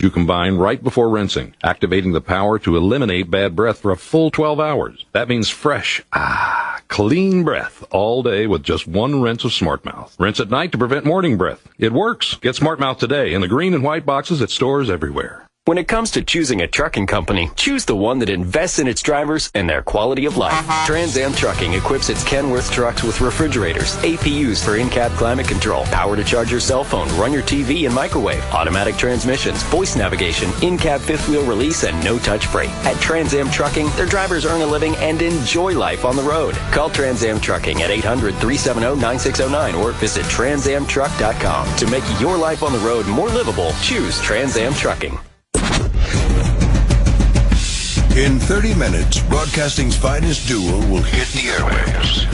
You combine right before rinsing, activating the power to eliminate bad breath for a full 12 hours. That means fresh, clean breath all day with just one rinse of Smart Mouth. Rinse at night to prevent morning breath. It works. Get Smart Mouth today in the green and white boxes at stores everywhere. When it comes to choosing a trucking company, choose the one that invests in its drivers and their quality of life. Trans Am Trucking equips its Kenworth trucks with refrigerators, APUs for in-cab climate control, power to charge your cell phone, run your TV and microwave, automatic transmissions, voice navigation, in-cab fifth-wheel release, and no-touch freight. At Trans Am Trucking, their drivers earn a living and enjoy life on the road. Call Trans Am Trucking at 800-370-9609 or visit transamtruck.com. To make your life on the road more livable, choose Trans Am Trucking. In 30 minutes, broadcasting's finest duo will hit the airwaves.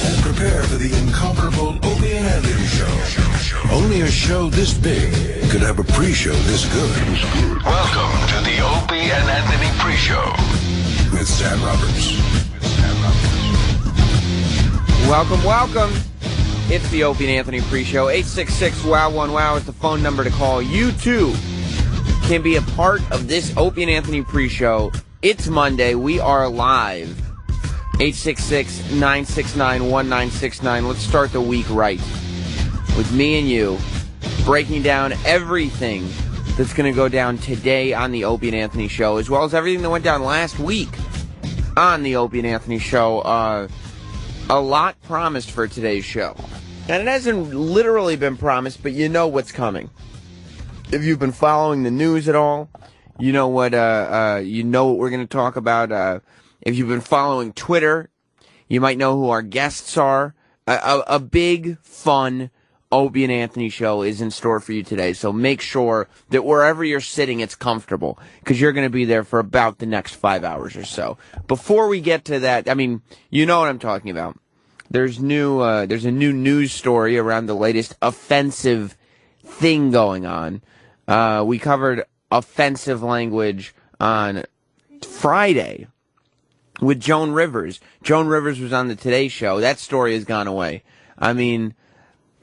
And prepare for the incomparable Opie and Anthony Show. Only a show this big could have a pre-show this good. Welcome to the Opie and Anthony pre-show with Sam Roberts. Welcome. It's the Opie and Anthony pre-show. 866-WOW1-WOW is the phone number to call. You too can be a part of this Opie and Anthony pre-show. It's Monday. We are live. 866-969-1969. Let's start the week right with me and you breaking down everything that's going to go down today on the Opie and Anthony show, as well as everything that went down last week on the Opie and Anthony show. A lot promised for today's show. And it hasn't literally been promised, but you know what's coming. If you've been following the news at all, you know what we're going to talk about. If you've been following Twitter, you might know who our guests are. A big, fun Opie and Anthony show is in store for you today. So make sure that wherever you're sitting, it's comfortable, because you're going to be there for about the next 5 hours or so. Before we get to that, I mean, you know what I'm talking about. There's a new news story around the latest offensive thing going on. We covered offensive language on Friday with Joan Rivers. Joan Rivers was on the Today Show. That story has gone away. I mean,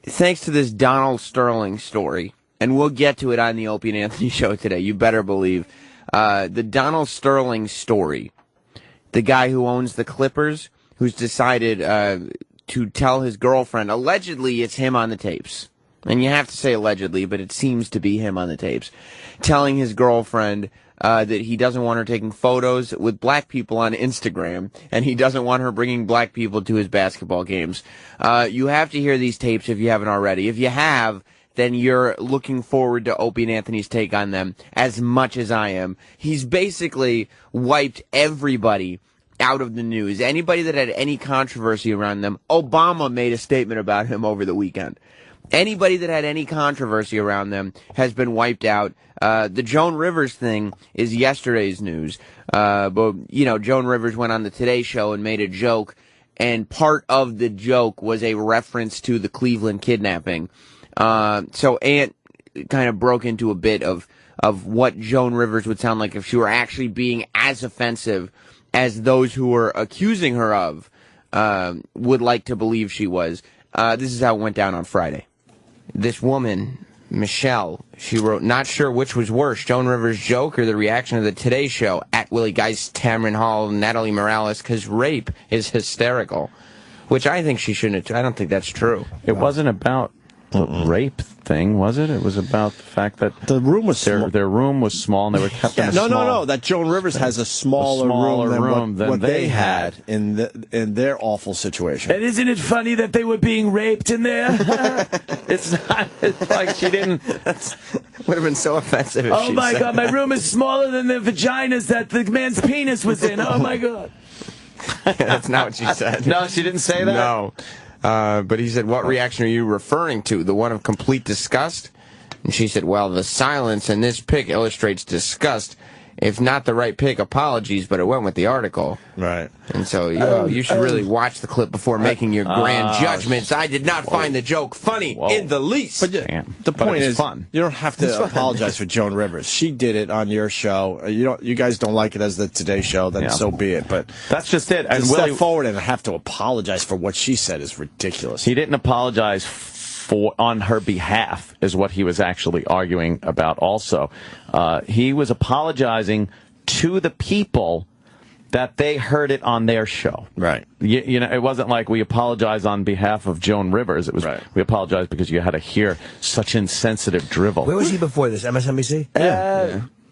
thanks to this Donald Sterling story, and we'll get to it on the Opie and Anthony show today, you better believe. The Donald Sterling story, the guy who owns the Clippers, who's decided to tell his girlfriend, allegedly it's him on the tapes. And you have to say allegedly, but it seems to be him on the tapes, telling his girlfriend that he doesn't want her taking photos with black people on Instagram, and he doesn't want her bringing black people to his basketball games. You have to hear these tapes if you haven't already. If you have, then you're looking forward to Opie and Anthony's take on them as much as I am. He's basically wiped everybody out of the news. Anybody that had any controversy around them, Obama made a statement about him over the weekend. Anybody that had any controversy around them has been wiped out. The Joan Rivers thing is yesterday's news. But, you know, Joan Rivers went on the Today Show and made a joke, and part of the joke was a reference to the Cleveland kidnapping. So Ant kind of broke into a bit of what Joan Rivers would sound like if she were actually being as offensive as those who were accusing her of would like to believe she was. This is how it went down on Friday. This woman, Michelle, she wrote, "Not sure which was worse, Joan Rivers' joke or the reaction of the Today Show at Willie Geist, Tamron Hall, Natalie Morales, because rape is hysterical." Which I think she shouldn't have. I don't think that's true. It wasn't about the rape thing, was it? It was about the fact that the room was their room was small, and they were kept in a small... No. That Joan Rivers has a smaller room than what they had in their awful situation. And isn't it funny that they were being raped in there? It's not. It's like she didn't. Would have been so offensive if Oh my God! My room is smaller than the vaginas that the man's penis was in. Oh my God! That's not what she said. No, she didn't say that. No. But he said, "What reaction are you referring to? The one of complete disgust?" And she said, "Well, the silence in this pic illustrates disgust. If not the right pic, apologies, but it went with the article." Right. And so you should really watch the clip before making your grand judgments. I did not find the joke funny in the least. But the point is, fun. You don't have to apologize for Joan Rivers. She did it on your show. You guys don't like it as the Today Show, then so be it. But that's just it. And to step forward and have to apologize for what she said is ridiculous. He didn't apologize on her behalf is what he was actually arguing about also. He was apologizing to the people that they heard it on their show. Right. You know, it wasn't like we apologize on behalf of Joan Rivers. It was we apologize because you had to hear such insensitive drivel. Where was he before this? MSNBC?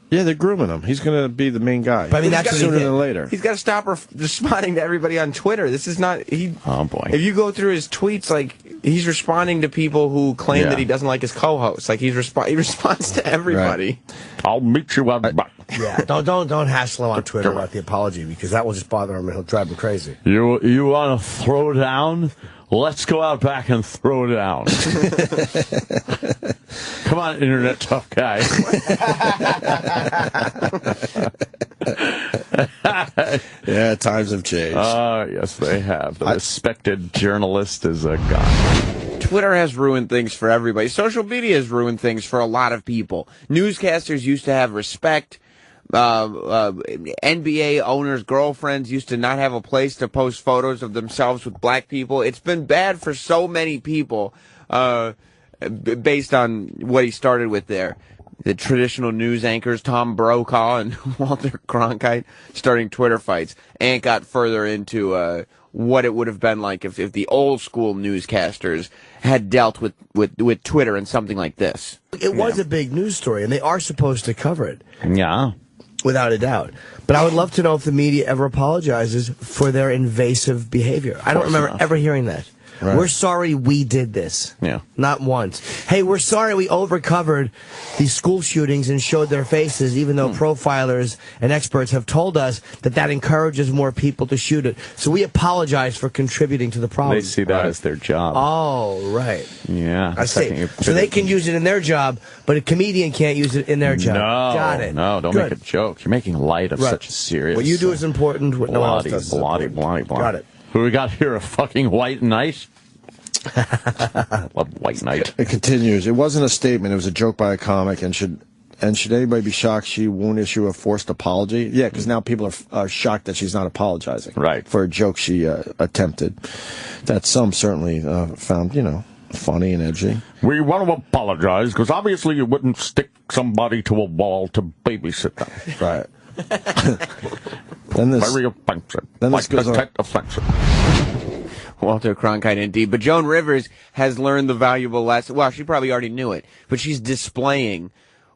Yeah, they're grooming him. He's going to be the main guy. But I mean, that's sooner than later. He's got to stop responding to everybody on Twitter. This is not... Oh, boy. If you go through his tweets, like, he's responding to people who claim that he doesn't like his co-host. Like, he responds to everybody. Right. I'll meet you out back. Yeah, don't hassle him on Twitter about the apology, because that will just bother him and he'll drive him crazy. You want to throw down? Let's go out back and throw down. Come on, internet tough guy. Yeah, times have changed. Yes, they have. The respected journalist is a guy. Twitter has ruined things for everybody. Social media has ruined things for a lot of people. Newscasters used to have respect. NBA owners' girlfriends used to not have a place to post photos of themselves with black people. It's been bad for so many people, based on what he started with there. The traditional news anchors, Tom Brokaw and Walter Cronkite, starting Twitter fights. And it got further into what it would have been like if the old school newscasters had dealt with Twitter and something like this. It was a big news story, and they are supposed to cover it. Yeah. Without a doubt. But I would love to know if the media ever apologizes for their invasive behavior. I don't remember ever hearing that. Right. We're sorry we did this. Yeah. Not once. Hey, we're sorry we overcovered these school shootings and showed their faces, even though profilers and experts have told us that encourages more people to shoot it. So we apologize for contributing to the problem. They see that as their job. Oh, right. Yeah. I see. So they can use it in their job, but a comedian can't use it in their job. No. Got it. No, don't make a joke. You're making light of such a serious... What you do is important. What no one else does. Bloody. Got it. Who we got here? A fucking white knight? Love white knight. It continues. It wasn't a statement. It was a joke by a comic, and should anybody be shocked she won't issue a forced apology? Yeah, because now people are shocked that she's not apologizing. Right. For a joke she attempted. That some certainly found, funny and edgy. We want to apologize because obviously you wouldn't stick somebody to a wall to babysit them. Right. Very offensive. Then this goes on. Offensive. Walter Cronkite, indeed. But Joan Rivers has learned the valuable lesson. Well, she probably already knew it, but she's displaying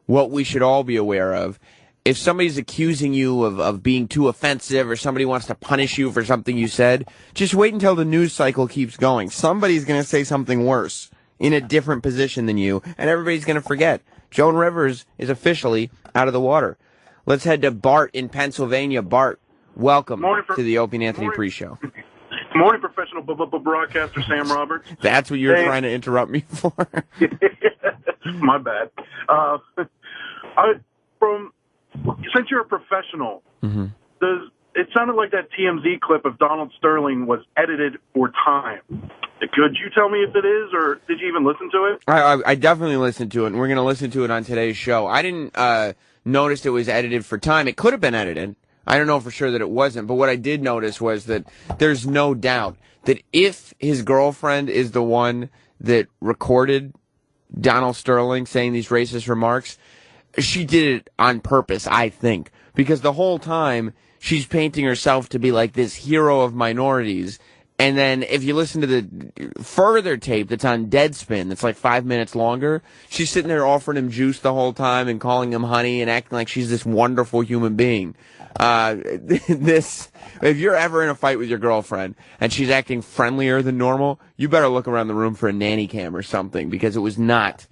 what we should all be aware of. If somebody's accusing you of being too offensive, or somebody wants to punish you for something you said, just wait until the news cycle keeps going. Somebody's going to say something worse in a different position than you, and everybody's going to forget. Joan Rivers is officially out of the water. Let's head to Bart in Pennsylvania. Bart, welcome to the Opie and Anthony pre-show. Morning, professional broadcaster Sam Roberts. That's what you're trying to interrupt me for? My bad. Since you're a professional, it sounded like that TMZ clip of Donald Sterling was edited for time. Could you tell me if it is, or did you even listen to it? I definitely listened to it, and we're going to listen to it on today's show. I didn't notice it was edited for time. It could have been edited. I don't know for sure that it wasn't, but what I did notice was that there's no doubt that if his girlfriend is the one that recorded Donald Sterling saying these racist remarks, she did it on purpose, I think, because the whole time she's painting herself to be like this hero of minorities. And then if you listen to the further tape that's on Deadspin, that's like 5 minutes longer, she's sitting there offering him juice the whole time and calling him honey and acting like she's this wonderful human being. If you're ever in a fight with your girlfriend and she's acting friendlier than normal, you better look around the room for a nanny cam or something, because it was not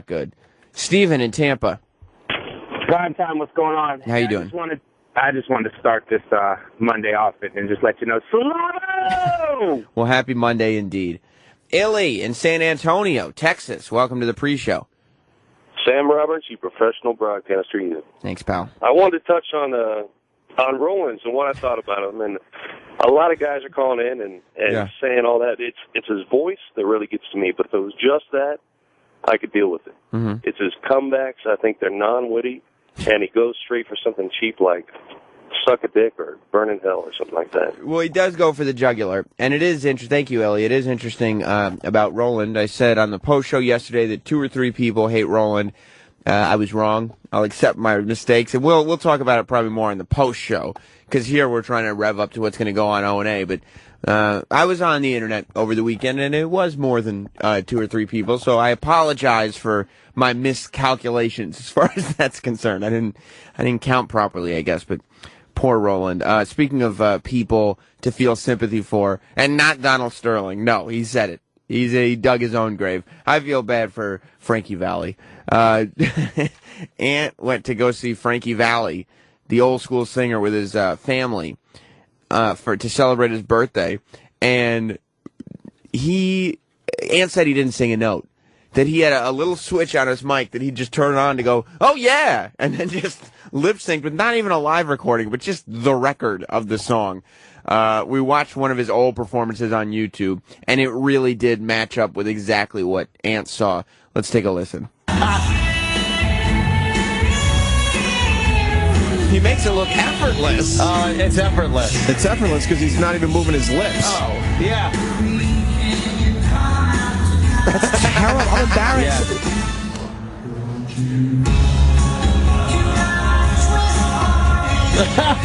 good. Steven in Tampa. Prime time, what's going on? How you doing? I just wanted to start this Monday off and just let you know, slow! Well, happy Monday indeed. Illy in San Antonio, Texas. Welcome to the pre-show. Sam Roberts, you professional broadcaster. You. Thanks, pal. I wanted to touch on Rollins and what I thought about him. And a lot of guys are calling in and saying all that. It's his voice that really gets to me. But if it was just that, I could deal with it. It's his comebacks. I think they're non-witty. And he goes straight for something cheap like suck a dick or burn in hell or something like that. Well, he does go for the jugular, and it is interesting. Thank you, Ellie. It is interesting about Roland. I said on the post show yesterday that 2 or 3 people hate Roland. I was wrong. I'll accept my mistakes, and we'll talk about it probably more in the post show, because here we're trying to rev up to what's going to go on O&A. But I was on the internet over the weekend, and it was more than 2 or 3 people. So I apologize for my miscalculations as far as that's concerned. I didn't count properly, I guess. But poor Roland. Speaking of people to feel sympathy for, and not Donald Sterling. No, he said it. He dug his own grave. I feel bad for Frankie Valli. Ant went to go see Frankie Valli, the old school singer, with his family to celebrate his birthday, and Ant said he didn't sing a note. That he had a little switch on his mic that he'd just turn on to go, oh yeah, and then just lip sync, but not even a live recording, but just the record of the song. We watched one of his old performances on YouTube, and it really did match up with exactly what Ant saw. Let's take a listen. He makes it look effortless. It's effortless. It's effortless because he's not even moving his lips. Oh, yeah. That's terrible. I'm embarrassed.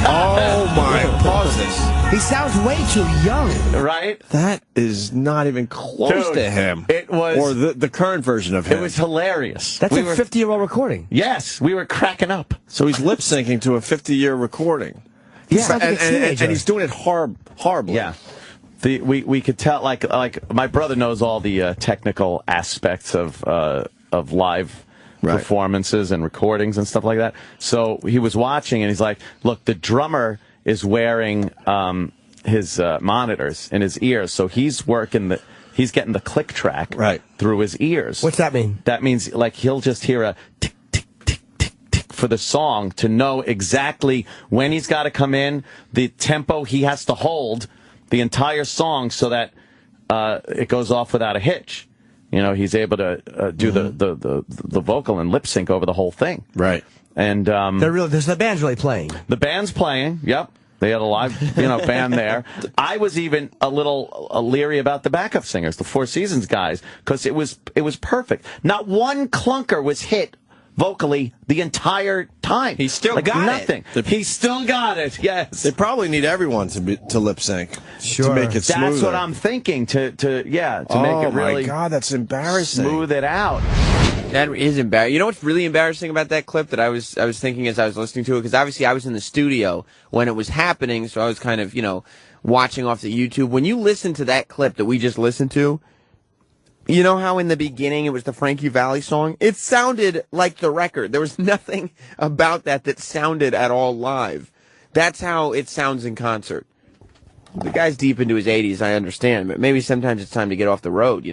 Oh my! Pause this. He sounds way too young. Right? That is not even close Dude, to him. It was, or the current version of him. It was hilarious. That's a 50-year-old recording. Yes, we were cracking up. So he's lip syncing to a 50-year recording. Yeah, and he's doing it horribly. Yeah. We could tell, like my brother knows all the technical aspects of live performances and recordings and stuff like that. So he was watching and he's like, look, the drummer is wearing his monitors in his ears, so he's getting the click track through his ears. What's that mean? That means like he'll just hear a tick tick tick tick tick for the song to know exactly when he's got to come in, the tempo he has to hold the entire song so that it goes off without a hitch. You know, he's able to do the vocal and lip sync over the whole thing. Right. And the band's really playing. The band's playing. Yep. They had a live, band there. I was even a little leery about the backup singers, the Four Seasons guys, because it was perfect. Not one clunker was hit vocally the entire time. He still got nothing. He still got it. Yes. They probably need everyone to lip sync to make it smoother. That's what I'm thinking to make it really. Oh my God, that's embarrassing. Smooth it out. That is embarrassing. You know what's really embarrassing about that clip that I was thinking as I was listening to it? Because obviously I was in the studio when it was happening, so I was kind of, watching off the YouTube. When you listen to that clip that we just listened to, you know how in the beginning it was the Frankie Valli song? It sounded like the record. There was nothing about that sounded at all live. That's how it sounds in concert. The guy's deep into his 80s, I understand, but maybe sometimes it's time to get off the road,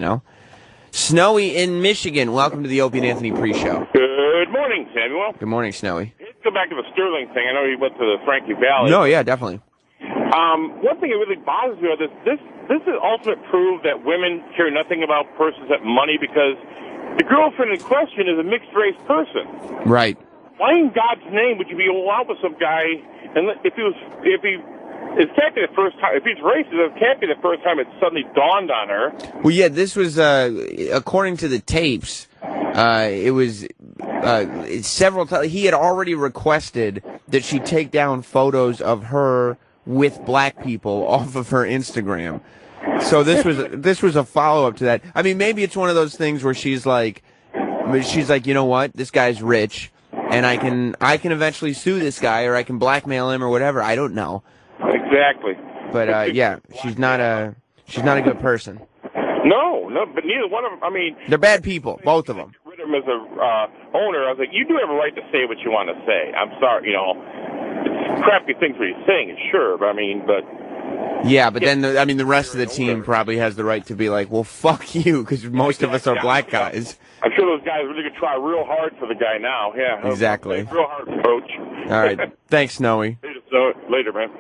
Snowy in Michigan, welcome to the Opie and Anthony pre-show. Good morning, Samuel. Good morning, Snowy. Let's go back to the Sterling thing. I know you went to the Frankie Valli. No, yeah, definitely. One thing that really bothers me about this is ultimate proof that women care nothing about persons that money, because the girlfriend in question is a mixed-race person. Right. Why in God's name would you be allowed with some guy, and if it can't be the first time, if he's racist, it can't be the first time it suddenly dawned on her. Well, yeah, this was, according to the tapes, it was several times. He had already requested that she take down photos of her with black people off of her Instagram. So this was a follow-up to that. I mean, maybe it's one of those things where she's like, you know what, this guy's rich, and I can eventually sue this guy, or I can blackmail him, or whatever. I don't know. Exactly. But yeah, she's not a good person. No, but neither one of them. I mean, they're bad people, both of them. Rid of him as a owner. I was like, you do have a right to say what you want to say. I'm sorry, it's crappy things what he's saying, sure, but yeah, but then the rest of the team probably has the right to be like, well, fuck you, because most of us are black guys. I'm sure those guys really could try real hard for the guy now. Yeah, exactly. Real hard, coach. All right, thanks, Snowy. Later, man.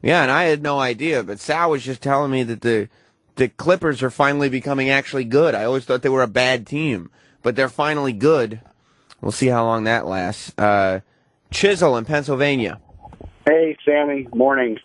Yeah, and I had no idea, but Sal was just telling me that the Clippers are finally becoming actually good. I always thought they were a bad team, but they're finally good. We'll see how long that lasts. Chisel in Pennsylvania. Hey, Sammy. Morning.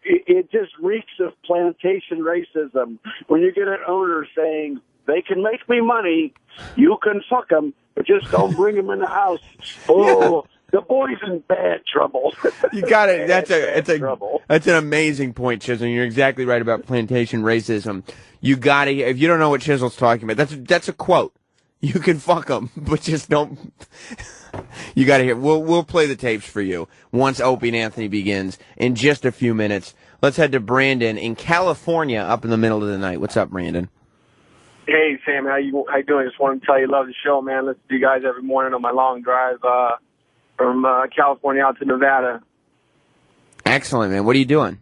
It just reeks of plantation racism when you get an owner saying, they can make me money, you can fuck them, but just don't bring them in the house. Oh, the boy's in bad trouble. You got it. That's an amazing point, Chisholm. You're exactly right about plantation racism. You got to, if you don't know what Chisel's talking about, that's a quote. You can fuck them, but just don't. You got to hear. We'll play the tapes for you once Opie and Anthony begins in just a few minutes. Let's head to Brandon in California, up in the middle of the night. What's up, Brandon? Hey, Sam. How you doing? Just wanted to tell you I love the show, man. Listen to you guys every morning on my long drive from California out to Nevada. Excellent, man. What are you doing?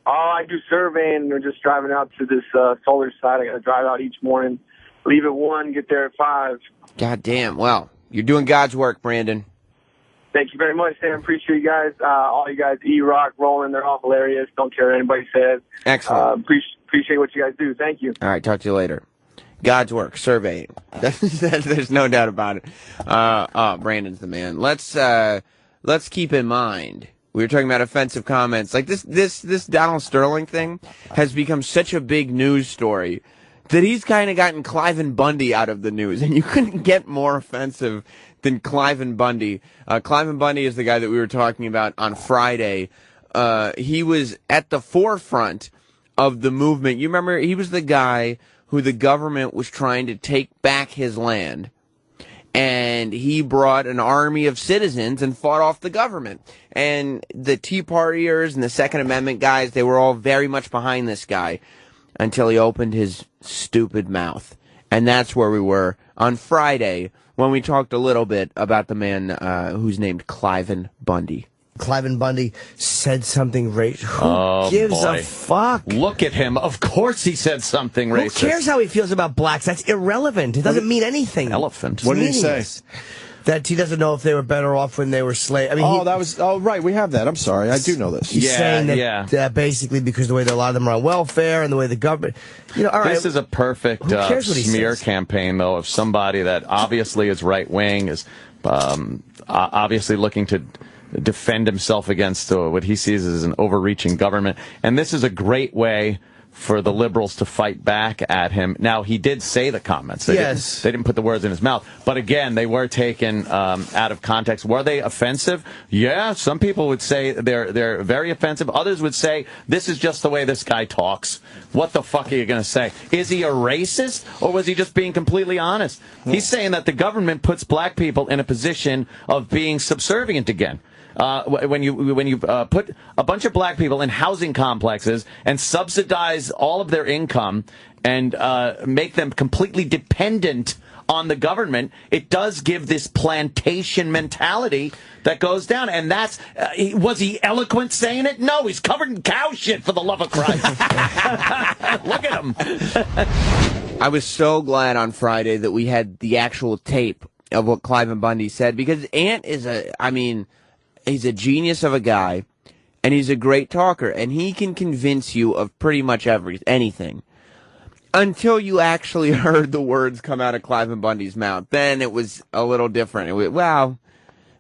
Oh, I do surveying. We're just driving out to this solar site. I got to drive out each morning, leave at 1, get there at 5. God damn. Well, you're doing God's work, Brandon. Thank you very much, Sam. Appreciate you guys. All you guys, E-Rock, Roland, they're all hilarious. Don't care what anybody says. Excellent. Appreciate what you guys do. Thank you. All right, talk to you later. God's work, surveying. There's no doubt about it. Brandon's the man. Let's keep in mind, we were talking about offensive comments. Like this Donald Sterling thing has become such a big news story that he's kind of gotten Cliven Bundy out of the news, and you couldn't get more offensive than Cliven Bundy. Cliven Bundy is the guy that we were talking about on Friday. He was at the forefront of the movement. You remember, he was the guy who the government was trying to take back his land, and he brought an army of citizens and fought off the government. And the Tea Partiers and the Second Amendment guys, they were all very much behind this guy until he opened his stupid mouth. And that's where we were on Friday when we talked a little bit about the man who's named Cliven Bundy. Cliven Bundy said something racist. Who gives a fuck? Look at him. Of course he said something racist. Who cares how he feels about blacks? That's irrelevant. It doesn't mean anything. Elephant. What did he say? That he doesn't know if they were better off when they were slaves. I mean, right. We have that. I'm sorry. I do know this. He's saying that basically because the way that a lot of them are on welfare and the way the government, all right. This is a perfect smear campaign, though, of somebody that obviously is right wing, is obviously looking to defend himself against what he sees as an overreaching government. And this is a great way for the liberals to fight back at him. Now, he did say the comments. They didn't put the words in his mouth. But again, they were taken out of context. Were they offensive? Yeah, some people would say they're very offensive. Others would say, this is just the way this guy talks. What the fuck are you going to say? Is he a racist, or was he just being completely honest? He's saying that the government puts black people in a position of being subservient again. When you put a bunch of black people in housing complexes and subsidize all of their income and make them completely dependent on the government, it does give this plantation mentality that goes down. And that's, was he eloquent saying it? No, he's covered in cow shit, for the love of Christ. Look at him. I was so glad on Friday that we had the actual tape of what Cliven Bundy said, because Ant is he's a genius of a guy, and he's a great talker, and he can convince you of pretty much anything. Until you actually heard the words come out of Cliven Bundy's mouth. Then it was a little different.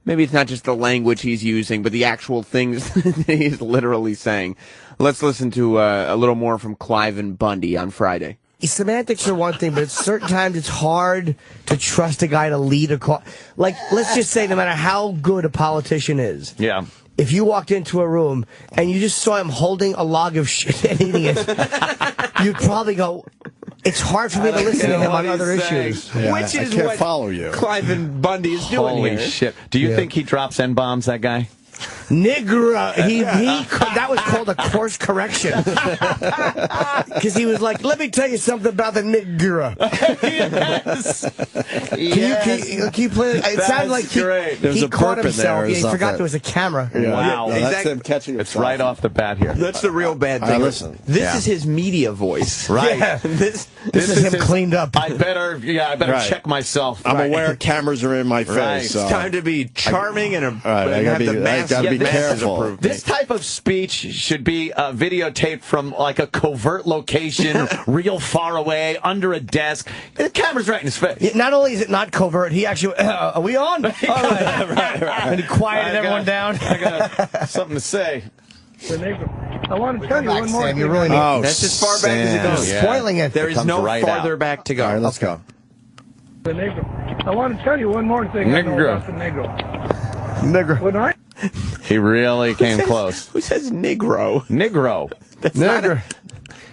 Maybe it's not just the language he's using, but the actual things that he's literally saying. Let's listen to a little more from Cliven Bundy on Friday. Semantics are one thing, but at certain times it's hard to trust a guy to lead a call. Like, let's just say no matter how good a politician is. Yeah. If you walked into a room and you just saw him holding a log of shit and eating it, you'd probably go, it's hard for me to listen to him on other issues. Yeah, Which is I can't what follow you. Cliven Bundy is doing Holy here. shit. Do you think he drops N-bombs, that guy? Nigger. That was called a course correction. Because he was like, let me tell you something about the nigger. Yes. Can you play it? It sounded like he caught himself. He forgot there was a camera. Yeah. Wow. No, that's him catching It's himself. right off the bat here. That's the real bad thing. Listen. This is his media voice. Right. Yeah. This is him cleaned up. I better check myself. I'm aware cameras are in my face. Right. So. It's time to be charming and I gotta have be, the mask Gotta be careful. This type of speech should be videotaped from like a covert location, real far away, under a desk. The camera's right in his face. Not only is it not covert, he actually, are we on? All right. right. And he quieted everyone down. I got something to say. I want to tell you one more thing. You really That's as far back as it goes. You're spoiling it. There is no farther back to go. All right, let's go. The Negro. I want to tell you one more thing. I know about the Negro. When I He really came close. Who says Negro? Negro. Nigger.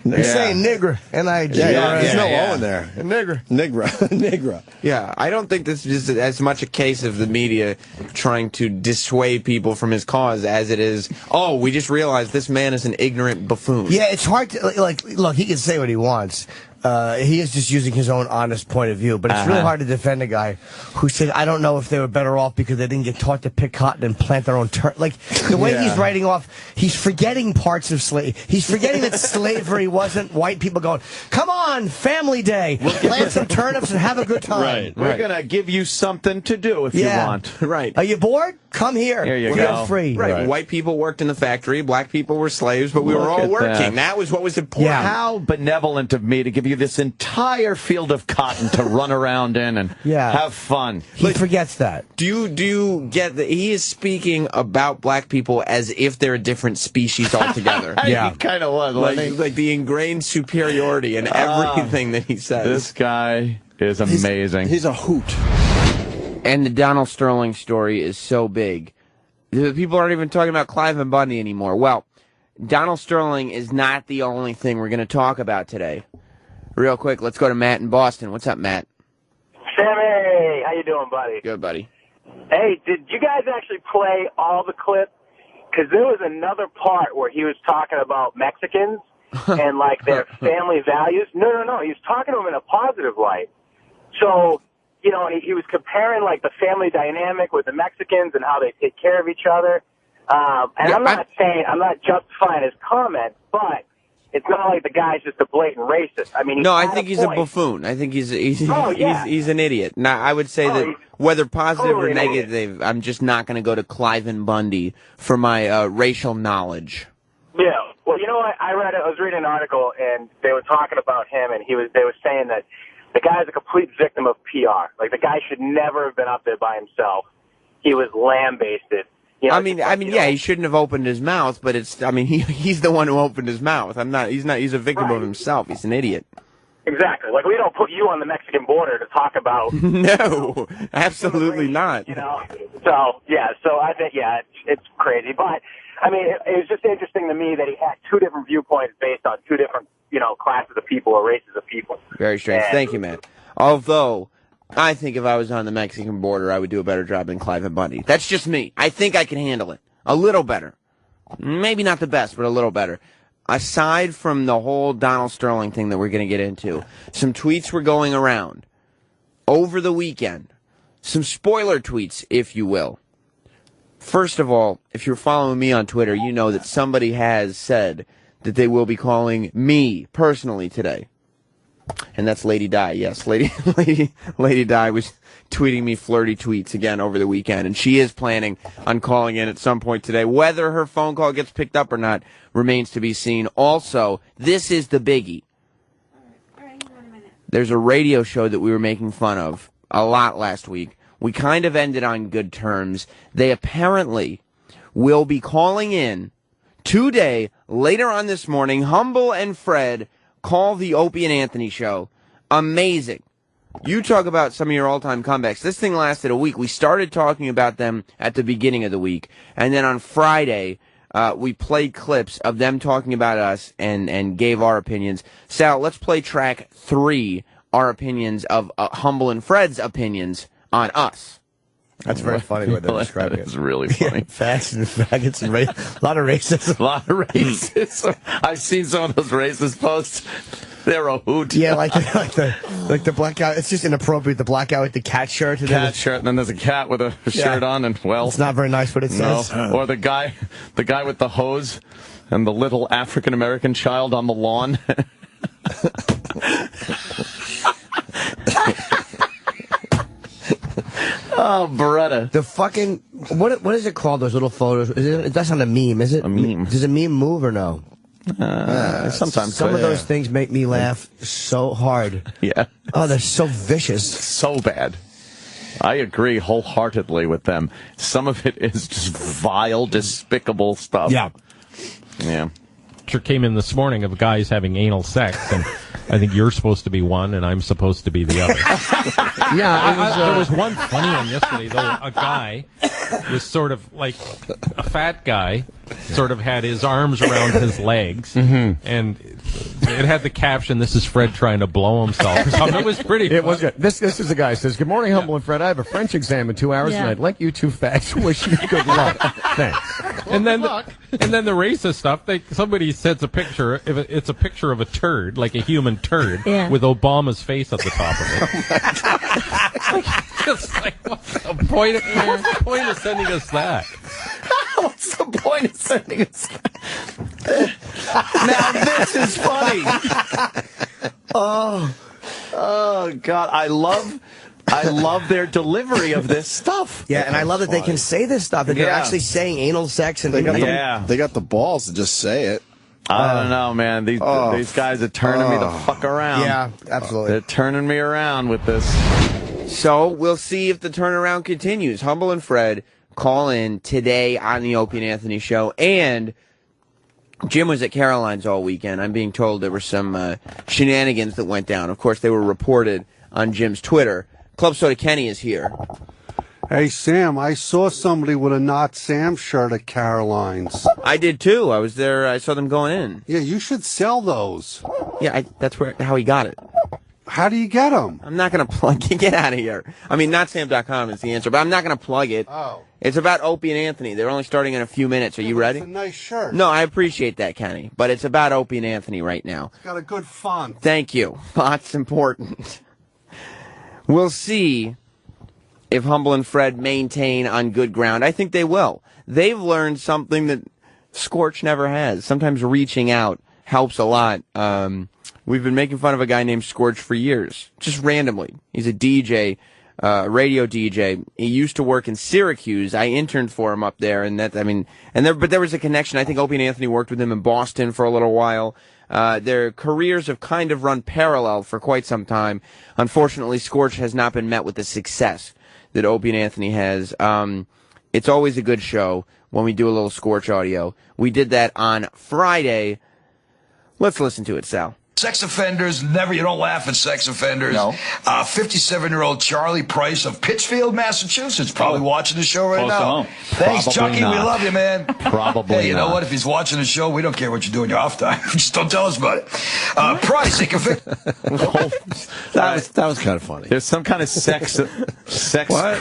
They're saying nigger. N-I-G. There's no O in there. Nigger. Nigra. Yeah, I don't think this is as much a case of the media trying to dissuade people from his cause as it is, oh, we just realized this man is an ignorant buffoon. Yeah, it's hard to, like, look, he can say what he wants. He is just using his own honest point of view, but it's really hard to defend a guy who said, I don't know if they were better off because they didn't get taught to pick cotton and plant their own like, the way he's writing off, he's forgetting parts of slavery. He's forgetting that slavery wasn't white people going, come on, family day, plant some turnips and have a good time. Right. We're going to give you something to do if you want. Right. Are you bored? Come here. Here you We're go. free. Right. White people worked in the factory, black people were slaves, but we were all working. That was what was important. Yeah. How benevolent of me to give you this entire field of cotton to run around in and have fun. He forgets that. Do you get that he is speaking about black people as if they're a different species altogether? He kind of was. Like the ingrained superiority in everything that he says. This guy is amazing. He's a hoot. And the Donald Sterling story is so big. The people aren't even talking about Cliven Bundy anymore. Well, Donald Sterling is not the only thing we're going to talk about today. Real quick, let's go to Matt in Boston. What's up, Matt? Sammy, how you doing, buddy? Good, buddy. Hey, did you guys actually play all the clip? Because there was another part where he was talking about Mexicans and, like, their family values. No. He was talking to them in a positive light. So, you know, he was comparing, like, the family dynamic with the Mexicans and how they take care of each other. And I'm not justifying his comment, but it's not like the guy's just a blatant racist. I mean, I think he's a buffoon. I think he's an idiot. Now, I would say that whether positive or negative, I'm just not going to go to Cliven Bundy for my racial knowledge. Yeah. Well, you know what? I was reading an article, and they were talking about him, and they were saying that the guy's a complete victim of PR. Like, the guy should never have been up there by himself. He was lambasted. You know, he shouldn't have opened his mouth, but he's the one who opened his mouth. He's a victim of himself. He's an idiot. Exactly. Like, we don't put you on the Mexican border to talk about. No, absolutely not. You know? So I think, it's crazy. But, I mean, it was just interesting to me that he had two different viewpoints based on two different, classes of people or races of people. Very strange. Thank you, man. Although, I think if I was on the Mexican border, I would do a better job than Cliven Bundy. That's just me. I think I can handle it. A little better. Maybe not the best, but a little better. Aside from the whole Donald Sterling thing that we're going to get into, some tweets were going around over the weekend. Some spoiler tweets, if you will. First of all, if you're following me on Twitter, you know that somebody has said that they will be calling me personally today. And that's Lady Di. Yes, Lady Di was tweeting me flirty tweets again over the weekend, and she is planning on calling in at some point today. Whether her phone call gets picked up or not remains to be seen. Also, this is the biggie. There's a radio show that we were making fun of a lot last week. We kind of ended on good terms. They apparently will be calling in today, later on this morning. Humble and Fred call the Opie and Anthony show. Amazing. You talk about some of your all-time comebacks. This thing lasted a week. We started talking about them at the beginning of the week. And then on Friday, we played clips of them talking about us and gave our opinions. Sal, let's play track 3, our opinions of Humble and Fred's opinions on us. That's very funny what they're describing. It's really funny. Facts and faggots and a lot of racism. A lot of racism. I've seen some of those racist posts. They're a hoot. Yeah, like the black guy. It's just inappropriate. The black guy with the cat shirt. And Shirt, and then there's a cat with a shirt on, and it's not very nice what it says. Or the guy with the hose and the little African American child on the lawn. Oh, Beretta. The fucking what is it called? Those little photos? That's not a meme, is it? A meme. Does a meme move or no? Sometimes. Some of those things make me laugh so hard. Yeah. Oh, they're so vicious. So bad. I agree wholeheartedly with them. Some of it is just vile, despicable stuff. Yeah. Yeah. Picture came in this morning of guys having anal sex, and I think you're supposed to be one, and I'm supposed to be the other. There was one funny one yesterday, though. A guy was sort of like a fat guy, sort of had his arms around his legs, and it had the caption, "This is Fred trying to blow himself." It was pretty. It was good. This is a guy who says, "Good morning, Humble and Fred. I have a French exam in 2 hours, and I'd like you two fags wish you good luck." Thanks. And then the racist stuff. Somebody sends a picture. It's a picture of a turd, like a human turd, with Obama's face at the top of it. Just like, what's the point of sending us that? What's the point of sending us that? Now this is funny. Oh, God! I love their delivery of this stuff. Yeah, and I love that they can say this stuff. That they're actually saying anal sex and they got the balls to just say it. I don't know, man. These guys are turning me the fuck around. Yeah, absolutely. They're turning me around with this. So we'll see if the turnaround continues. Humble and Fred call in today on the Opie and Anthony show. And Jim was at Caroline's all weekend. I'm being told there were some shenanigans that went down. Of course, they were reported on Jim's Twitter. Club Soda Kenny is here. Hey, Sam, I saw somebody with a Not Sam shirt at Caroline's. I did, too. I was there. I saw them going in. Yeah, you should sell those. Yeah, that's how he got it. How do you get them? I'm not going to plug it. Get out of here. I mean, notsam.com is the answer, but I'm not going to plug it. Oh. It's about Opie and Anthony. They're only starting in a few minutes. Are you ready? It's a nice shirt. No, I appreciate that, Kenny, but it's about Opie and Anthony right now. It's got a good font. Thank you. Font's important. We'll see if Humble and Fred maintain on good ground. I think they will. They've learned something that Scorch never has. Sometimes reaching out helps a lot. We've been making fun of a guy named Scorch for years, just randomly. He's a DJ, radio DJ. He used to work in Syracuse. I interned for him up there, but there was a connection. I think Opie and Anthony worked with him in Boston for a little while. Their careers have kind of run parallel for quite some time. Unfortunately, Scorch has not been met with the success that Opie and Anthony has. It's always a good show when we do a little Scorch audio. We did that on Friday. Let's listen to it, Sal. Sex offenders, you don't laugh at sex offenders. No. 57-year-old Charlie Price of Pittsfield, Massachusetts, probably watching the show right now. Thanks, Probably Chucky. not. We love you, man. Probably Hey, you know not. what? If he's watching the show, we don't care what you do in your off time. Just don't tell us about it. Price, he can fix... That was kind of funny. There's some kind of sex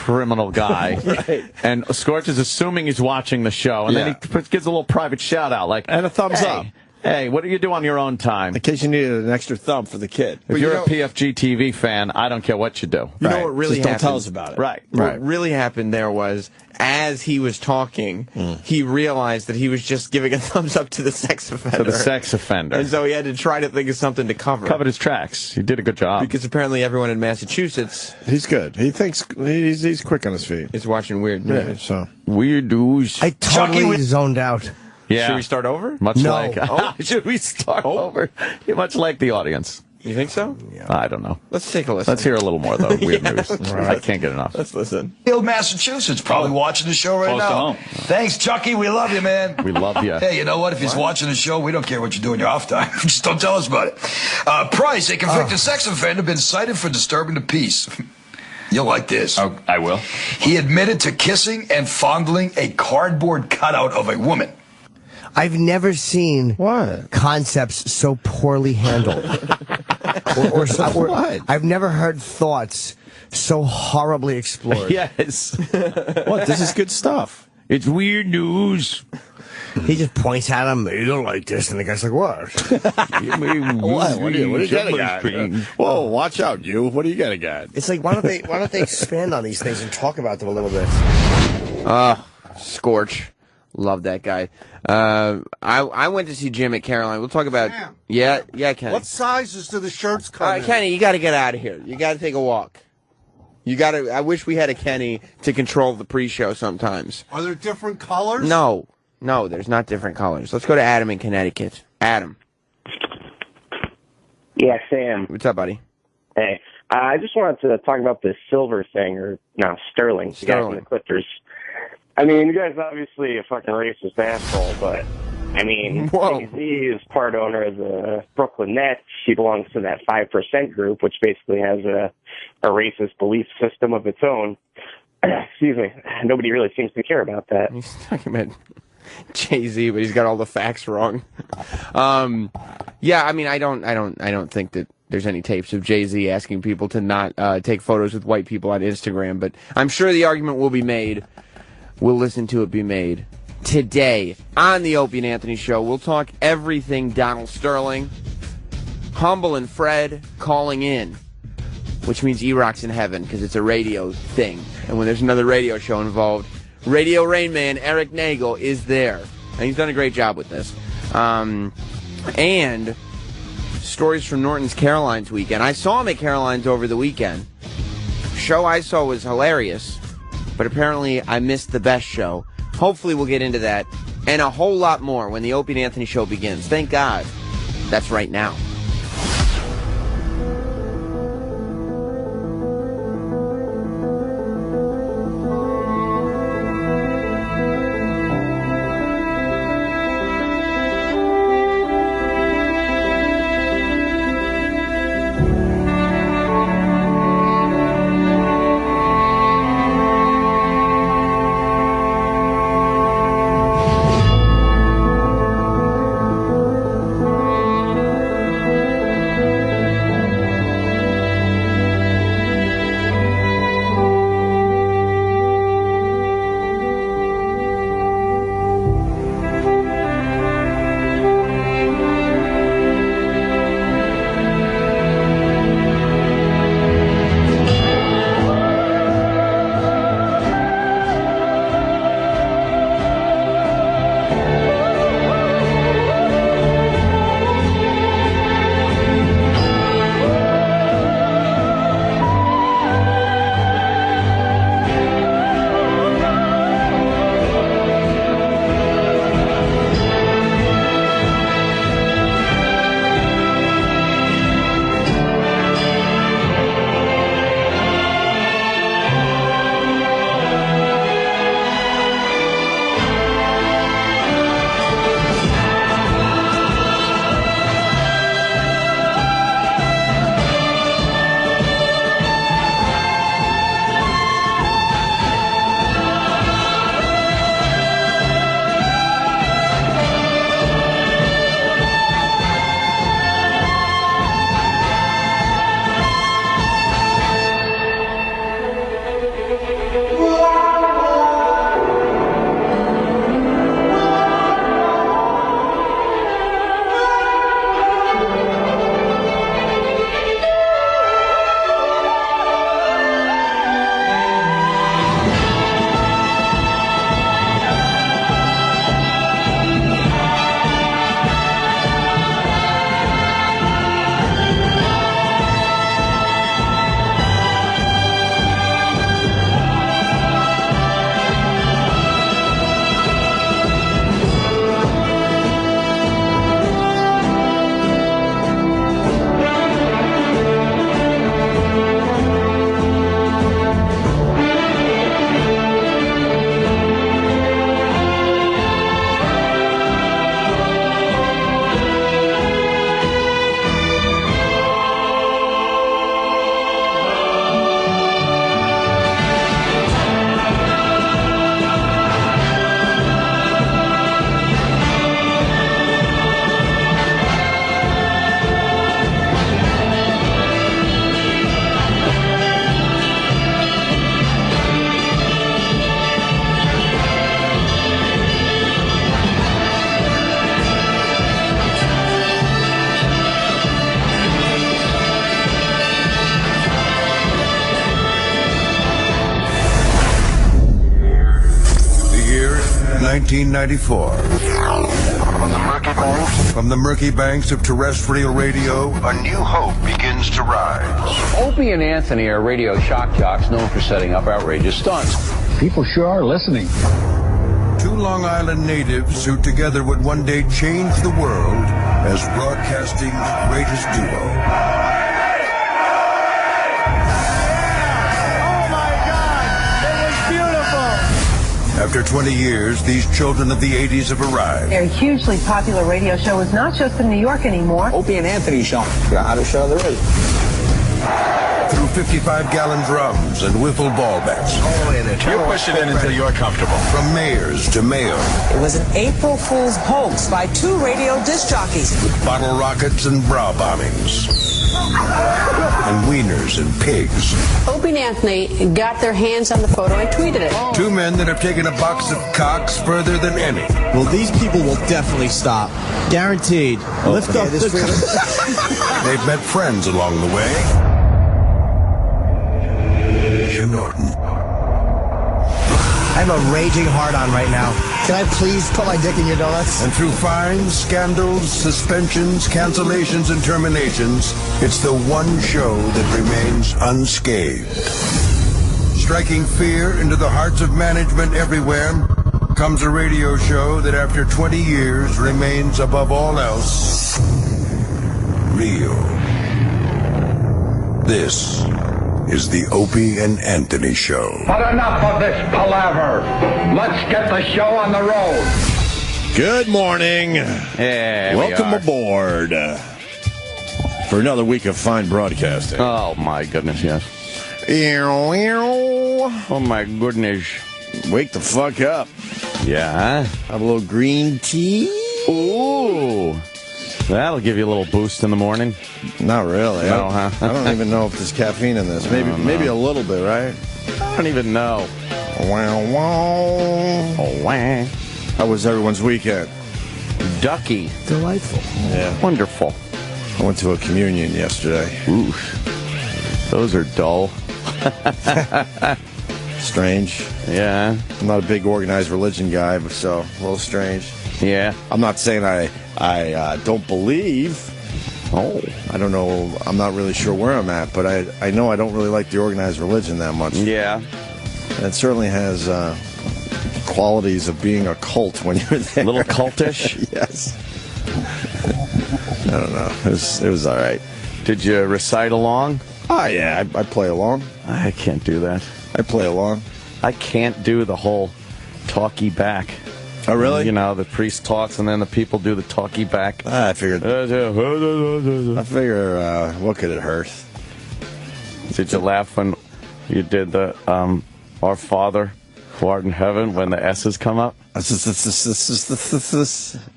criminal guy, Right. and Scorch is assuming he's watching the show, and then he gives a little private shout out, like, And a thumbs up. Hey, what do you do on your own time? In case you needed an extra thumb for the kid. If you're a PFG TV fan, I don't care what you do. You know what really Just happened? don't tell us about it. Right. What really happened there was, as he was talking, he realized that he was just giving a thumbs up to the sex offender. To the sex offender. And so he had to try to think of something to cover. Covered his tracks. He did a good job. Because apparently everyone in Massachusetts He's good. He thinks he's quick on his feet. is watching Weird Yeah, News. so. Weird news. I totally zoned out. Yeah. Should we start over? Much No. like. Should we start over? Much like the audience. You think so? I don't know. Let's take a listen. Let's hear a little more, though. Weird news. I can't get enough. Let's listen. Pittsfield, Massachusetts, probably watching the show right now. Thanks, Chucky. We love you, man. We love you. Hey, you know what? If he's watching the show, we don't care what you do in your off time. Just don't tell us about it. Price, a convicted sex offender, been cited for disturbing the peace. You'll like this. Oh, I will. He admitted to kissing and fondling a cardboard cutout of a woman. I've never seen concepts so poorly handled. or I've never heard thoughts so horribly explored. Yes. What? This is good stuff. It's weird news. He just points at him. You don't like this, and the guy's like, "What? What are you getting at? Whoa, watch out, you. What are you getting at? It's like, why don't they expand on these things and talk about them a little bit? Scorch. Love that guy. I went to see Jim at Caroline. We'll talk about... Sam. Yeah, Kenny. What sizes do the shirts come All right, in? Kenny, you got to get out of here. You got to take a walk. You gotta. I wish we had a Kenny to control the pre-show sometimes. Are there different colors? No, there's not different colors. Let's go to Adam in Connecticut. Adam. Yeah, Sam. What's up, buddy? Hey, I just wanted to talk about this Silver thing, or no, Sterling. The guy from the Clippers. I mean, the guy's obviously a fucking racist asshole, but I mean, Jay-Z is part owner of the Brooklyn Nets. He belongs to that 5% group, which basically has a racist belief system of its own. Excuse me. Nobody really seems to care about that. He's talking about Jay-Z, but he's got all the facts wrong. Yeah, I mean, I don't think that there's any tapes of Jay-Z asking people to not take photos with white people on Instagram, but I'm sure the argument will be made. We'll listen to it be made. Today, on the Opie and Anthony Show, we'll talk everything Donald Sterling. Humble and Fred calling in, which means E-Rock's in heaven, because it's a radio thing. And when there's another radio show involved, Radio Rain Man Eric Nagel is there. And he's done a great job with this. And stories from Norton's Caroline's weekend. I saw him at Caroline's over the weekend. Show I saw was hilarious, but apparently I missed the best show. Hopefully we'll get into that and a whole lot more when the Opie and Anthony Show begins. Thank God. That's right now. The year 1994. From the murky banks of terrestrial radio, a new hope begins begins to rise. Opie and Anthony are radio shock jocks known for setting up outrageous stunts. People sure are listening. Two Long Island natives who together would one day change the world as broadcasting's greatest duo. Oh my God! It was beautiful! After 20 years, these children of the 80s have arrived. Their hugely popular radio show is not just in New York anymore. Opie and Anthony show. The hottest show there is. Through 55-gallon drums and wiffle ball bets. You push it in until you're comfortable. From mayors to mayor. It was an April Fool's hoax by two radio disc jockeys. With bottle rockets and bra bombings. And wieners and pigs. Opie and Anthony got their hands on the photo and tweeted it. Two men that have taken a box of cocks further than any. Well, these people will definitely stop. Guaranteed. Lift up the... They've met friends along the way. Norton. I have a raging hard-on right now. Can I please put my dick in your donuts? And through fines, scandals, suspensions, cancellations, and terminations, it's the one show that remains unscathed. Striking fear into the hearts of management everywhere comes a radio show that after 20 years remains above all else real. This is the Opie and Anthony Show. But enough of this palaver. Let's get the show on the road. Good morning. Welcome aboard for another week of fine broadcasting. Oh, my goodness, yes. Oh, my goodness. Wake the fuck up. Yeah. Have a little green tea. Ooh. That'll give you a little boost in the morning. Not really. No, huh? I don't even know if there's caffeine in this. Maybe a little bit, right? I don't even know. Wow, wow. Oh, wow. How was everyone's weekend? Ducky. Delightful. Yeah. Wonderful. I went to a communion yesterday. Ooh. Those are dull. Strange. Yeah. I'm not a big organized religion guy, but so a little strange. Yeah. I'm not saying I don't believe. Oh. I don't know. I'm not really sure where I'm at, but I know I don't really like the organized religion that much. Yeah. And it certainly has qualities of being a cult when you're there. A little cultish? Yes. I don't know. It was all right. Did you recite along? Oh, yeah. I play along. I can't do that. I play along. I can't do the whole talkie back. Oh, really? You know, the priest talks and then the people do the talkie back. I figured. What could it hurt? Did you laugh when you did the Our Father who art in heaven when the S's come up? It's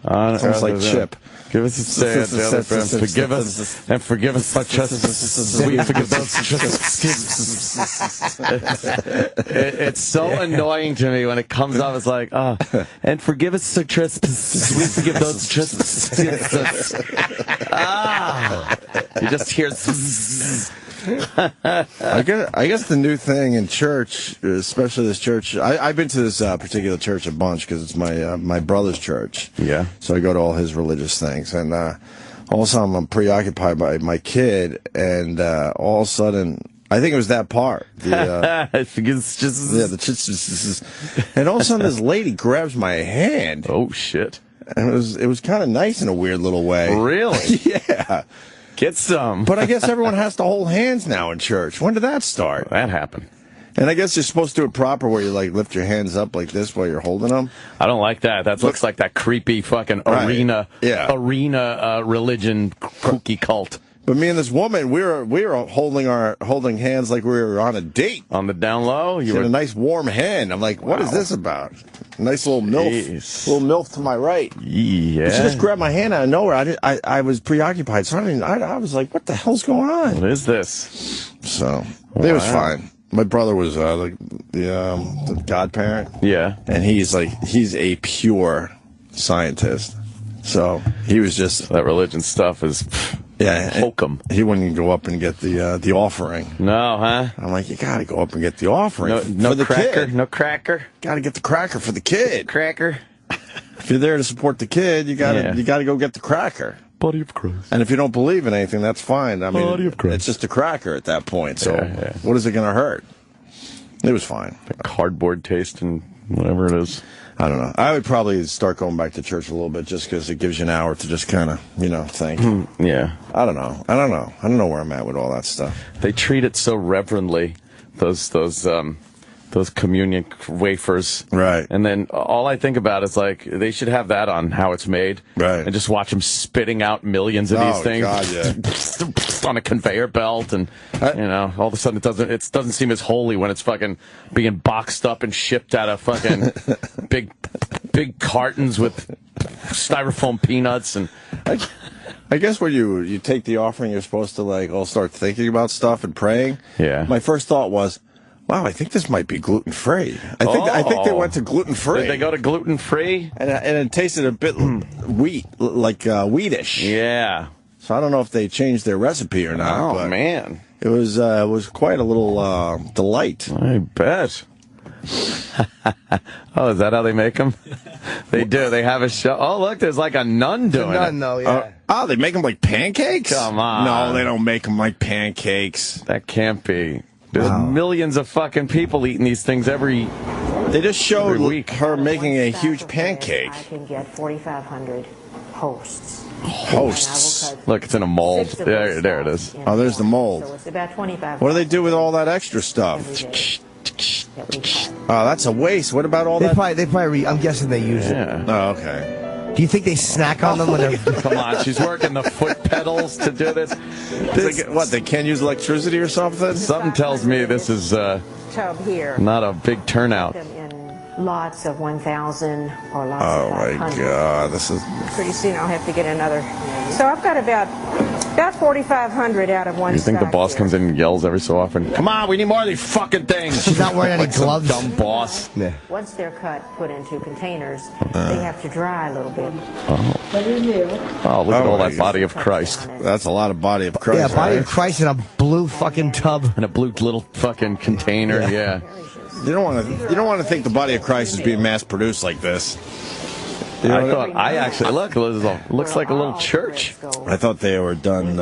almost like Chip. Give us a day at the other friends. Forgive us and forgive us our trespasses. We forgive those trespasses. It's so annoying to me when it comes up. It's like, and forgive us our trespasses. We forgive those trespasses. You just hear. I guess the new thing in church, especially this church, I've been to this particular church a bunch because it's my brother's church. Yeah. So I go to all his religious things, and all of a sudden I'm preoccupied by my kid, and all of a sudden I think it was that part. And all of a sudden this lady grabs my hand. Oh shit! And it was kind of nice in a weird little way. Really? Yeah. Get some. But I guess everyone has to hold hands now in church. When did that start? That happened. And I guess you're supposed to do it proper where you like lift your hands up like this while you're holding them. I don't like that. That looks like that creepy fucking arena religion kooky cult. But me and this woman, we were holding hands like we were on a date. On the down low? You had a nice warm hand. I'm like, what is this about? A nice little MILF. Little MILF to my right. Yeah. But she just grabbed my hand out of nowhere. I was preoccupied. So I was like, what the hell's going on? What is this? So it was fine. My brother was the godparent. Yeah. And he's a pure scientist. So he was just... That religion stuff is... Yeah, hokum. He wouldn't even go up and get the offering. No, huh? I'm like, you gotta go up and get the offering. No for the cracker. kid. No cracker. Gotta get the cracker for the kid. Cracker. If you're there to support the kid, you gotta go get the cracker. Body of Christ. And if you don't believe in anything, that's fine. I mean, Body of Christ. it's just a cracker at that point. So Yeah. what is it going to hurt? It was fine. A cardboard taste and whatever it is. I don't know. I would probably start going back to church a little bit just because it gives you an hour to just kind of, think. Yeah. I don't know. I don't know where I'm at with all that stuff. They treat it so reverently, those communion wafers. Right. And then all I think about is, like, they should have that on How It's Made. Right. And just watch them spitting out millions of these things. God, yeah. on a conveyor belt. And, all of a sudden it doesn't seem as holy when it's fucking being boxed up and shipped out of fucking big cartons with styrofoam peanuts. And I guess when you take the offering, you're supposed to, like, all start thinking about stuff and praying. Yeah. My first thought was, wow, I think this might be gluten-free. I think they went to gluten-free. Did they go to gluten-free? And it tasted a bit wheatish. Yeah. So I don't know if they changed their recipe or not. Oh, but man. It was quite a little delight. I bet. Oh, is that how they make them? They do. They have a show. Oh, look, there's like a nun doing it. Nun, though, yeah. They make them like pancakes? Come on. No, they don't make them like pancakes. That can't be. There's millions of fucking people eating these things every They just showed week. her making a huge pancake. I can get 4,500 hosts. Hosts? Look, it's in a mold. There it is. Oh, there's the mold. So it's about 25. What do they do with all that extra stuff? Oh, that's a waste. What about all that? They probably I'm guessing they use it. Oh, okay. Do you think they snack on them when they're... Come on, she's working the foot pedals to do this. They can't use electricity or something? Something tells me this is tub here. not a big turnout. Lots of 1,000 or lots Oh, of my 500. God. This is... Pretty soon I'll have to get another. So I've got about 4,500 out of one You think the stock boss here. comes in and yells every so often? Come on, we need more of these fucking things. She's not wearing any Like some gloves. dumb boss. Yeah. Once they're cut, put into containers, they have to dry a little bit. Oh, look at all that body of Christ. That's a lot of body of Christ. Yeah, body right? of Christ in a blue fucking tub. In a blue little fucking container, yeah. You don't want to think the body of Christ is being mass produced like this. I actually looks like a little church. I thought they were done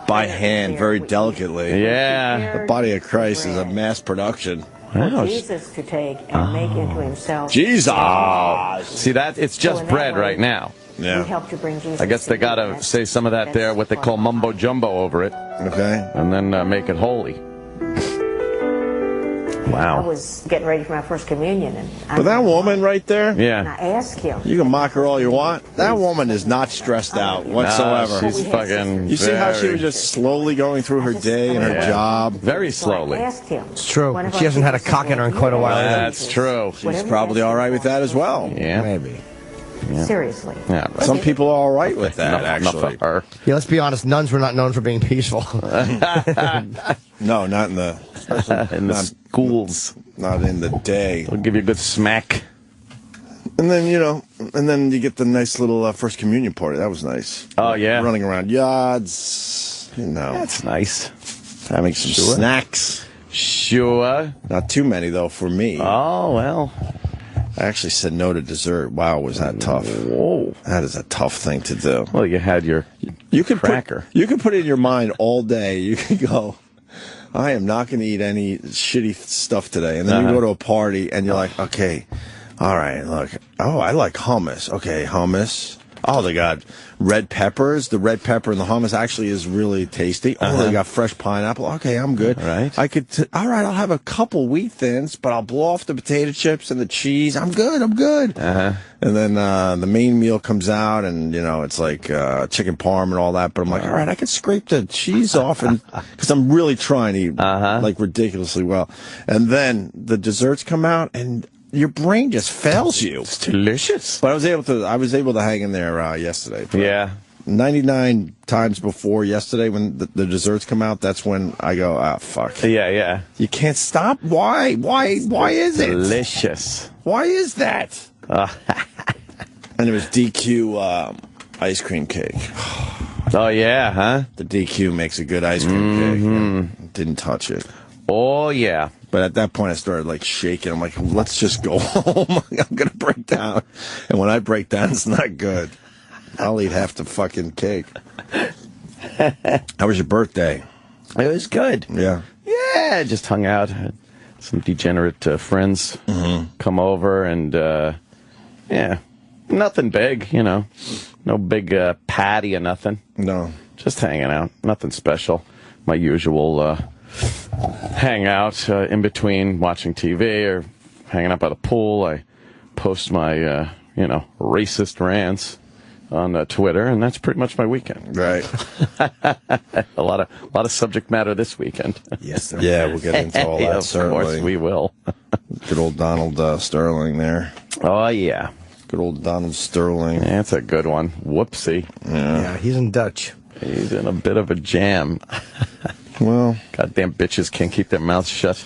by hand, very delicately. Yeah. The body of Christ is a mass production. For Jesus to take and make into himself. Jesus! See that? It's just bread right now. We help to bring Jesus. I guess they gotta say some of that there, what they call mumbo jumbo over it. Okay. And then make it holy. Wow. I was getting ready for my first communion, and But that woman right there, and I asked him. you can mock her all you want. That woman is not stressed out whatsoever. No, she's fucking. You see how she was just slowly going through her day and her job? Very slowly. I asked him. It's true. She hasn't had a cock in her in quite a while. That's true. She's probably all right with that as well. Yeah. Maybe. Yeah. Seriously. Yeah. Some people are all right with that, Enough actually. of her. Yeah, let's be honest. Nuns were not known for being peaceful. No, not in the schools. Not in the day. They'll give you a good smack. And then, you get the nice little First Communion party. That was nice. Oh, yeah. Running around yards, That's nice. having some snacks. Sure. Not too many, though, for me. Oh, well. I actually said no to dessert. Wow, was that tough. Whoa. That is a tough thing to do. Well, you had your cracker. You can put it in your mind all day. You can go, I am not going to eat any shitty stuff today. And then you go to a party and you're like, okay, all right, look. Oh, I like hummus. Okay, hummus. Oh, they got red peppers. The red pepper in the hummus actually is really tasty. Oh, they got fresh pineapple. Okay, I'm good. Right. All right, I'll have a couple wheat thins, but I'll blow off the potato chips and the cheese. I'm good. And then the main meal comes out, and it's like chicken parm and all that. But I'm like, all right, I can scrape the cheese off, and because I'm really trying to eat like ridiculously well. And then the desserts come out, and your brain just fails you. It's delicious. But I was able to hang in there yesterday. Yeah. 99 times before yesterday when the desserts come out, that's when I go, fuck. Yeah. You can't stop? Why is it? Delicious. Why is that? And it was DQ ice cream cake. Oh, yeah, huh? The DQ makes a good ice cream cake. Yeah. Didn't touch it. Oh, yeah. But at that point, I started like shaking. I'm like, let's just go home. I'm going to break down. And when I break down, it's not good. I'll eat half the fucking cake. How was your birthday? It was good. Yeah. Yeah, just hung out. Had some degenerate friends come over, and yeah, nothing big, you know. No big patty or nothing. No. Just hanging out. Nothing special. My usual hangout in between watching TV or hanging out by the pool. I post my, racist rants on Twitter, and that's pretty much my weekend. Right. a lot of subject matter this weekend. Yes, sir. Yeah, we'll get into all that, certainly. Of course we will. Good old Donald Sterling there. Oh, yeah. Good old Donald Sterling. Yeah, that's a good one. Whoopsie. Yeah, he's in Dutch. He's in a bit of a jam. Well, goddamn bitches can't keep their mouths shut.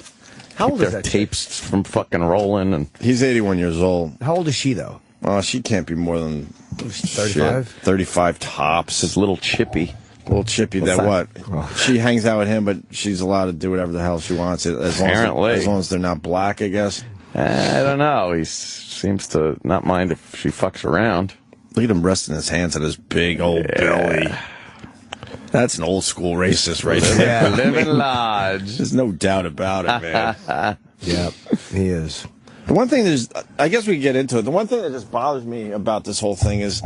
How old is their that tapes from fucking rolling? And he's 81 years old. How old is she, though? She can't be more than 35? 35 tops. His little Chippy. Little Chippy, What's that that? what? She hangs out with him, but she's allowed to do whatever the hell she wants. As long as they're not black, I guess. I don't know. He seems to not mind if she fucks around. Look at him resting his hands on his big old belly. That's an old school racist right there. Yeah, living large. There's no doubt about it, man. Yeah, he is. The one thing I guess we can get into it. The one thing that just bothers me about this whole thing is,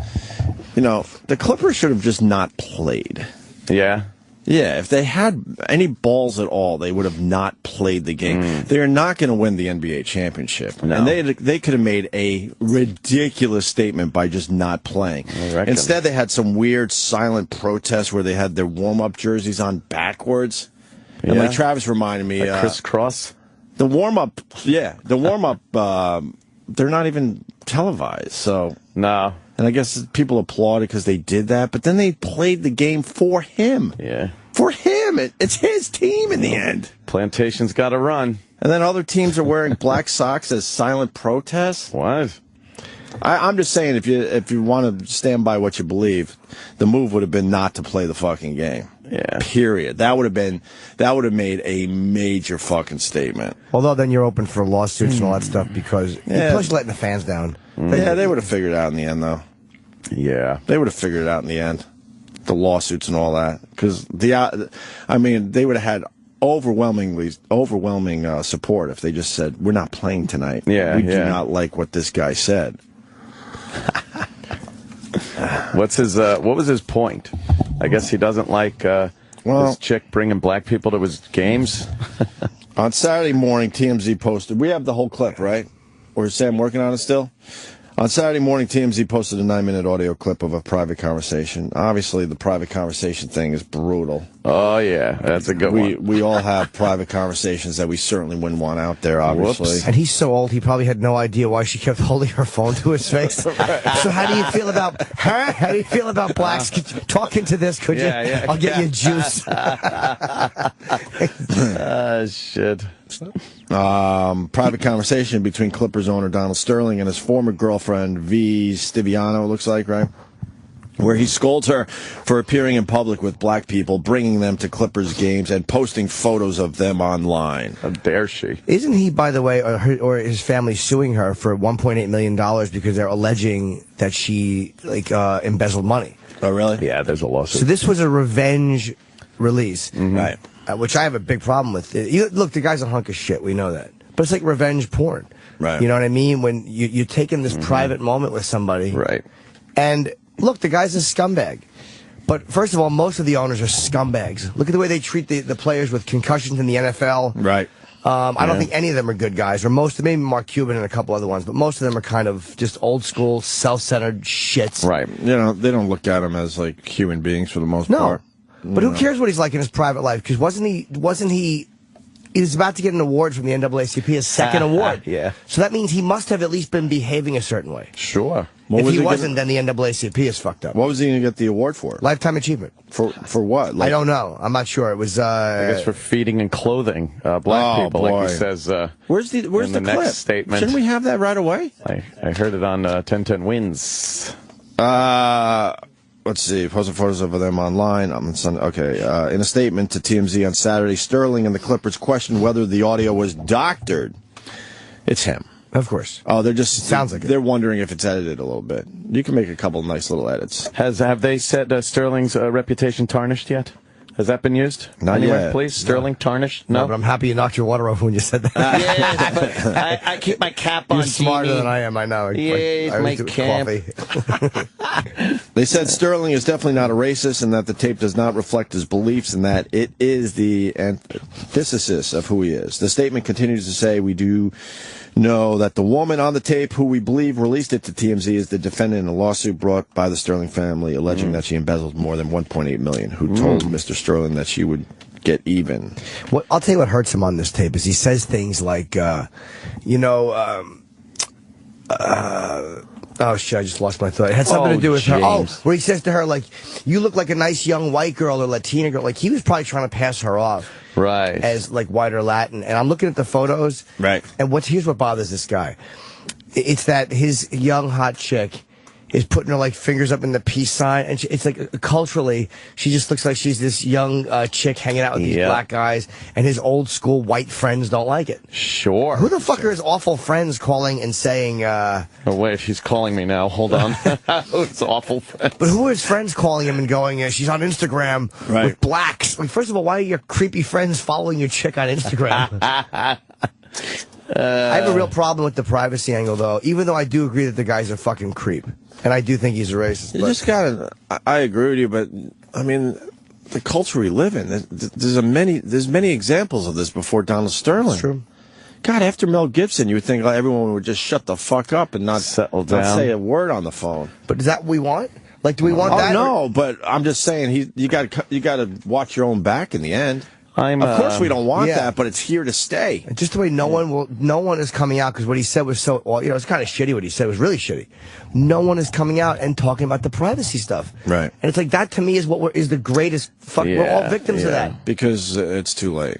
the Clippers should have just not played. Yeah. Yeah, if they had any balls at all, they would have not played the game. They are not going to win the NBA championship. No. And they could have made a ridiculous statement by just not playing. Instead, they had some weird silent protest where they had their warm-up jerseys on backwards. And like Travis reminded me... crisscross? The warm-up, they're not even televised, so... No. And I guess people applauded because they did that, but then they played the game for him. Yeah. For him. It's his team in the end. Plantation's got to run. And then other teams are wearing black socks as silent protests. What? I'm just saying, if you want to stand by what you believe, the move would have been not to play the fucking game. Yeah. Period. That would have made a major fucking statement. Although then you're open for lawsuits and all that stuff because plus you're letting the fans down. Yeah, they would have figured it out in the end, though. Yeah. They would have figured it out in the end. The lawsuits and all that. Because, they would have had overwhelming support if they just said, we're not playing tonight. Yeah, we do not like what this guy said. What was his point? I guess he doesn't like this chick bringing black people to his games. On Saturday morning, TMZ posted, we have the whole clip, right? Or is Sam working on it still? On Saturday morning, TMZ posted a 9-minute audio clip of a private conversation. Obviously, the private conversation thing is brutal. Oh, yeah. That's a good one. We all have private conversations that we certainly wouldn't want out there, obviously. Whoops. And he's so old, he probably had no idea why she kept holding her phone to his face. Right. So how do you feel about her? How do you feel about blacks? Talk into this, could you? Yeah. I'll get you juice. Shit. Private conversation between Clippers owner Donald Sterling and his former girlfriend V. Stiviano, it looks like, right? Where he scolds her for appearing in public with black people, bringing them to Clippers games, and posting photos of them online. How dare she? Isn't he, by the way, or his family suing her for $1.8 million because they're alleging that she embezzled money? Oh, really? Yeah, there's a lawsuit. So this was a revenge release, right? Which I have a big problem with. Look, the guy's a hunk of shit. We know that. But it's like revenge porn. Right. You know what I mean? When you're taking this private moment with somebody. Right. And look, the guy's a scumbag. But first of all, most of the owners are scumbags. Look at the way they treat the players with concussions in the NFL. Right. I don't think any of them are good guys, or maybe Mark Cuban and a couple other ones, but most of them are kind of just old school, self-centered shits. Right. They don't look at them as like human beings for the most part. But who cares what he's like in his private life? Because wasn't he was about to get an award from the NAACP, his second award. Yeah. So that means he must have at least been behaving a certain way. Sure. If he wasn't, then the NAACP is fucked up. What was he going to get the award for? Lifetime achievement. For what? I don't know. I'm not sure. It was I guess for feeding and clothing black people, boy. like he says. Where's the clip? next statement? Shouldn't we have that right away? I heard it on 1010 Wins. Let's see. Posting photos of them online on Sunday. Okay. In a statement to TMZ on Saturday, Sterling and the Clippers questioned whether the audio was doctored. It's him. Of course. Oh, they're just sounds like they're wondering if it's edited a little bit. You can make a couple nice little edits. Have they said Sterling's reputation tarnished yet? Has that been used? Not anywhere, yet. Please, Sterling tarnished. No, but I'm happy you knocked your water off when you said that. Yes, but I keep my cap on. You're smarter Jeannie. than I am. I know. Yes, I my always do it with cap. coffee. They said Sterling is definitely not a racist and that the tape does not reflect his beliefs and that it is the antithesis of who he is. The statement continues to say, we do know that the woman on the tape who we believe released it to TMZ is the defendant in a lawsuit brought by the Sterling family alleging that she embezzled more than $1.8 million, who told Mr. Sterling that she would get even. What I'll tell you what hurts him on this tape is he says things like, oh shit, I just lost my thought. It had something to do with her. Oh, where he says to her, like, you look like a nice young white girl or Latina girl. Like, he was probably trying to pass her off. Right. As, like, white or Latin. And I'm looking at the photos. Right. And here's what bothers this guy. It's that his young, hot chick is putting her, like, fingers up in the peace sign. And it's like, culturally, she just looks like she's this young chick hanging out with these black guys. And his old school white friends don't like it. Sure. Who the fuck are his awful friends calling and saying, Oh, wait, she's calling me now. Hold on. It's awful friends. But who are his friends calling him and going, she's on Instagram with blacks? Like, first of all, why are your creepy friends following your chick on Instagram? I have a real problem with the privacy angle, though, even though I do agree that the guy's a fucking creep. And I do think he's a racist. You just gotta, I agree with you, but, I mean, the culture we live in, there's many examples of this before Donald Sterling. That's true. God, after Mel Gibson, you would think everyone would just shut the fuck up and not settle down, not say a word on the phone. But is that what we want? Like, do we want that? No, but I'm just saying, you got to watch your own back in the end. Of course, we don't want that, but it's here to stay. Just the way no one is coming out, because what he said was so, well, it's kind of shitty. What he said was really shitty. No one is coming out and talking about the privacy stuff. Right. And it's like, that to me is is the greatest fuck. We're all victims of that. Because it's too late.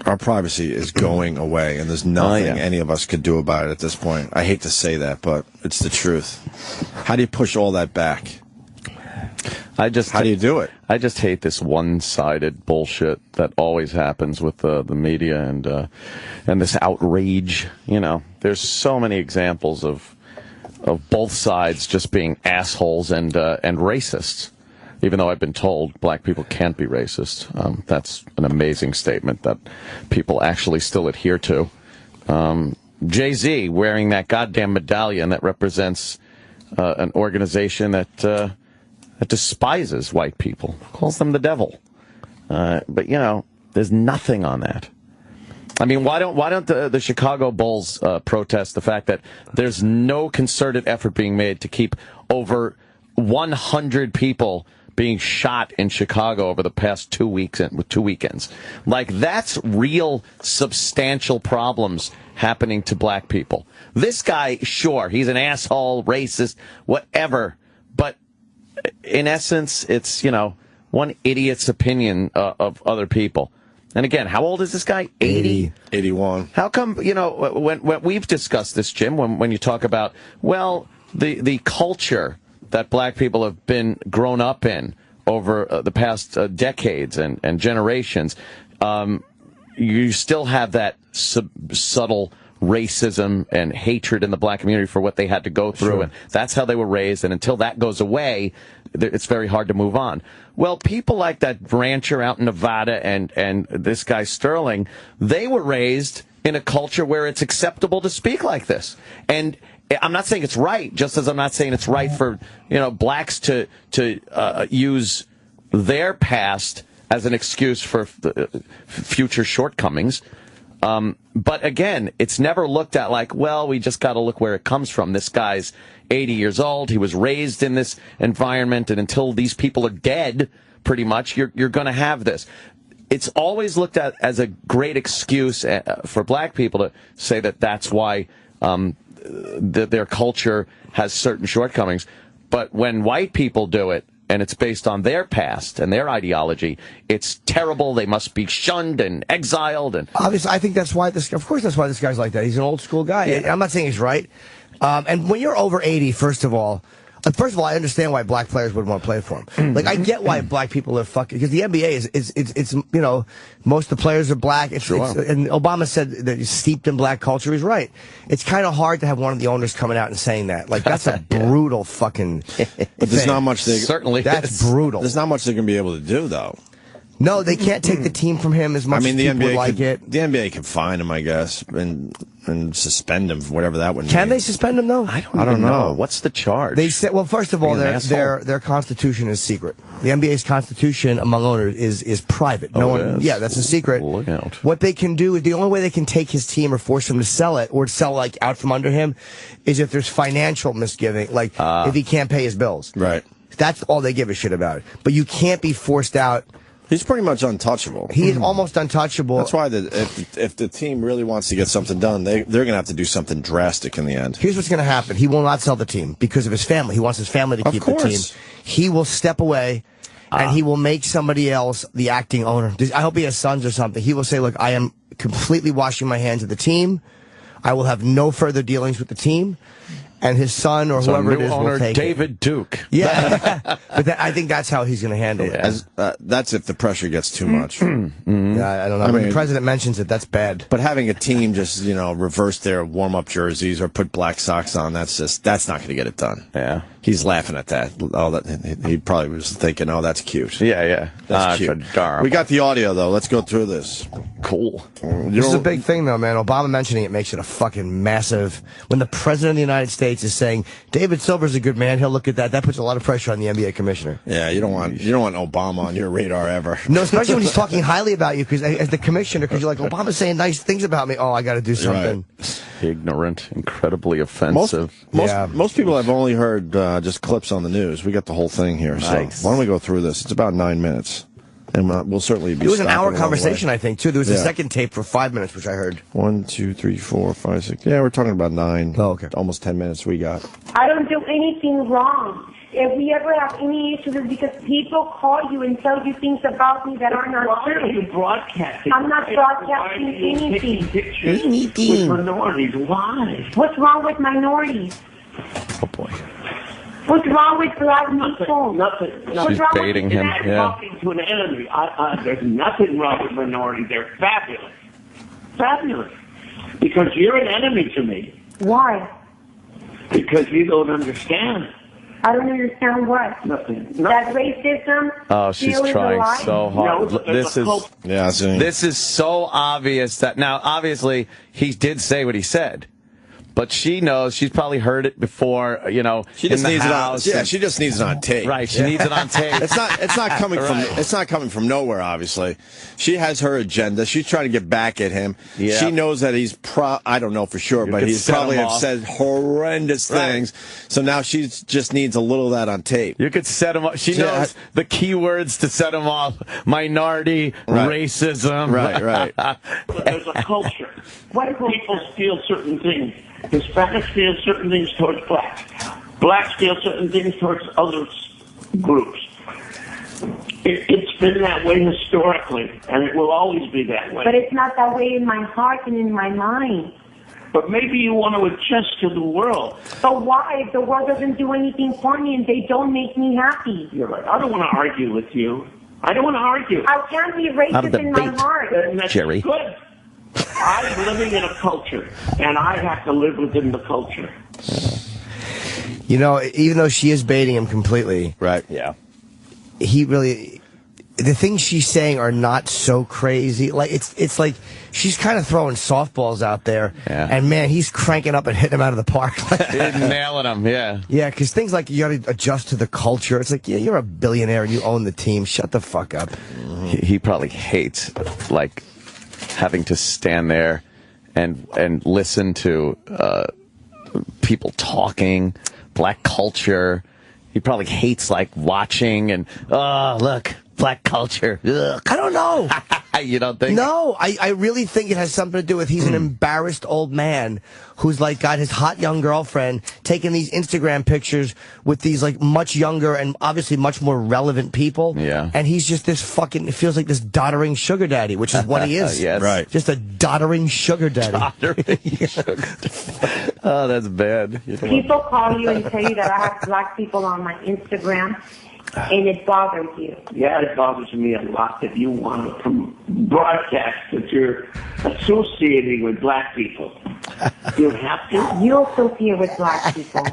Our privacy is going away, and there's nothing any of us could do about it at this point. I hate to say that, but it's the truth. How do you push all that back? How do you do it? I just hate this one-sided bullshit that always happens with the media and this outrage. You know, there's so many examples of both sides just being assholes and racists. Even though I've been told black people can't be racist, that's an amazing statement that people actually still adhere to. Jay-Z wearing that goddamn medallion that represents an organization that despises white people, calls them the devil. But, you know, there's nothing on that. I mean, why don't the Chicago Bulls protest the fact that there's no concerted effort being made to keep over 100 people being shot in Chicago over the past 2 weeks with 2 weekends? Like, that's real substantial problems happening to black people. This guy, sure, he's an asshole, racist, whatever, but in essence, it's, you know, one idiot's opinion of other people. And again, how old is this guy? 80? 81. How come, you know, when we've discussed this, Jim, when you talk about, well, the culture that black people have been grown up in over the past decades and generations, you still have that subtle racism and hatred in the black community for what they had to go through, Sure. and that's how they were raised, and until that goes away, it's very hard to move on. Well, people like that rancher out in Nevada and this guy Sterling, they were raised in a culture where it's acceptable to speak like this. And I'm not saying it's right, just as I'm not saying it's right for, you know, blacks to use their past as an excuse for future shortcomings. But again, it's never looked at like, well, we just got to look where it comes from. This guy's 80 years old. He was raised in this environment, and until these people are dead, pretty much, you're going to have this. It's always looked at as a great excuse for black people to say that that's why their culture has certain shortcomings. But when white people do it, and it's based on their past and their ideology, it's terrible. They must be shunned and exiled. And obviously, I think that's why of course that's why this guy's like that. He's an old school guy. Yeah. I'm not saying he's right. And when you're over 80, first of all, First of all, I understand why black players would want to play for him. Like, I get why black people are fucking, because the NBA it's you know, most of the players are black. And Obama said that he's steeped in black culture. He's right. It's kind of hard to have one of the owners coming out and saying that. Like, that's a brutal fucking But there's not much that's brutal. There's not much they're going to be able to do, though. No, they can't take the team from him as much as people would like it. The NBA can fine him, I guess, and suspend him, whatever that would mean. Can they suspend him, though? I don't know. What's the charge? They said, well, first of all, their constitution is secret. The NBA's constitution among owners is private. No one, yeah, that's a secret. Look out. What they can do is the only way they can take his team or force him to sell it or sell like out from under him is if there's financial misgiving, like if he can't pay his bills. Right. That's all they give a shit about. But you can't be forced out. He's pretty much untouchable. He is almost untouchable. That's why if the team really wants to get something done, they're going to have to do something drastic in the end. Here's what's going to happen. He will not sell the team because of his family. He wants his family to keep the team. He will step away, and he will make somebody else the acting owner. I hope he has sons or something. He will say, look, I am completely washing my hands of the team. I will have no further dealings with the team. And his son or whoever it is will take David Duke. Yeah, but I think that's how he's going to handle it. That's if the pressure gets too much. Yeah, I don't know. When the president mentions it, that's bad. But having a team just reverse their warm-up jerseys or put black socks on, that's not going to get it done. Yeah, he's laughing at that. He probably was thinking, "Oh, that's cute." Yeah, that's cute. We got the audio though. Let's go through this. Cool. This is a big thing though, man. Obama mentioning it makes it a fucking massive. When the president of the United States is saying David Silver's a good man, he'll look at that. That puts a lot of pressure on the NBA commissioner. Yeah, you don't want Obama on your radar ever. No, especially when he's talking highly about you, because as the commissioner, because you're like, Obama's saying nice things about me. Oh, I got to do something. Right. Ignorant, incredibly offensive. Most people have only heard just clips on the news. We got the whole thing here. Nice. So why don't we go through this? It's about 9 minutes. And we'll certainly be. It was an hour stopping conversation, I think, too. There was a second tape for 5 minutes, which I heard. 1, 2, 3, 4, 5, 6. Yeah, we're talking about 9. Oh, okay. Almost 10 minutes we got. I don't do anything wrong. If we ever have any issues, it's because people call you and tell you things about me that are not true. Why are you broadcasting? I'm not broadcasting anything. With minorities. Why? What's wrong with minorities? Oh, boy. What's wrong with black people? Nothing. She's baiting him. Yeah. Talking to an enemy. There's nothing wrong with minorities. They're fabulous. Fabulous. Because you're an enemy to me. Why? Because you don't understand. I don't understand what? Nothing. That racism. Oh, she's trying so hard. No, this is so obvious that now, obviously, he did say what he said. But she knows. She's probably heard it before, She just needs it on. Yeah, she just needs it on tape. Right, she needs it on tape. It's not coming from. It's not coming from nowhere. Obviously, she has her agenda. She's trying to get back at him. Yeah. She knows that he's I don't know for sure, but he's probably have said horrendous things. So now she just needs a little of that on tape. You could set him up. She knows the key words to set him off: minority, racism. Right. But there's a culture. Why do people feel certain things? Hispanics feel certain things towards blacks. Blacks feel certain things towards other groups. It's been that way historically, and it will always be that way. But it's not that way in my heart and in my mind. But maybe you want to adjust to the world. But why? If the world doesn't do anything for me and they don't make me happy. You're right. I don't want to argue with you. I don't want to argue. I can't be racist in my heart. And that's Jerry. Good. I'm living in a culture, and I have to live within the culture. Even though she is baiting him completely. Right. Yeah. The things she's saying are not so crazy. Like it's like she's kind of throwing softballs out there. Yeah. And man, he's cranking up and hitting him out of the park. He's nailing him. Yeah. Yeah, because things like you got to adjust to the culture. It's like, yeah, you're a billionaire and you own the team. Shut the fuck up. He probably hates having to stand there and listen to people talking, black culture. He probably hates watching and look, black culture. Ugh. I don't know. You don't think? No, I really think it has something to do with he's an embarrassed old man who's like got his hot young girlfriend taking these Instagram pictures with these like much younger and obviously much more relevant people. Yeah. And he's just this fucking, it feels like this doddering sugar daddy, which is what he is. Yes. Right. Just a doddering sugar daddy. Oh, that's bad. People call you and tell you that I have black people on my Instagram, and it bothers you. Yeah, it bothers me a lot that you want to broadcast that you're associating with black people. You have to. You associate with black people.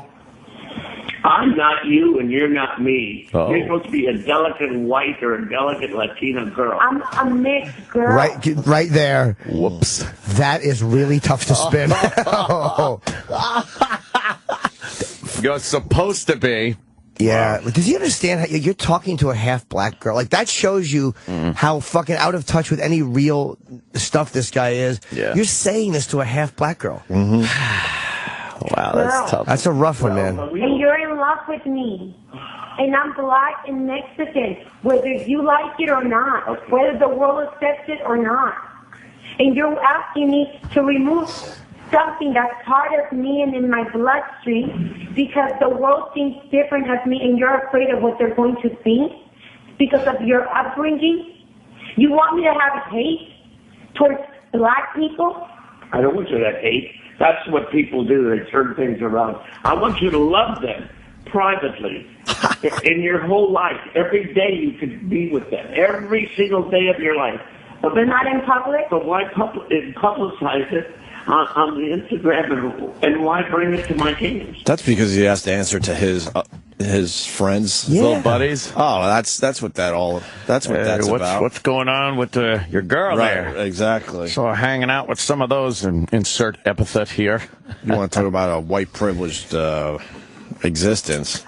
I'm not you and you're not me. Oh. You're supposed to be a delicate white or a delicate Latina girl. I'm a mixed girl. Right there. Whoops. That is really tough to spin. You're supposed to be. Yeah. Does he understand how you're talking to a half black girl? Like, that shows you how fucking out of touch with any real stuff this guy is. Yeah. You're saying this to a half black girl. Wow, that's tough. That's a rough one, man. And you're in love with me. And I'm black and Mexican, whether you like it or not, whether the world accepts it or not. And you're asking me to remove something that's part of me and in my bloodstream because the world thinks different of me and you're afraid of what they're going to think because of your upbringing. You want me to have hate towards black people? I don't want you to hate. That's what people do. They turn things around. I want you to love them privately in your whole life. Every day you could be with them. Every single day of your life. But not in public? But why publicize it on the Instagram and why bring it to my games? That's because he has to answer to his friends, little buddies. Oh, that's what that's about. What's going on with your girl there? Exactly. So hanging out with some of those and insert epithet here. You want to talk about a white privileged existence?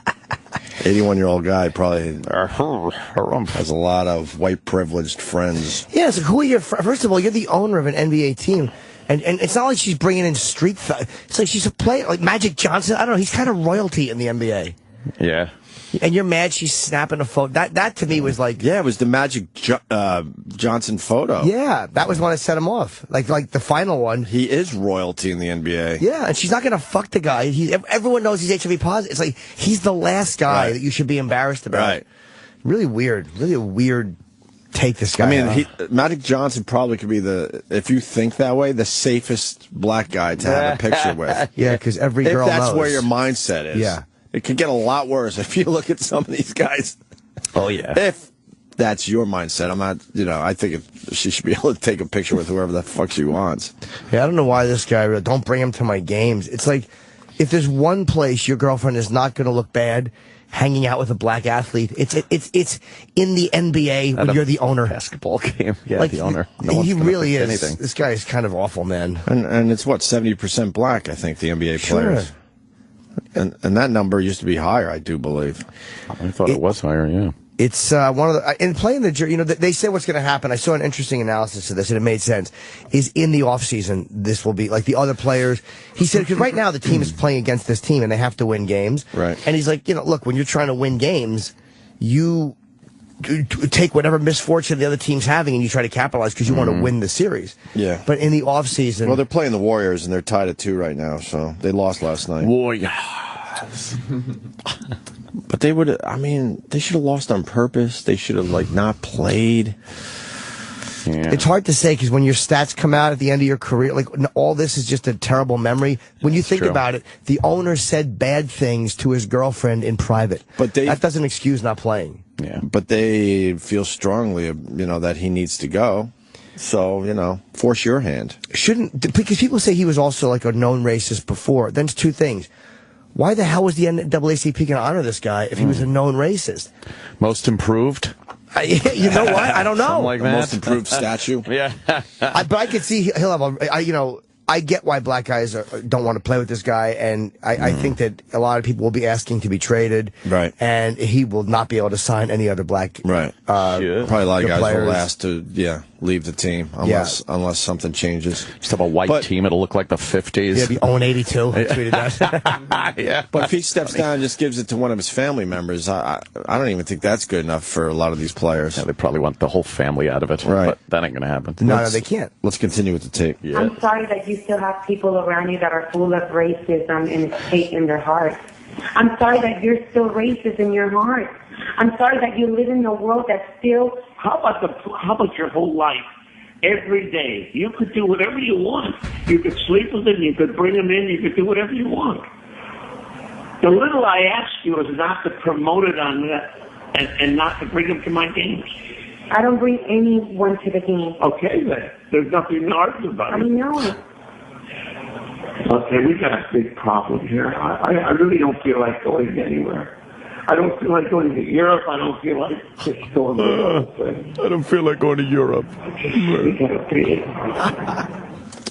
81-year-old guy probably has a lot of white privileged friends. Yeah, so who are your first of all, you're the owner of an NBA team. And it's not like she's bringing in street it's like she's a player, like Magic Johnson. I don't know, he's kind of royalty in the NBA. Yeah. And you're mad she's snapping a photo. That to me was like... Yeah, it was the Magic Johnson photo. Yeah, that was one that set him off. Like the final one. He is royalty in the NBA. Yeah, and she's not going to fuck the guy. Everyone knows he's HIV positive. It's like, he's the last guy that you should be embarrassed about. Right. Really weird. Really a weird take this guy. I mean, Magic Johnson probably could be if you think that way, the safest black guy to have a picture with. Yeah, because every girl knows. If that's where your mindset is. Yeah. It could get a lot worse if you look at some of these guys. Oh, yeah. If that's your mindset, I'm not, I think she should be able to take a picture with whoever the fuck she wants. Yeah, I don't know why this guy, don't bring him to my games. It's like, if there's one place your girlfriend is not going to look bad, hanging out with a black athlete, it's in the NBA when you're the owner. Basketball game. Yeah, like, the owner. He really is. Anything. This guy is kind of awful, man. And it's 70% black, I think, the NBA players. Sure. And that number used to be higher, I do believe. I thought it was higher, yeah. It's one of the, in playing the jury, they say what's going to happen. I saw an interesting analysis of this, and it made sense. Is in the offseason, this will be like the other players. He said, because right now the team is playing against this team, and they have to win games. Right. And he's like, look, when you're trying to win games, you take whatever misfortune the other team's having, and you try to capitalize because you want to win the series. Yeah. But in the offseason... Well, they're playing the Warriors, and they're tied at 2 right now, so they lost last night. Warriors. But they would, they should have lost on purpose. They should have, not played. Yeah. It's hard to say because when your stats come out at the end of your career, all this is just a terrible memory. When you think about it, the owner said bad things to his girlfriend in private. But that doesn't excuse not playing. Yeah. But they feel strongly, that he needs to go. So, force your hand. Because people say he was also a known racist before. Then it's two things. Why the hell was the NAACP going to honor this guy if he was a known racist? Most improved? You know what? I don't know. Something like that. Most improved statue? Yeah. But I could see he'll have I get why black guys don't want to play with this guy, and I think that a lot of people will be asking to be traded. Right. And he will not be able to sign any other black Probably a lot of guys players. will ask to, leave the team unless something changes. Just have a white team. It'll look like the 50s. Yeah, be 0-82. Tweeted that. Yeah. But if he steps down and just gives it to one of his family members, I don't even think that's good enough for a lot of these players. Yeah, they probably want the whole family out of it. Right. But that ain't going to happen. No, they can't. Let's continue with the tape. Yeah. I'm sorry that you still have people around you that are full of racism and hate in their hearts. I'm sorry that you're still racist in your heart. I'm sorry that you live in a world that's still... How about your whole life? Every day, you could do whatever you want. You could sleep with him, you could bring him in, you could do whatever you want. The little I ask you is not to promote it on that and not to bring him to my games. I don't bring anyone to the game. Okay, then. There's nothing to argue about. I know it. Okay, we got a big problem here. I really don't feel like going anywhere. I don't feel like going to Europe. I don't feel like just going to I don't feel like going to Europe.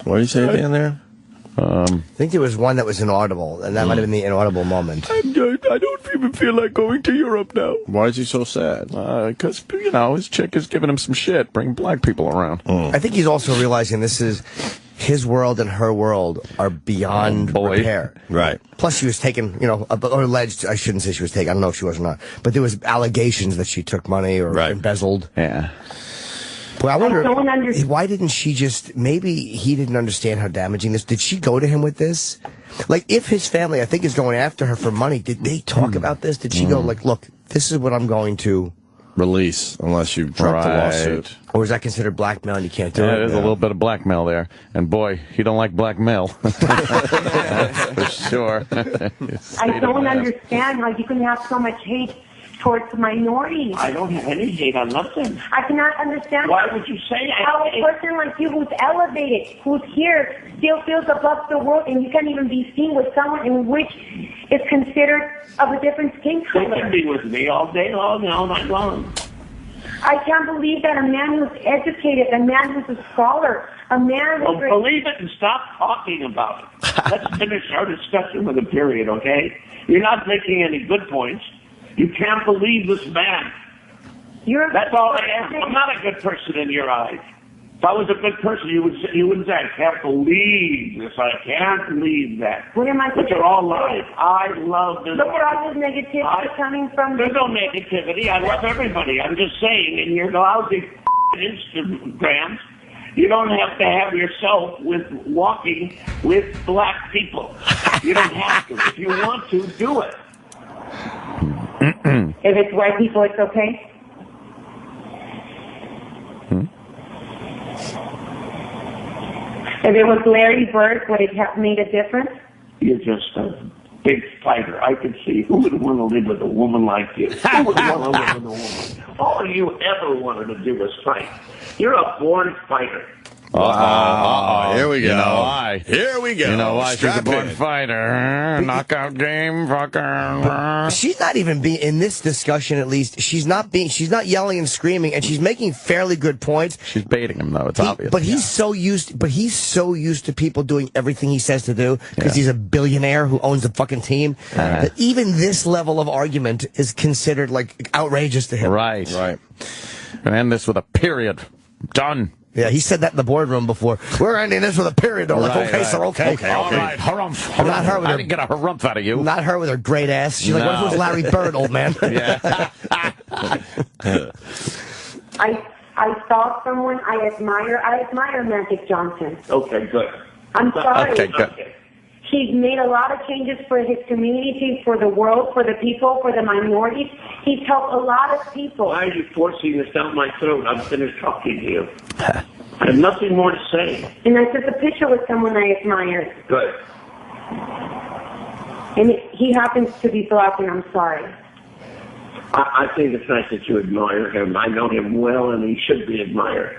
What did you say down there? I think there was one that was inaudible, and that might have been the inaudible moment. I don't even feel like going to Europe now. Why is he so sad? Because, his chick is giving him some shit, bringing black people around. I think he's also realizing this is his world and her world are beyond repair. Right. Plus, she was taken, or alleged, I shouldn't say she was taken, I don't know if she was or not, but there was allegations that she took money or embezzled. Yeah. Well, I wonder, why didn't she just, maybe he didn't understand how damaging this, did she go to him with this? Like, if his family, I think, is going after her for money, did they talk about this? Did she go, like, look, this is what I'm going to release unless you drop the lawsuit? Or is that considered blackmail and you can't do it? There's a little bit of blackmail there. And boy, he don't like blackmail. That's for sure. I don't understand how you can have so much hate towards minorities. I don't have any hate. I love them. I cannot understand. Why would you say that? How a person like you who's elevated, who's here, still feels above the world, and you can't even be seen with someone in which is considered of a different skin color. They can be with me all day long, all night long. I can't believe that a man who's educated, a man who's a scholar, a man who's... Well, believe it and stop talking about it. Let's finish our discussion with a period, okay? You're not making any good points. You can't believe this man. That's all I am. I'm not a good person in your eyes. If I was a good person, you wouldn't say, I can't believe this. I can't believe that. What am I But you're all lies. I love this. Look at all this negativity coming from... There's no negativity. I love everybody. I'm just saying, in your lousy Instagrams, you don't have to have yourself walking with black people. You don't have to. If you want to, do it. If it's white people, it's okay? If it was Larry Bird, would it have made a difference? You're just a big fighter. I could see who would want to live with a woman like you. Who would want to live with a woman? All you ever wanted to do was fight. You're a born fighter. Here we go. You know why? Here we go. You know why? She's a born in. fighter. Knockout game, fucker. She's not even being, in this discussion at least, she's not yelling and screaming, and she's making fairly good points. She's baiting him, though. It's obvious. But he's so used to people doing everything he says to do, because he's a billionaire who owns the fucking team, that even this level of argument is considered, like, outrageous to him. Right. And end this with a period. Done. Yeah, he said that in the boardroom before. We're ending this with a period. They're like, okay, sir, okay. All right, harumph. Not her with I her, didn't get a harumph out of you. Not her with her great ass. She's like, what if it was Larry Bird, old man? Yeah. I saw someone I admire Magic Johnson. Okay, good. I'm sorry. Okay, good. He's made a lot of changes for his community, for the world, for the people, for the minorities. He's helped a lot of people. Why are you forcing this down my throat? I'm finished talking to you. I have nothing more to say. And I took a picture with someone I admire. Good. And he happens to be black, and I'm sorry. I think it's nice that you admire him. I know him well, and he should be admired.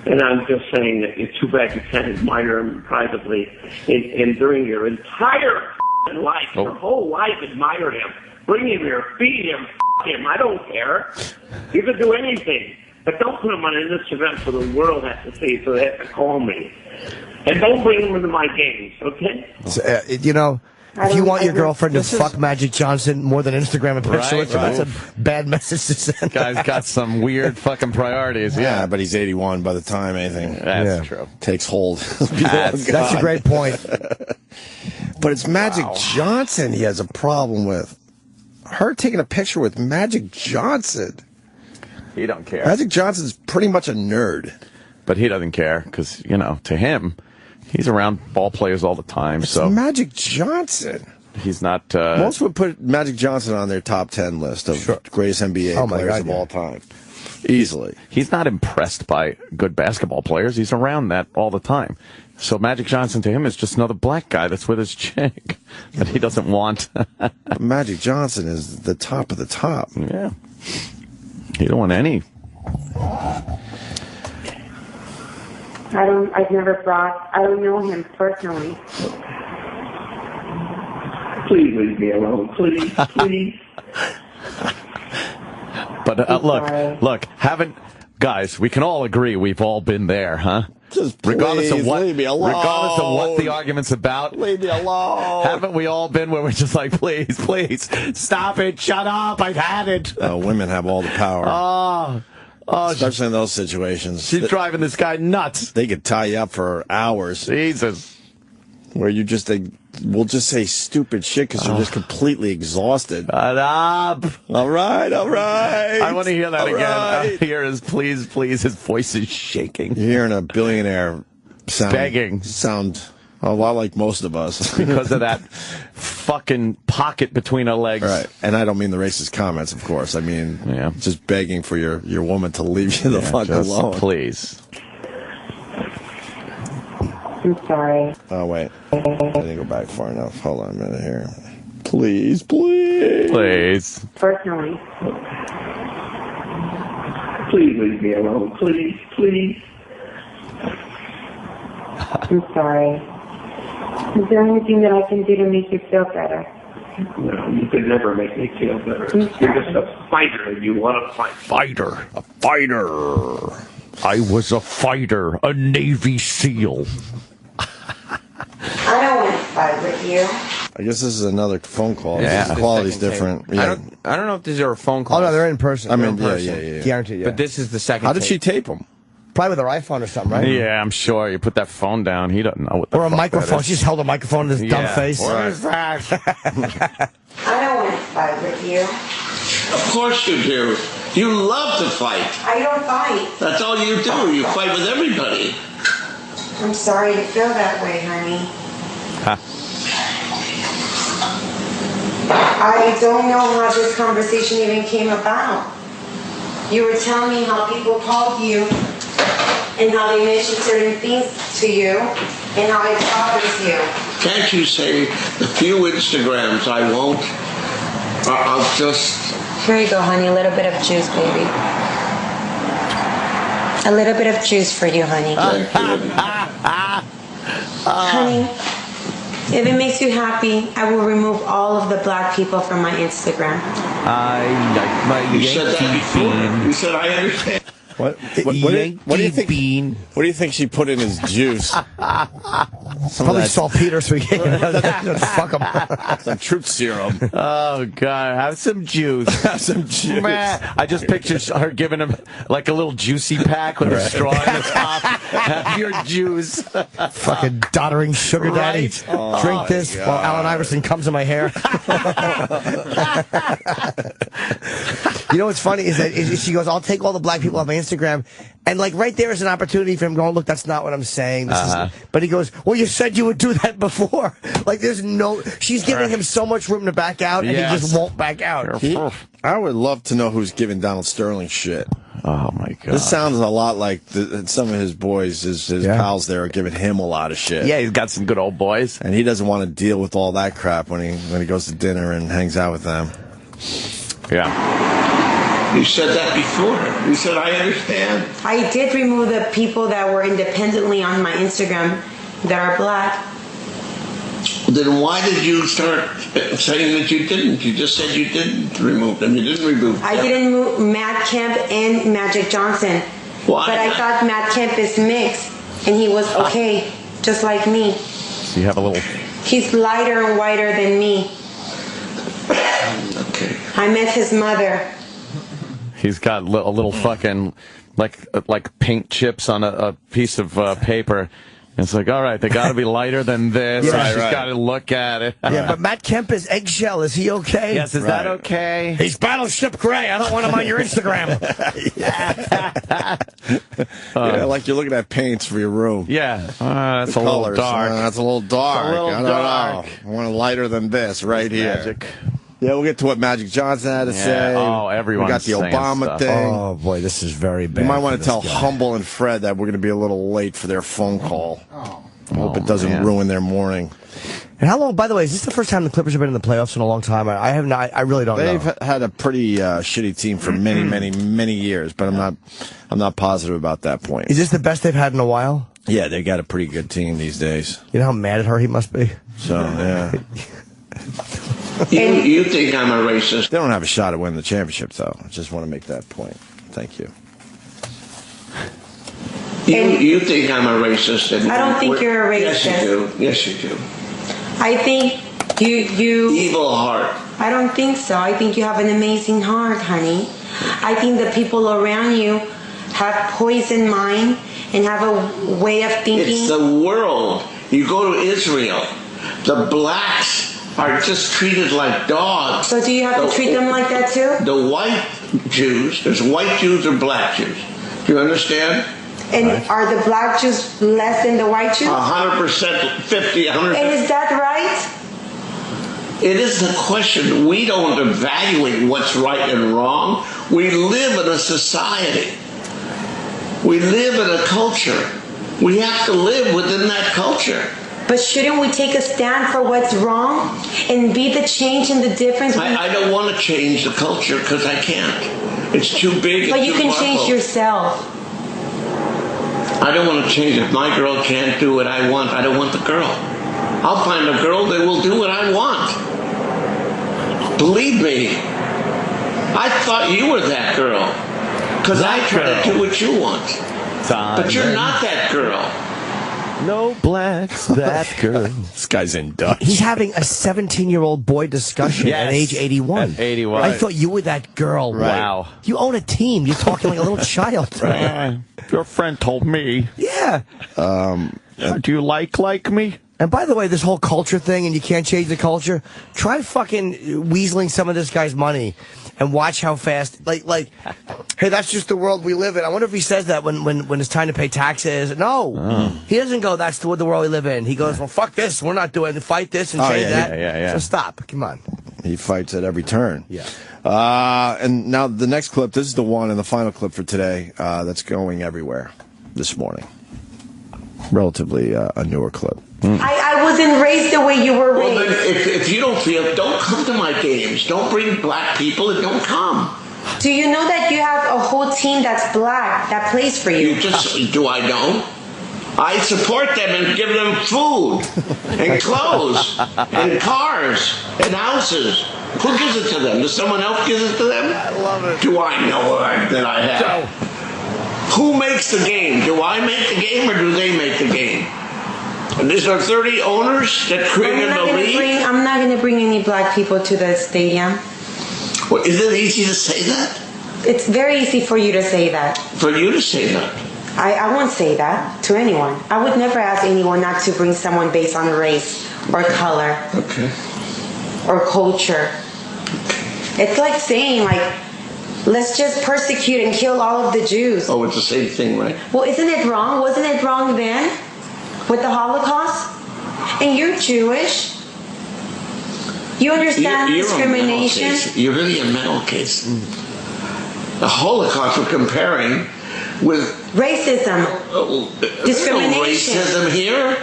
And I'm just saying that it's too bad you can't admire him privately and during your entire life, your whole life admire him. Bring him here, feed him, him. I don't care. You can do anything. But don't put him on an Instagram so the world has to see, so they have to call me. And don't bring him into my games, okay? If you want your girlfriend to fuck Magic Johnson more than Instagram and picture with you, that's a bad message to send. Guy's got some weird fucking priorities. Yeah, but he's 81 by the time anything true. takes hold. That's a great point. But it's Magic Johnson he has a problem with. Her taking a picture with Magic Johnson. He don't care. Magic Johnson's pretty much a nerd. But he doesn't care because, you know, to him, he's around ball players all the time. It's so Magic Johnson. He's not... Most would put Magic Johnson on their top 10 list of greatest NBA players of all time. Easily. He's not impressed by good basketball players. He's around that all the time. So Magic Johnson to him is just another black guy that's with his chick that he doesn't want. Magic Johnson is the top of the top. Yeah. You don't want any. I don't know him personally. Please leave me alone. Please, please. But look, guys, we can all agree we've all been there, huh? Regardless of what the argument's about. Leave me alone. Haven't we all been where we're just like, please, stop it, shut up, I've had it. Women have all the power. Especially in those situations. She's driving this guy nuts. They could tie you up for hours. Jesus. Where you just, we'll just say stupid shit because you're just completely exhausted. Shut up. All right. I want to hear that again. I hear his please. His voice is shaking. You're hearing a billionaire sound a lot like most of us. Because of that fucking pocket between her legs. Right. And I don't mean the racist comments, of course. I mean, just begging for your woman to leave you the fuck alone. Please. I'm sorry. Oh, wait. I didn't go back far enough. Hold on a minute here. Please. Please. Personally. Please leave me alone. Please. I'm sorry. Is there anything that I can do to make you feel better? No, you could never make me feel better. You're just a fighter and you want to fight. A fighter. I was a fighter, a Navy SEAL. I don't want to fight with you. I guess this is another phone call. Yeah. The quality's different. Yeah. I don't know if these are a phone call. Oh, no, they're in person. I mean, yeah. Guaranteed, yeah. But this is the second How did she tape them? Probably with her iPhone or something, right? Yeah, I'm sure. You put that phone down, he doesn't know what the Or a fuck microphone. that is. She just held a microphone in his dumb face. What is that? I don't want to fight with you. Of course you do. You love to fight. I don't fight. That's all you do. You fight with everybody. I'm sorry to feel that way, honey. I don't know how this conversation even came about. You were telling me how people called you and how they mentioned certain things to you and how it bothers you. Can't you say the few Instagrams I won't? I'll just... Here you go, honey. A little bit of juice, baby. A little bit of juice for you, honey. Honey, if it makes you happy, I will remove all of the black people from my Instagram. I like my You said that before. You said I understand. What do you think? What do you think she put in his juice? Probably saltpeter, so we can't fuck him. Some truth serum. Oh, God. Have some juice. Have some juice. I just pictured her giving him like a little juicy pack with a straw in the top. Have your juice. Fucking doddering sugar daddy. Right. Oh, Drink this while Allen Iverson comes in my hair. You know what's funny is that she goes, I'll take all the black people off my Instagram. And like right there is an opportunity for him going, look, that's not what I'm saying. But he goes, well, you said you would do that before. Like there's she's giving him so much room to back out and he just won't back out. I would love to know who's giving Donald Sterling shit. Oh, my God. This sounds a lot like some of his boys, his pals there are giving him a lot of shit. Yeah, he's got some good old boys. And he doesn't want to deal with all that crap when he goes to dinner and hangs out with them. Yeah. You said that before. You said, I understand. I did remove the people that were independently on my Instagram that are black. Then why did you start saying that you didn't? You just said you didn't remove them. You didn't remove them. I didn't move Matt Kemp and Magic Johnson. Why? But I thought Matt Kemp is mixed, and he was okay, just like me. So you have a little He's lighter and whiter than me. Okay. I met his mother. He's got a little fucking, like paint chips on a piece of paper. It's like, all right, they got to be lighter than this. Yeah, I just got to look at it. Yeah, but Matt Kemp is eggshell. Is he okay? Yes, is that okay? He's Battleship Gray. I don't want him on your Instagram. Yeah, like you're looking at paints for your room. Yeah, that's a little dark. That's a little dark. It's a little I don't dark. know. I want it lighter than this right here. Magic. Yeah, we'll get to what Magic Johnson had to say. Oh, everyone's We got the saying Obama stuff. thing. Oh, boy, this is very bad. You might want for to this tell guy. Humble and Fred that we're going to be a little late for their phone call. I hope it doesn't ruin their morning. And how long, by the way, is this the first time the Clippers have been in the playoffs in a long time? I have not. I really don't know. They've had a pretty shitty team for many, many years, but I'm not positive about that point. Is this the best they've had in a while? Yeah, they got a pretty good team these days. You know how mad at her he must be? So, yeah. You think I'm a racist? They don't have a shot at winning the championship, though. I just want to make that point. Thank you. You think I'm a racist? I don't think you're a racist. Yes, you do. Yes, you do. I think you... Evil heart. I don't think so. I think you have an amazing heart, honey. I think the people around you have poison mind and have a way of thinking. It's the world. You go to Israel. The blacks are just treated like dogs. So do you have to treat them like that too? The white Jews, there's white Jews or black Jews. Do you understand? And are the black Jews less than the white Jews? 100%, 50, 100%. And is that right? It is a question. We don't evaluate what's right and wrong. We live in a society. We live in a culture. We have to live within that culture. But shouldn't we take a stand for what's wrong and be the change and the difference? I don't want to change the culture because I can't. It's too big. But it's you too can powerful. change yourself. I don't want to change it. My girl can't do what I want. I don't want the girl. I'll find a girl that will do what I want. Believe me. I thought you were that girl. Because I try to do what you want. But you're not that girl. No blacks, that girl. This guy's in Dutch. He's having a 17-year-old boy discussion at age 81. At 81. I thought you were that girl. Right. Wow. You own a team. You're talking like a little child. Your friend told me. Yeah. Do you like me? And by the way, this whole culture thing, and you can't change the culture, try fucking weaseling some of this guy's money and watch how fast, like, hey, that's just the world we live in. I wonder if he says that when it's time to pay taxes. No. He doesn't go, that's the world we live in. He goes, well, fuck this. We're not doing it. Fight this and change that. Yeah. So stop. Come on. He fights at every turn. Yeah. And now the next clip, this is the one and the final clip for today that's going everywhere this morning. Relatively a newer clip. I wasn't raised the way you were Well, raised. then, if you don't feel, don't come to my games. Don't bring black people and don't come. Do you know that you have a whole team that's black that plays for you? Do I know? I support them and give them food and clothes and cars and houses. Who gives it to them? Does someone else give it to them? I love it. Do I know that I have? Who makes the game? Do I make the game or do they make the game? And these are 30 owners that created the league? I'm not going to bring any black people to the stadium. Well, is it easy to say that? It's very easy for you to say that. For you to say that? I won't say that to anyone. I would never ask anyone not to bring someone based on race or color or culture. It's like saying, let's just persecute and kill all of the Jews. Oh, it's the same thing, right? Well, isn't it wrong? Wasn't it wrong then with the Holocaust? And you're Jewish. You understand discrimination? You're really a mental case. The Holocaust we're comparing with racism, discrimination. No racism here.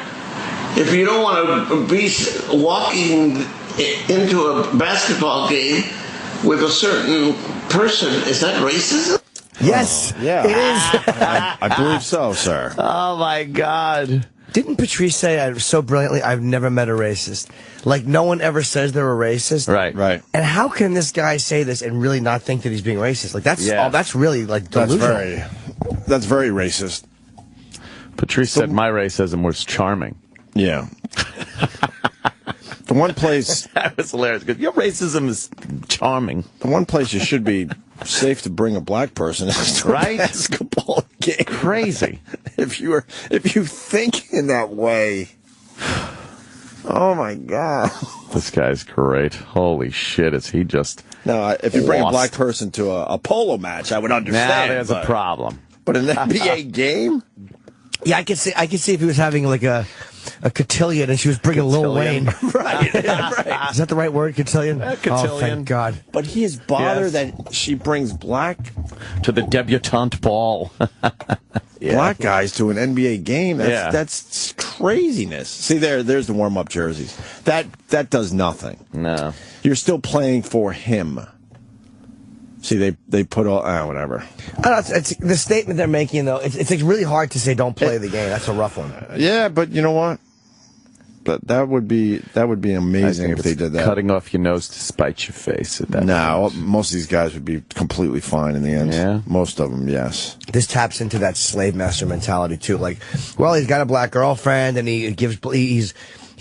If you don't want to be walking into a basketball game with a certain person, is that racism? Yes, yeah, it is. I believe so, sir. Oh my God! Didn't Patrice say so brilliantly? I've never met a racist. Like no one ever says they're a racist. Right. And how can this guy say this and really not think that he's being racist? Like that's really like delusional. That's very racist. Patrice said my racism was charming. Yeah. The one place that was hilarious because your racism is charming. The one place you should be safe to bring a black person is to a basketball game. Crazy. If you think in that way. Oh my God. This guy's great. Holy shit, is he just No, if you bring a lost. black person to a polo match, I would understand. Now there's a problem. But an NBA game? Yeah, I could see if he was having like a cotillion and she was bringing Lil Wayne. Right. Is that the right word, cotillion? Cotillion. Oh, thank God. But he is bothered that she brings black to the debutante ball. black guys to an NBA game. That's craziness. See, there's the warm-up jerseys. That does nothing. No. You're still playing for him. See, they put all whatever. I don't know, it's the statement they're making though. It's like really hard to say don't play the game. That's a rough one. Yeah, but you know what? But that would be amazing if they did that. Cutting off your nose to spite your face at that No, point. most of these guys would be completely fine in the end. Yeah? Most of them, yes. This taps into that slave master mentality too. Like, well, he's got a black girlfriend and he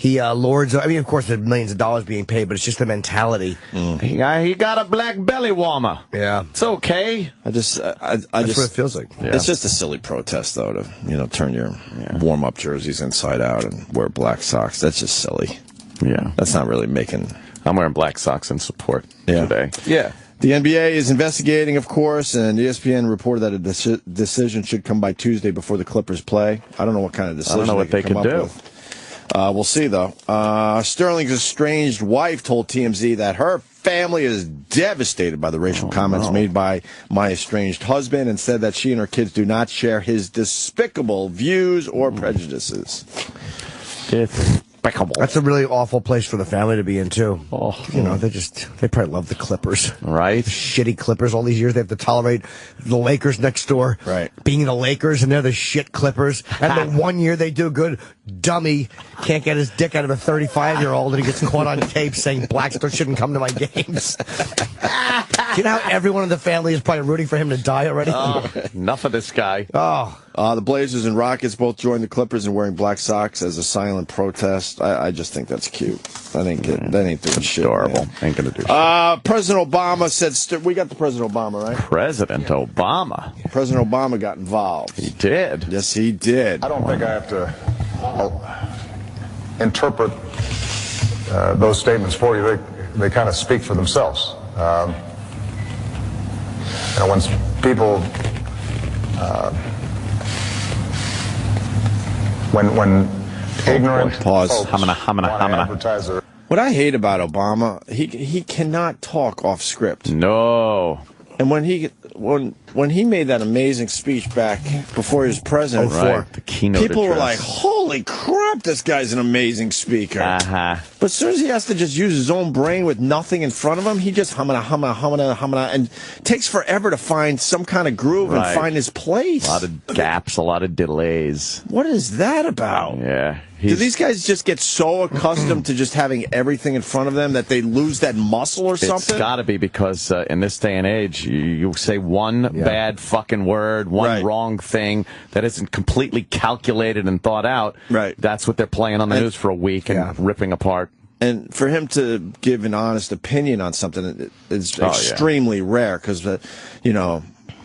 lords. I mean, of course, there's millions of dollars being paid, but it's just the mentality. He got a black belly warmer. Yeah, it's okay. That's what it feels like. Yeah. It's just a silly protest, though, to turn your warm-up jerseys inside out and wear black socks. That's just silly. Yeah, that's not really making. I'm wearing black socks in support today. Yeah. The NBA is investigating, of course, and ESPN reported that a decision should come by Tuesday before the Clippers play. I don't know what kind of decision I don't know what they come could up do. with. We'll see, though. Sterling's estranged wife told TMZ that her family is devastated by the racial comments made by my estranged husband and said that she and her kids do not share his despicable views or prejudices. Despicable. That's a really awful place for the family to be in, too. Oh, they probably love the Clippers. Right. The shitty Clippers. All these years they have to tolerate the Lakers next door. Right. Being the Lakers, and they're the shit Clippers. And the one year they do good, dummy can't get his dick out of a 35-year-old and he gets caught on tape saying blacks shouldn't come to my games. You know how everyone in the family is probably rooting for him to die already? Oh, enough of this guy. The Blazers and Rockets both joined the Clippers in wearing black socks as a silent protest. I just think that's cute. That ain't doing shit. Adorable. Man. Ain't gonna do shit. President Obama said, we got the President Obama, right? President Obama. President Obama got involved. He did. Yes, he did. I don't think I have to interpret those statements for you. They kind of speak for themselves. When people, when ignorant folks advertise their... What I hate about Obama, he cannot talk off script. No. And when he made that amazing speech back before he was president, the keynote people were like, address. "Holy crap, this guy's an amazing speaker." But as soon as he has to just use his own brain with nothing in front of him, he just humana, and takes forever to find some kind of groove and find his place. A lot of gaps, a lot of delays. What is that about? Yeah. Do these guys just get so accustomed to just having everything in front of them that they lose that muscle or something? It's got to be because in this day and age, you say one bad fucking word, one wrong thing that isn't completely calculated and thought out. Right. That's what they're playing on the news for a week and ripping apart. And for him to give an honest opinion on something is extremely rare because,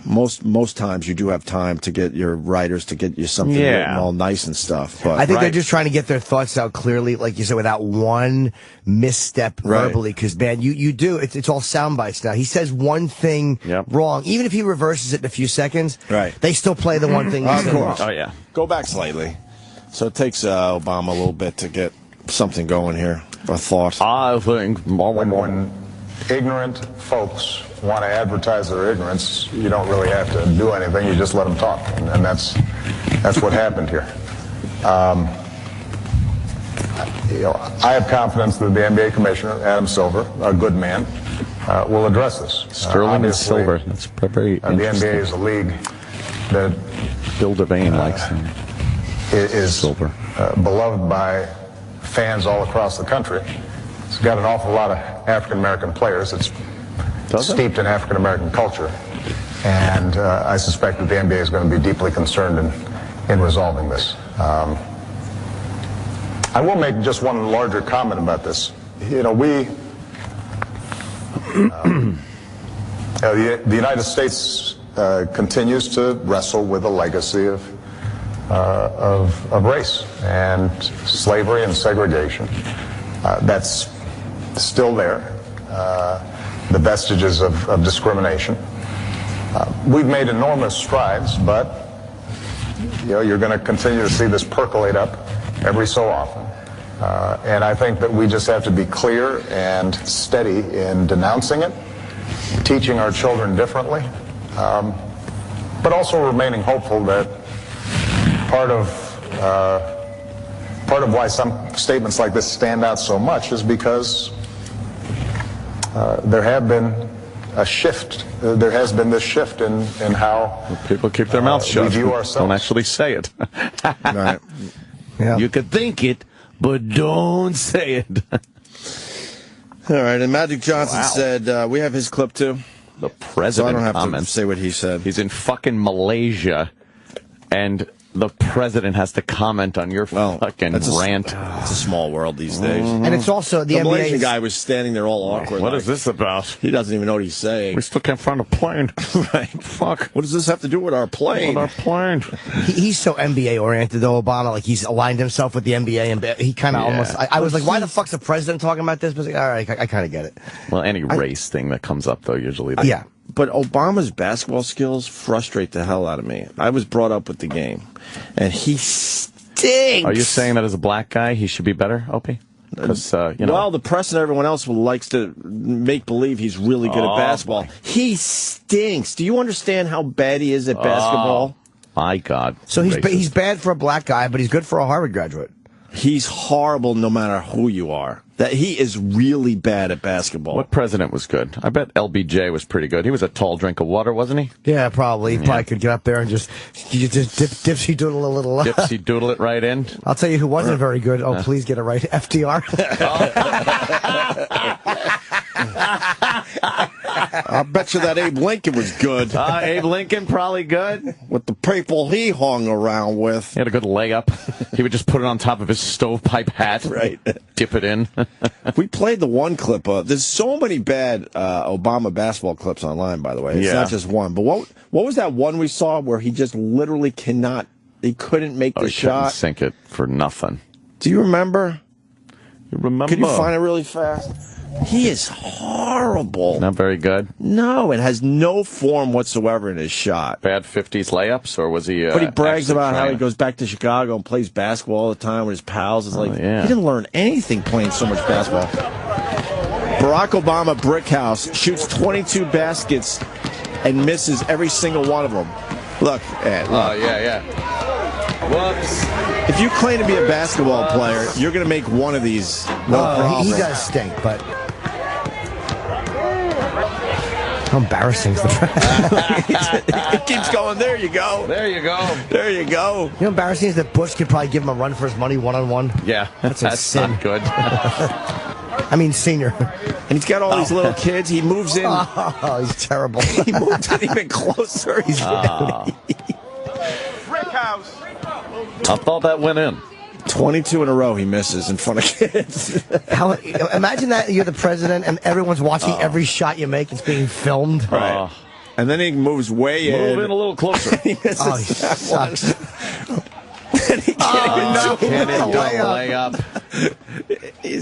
most times you do have time to get your writers to get you something written all nice and stuff. But I think they're just trying to get their thoughts out clearly, like you said, without one misstep verbally. Because, man, you do. It's all sound bites now. He says one thing wrong. Even if he reverses it in a few seconds, they still play the one thing he said wrong. Oh, yeah. Go back slightly. So it takes Obama a little bit to get something going here, a thought. I think when ignorant folks want to advertise their ignorance, you don't really have to do anything. You just let them talk, and that's what happened here. I have confidence that the NBA commissioner, Adam Silver, a good man, will address this. Sterling and Silver. That's very the NBA is a league that Bill Devane likes is Silver. Beloved by fans all across the country. It's got an awful lot of African American players. It's steeped in African American culture, and I suspect that the NBA is going to be deeply concerned in resolving this. I will make just one larger comment about this. You know, the United States continues to wrestle with a legacy of race and slavery and segregation. That's still there. The vestiges of discrimination. We've made enormous strides, but you're going to continue to see this percolate up every so often. And I think that we just have to be clear and steady in denouncing it, teaching our children differently, but also remaining hopeful that part of why some statements like this stand out so much is because there has been this shift in how people keep their mouths shut. We view ourselves. Don't actually say it. Right. Yeah. You could think it, but don't say it. All right, and Magic Johnson said, we have his clip too. The president so I don't have comments. to say what he said. He's in fucking Malaysia, and the president has to comment on your fucking rant. It's a small world these days. And it's also the Malaysian guy was standing there all awkward. What is this about? He doesn't even know what he's saying. We still can't find a plane. Right. Fuck. What does this have to do with our plane? With our plane. He's so NBA oriented, though, Obama. Like, he's aligned himself with the NBA, and he kind of almost. I was like, why the fuck's the president talking about this? But I was like, all right, I kind of get it. Well, any race thing that comes up, though, usually. Yeah. But Obama's basketball skills frustrate the hell out of me. I was brought up with the game, and he stinks. Are you saying that as a black guy, he should be better, Opie? Because well, the press and everyone else likes to make believe he's really good at basketball. He stinks. Do you understand how bad he is at basketball? My God. So he's bad for a black guy, but he's good for a Harvard graduate. He's horrible no matter who you are. That he is really bad at basketball. What president was good? I bet LBJ was pretty good. He was a tall drink of water, wasn't he? Yeah, probably. He probably could get up there and just dipsy doodle a little. Dipsy doodle it right in. I'll tell you who wasn't very good. Oh, please get it right. FDR. I bet you that Abe Lincoln was good. Abe Lincoln probably good. With the people he hung around with. He had a good layup. He would just put it on top of his stovepipe hat. Right. Dip it in. We played the one clip. There's so many bad Obama basketball clips online, by the way. It's not just one. But what was that one we saw where he just literally he couldn't make the shot? Couldn't sink it for nothing. Do you remember? Can you find it really fast? He is horrible. Not very good? No, it has no form whatsoever in his shot. Bad 50s layups, or was he... but he brags about how he goes back to Chicago and plays basketball all the time with his pals. It's he didn't learn anything playing so much basketball. Barack Obama Brickhouse shoots 22 baskets and misses every single one of them. Look, Ed, look. Oh, yeah. Whoops. If you claim to be a basketball player, you're going to make one of these. He does stink, but... How embarrassing is the It keeps going. There you go. There you go. There you go. You know, embarrassing is that Bush could probably give him a run for his money one-on-one. Yeah, that's a sin. Not good. I mean, senior. And he's got all these little kids. He moves in. Oh, he's terrible. He moves in even closer. He's Brickhouse. I thought that went in. 22 in a row he misses in front of kids. Imagine that you're the president and everyone's watching every shot you make. It's being filmed. Right. And then he moves way in. Move in a little closer. He misses he sucks. And he can't even do a layup.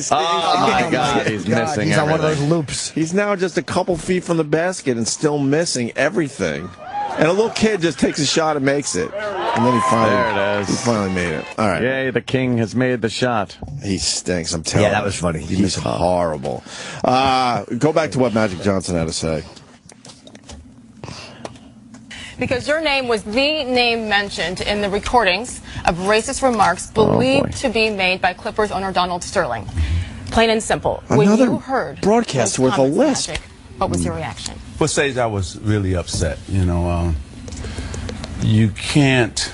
My God, he's missing He's everything. on one of those loops. He's now just a couple feet from the basket and still missing everything. And a little kid just takes a shot and makes it. And then he finally made it. All right. Yay, the king has made the shot. He stinks, I'm telling you. Yeah, that was funny. He's horrible. Go back to what Magic Johnson had to say. Because your name was the name mentioned in the recordings of racist remarks believed to be made by Clippers owner Donald Sterling. Plain and simple. When you heard broadcaster with a lisp. Magic, what was your reaction? For stage, I was really upset. You can't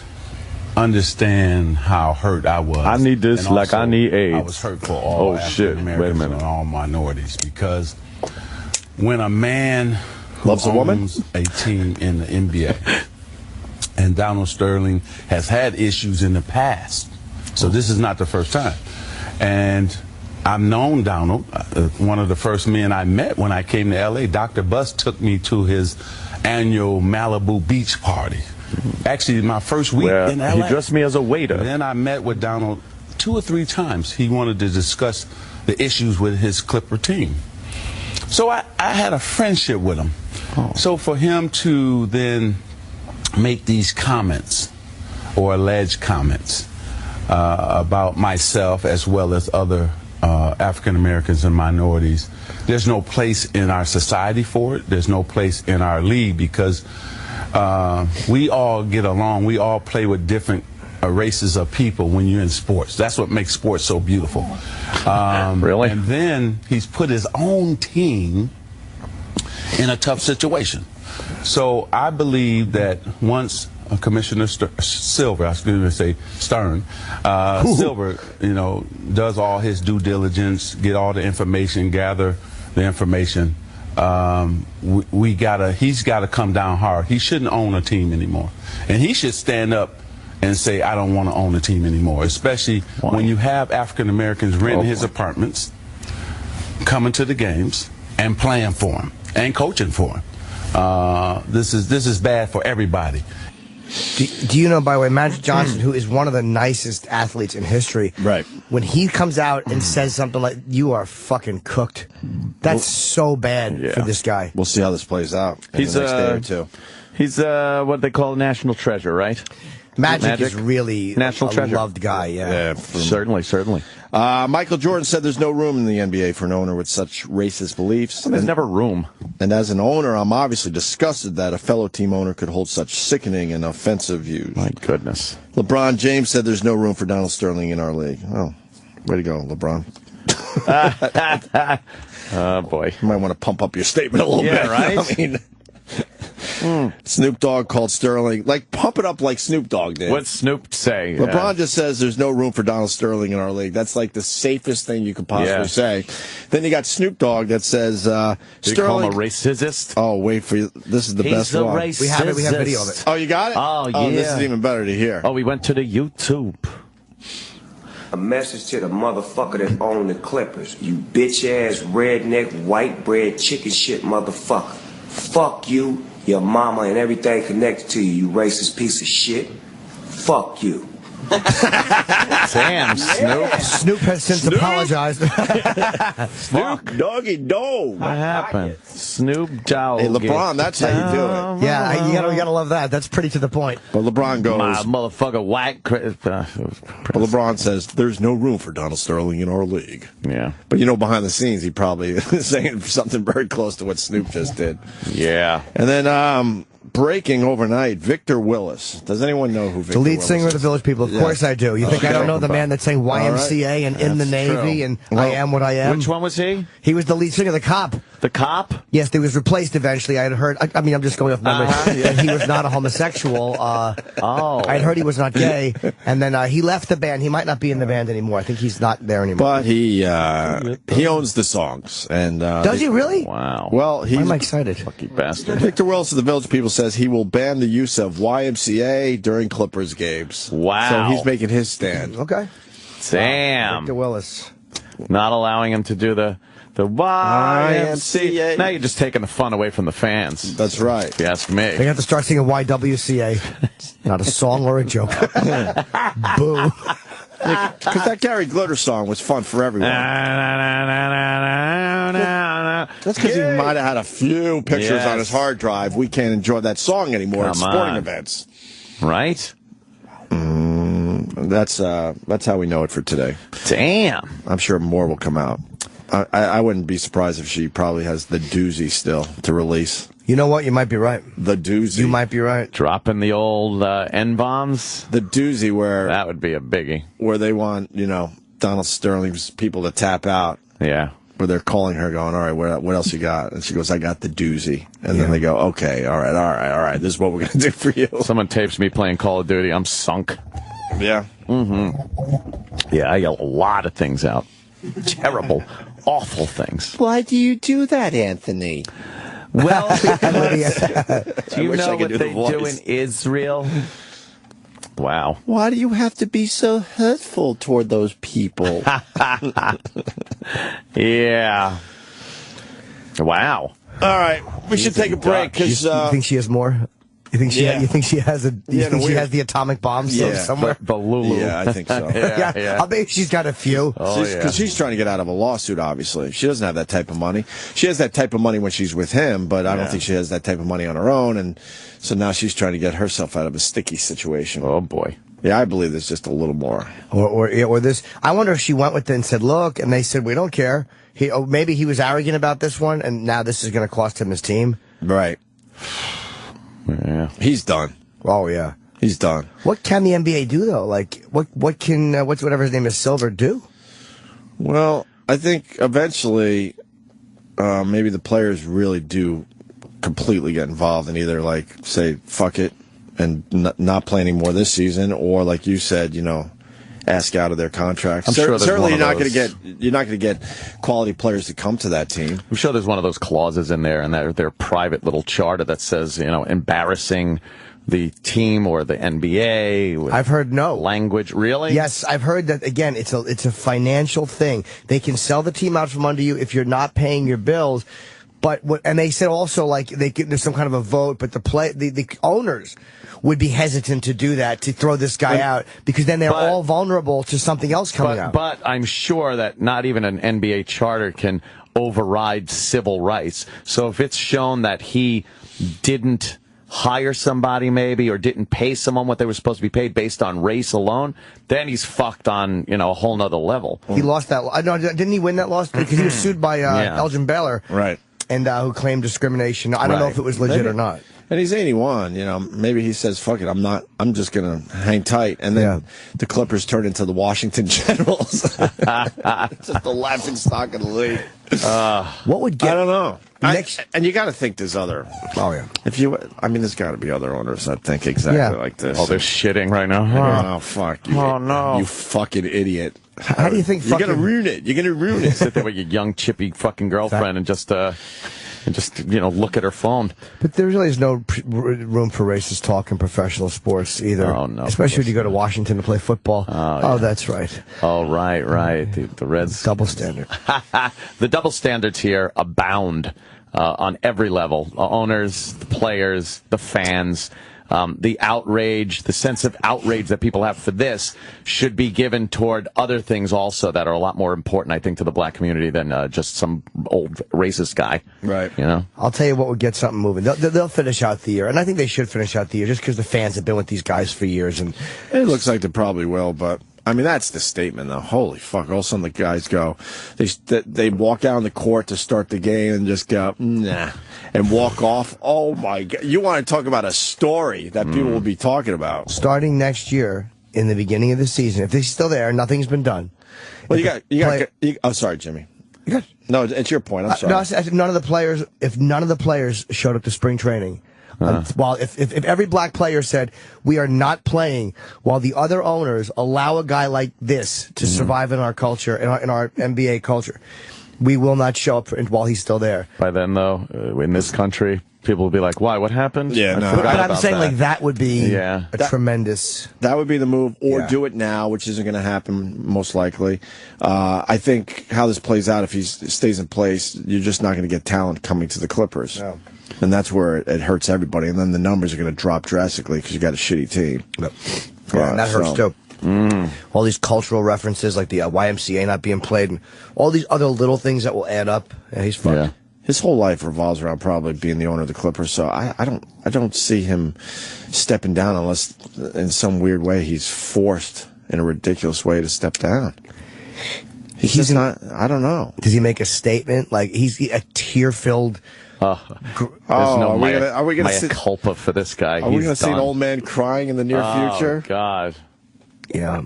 understand how hurt I was. I need this and like I need AIDS. I was hurt for all African Americans and all minorities, because when a man who owns a team in the NBA, and Donald Sterling has had issues in the past So this is not the first time. And I've known Donald. One of the first men I met when I came to L.A., Dr. Buss took me to his annual Malibu beach party. Actually, my first week in L.A. He dressed me as a waiter. And then I met with Donald 2 or 3 times. He wanted to discuss the issues with his Clipper team. So I had a friendship with him. So for him to then make these comments or alleged comments about myself as well as other African Americans and minorities, there's no place in our society for it. There's no place in our league because we all get along. We all play with different races of people when you're in sports. That's what makes sports so beautiful. Really? And then he's put his own team in a tough situation. So I believe that once Commissioner Silver, I was going to say Stern, Silver, you know, does all his due diligence, get all the information, gather the information, he's got to come down hard. He shouldn't own a team anymore. And he should stand up and say, I don't want to own a team anymore, especially when you have African Americans renting his apartments, coming to the games, and playing for him, and coaching for him. This is bad for everybody. Do you know, by the way, Magic Johnson, who is one of the nicest athletes in history, right? When he comes out and says something like, you are fucking cooked, that's so bad for this guy. We'll see how this plays out in the next day or two. He's what they call a national treasure, right? Magic is really national treasure. Loved guy, Certainly. Michael Jordan said there's no room in the NBA for an owner with such racist beliefs. There's never room. And as an owner, I'm obviously disgusted that a fellow team owner could hold such sickening and offensive views. My goodness. LeBron James said there's no room for Donald Sterling in our league. Oh, way to go, LeBron. Oh, boy. You might want to pump up your statement a little bit. Right? I mean... Snoop Dogg called Sterling, pump it up like Snoop Dogg did. What'd Snoop say? LeBron just says there's no room for Donald Sterling in our league. That's like the safest thing you could possibly say. Then you got Snoop Dogg that says Sterling. You call him a racist? Oh, wait for you. This is the best one. Racist. We have video of it. Oh, you got it? Oh, yeah. This is even better to hear. Oh, we went to the YouTube. A message to the motherfucker that own the Clippers. You bitch-ass, redneck, white bread, chicken shit motherfucker. Fuck you, your mama, and everything connected to you, you racist piece of shit. Fuck you. Damn, Snoop. Snoop has since apologized. Fuck, doggy dog. What happened? Snoop Dogg. Hey, LeBron, that's how you do it. Yeah, you gotta love that. That's pretty to the point. But LeBron goes, my motherfucker white. But LeBron says there's no room for Donald Sterling in our league. Yeah. But behind the scenes, he probably is saying something very close to what Snoop just did. Yeah. And then breaking overnight, Victor Willis. Does anyone know who Victor Willis is? The lead singer of the Village People. Of course I do. You think I don't know the man that sang YMCA and In the Navy and I Am What I Am? Which one was he? He was the lead singer of The Cop. The Cop? Yes, he was replaced eventually. I had heard, I mean, I'm just going off memory, that he was not a homosexual. I had heard he was not gay, and then he left the band. He might not be in the band anymore. I think he's not there anymore. But he owns the songs. And does he really? Wow. Well, Why am I excited? Lucky bastard. Victor Willis of the Village People says he will ban the use of YMCA during Clippers games. Wow. So he's making his stand. Okay. Damn. Victor Willis. Not allowing him to do the YMCA. Now you're just taking the fun away from the fans. That's right. If you ask me. They have to start singing YWCA. Not a song or a joke. Boo. Because that Gary Glitter song was fun for everyone. That's because he might have had a few pictures on his hard drive. We can't enjoy that song anymore at sporting events. Right? That's how we know it for today. Damn. I'm sure more will come out. I wouldn't be surprised if she probably has the doozy still to release. You know what? You might be right. The doozy. You might be right. Dropping the old N-bombs. The doozy where... That would be a biggie. Where they want, Donald Sterling's people to tap out. Yeah. Where they're calling her going, all right, what else you got? And she goes, I got the doozy. And then they go, okay, all right. This is what we're going to do for you. Someone tapes me playing Call of Duty. I'm sunk. Yeah. Mm-hmm. Yeah, I got a lot of things out. Terrible, awful things. Why do you do that, Anthony? Well, do you know what they do in Israel? Wow. Why do you have to be so hurtful toward those people? Yeah. Wow. All right, we should take a break because you think she has more? You think she? Yeah. You think she has a? You think she has the atomic bomb still somewhere? The Lulu. Yeah, I think so. I bet she's got a few. Because she's trying to get out of a lawsuit, obviously. She doesn't have that type of money. She has that type of money when she's with him, but I don't think she has that type of money on her own. And so now she's trying to get herself out of a sticky situation. Oh, boy. Yeah, I believe there's just a little more. Or this. I wonder if she went with it and said, look, and they said, we don't care. Maybe he was arrogant about this one, and now this is going to cost him his team. Right. Yeah. He's done. Oh, yeah. He's done. What can the NBA do, though? Like, what can, whatever his name is, Silver, do? Well, I think eventually maybe the players really do completely get involved and either, like, say, fuck it and not play anymore this season, or, like you said, ask out of their contracts. I'm sure certainly you're not going to get quality players to come to that team. I'm sure there's one of those clauses in there, and their private little charter that says, embarrassing the team or the NBA. I've heard no language. Really? Yes, I've heard that. Again, it's a financial thing. They can sell the team out from under you if you're not paying your bills. But and they said also, like, there's some kind of a vote, but the owners would be hesitant to do that, to throw this guy out, because then they're all vulnerable to something else coming out. But I'm sure that not even an NBA charter can override civil rights. So if it's shown that he didn't hire somebody maybe, or didn't pay someone what they were supposed to be paid based on race alone, then he's fucked on, a whole nother level. He lost that. No, didn't he win that lawsuit? Because he was sued by Elgin Baylor. Right. And who claimed discrimination. I don't know if it was legit or not. And he's 81, maybe he says, fuck it, I'm just going to hang tight. And then the Clippers turn into the Washington Generals. Just the laughing stock of the league. What would get... I don't know. And you got to think there's other... Oh, yeah. There's got to be other owners that think exactly like this. Oh, they're shitting right now. Oh, fuck. You, oh, no. You fucking idiot. How do you think You're going to ruin it. You're going to ruin it. Sit there with your young, chippy fucking girlfriend and just look at her phone. But there really is no room for racist talk in professional sports either. Oh, no. Especially when you go to Washington to play football. Oh, that's right. Oh, right. The Reds. Double standard. The double standards here abound on every level. Owners, the players, the fans. The outrage, the sense of outrage that people have for this should be given toward other things also that are a lot more important, I think, to the black community than just some old racist guy. Right. I'll tell you what would get something moving. They'll finish out the year, and I think they should finish out the year just because the fans have been with these guys for years. And it looks like they probably will, but... that's the statement, though. Holy fuck. All of a sudden, the guys go, they walk out on the court to start the game and just go, nah, and walk off. Oh, my God. You want to talk about a story that people will be talking about. Starting next year, in the beginning of the season, if they're still there, nothing's been done. Well, oh, sorry, Jimmy. No, it's your point. I'm sorry. If none of the players showed up to spring training, if every black player said, we are not playing, while the other owners allow a guy like this to survive in our culture, in our NBA culture, we will not show up while he's still there. By then, though, in this country, people will be like, why? What happened? Yeah, no. But I'm saying, that would be a tremendous... That would be the move, or do it now, which isn't going to happen, most likely. I think how this plays out, if he stays in place, you're just not going to get talent coming to the Clippers. No. And that's where it hurts everybody. And then the numbers are going to drop drastically because you got a shitty team. And that hurts too. All these cultural references, like the YMCA not being played, and all these other little things that will add up. Yeah, he's fucked. Yeah. His whole life revolves around probably being the owner of the Clippers. So I don't see him stepping down unless, in some weird way, he's forced in a ridiculous way to step down. He's not. I don't know. Does he make a statement like he's a tear-filled? There's no are we gonna see culpa for this guy? Are we going to see an old man crying in the near future? Oh, God. Yeah.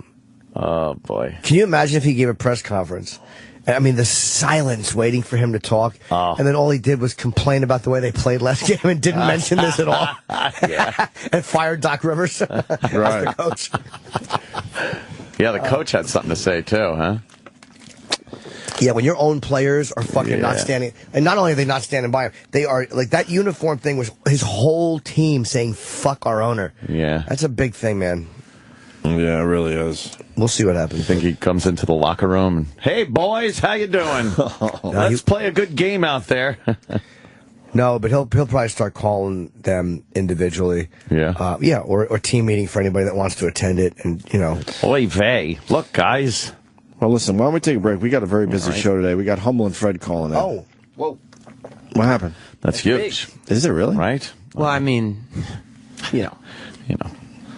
Oh, boy. Can you imagine if he gave a press conference? I mean, the silence waiting for him to talk, and then all he did was complain about the way they played last game and didn't mention this at all. And fired Doc Rivers, right? The coach. Yeah, the coach had something to say too, huh? Yeah, when your own players are fucking not standing, and not only are they not standing by him, they are, like, that uniform thing was his whole team saying, fuck our owner. Yeah. That's a big thing, man. Yeah, it really is. We'll see what happens. You think he comes into the locker room and, hey, boys, how you doing? Let's play a good game out there. No, but he'll probably start calling them individually. Yeah. Or team meeting for anybody that wants to attend it, and Oy vey. Look, guys. Well, listen, why don't we take a break? We got a very busy show today. We got Humble and Fred calling in. Oh, whoa. What happened? That's huge. Is it really? Right? Well, I mean,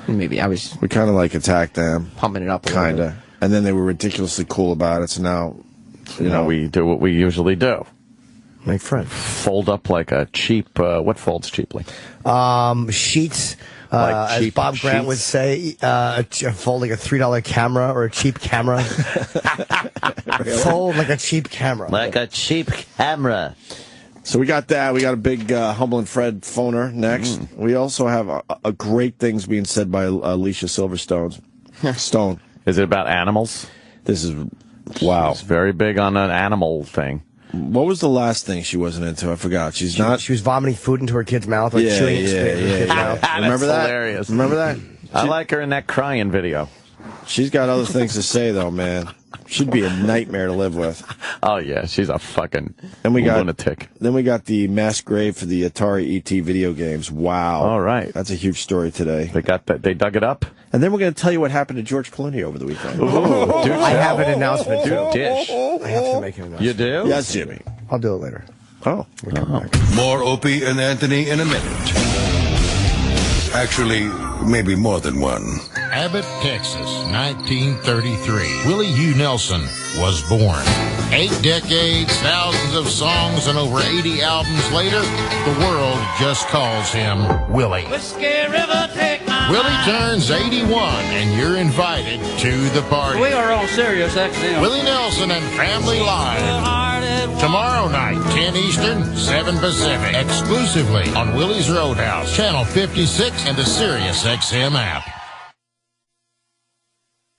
maybe we kind of like attacked them, pumping it up a kind little of, and then they were ridiculously cool about it. So now, we do what we usually do. Make friends. Fold up like a cheap. What folds cheaply? Sheets. Like as cheap Bob Grant sheets? would say, folding a $3 camera or a cheap camera. Fold like a cheap camera. Like a cheap camera. So we got that. We got a big Humble and Fred phoner next. We also have a great things being said by Alicia Silverstone. Stone. Is it about animals? This is wow. She's very big on an animal thing. What was the last thing she wasn't into? I forgot. She was vomiting food into her kid's mouth, like chewing and spitting in her kid's mouth. Remember that? Hilarious. Remember that? I like her in that crying video. She's got other things to say, though, man. She'd be a nightmare to live with. Oh, yeah. She's a fucking lunatic. Then we got the mass grave for the Atari ET video games. Wow. All right. That's a huge story today. They got that. They dug it up. And then we're going to tell you what happened to George Clooney over the weekend. I have an announcement, too. Dish. I have to make an announcement. You do? Yes, Jimmy. I'll do it later. Oh. More Opie and Anthony in a minute. Actually, maybe more than one. Abbott, Texas, 1933. Willie Hugh Nelson was born. 8 decades, thousands of songs, and over 80 albums later, the world just calls him Willie. Whiskey River, take my Willie turns 81, and you're invited to the party. We are on Sirius XM. Willie Nelson and Family Live. Tomorrow night, 10 Eastern, 7 Pacific. Exclusively on Willie's Roadhouse, Channel 56, and the Sirius XM app.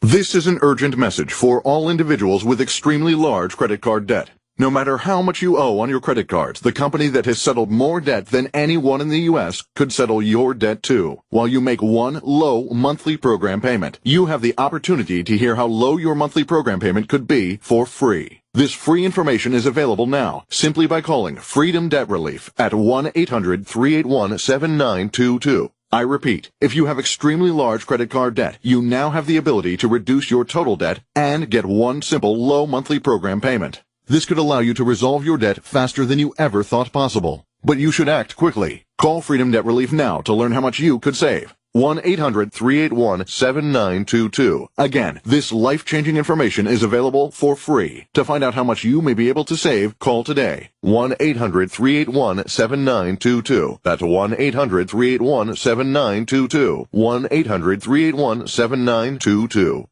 This is an urgent message for all individuals with extremely large credit card debt. No matter how much you owe on your credit cards, the company that has settled more debt than anyone in the U.S. could settle your debt too. While you make one low monthly program payment, you have the opportunity to hear how low your monthly program payment could be for free. This free information is available now simply by calling Freedom Debt Relief at 1-800-381-7922. I repeat, if you have extremely large credit card debt, you now have the ability to reduce your total debt and get one simple low monthly program payment. This could allow you to resolve your debt faster than you ever thought possible. But you should act quickly. Call Freedom Debt Relief now to learn how much you could save. 1-800-381-7922. Again, this life-changing information is available for free. To find out how much you may be able to save, call today. 1-800-381-7922. That's 1-800-381-7922. 1-800-381-7922.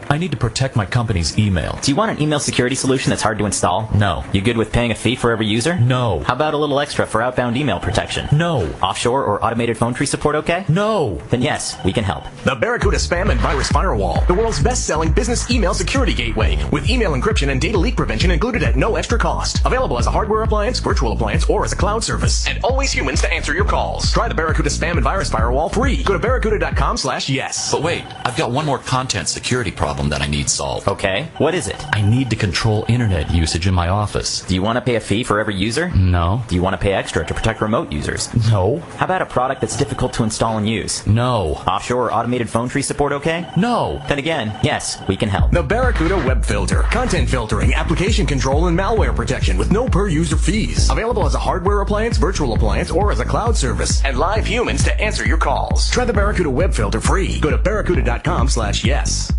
I need to protect my company's email. Do you want an email security solution that's hard to install? No. You good with paying a fee for every user? No. How about a little extra for outbound email protection? No. Offshore or automated phone tree support okay? No. Then yes, we can help. The Barracuda Spam and Virus Firewall, the world's best-selling business email security gateway, with email encryption and data leak prevention included at no extra cost. Available as a hardware appliance, virtual appliance, or as a cloud service. And always humans to answer your calls. Try the Barracuda Spam and Virus Firewall free. Go to barracuda.com/yes. But wait, I've got one more content security problem that I need solved. Okay, what is it? I need to control internet usage in my office. Do you want to pay a fee for every user? No. Do you want to pay extra to protect remote users? No. How about a product that's difficult to install and use? No. Offshore or automated phone tree support okay? No. Then again, yes, we can help. The Barracuda Web Filter, content filtering, application control, and malware protection with no per-user fees. Available as a hardware appliance, virtual appliance, or as a cloud service. And live humans to answer your calls. Try the Barracuda Web Filter free. Go to barracuda.com/yes.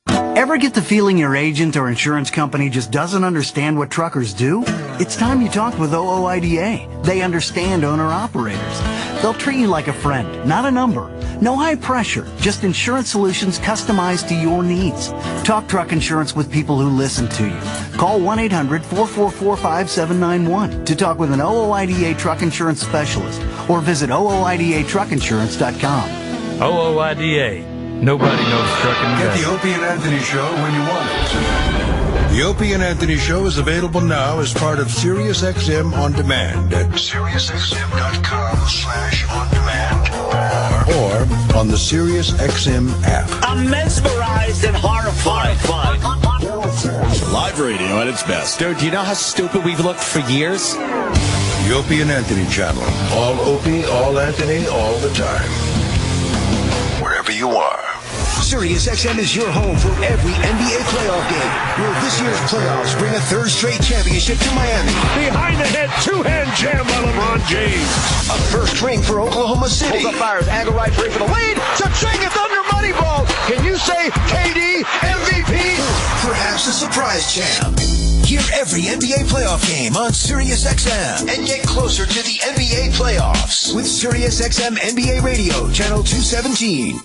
Ever get the feeling your agent or insurance company just doesn't understand what truckers do? It's time you talked with OOIDA. They understand owner-operators. They'll treat you like a friend, not a number. No high pressure, just insurance solutions customized to your needs. Talk truck insurance with people who listen to you. Call 1-800-444-5791 to talk with an OOIDA truck insurance specialist or visit OOIDAtruckinsurance.com. OOIDA. Nobody knows trucking. Get the Opie and Anthony Show when you want it. The Opie and Anthony Show is available now as part of SiriusXM On Demand at SiriusXM.com/on-demand. or on the Sirius XM app. I'm mesmerized and horrified. Live radio at its best. Dude, do you know how stupid we've looked for years? The Opie and Anthony channel. All Opie, all Anthony, all the time. Wherever you are. Sirius XM is your home for every NBA playoff game. Will this year's playoffs bring a third straight championship to Miami? Behind the head, two-hand jam by LeBron James. A first ring for Oklahoma City. Pulls up fires, angle right, free for the lead. Cha-ching, it's under Moneyball. Can you say KD MVP? Perhaps a surprise champ. Hear every NBA playoff game on Sirius XM and get closer to the NBA playoffs with Sirius XM NBA Radio, channel 217.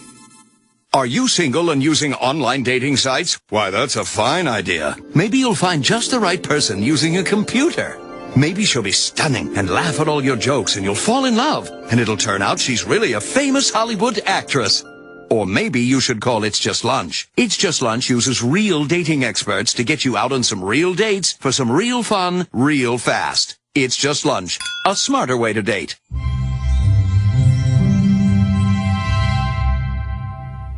Are you single and using online dating sites? Why, that's a fine idea. Maybe you'll find just the right person using a computer. Maybe she'll be stunning and laugh at all your jokes and you'll fall in love. And it'll turn out she's really a famous Hollywood actress. Or maybe you should call It's Just Lunch. It's Just Lunch uses real dating experts to get you out on some real dates for some real fun, real fast. It's Just Lunch, a smarter way to date.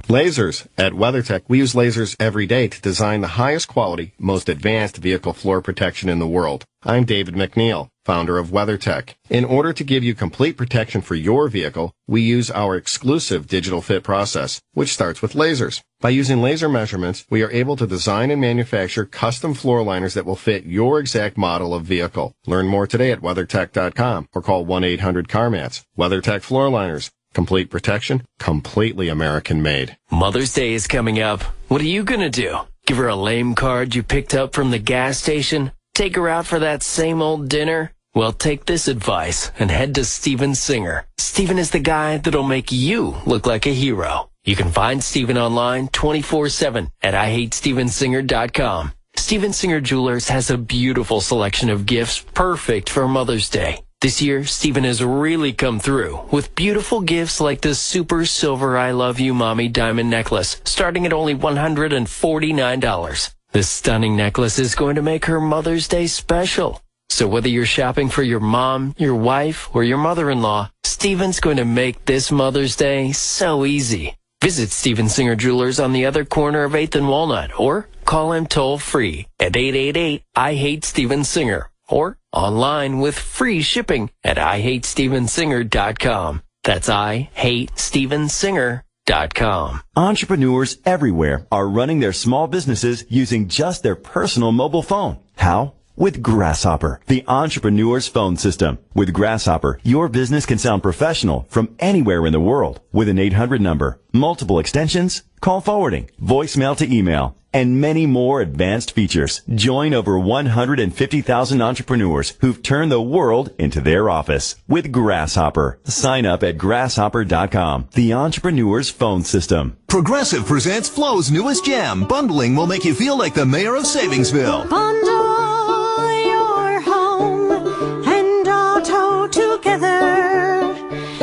Lasers. At WeatherTech, we use lasers every day to design the highest quality, most advanced vehicle floor protection in the world. I'm David McNeil, founder of WeatherTech. In order to give you complete protection for your vehicle, we use our exclusive digital fit process, which starts with lasers. By using laser measurements, we are able to design and manufacture custom floor liners that will fit your exact model of vehicle. Learn more today at WeatherTech.com or call 1-800-CarMats. WeatherTech Floor Liners. Complete protection, completely American-made. Mother's Day is coming up. What are you gonna do? Give her a lame card you picked up from the gas station? Take her out for that same old dinner? Well, take this advice and head to Steven Singer. Steven is the guy that'll make you look like a hero. You can find Steven online 24/7 at IHateStevenSinger.com. Steven Singer Jewelers has a beautiful selection of gifts perfect for Mother's Day. This year, Steven has really come through with beautiful gifts like this super silver I Love You Mommy diamond necklace, starting at only $149. This stunning necklace is going to make her Mother's Day special. So whether you're shopping for your mom, your wife, or your mother-in-law, Steven's going to make this Mother's Day so easy. Visit Steven Singer Jewelers on the other corner of 8th and Walnut, or call him toll-free at 888-I-HATE-STEVEN-SINGER. Or online with free shipping at IHateStevenSinger.com. That's IHateStevenSinger.com. Entrepreneurs everywhere are running their small businesses using just their personal mobile phone. How? With Grasshopper, the entrepreneur's phone system. With Grasshopper, your business can sound professional from anywhere in the world with an 800 number, multiple extensions, call forwarding, voicemail to email, and many more advanced features. Join over 150,000 entrepreneurs who've turned the world into their office with Grasshopper. Sign up at grasshopper.com, the entrepreneur's phone system. Progressive presents Flo's newest jam. Bundling will make you feel like the mayor of Savingsville. Bundle your home and auto together,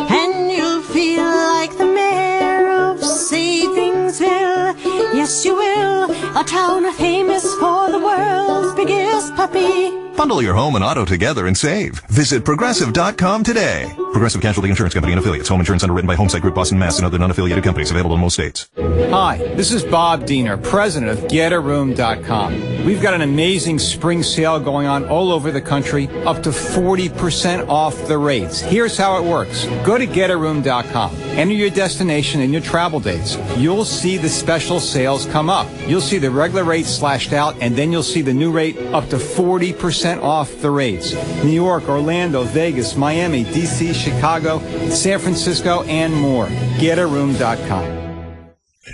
and you'll feel like the mayor of Savingsville. Yes, you will. A town famous for the world's biggest puppy. Bundle your home and auto together and save. Visit Progressive.com today. Progressive Casualty Insurance Company and Affiliates. Home insurance underwritten by Homesite Group, Boston, Mass. and other non-affiliated companies. Available in most states. Hi, this is Bob Diener, president of GetAroom.com. We've got an amazing spring sale going on all over the country, up to 40% off the rates. Here's how it works. Go to GetAroom.com. Enter your destination and your travel dates. You'll see the special sales come up. You'll see the regular rate slashed out, and then you'll see the new rate up to 40% off the rates. New York, Orlando, Vegas, Miami, D.C., Chicago, San Francisco, and more. GetAroom.com.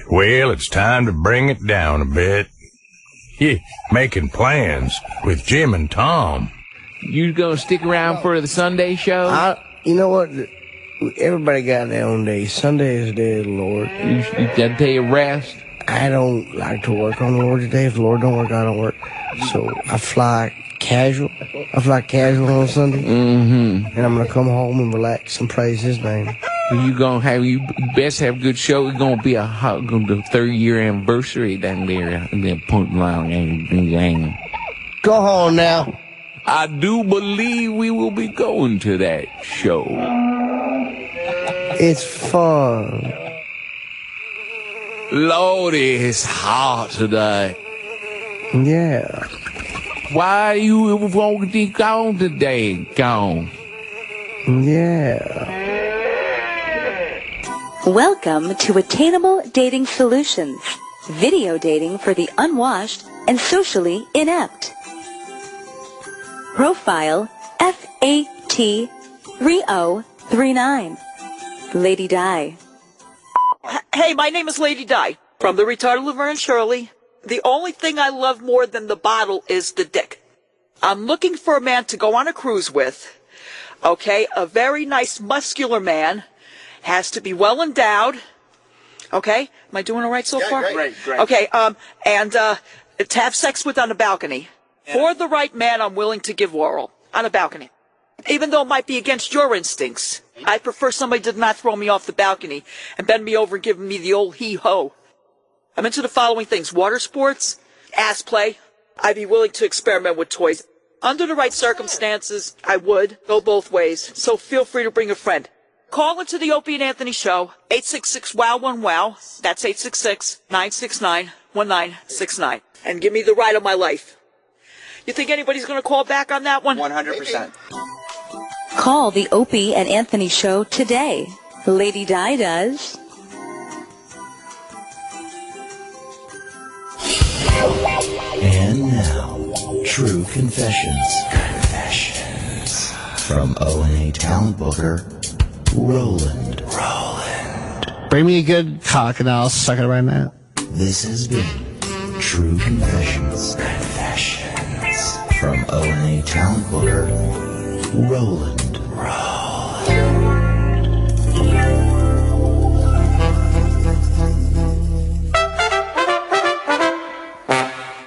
Well, it's time to bring it down a bit. Yeah, making plans with Jim and Tom. You gonna stick around for the Sunday show? You know what? Everybody got their own day. Sunday is the day of the Lord. You got a day of rest? I don't like to work on the Lord's day. If the Lord don't work, I don't work. So I fly casual. I fly casual on Sunday. Mm-hmm. And I'm going to come home and relax and praise His name. You best have a good show. It's going to be the 3rd year anniversary down there. Go home now. I do believe we will be going to that show. It's fun. Lordy, it's hot today. Yeah. Why you won't be gone today? Gone. Yeah. Welcome to Attainable Dating Solutions. Video dating for the unwashed and socially inept. Profile FAT3039. Lady Di. Hey, my name is Lady Di from the retarded Laverne and Shirley. The only thing I love more than the bottle is the dick. I'm looking for a man to go on a cruise with. Okay, a very nice muscular man. Has to be well endowed. Okay, am I doing all right so far? Great. Okay, and to have sex with on a balcony. Yeah. For the right man, I'm willing to give oral on a balcony. Even though it might be against your instincts, I prefer somebody did not throw me off the balcony and bend me over and give me the old hee-ho. I'm into the following things: water sports, ass play. I'd be willing to experiment with toys. Under the right circumstances, I would go both ways, so feel free to bring a friend. Call into the Opie and Anthony Show, 866-WOW-1-WOW. That's 866-969-1969. And give me the ride of my life. You think anybody's going to call back on that one? 100%. Call the Opie and Anthony Show today. Lady Di does. And now, True Confessions. From O&A talent booker, Roland. Bring me a good cock and I'll suck it right now. This has been True Confessions. From O&A talent booker, Roland.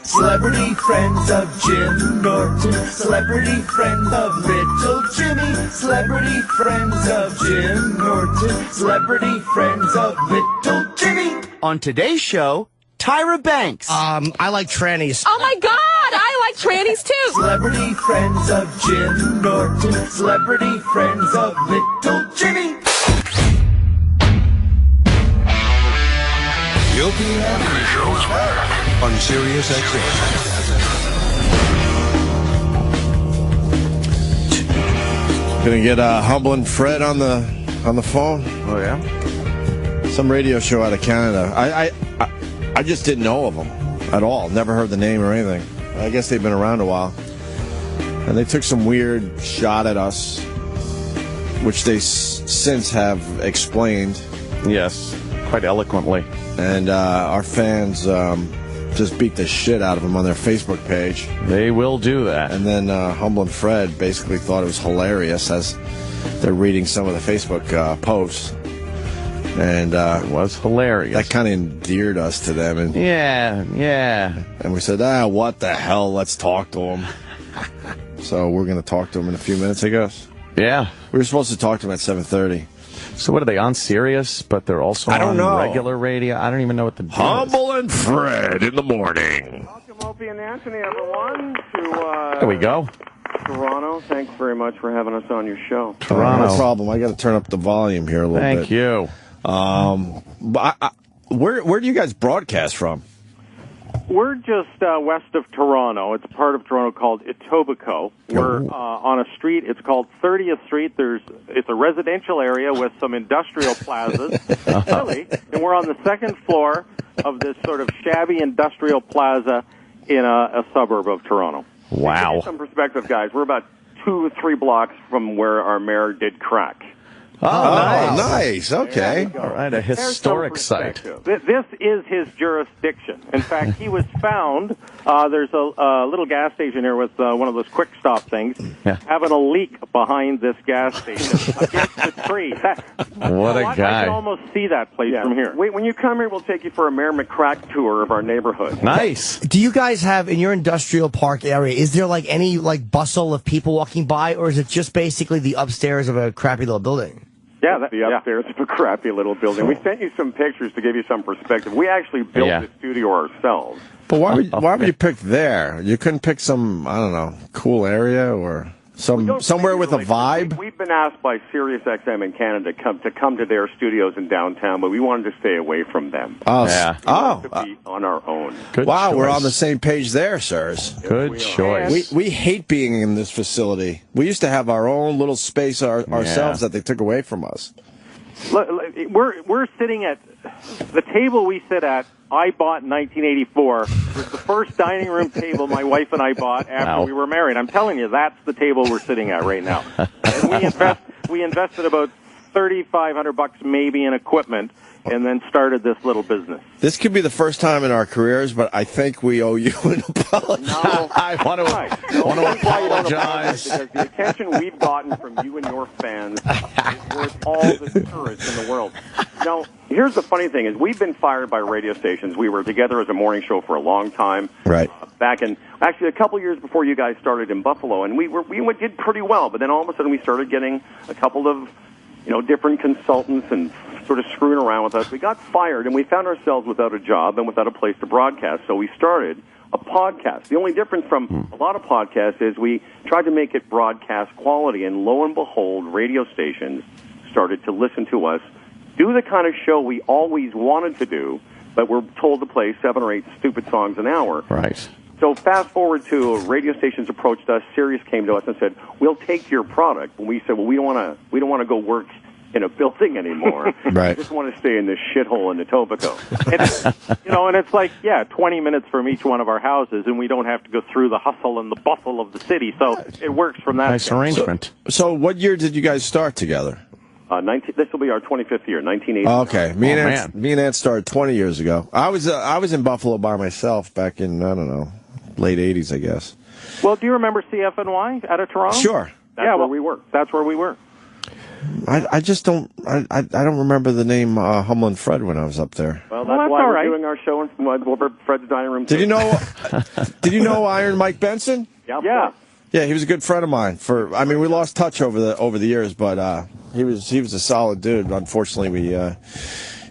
Celebrity friends of Jim Norton. Celebrity friends of Little Jimmy. Celebrity friends of Jim Norton. Celebrity friends of Little Jimmy. On today's show, Tyra Banks. I like trannies. Oh my God, I like trannies too. Celebrity friends of Jim Norton. Celebrity friends of Little Jimmy. The Opie and Anthony Show is back on Sirius XM. Gonna get Humble and Fred on the phone. Oh yeah. Some radio show out of Canada. I just didn't know of them at all. Never heard the name or anything. I guess they've been around a while. And they took some weird shot at us, which they since have explained. Yes, quite eloquently. And our fans just beat the shit out of them on their Facebook page. They will do that. And then Humble and Fred basically thought it was hilarious as they're reading some of the Facebook posts. And it was hilarious. That kind of endeared us to them. And yeah. And we said, what the hell? Let's talk to them. So we're going to talk to them in a few minutes, I guess. Yeah. We were supposed to talk to them at 7:30. So what are they, on Sirius, but they're also on regular radio? I don't even know what the deal Humble and Fred in the morning. Welcome, Opie and Anthony, everyone, to there we go. Toronto. Thanks very much for having us on your show. Toronto. No problem. I got to turn up the volume here a little bit. Thank you. Where do you guys broadcast from? We're just west of Toronto. It's a part of Toronto called Etobicoke. We're on a street. It's called 30th Street. It's a residential area with some industrial plazas. Really, and we're on the second floor of this sort of shabby industrial plaza in a suburb of Toronto. Wow. To give you some perspective, guys. We're about 2 or 3 blocks from where our mayor did crack. Oh, nice. Okay. All right, a historic site. This is his jurisdiction. In fact, he was found, there's a little gas station here with one of those quick stop things, having a leak behind this gas station against the tree. What a guy. I can almost see that place from here. When you come here, we'll take you for a Mayor McCrack tour of our neighborhood. Nice. Do you guys have, in your industrial park area, is there like any like bustle of people walking by, or is it just basically the upstairs of a crappy little building? Yeah, the upstairs of a crappy little building. We sent you some pictures to give you some perspective. We actually built the studio ourselves. But why would you pick there? You couldn't pick some, I don't know, cool area or... somewhere with a vibe. We've been asked by Sirius XM in Canada to come to their studios in downtown, but we wanted to stay away from them. Oh, yeah. We wanted to be on our own. Wow, choice. We're on the same page there, sirs. Good choice. We hate being in this facility. We used to have our own little space ourselves that they took away from us. We're sitting at the table we sit at. I bought in 1984. It was the first dining room table my wife and I bought after we were married. I'm telling you, that's the table we're sitting at right now. And we invested about $3,500 maybe in equipment, and then started this little business. This could be the first time in our careers, but I think we owe you an apology. No, I want to apologize. Because the attention we've gotten from you and your fans is worth all the courage in the world. Now, here's the funny thing: is we've been fired by radio stations. We were together as a morning show for a long time. Right. Back in actually a couple years before you guys started in Buffalo, and we did pretty well. But then all of a sudden, we started getting a couple of different consultants and sort of screwing around with us. We got fired, and we found ourselves without a job and without a place to broadcast. So we started a podcast. The only difference from a lot of podcasts is we tried to make it broadcast quality, and lo and behold, radio stations started to listen to us do the kind of show we always wanted to do, but we're told to play 7 or 8 stupid songs an hour. Right. So fast forward to radio stations approached us. Sirius came to us and said, "We'll take your product." And we said, "Well, we don't want to go work in a building anymore. Right. We just want to stay in this shithole in Etobicoke." And it's like 20 minutes from each one of our houses, and we don't have to go through the hustle and the bustle of the city. So it works from that. Nice arrangement. So what year did you guys start together? This will be our 25th year, 1980. Okay, me and Ant started 20 years ago. I was in Buffalo by myself back in late 80s, I guess. Well, do you remember CFNY out of Toronto? Sure. That's where we were. That's where we were. I just don't. I don't remember the name Humlin Fred when I was up there. Well, that's why we're doing our show over Fred's dining room. Did you know? Did you know Iron Mike Benson? Yeah. Yeah, he was a good friend of mine. We lost touch over the years, but he was a solid dude. Unfortunately,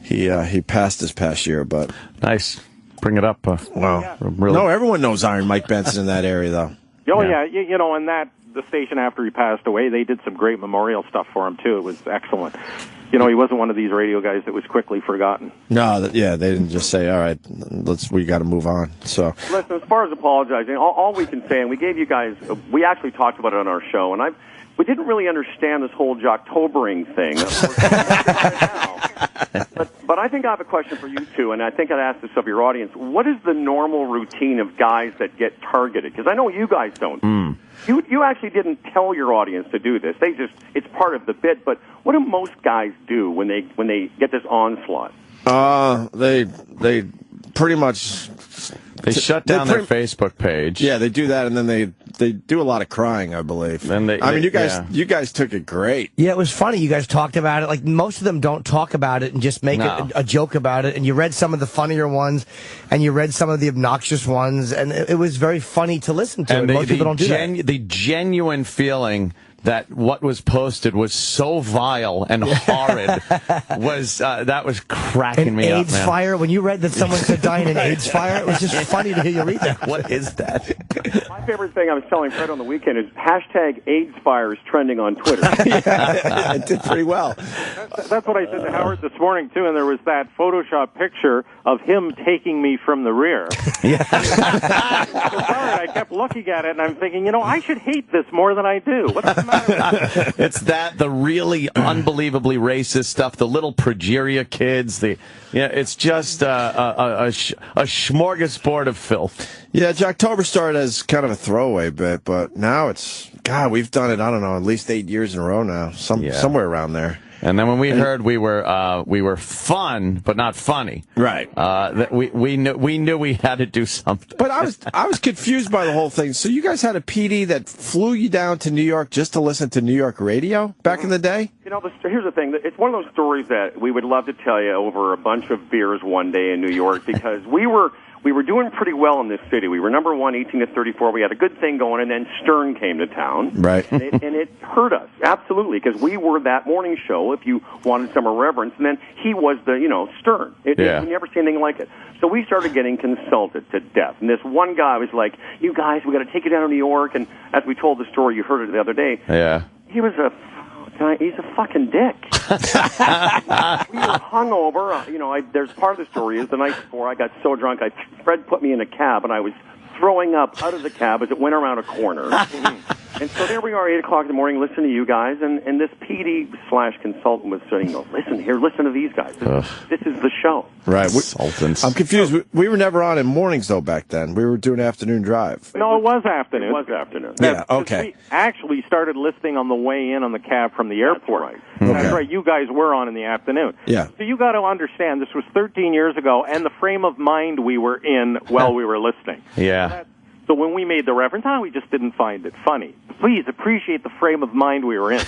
he passed this past year. But nice, bring it up. Wow, really. No, everyone knows Iron Mike Benson in that area, though. Oh yeah, and the station after he passed away, they did some great memorial stuff for him too. It was excellent. He wasn't one of these radio guys that was quickly forgotten. No, they didn't just say, "All right, we got to move on." So, listen, as far as apologizing, all we can say, and we gave you guys, we actually talked about it on our show, and we didn't really understand this whole Jocktobering thing. But I think I have a question for you two, and I think I'd ask this of your audience. What is the normal routine of guys that get targeted? Because I know you guys don't. You actually didn't tell your audience to do this. It's part of the bit. But what do most guys do when they get this onslaught? They pretty much shut down their Facebook page. Yeah, they do that, and then they do a lot of crying, I believe. And you guys took it great. Yeah, it was funny. You guys talked about it. Like, most of them don't talk about it and just make a joke about it. And you read some of the funnier ones, and you read some of the obnoxious ones, and it was very funny to listen to. And most people don't do that. The genuine feeling that what was posted was so vile and horrid that was cracking me up, AIDS man. fire. When you read that someone could die in an AIDS fire, it was just funny to hear you read that. What is that? My favorite thing I was telling Fred on the weekend is #AIDS fire is trending on Twitter. Yeah, it did pretty well. That's what I said to Howard this morning too, and there was that Photoshop picture of him taking me from the rear. Yeah. I kept looking at it, and I'm thinking, I should hate this more than I do. What's the matter? It's the really unbelievably racist stuff. The little progeria kids. It's just a smorgasbord of filth. Yeah, Jocktober started as kind of a throwaway bit, but now we've done it. I don't know, at least 8 years in a row now, somewhere around there. And then when we heard we were fun but not funny, right? We knew we had to do something. But I was confused by the whole thing. So you guys had a PD that flew you down to New York just to listen to New York radio back in the day? Here's the thing. It's one of those stories that we would love to tell you over a bunch of beers one day in New York, because we were we were doing pretty well in this city. We were number 1, 18 to 34. We had a good thing going, and then Stern came to town. Right. And it hurt us, absolutely, because we were that morning show, if you wanted some irreverence, and then he was the, Stern. We never seen anything like it. So we started getting consulted to death. And this one guy was like, you guys, we got to take you down to New York. And as we told the story, you heard it the other day. Yeah. He was he's a fucking dick. We were hungover. There's part of the story is the night before I got so drunk, Fred put me in a cab, and I was throwing up out of the cab as it went around a corner. And so there we are, 8 o'clock in the morning, listening to you guys, and this PD/consultant was saying, listen to these guys. This is the show. Right. Consultants. I'm confused. We were never on in mornings, though, back then. We were doing afternoon drive. No, it was afternoon. It was afternoon. Yeah, okay. We actually started listening on the way in on the cab from the airport. That's right. You guys were on in the afternoon. Yeah. So you got to understand, this was 13 years ago, and the frame of mind we were in while we were listening. Yeah. So when we made the reference, we just didn't find it funny. Please appreciate the frame of mind we were in.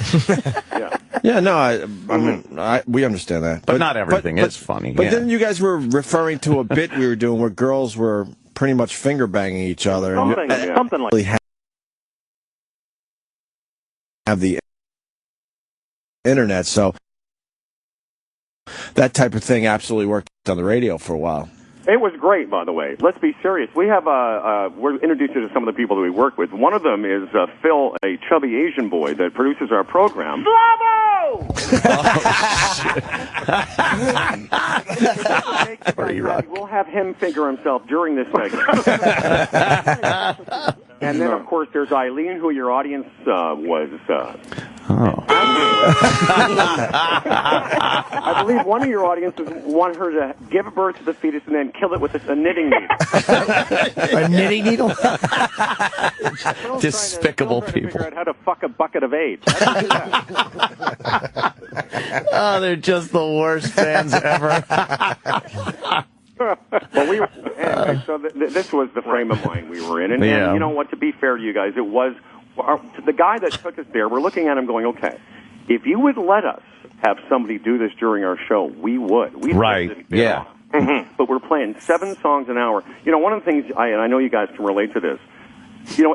Yeah, no, I mean, we understand that. But not everything is funny. But then you guys were referring to a bit we were doing where girls were pretty much finger banging each other. Something like that. Have the internet, so that type of thing absolutely worked on the radio for a while. It was great, by the way. Let's be serious. We have we're introduced you to some of the people that we work with. One of them is Phil, a chubby Asian boy that produces our program. Slavo! We'll have him figure himself during this segment. And then, of course, there's Eileen, who your audience was. I believe one of your audiences wanted her to give birth to the fetus and then kill it with a knitting needle. A knitting needle? Despicable people. Figure out how to fuck a bucket of AIDS. Oh, they're just the worst fans ever. Well, anyway, so this was the frame of mind we were in. And you know what, to be fair to you guys, it was the guy that took us there. We're looking at him going, okay, if you would let us have somebody do this during our show, we would. We'd right, yeah. But we're playing 7 songs an hour. One of the things, and I know you guys can relate to this,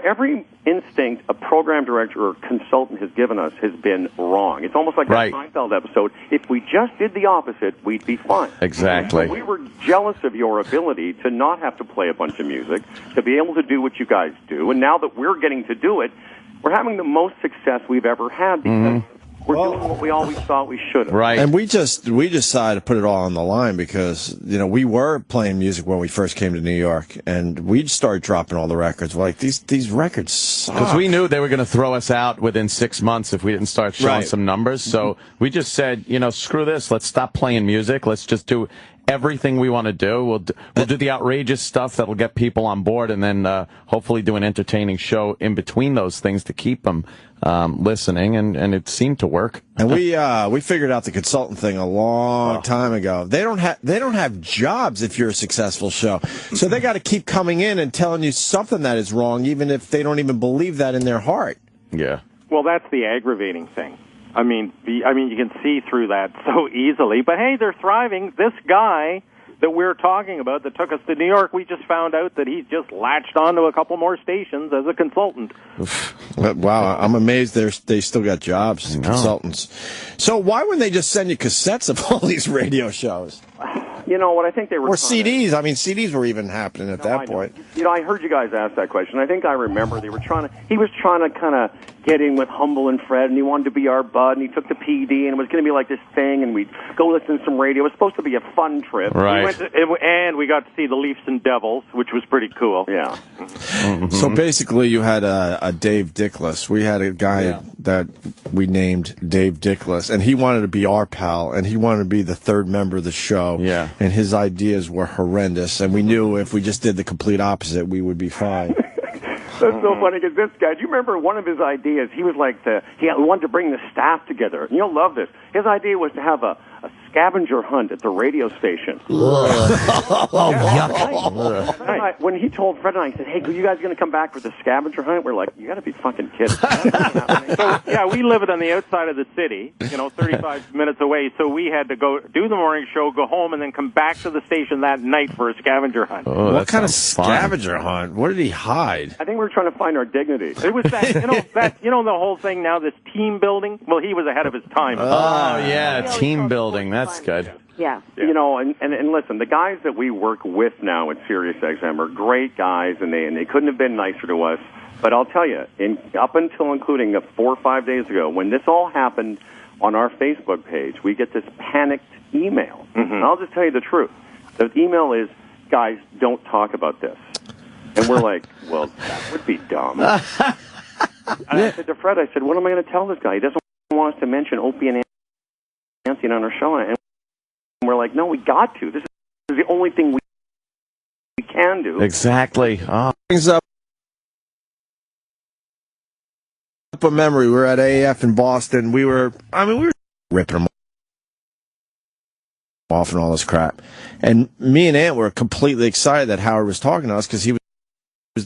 every instinct a program director or consultant has given us has been wrong. It's almost like that Seinfeld episode. If we just did the opposite, we'd be fine. Exactly. So we were jealous of your ability to not have to play a bunch of music, to be able to do what you guys do. And now that we're getting to do it, we're having the most success we've ever had because we're doing what we always thought we should have. Right. And we decided to put it all on the line because, we were playing music when we first came to New York, and we'd start dropping all the records. We're like, these records suck. Because we knew they were going to throw us out within 6 months if we didn't start showing some numbers. So we just said, screw this. Let's stop playing music. Let's just do everything we want to do. We'll do the outrageous stuff that'll get people on board, and then hopefully do an entertaining show in between those things to keep them listening, and it seemed to work. And we figured out the consultant thing a long time ago. They don't have jobs if you're a successful show, so they got to keep coming in and telling you something that is wrong, even if they don't even believe that in their heart. Yeah. Well, that's the aggravating thing. I mean, you can see through that so easily. But hey, they're thriving. This guy that we're talking about that took us to New York, we just found out that he's just latched onto a couple more stations as a consultant. Wow, I'm amazed they still got jobs as consultants. So why wouldn't they just send you cassettes of all these radio shows? You know what, I think they were... Or CDs. I mean, CDs were even happening at that point. I heard you guys ask that question. I think I remember he was trying to kind of get in with Humble and Fred, and he wanted to be our bud, and he took the PD, and it was going to be like this thing, and we'd go listen to some radio. It was supposed to be a fun trip. Right. And we got to see the Leafs and Devils, which was pretty cool. Yeah. So basically, you had a Dave Dickless. We had a guy that we named Dave Dickless, and he wanted to be our pal, and he wanted to be the third member of the show. Yeah. And his ideas were horrendous, and we knew if we just did the complete opposite, we would be fine. That's so funny because this guy, do you remember one of his ideas? He was like, he wanted to bring the staff together. And you'll love this. His idea was to have a scavenger hunt at the radio station. Yuck. When he told Fred and I, he said, hey, you guys going to come back for the scavenger hunt? We're like, you got to be fucking kidding. So, yeah, we lived on the outside of the city, 35 minutes away, so we had to go do the morning show, go home, and then come back to the station that night for a scavenger hunt. Oh, what kind of scavenger hunt? Where did he hide? I think we were trying to find our dignity. It was that, the whole thing now, this team building? Well, he was ahead of his time. Oh, yeah, team building. That's good. Yeah. And listen, the guys that we work with now at SiriusXM are great guys, and they couldn't have been nicer to us. But I'll tell you, up until including 4 or 5 days ago, when this all happened on our Facebook page, we get this panicked email. Mm-hmm. And I'll just tell you the truth. The email is, guys, don't talk about this. And we're like, well, that would be dumb. And I said to Fred, what am I going to tell this guy? He doesn't want us to mention Opie and Nancy on our show. And we're like, no, we got to. This is the only thing we can do. Exactly. Oh. Brings up a memory. We were at AAF in Boston. We were ripping them off and all this crap. And me and Ant were completely excited that Howard was talking to us because he was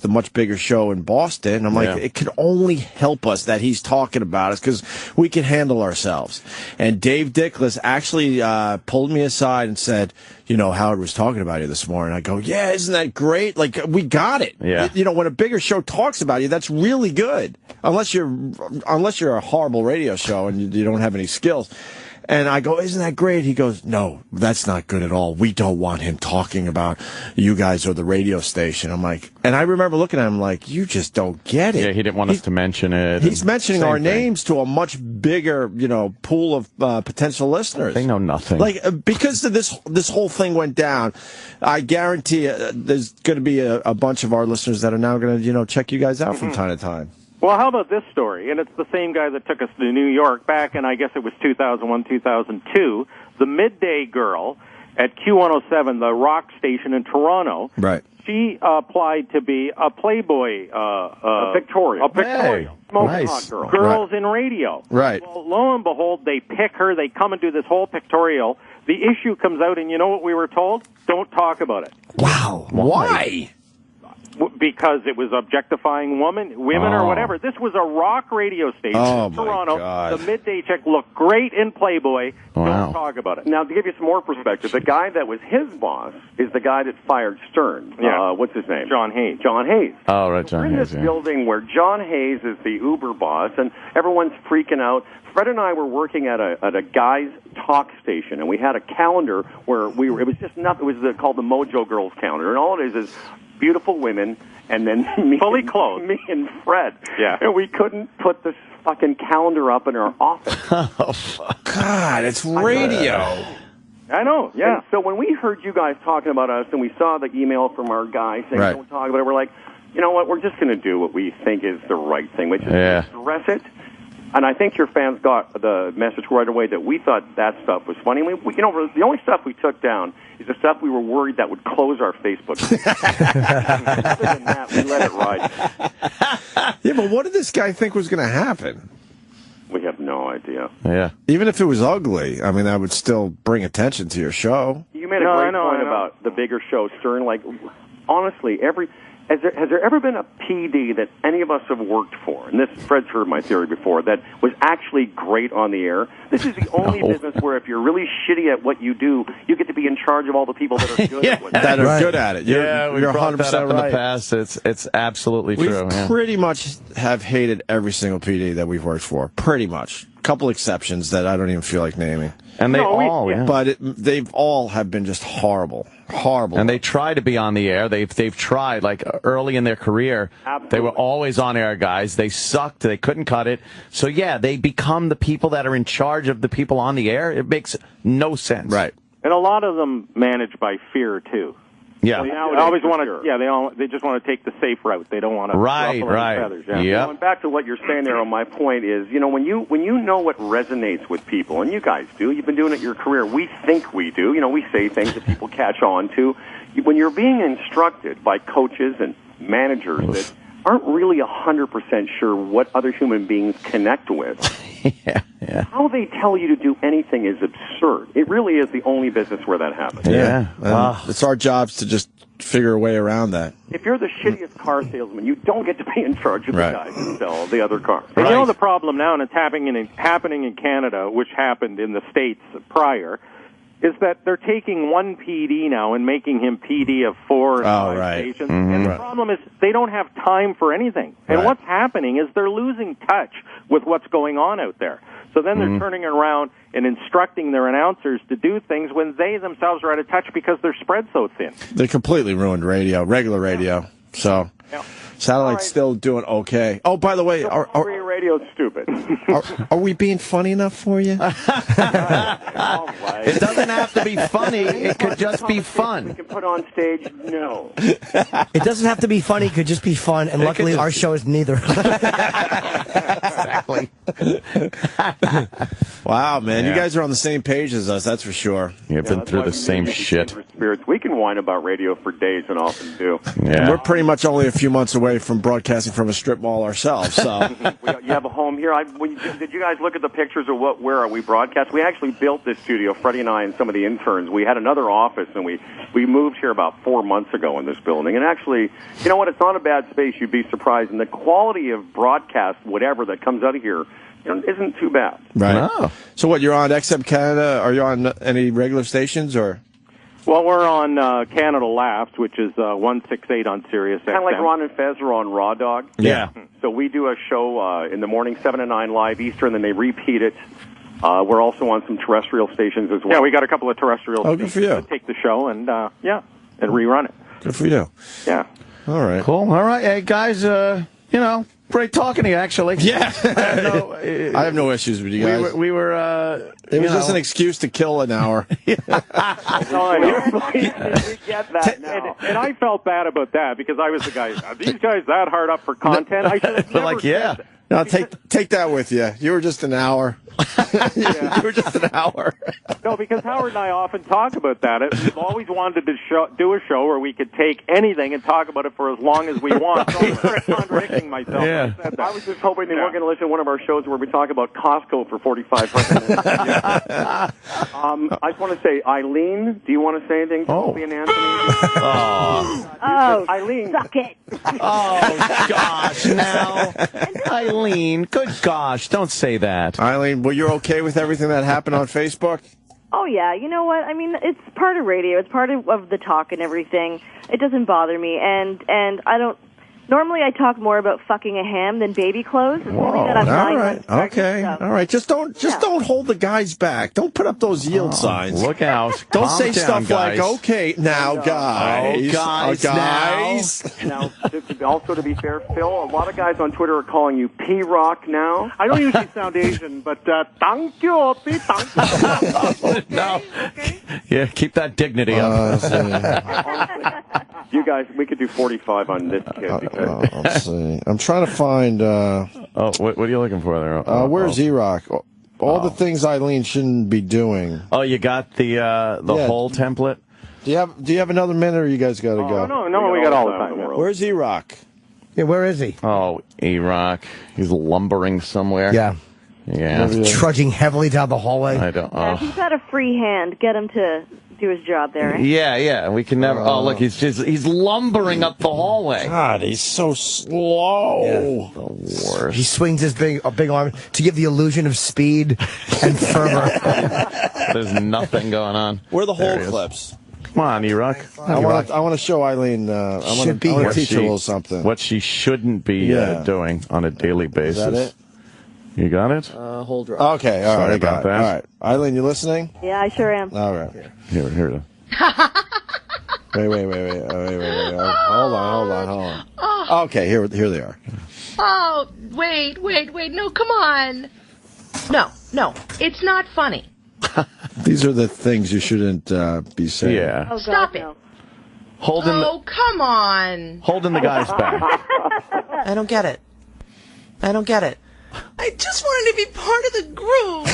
the much bigger show in Boston. I'm like, it could only help us that he's talking about us because we can handle ourselves. And Dave Dickless actually pulled me aside and said, Howard was talking about you this morning. I go, yeah, isn't that great? Like, we got it. Yeah. When a bigger show talks about you, that's really good. Unless you're a horrible radio show and you don't have any skills. And I go, isn't that great? He goes, no, that's not good at all. We don't want him talking about you guys or the radio station. I'm like, and I remember looking at him like, you just don't get it. Yeah, he didn't want us to mention it. He's mentioning our names to a much bigger, pool of potential listeners. They know nothing. Like, because of this whole thing went down, I guarantee there's going to be a bunch of our listeners that are now going to, check you guys out from time to time. Well, how about this story? And it's the same guy that took us to New York back in, I guess it was 2001, 2002. The midday girl at Q107, the rock station in Toronto. Right. She applied to be a Playboy, a pictorial. Hey, smoking nice. hot girl. Girls in radio. Right. Well, lo and behold, they pick her. They come and do this whole pictorial. The issue comes out, and you know what we were told? Don't talk about it. Wow. Why? Because it was objectifying women or whatever. This was a rock radio station in Toronto. God. The midday chick looked great in Playboy. Wow. Don't talk about it. Now, to give you some more perspective, the guy that was his boss is the guy that fired Stern. Yeah. What's his name? John Hayes. John Hayes. Oh, right, John We're in Hayes. this building where John Hayes is the Uber boss, and everyone's freaking out. Fred and I were working at a guy's talk station, and we had a calendar where it was just nothing. It was called the Mojo Girls calendar, and all it is beautiful women, and then me, fully clothed, me and Fred. Yeah, and we couldn't put this fucking calendar up in our office. Oh, God, it's radio. I know, yeah. And so when we heard you guys talking about us, and we saw the email from our guy saying don't talk about it, we're like, you know what? We're just going to do what we think is the right thing, which is address it. And I think your fans got the message right away that we thought that stuff was funny. We the only stuff we took down is the stuff we were worried that would close our Facebook. Other than that, we let it ride. Yeah, but what did this guy think was going to happen? We have no idea. Yeah. Even if it was ugly, I mean, that would still bring attention to your show. You made a great point about the bigger show, Stern. Like, honestly, Has there ever been a PD that any of us have worked for, and Fred's heard my theory before, that was actually great on the air? This is the only business where if you're really shitty at what you do, you get to be in charge of all the people that are good at what that are good at it. You're brought 100% that up right. in the past. It's absolutely We true. pretty much have hated every single PD that we've worked for. Pretty much. A couple exceptions that I don't even feel like naming. And they've all have been just horrible. Horrible. And they try to be on the air. They've tried, like, early in their career. Absolutely. They were always on air guys. They sucked. They couldn't cut it. So, yeah, they become the people that are in charge of the people on the air. It makes no sense. Right. And a lot of them managed by fear, too. Yeah. They always want to. Yeah, they just want to take the safe route. They don't want to ruffle any feathers. Yeah. Going back to what you're saying there, my point is, when you know what resonates with people, and you guys do, you've been doing it your career. We think we do. We say things that people catch on to. When you're being instructed by coaches and managers that aren't really 100% sure what other human beings connect with, Yeah. How they tell you to do anything is absurd. It really is the only business where that happens. Yeah. It's our jobs to just figure a way around that. If you're the shittiest car salesman, you don't get to be in charge of the guys that sell the other cars. And you know the problem now, and it's happening in Canada, which happened in the States prior, is that they're taking one PD now and making him PD of 4 and 5 stations. And the problem is they don't have time for anything. And what's happening is they're losing touch with what's going on out there. So then they're turning around and instructing their announcers to do things when they themselves are out of touch because they're spread so thin. They completely ruined regular radio. So satellite's still doing okay. Oh, by the way, free radio's stupid. are we being funny enough for you? It doesn't have to be funny. It could just be fun. We can put on stage, no. It doesn't have to be funny. It could just be fun. And luckily, our show is neither. Exactly. Wow, man. You guys are on the same page as us, that's for sure. You've been through the same shit. Spirits. We can whine about radio for days and often do. Yeah. We're pretty much only a few months away from broadcasting from a strip mall ourselves. So you have a home here. Did you guys look at the pictures of where we broadcast? We actually built this studio, Freddie and I and some of the interns. We had another office, and we moved here about 4 months ago in this building. And actually, you know what? It's not a bad space. You'd be surprised. And the quality of broadcast, whatever, that comes out of here, isn't too bad. Right. Oh. So what, you're on XM Canada? Are you on any regular stations, or? Well, we're on Canada Laughs, which is 168 on Sirius XM. Kind of like Ron and Fez are on Raw Dog. Yeah. So we do a show in the morning, 7 to 9 live Eastern, then they repeat it. We're also on some terrestrial stations as well. Yeah, we got a couple of terrestrial stations that take the show and rerun it. Good for you. Yeah. All right. Cool. All right. Hey, guys, great talking to you, actually. Yeah. I have no issues with you guys. We were it was just an excuse to kill an hour. We get that now. And I felt bad about that because I was the guy, are these guys that hard up for content? I should have never said that. No, take that with you. You were just an hour. You were just an hour. No, because Howard and I often talk about that. We've always wanted to do a show where we could take anything and talk about it for as long as we want. So I'm sort of contradicting myself. Yeah. I was just hoping they weren't going to listen to one of our shows where we talk about Costco for 45 minutes. I just want to say, Eileen, do you want to say anything to Opie and Anthony? Eileen. Suck it. Oh, gosh, now. Eileen, good gosh, don't say that. Eileen, well, you're okay with everything that happened on Facebook? Oh, yeah. You know what? I mean, it's part of radio. It's part of the talk and everything. It doesn't bother me. And I don't... Normally, I talk more about fucking a ham than baby clothes. It's Whoa, that I'm all right, okay, all right. Just don't hold the guys back. Don't put up those yield signs. Look out! Don't Calm say down, stuff guys. like, "Okay, now, guys, guys." Now, also to be fair, Phil, a lot of guys on Twitter are calling you P-Rock now. I don't usually sound Asian, but thank you, Opie, thank you. No. Yeah, keep that dignity up. You guys, we could do 45 on this kid. Let's see. I'm trying to find. What are you looking for there? Where's E-Rock? All the things Eileen shouldn't be doing. Oh, you got the whole template? Do you have another minute, or you guys got to go? No, we got all the time. Where's E-Rock? Yeah, where is he? Oh, E-Rock. He's lumbering somewhere. Yeah. Trudging heavily down the hallway. I don't. If he's got a free hand, get him to do his job there. Right? Yeah. We can never. Oh, look, he's lumbering up the hallway. God, he's so slow. Yeah, the worst. He swings his big arm to give the illusion of speed and fervor. There's nothing going on. Where are the whole clips? Come on, E-Rock. I want to show Eileen. I want to teach her a little something. What she shouldn't be doing on a daily basis. Is that it? You got it? Hold her. Okay, all right, I got it. that. All right, Eileen, you listening? Yeah, I sure am. All right. Here. Wait. Hold on. Okay, here they are. Oh, wait. No, come on. No, it's not funny. These are the things you shouldn't be saying. Yeah. Oh, Stop it. Come on. Holding the guys back. I don't get it. I just wanted to be part of the group.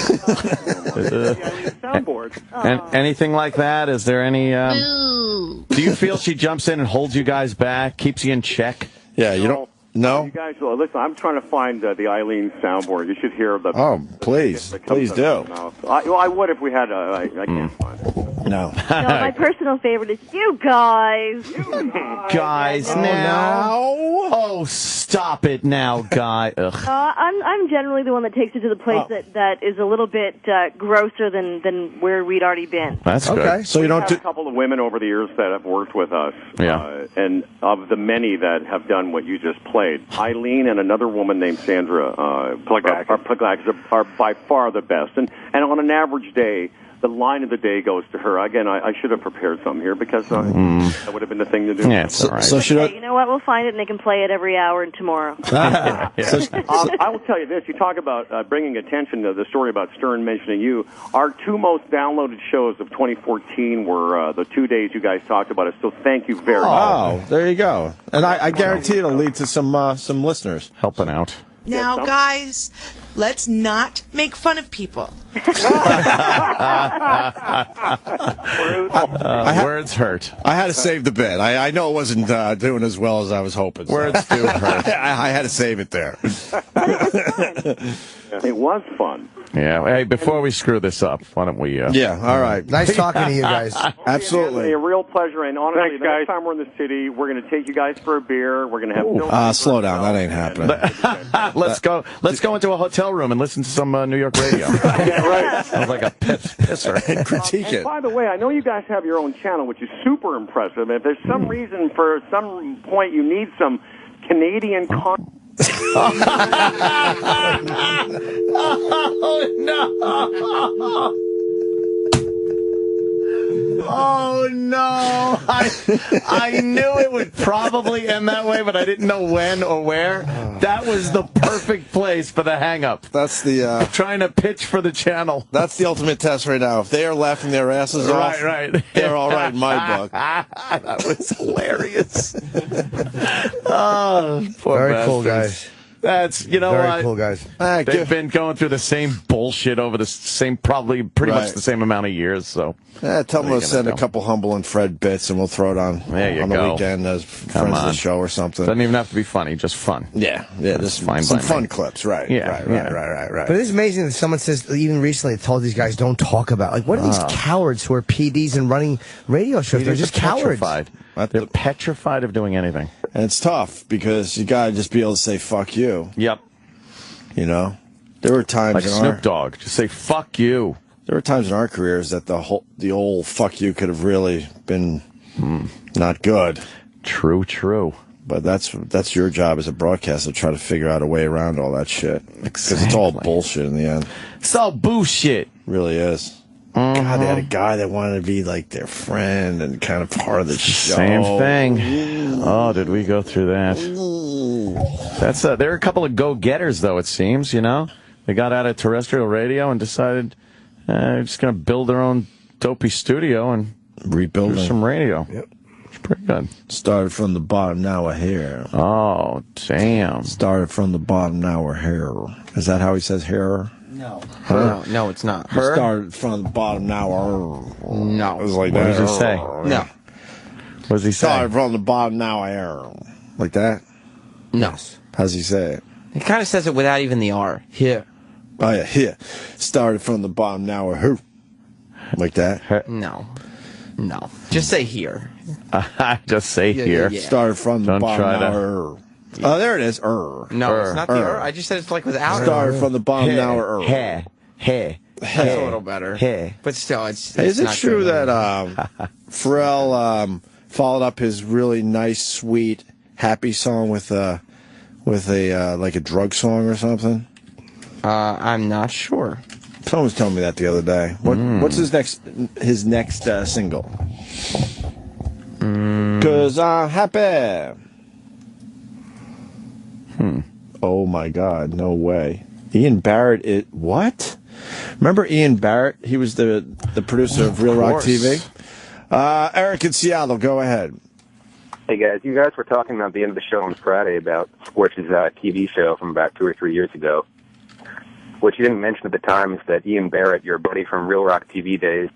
Soundboard. And anything like that? Is there any... Ooh. Do you feel she jumps in and holds you guys back, keeps you in check? Yeah, you don't... No? You guys, listen, I'm trying to find the Eileen soundboard. You should hear the... Oh, please. Please do. I would if we had I can't find it. No. No, my personal favorite is you guys. Guys, now. Oh, stop it now, guy. Ugh. I'm generally the one that takes it to the place that is a little bit grosser than where we'd already been. That's good. Okay. So you don't have a couple of women over the years that have worked with us. Yeah. And of the many that have done what you just played, Eileen and another woman named Sandra Plagax are by far the best. And on an average day, the line of the day goes to her. Again, I should have prepared some here because that would have been the thing to do. Yeah, it's all right. So you know what? We'll find it and they can play it every hour and tomorrow. I will tell you this. You talk about bringing attention to the story about Stern mentioning you. Our two most downloaded shows of 2014 were the 2 days you guys talked about it. So thank you very much. Oh, there you go. And I guarantee it'll lead to some listeners. Helping out. Now, guys, let's not make fun of people. Words hurt. I had to save the bit. I know it wasn't doing as well as I was hoping. So. Words do hurt. I had to save it there. It was fun. Yeah. Hey, before we screw this up, why don't we... Yeah, all right. Nice talking to you guys. Absolutely. A real pleasure. And honestly, Thanks, the next time we're in the city, we're going to take you guys for a beer. We're going to have... slow down. That ain't happening. Let's go into a hotel room and listen to some New York radio. Yeah, right. Sounds like a pisser. And critique it. By the way, I know you guys have your own channel, which is super impressive. If there's some reason for some point you need some Canadian content... Oh, no. Oh, no. I knew it would probably end that way, but I didn't know when or where. That was the perfect place for the hang-up. That's the... trying to pitch for the channel. That's the ultimate test right now. If they are laughing their asses off, right. they're all right in my book. That was hilarious. Oh, poor Very bastards. cool, guys. That's, you know Very what? cool, guys. They've been going through the same bullshit over the same, probably pretty much the same amount of years, so. Tell them to send a couple Humble and Fred bits, and we'll throw it on the weekend as friends of the show or something. Doesn't even have to be funny, just fun. Yeah, just fine. Some fun clips, right? Yeah, right. But it is amazing that someone says, even recently, told these guys don't talk about. Like, what are these cowards who are PDs and running radio shows? They're just cowards. They're petrified of doing anything. And it's tough because you gotta just be able to say "fuck you." Yep. You know, there were times like in Snoop Dogg, just say "fuck you." There were times in our careers that the old "fuck you" could have really been not good. True. But that's your job as a broadcaster to try to figure out a way around all that shit. Because it's all bullshit in the end. It's all bullshit. It really is. God, they had a guy that wanted to be like their friend and kind of part of the show. Same thing. Oh, did we go through that? That's there are a couple of go-getters, though, it seems, you know? They got out of terrestrial radio and decided they're just going to build their own dopey studio and rebuild some radio. Yep. It's pretty good. Started from the bottom, now we're here. Oh, damn. Started from the bottom, now we're here. Is that how he says here? No. Her? No, it's not. Her? Started from the bottom, now we're... No. It was like what that. Does he say? No. What does he say? Started from the bottom, now we're... Like that? No. How's he say it? He kind of says it without even the R. Here. Oh, yeah, here. Started from the bottom, now we're here. Like that? No. Just say here. Just say here. Yeah. Started from the bottom, now we're... Oh, there it is. No, it's not the I just said it's like without. Started from the bottom, now we're Hey. That's a little better. Hey. But still, it's is it not true good. that Pharrell followed up his really nice, sweet, happy song with a like a drug song or something? I'm not sure. Someone was telling me that the other day. What's his next single? 'Cause I'm happy. Oh my God, no way. Ian Barrett what? Remember Ian Barrett? He was the producer of Real Rock TV. Eric in Seattle, go ahead. Hey guys, you guys were talking at the end of the show on Friday about Scorch's TV show from about 2 or 3 years ago. What you didn't mention at the time is that Ian Barrett, your buddy from Real Rock TV days,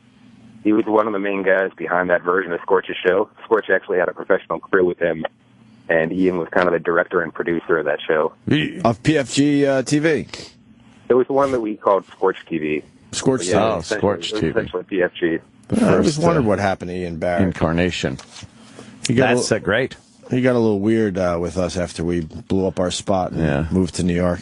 he was one of the main guys behind that version of Scorch's show. Scorch actually had a professional crew with him and Ian was kind of the director and producer of that show. Of PFG TV. It was the one that we called Scorch TV. Scorch TV. Oh, Scorch TV. Essentially PFG. I always wondered what happened to Ian Barrett. Incarnation. That's great. He got a little weird with us after we blew up our spot and moved to New York.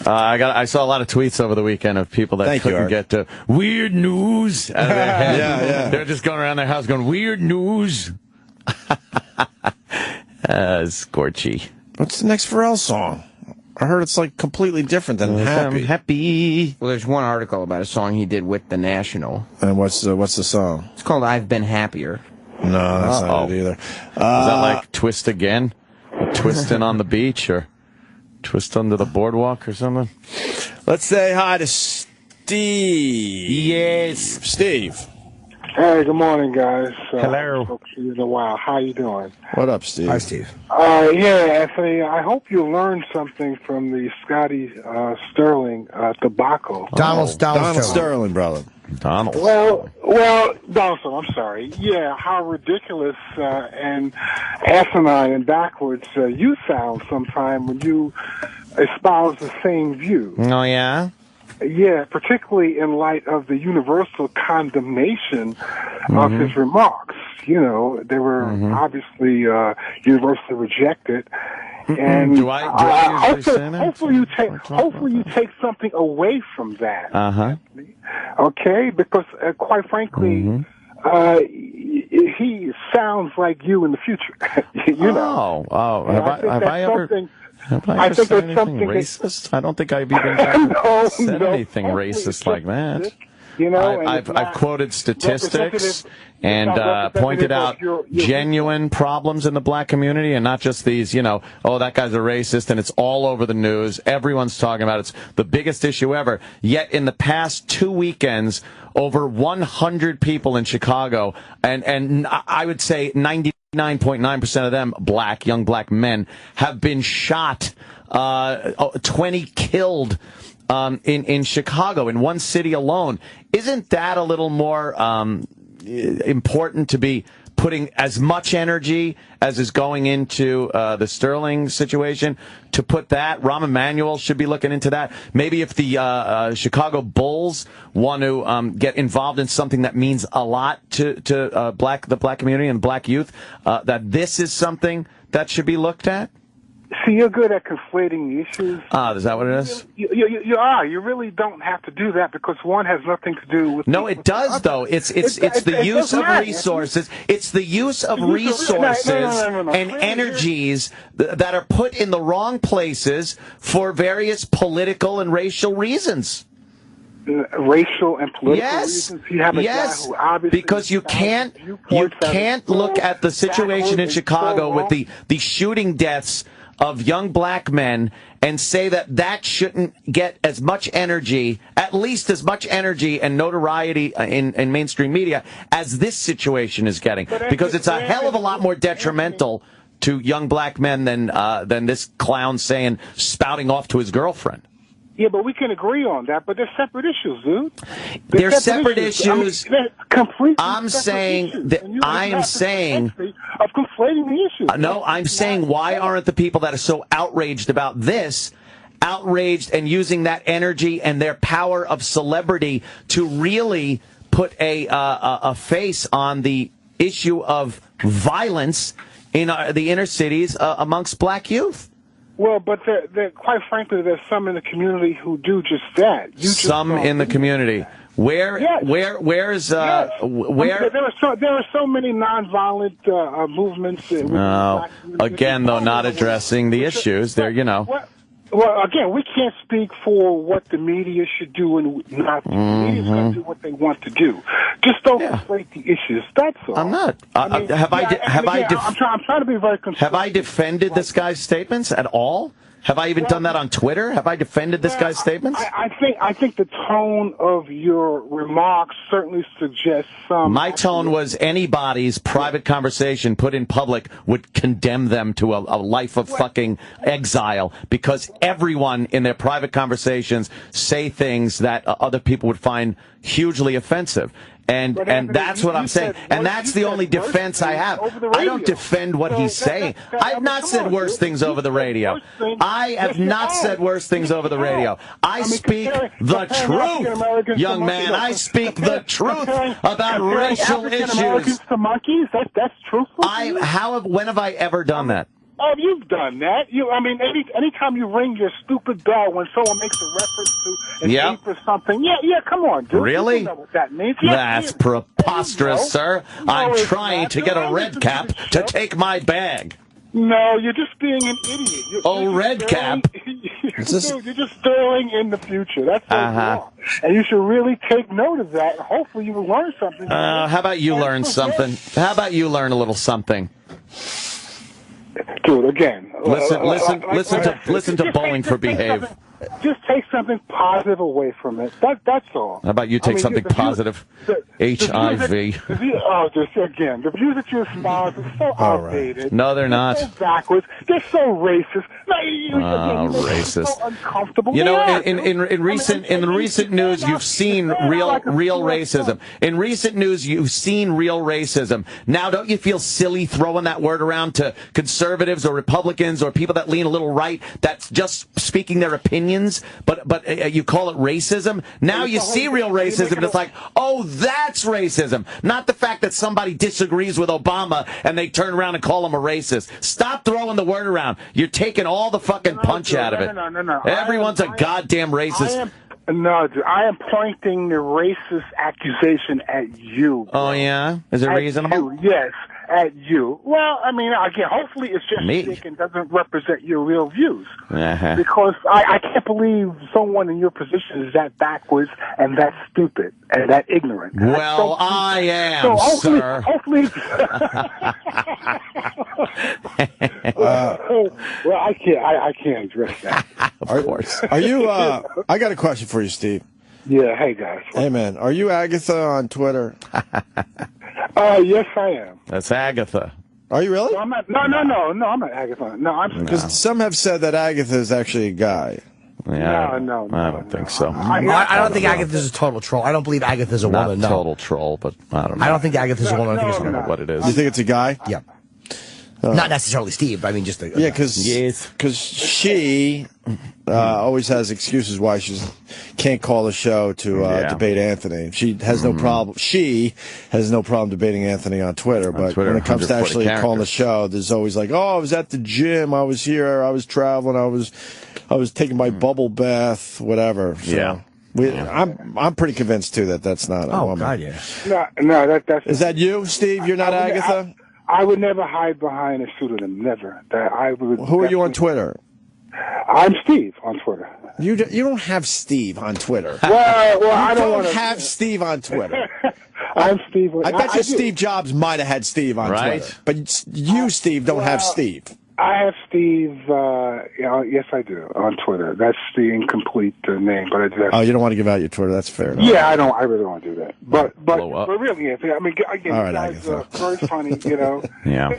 I saw a lot of tweets over the weekend of people that couldn't get to weird news out of their head. Yeah. They're just going around their house going, weird news. Scorchy. What's the next Pharrell song? I heard it's like completely different than Happy. Happy. Well, there's one article about a song he did with The National. And what's the song? It's called I've Been Happier. No, that's not it either. Is that like Twist Again? Twisting on the beach or Twist under the boardwalk or something? Let's say hi to Steve. Yes. Steve. Hey, good morning, guys. Hello. Spoke to you in a while. How you doing? What up, Steve? Hi, Steve. Yeah, Anthony, I hope you learned something from the Scotty Sterling debacle. Donald Sterling, brother. Donald. Well, Donaldson, I'm sorry. Yeah, how ridiculous and asinine and backwards you sound sometime when you espouse the same view. Oh, yeah? Yeah, particularly in light of the universal condemnation of his remarks. You know, they were obviously universally rejected. And do I usually say that? hopefully you take something away from that. Uh-huh. Okay, because quite frankly, he sounds like you in the future. You know. Have I ever said anything racist? I don't think I've even said anything racist like that. You know, I've quoted statistics and pointed out genuine problems in the black community, and not just these, oh, that guy's a racist, and it's all over the news. Everyone's talking about it. It's the biggest issue ever. Yet in the past 2 weekends, over 100 people in Chicago, and I would say 99.9% of them, young black men, have been shot, 20 killed. In Chicago, in one city alone. Isn't that a little more important to be putting as much energy as is going into the Sterling situation? To put that, Rahm Emanuel should be looking into that. Maybe if the Chicago Bulls want to get involved in something that means a lot to the black community and black youth, that this is something that should be looked at? See, you're good at conflating the issues. Is that what it is? You are. You really don't have to do that because one has nothing to do with. No, it does though. It's the use of resources. It's the use of resources and energies that are put in the wrong places for various political and racial reasons. Racial and political reasons. You have a guy who obviously because you can't look at the situation in Chicago with the shooting deaths of young black men and say that shouldn't get as much energy, at least as much energy and notoriety in mainstream media as this situation is getting, because it's a hell of a lot more detrimental to young black men than this clown spouting off to his girlfriend. Yeah, but we can agree on that. But they're separate issues, dude. They're separate issues. Completely. I'm saying that I'm saying of conflating the issues. No, I'm saying why aren't the people that are so outraged about this outraged and using that energy and their power of celebrity to really put a face on the issue of violence in the inner cities amongst black youth? Well, but quite frankly, there's some in the community who do just that. Some in the community. Where is where? There are so many nonviolent movements. Again, though, not addressing the issues. Well, again, we can't speak for what the media should do and not. The media's going to do what they want to do. Just don't conflate the issues. That's all. I'm not. I'm trying to be very constructive. Have I defended this guy's statements at all? Have I even done that on Twitter? Have I defended this guy's statements? I think the tone of your remarks certainly suggests some. My tone was anybody's private conversation put in public would condemn them to a life of fucking exile, because everyone in their private conversations say things that other people would find hugely offensive. And that's what I'm saying. And that's the only defense I have. I don't defend what he's saying. I have not said worse things over the radio. I have not said worse things over the radio. I speak the truth, young man. I speak the truth about racial issues. To monkeys? That's truthful. When have I ever done that? Oh, you've done that. Anytime you ring your stupid bell when someone makes a reference to an ape or something. Yeah, come on, dude. Really? You know what that means. That's preposterous, sir. I'm trying to get a red cap to take my bag. No, you're just being an idiot. Red cap. You're just sterling in the future. That's what you are. And you should really take note of that. Hopefully you will learn something. How about you learn something? How about you learn a little something? Dude, again. Listen to Bowling for Behave. Just take something positive away from it. That's all. How about you take something positive? HIV. The views that you espouse are so outdated. No, they're not. They're so backwards. They're so racist. Racist. So uncomfortable. You know, in recent news, you've seen real racism. In recent news, you've seen real racism. Now, don't you feel silly throwing that word around to conservatives or Republicans or people that lean a little right? That's just speaking their opinions. But you call it racism. Now you see real racism, and it's like, oh, that's racism. Not the fact that somebody disagrees with Obama and they turn around and call him a racist. Stop throwing the word around. You're taking all the fucking punch out of it. No. Everyone's a goddamn racist. No, dude, I am pointing the racist accusation at you. Bro. Oh, yeah? Is it reasonable? Yes, at you. Well, I mean, again, hopefully it's just sick and doesn't represent your real views. Because I can't believe someone in your position is that backwards and that stupid and that ignorant. Well, I am, sir. Hopefully. Well, I can't address that. Of course. Are you, I got a question for you, Steve. Yeah, hey, guys. Hey, man, are you Agatha on Twitter? Yes, I am. That's Agatha. Are you really? No, I'm not. No, I'm not Agatha. No, I'm. Because some have said that Agatha is actually a guy. Yeah, no, I don't think so. I don't think Agatha's a total troll. I don't believe Agatha's a woman. Not total troll, but I don't know. I don't think Agatha's a woman. I think it's I don't know what it is. You think it's a guy? Yeah. Not necessarily Steve. I mean, just a yeah, because she always has excuses why she can't call the show to debate Anthony. She has no problem. She has no problem debating Anthony on Twitter. But when it comes to actually calling the show, there's always like, oh, I was at the gym, I was here, I was traveling, I was taking my bubble bath, whatever. So. I'm pretty convinced too that that's not a woman. Oh God, yeah. No, that's. Is that you, Steve? You're not Agatha? I would never hide behind a pseudonym. Never. Who are you on Twitter? I'm Steve on Twitter. You don't have Steve on Twitter. Well, I don't have Steve on Twitter. I'm Steve. I bet you Steve Jobs might have had Steve on Twitter, but you, Steve, don't have Steve. I have Steve. Yes, I do on Twitter. That's the incomplete name, but I do have. Oh, you don't want to give out your Twitter? That's fair enough. Yeah, I don't. I really don't want to do that. But really, I mean, again, all right, you guys are very funny. You know. Yeah.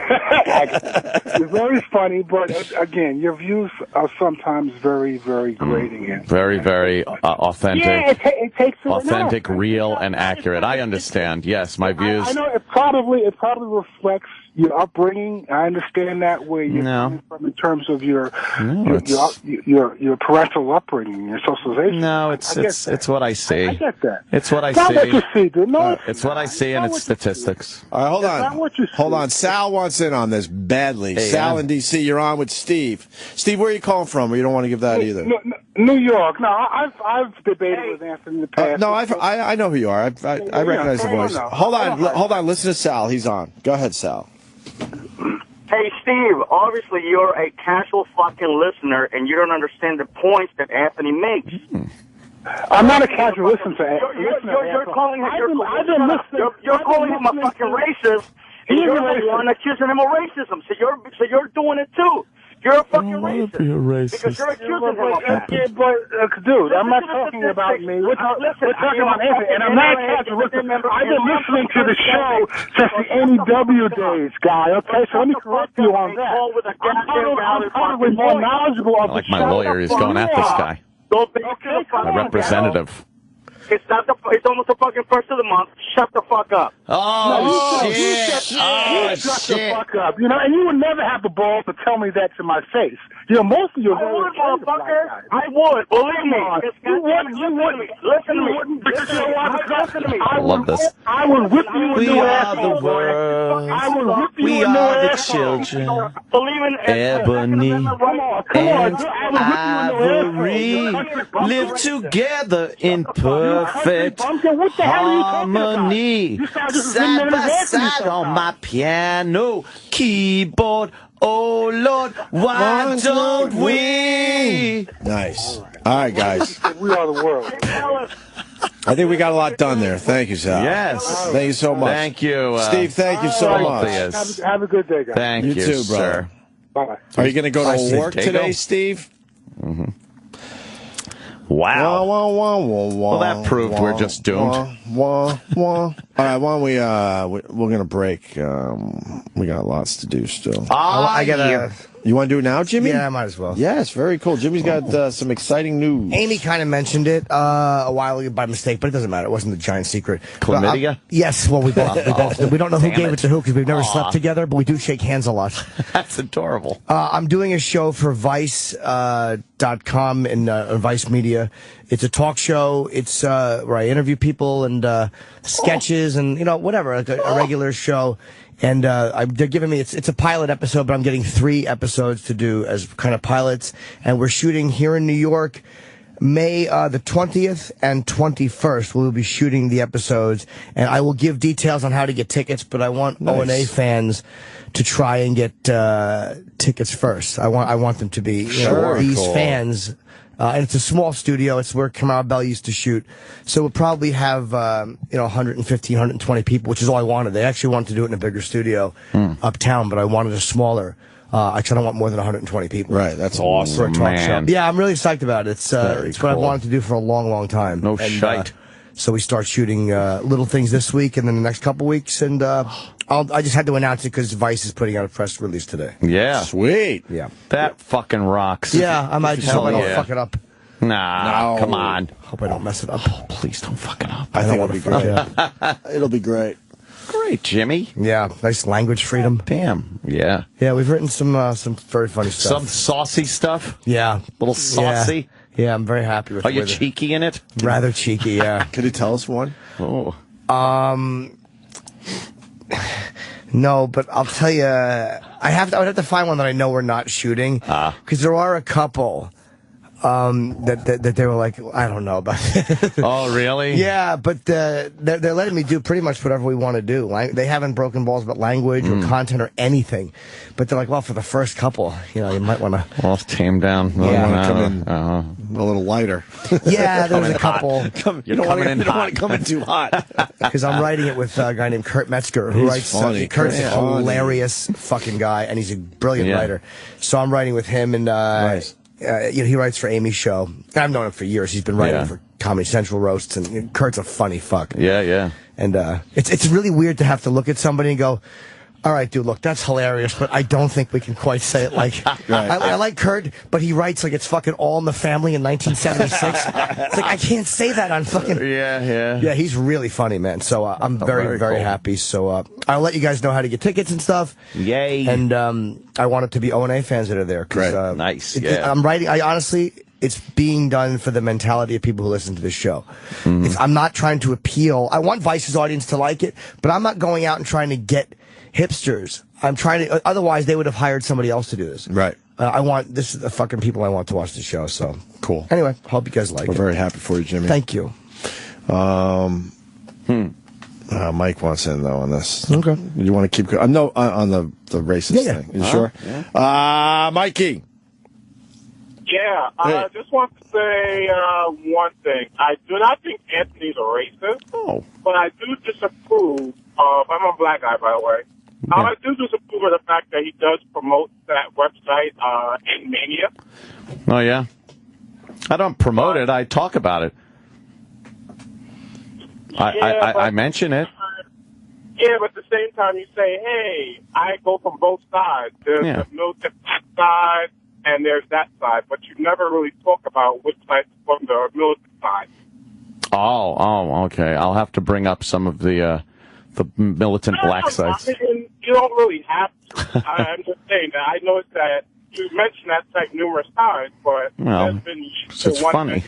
You're very funny, but again, your views are sometimes very, very grating. And very, very authentic. Yeah, it takes authentic, real, and accurate. I understand. Yes, my views. I know it probably reflects your upbringing. I understand that where you're coming from in terms of your parental upbringing, your socialization. No, it's what I see. I get that. It's what I see. What you see, dude. No, it's what I see, and it's statistics. All right, hold on. Sal wants in on this badly. Hey, Sal in D.C., you're on with Steve. Steve, where are you calling from? Or you don't want to give that either? New York. No, I've debated with Anthony in the past. No, I know who you are. I recognize the voice. Hold on. Listen to Sal. He's on. Go ahead, Sal. Hey, Steve, obviously you're a casual fucking listener, and you don't understand the points that Anthony makes. I'm not a casual listener. You're calling him a fucking racist, and you're the one accusing him of racism, so you're doing it too. You're a fucking racist. Be a racist. Because you're accusing him of that. Yeah, but, dude, I'm not talking about me. We're talking about Anthony, and I'm not casual listener. I've been listening to the show since the NEW days, guy, okay? So let me correct you on that. I'm probably more knowledgeable of the show. Like my lawyer, he's going at this guy. Okay, a representative. It's almost the fucking first of the month. Shut the fuck up. Oh, shit. Shut the fuck up. You know, and you would never have the balls to tell me that to my face. You know, most of you I would, motherfucker. I would. Believe me. You wouldn't. Listen to me. Listen to me. I love this. I would whip you a new ass. We are the world. I would whip you We a new are the ass. children. Believe in Ebony and Ivory live together in perfect harmony. Side by side on my piano keyboard. Oh Lord, why don't we? Nice. All right, guys. We are the world. I think we got a lot done there. Thank you, Sal. Yes. Thank you so much. Thank you. Steve, thank you so much. Have a good day, guys. Thank you, too, brother. sir. Bye. Are you going to go Nice to work to today, go. Steve? Mm-hmm. Wow. Well, that proved we're just doomed. All right, why don't we're going to break. We got lots to do still. I got You want to do it now, Jimmy? Yeah, I might as well. Yes, very cool. Jimmy's got some exciting news. Amy kind of mentioned it a while ago by mistake, but it doesn't matter. It wasn't a giant secret. Chlamydia? Yes. Well, we both we don't know who Damn gave it. it to who because we've never slept together, but we do shake hands a lot. That's adorable. I'm doing a show for Vice.com and Vice Media. It's a talk show. It's where I interview people and sketches and whatever, like a regular show. And they're giving me it's a pilot episode, but I'm getting 3 episodes to do as kind of pilots. And we're shooting here in New York, May the 20th and 21st. We'll be shooting the episodes, and I will give details on how to get tickets. But I want O&A fans to try and get tickets first. I want them to be these fans. And it's a small studio. It's where Kamau Bell used to shoot. So we'll probably have, 115, 120 people, which is all I wanted. They actually wanted to do it in a bigger studio uptown, but I wanted a smaller. I don't want more than 120 people. Right, that's awesome, for a talk man. show. Yeah, I'm really psyched about it. It's what I've wanted to do for a long, long time. No shite. So we start shooting little things this week and then the next couple weeks, and I just had to announce it because Vice is putting out a press release today. Yeah. Sweet. Yeah. That fucking rocks. Yeah, I might just hope I don't yeah. fuck it up. Nah, come on. Hope I don't mess it up. Oh, please don't fuck it up. I think it'll be great. It'll be great. Great, Jimmy. Yeah, nice language freedom. Damn. Yeah. Yeah, we've written some very funny stuff. Some saucy stuff. Yeah. Little saucy. Yeah, I'm very happy with it. Are you cheeky in it? Rather cheeky, yeah. Could you tell us one? Oh. No, but I'll tell you, I would have to find one that I know we're not shooting. Because there are a couple that they were like, I don't know about. Oh, really? Yeah, but they're letting me do pretty much whatever we want to do. They haven't broken balls about language or content or anything. But they're like, well, for the first couple, you might want to. Well, tame down. Yeah. Come in a little lighter. Yeah, there's a couple. You don't want to come in too hot. Because I'm writing it with a guy named Kurt Metzger, who writes. Funny. Kurt's a hilarious fucking guy, and he's a brilliant writer. So I'm writing with him, and nice. He writes for Amy's show. I've known him for years. He's been writing for Comedy Central roasts, and Kurt's a funny fuck. Yeah, yeah. And it's really weird to have to look at somebody and go, all right, dude, look, that's hilarious, but I don't think we can quite say it like... Right. I like Kurt, but he writes like it's fucking All in the Family in 1976. It's like, I can't say that on fucking... Yeah, he's really funny, man. So I'm very, very cool. happy. So I'll let you guys know how to get tickets and stuff. Yay. And I want it to be O&A fans that are there. Great. Nice, I'm writing... I honestly... It's being done for the mentality of people who listen to this show. I'm not trying to appeal. I want Vice's audience to like it, but I'm not going out and trying to get hipsters. I'm trying to, otherwise they would have hired somebody else to do this. Right. This is the fucking people I want to watch the show, so. Cool. Anyway, hope you guys like it. We're very happy for you, Jimmy. Thank you. Mike wants in, though, on this. Okay. You want to keep going? No, on the racist thing. You sure? Yeah. Mikey. Yeah, I just want to say one thing. I do not think Anthony's a racist, but I do disapprove of, I'm a black guy, by the way, I do disapprove of the fact that he does promote that website, Mania. Oh, yeah? I don't promote it. I talk about it. I mention it. Yeah, but at the same time you say, hey, I go from both sides. There's the militant side, and there's that side, but you never really talk about which side's from the militant side. Oh, okay. I'll have to bring up some of the militant black sites. I mean, you don't really have to. I'm just saying that I noticed that you mentioned that site numerous times, but Well, there's been it's funny.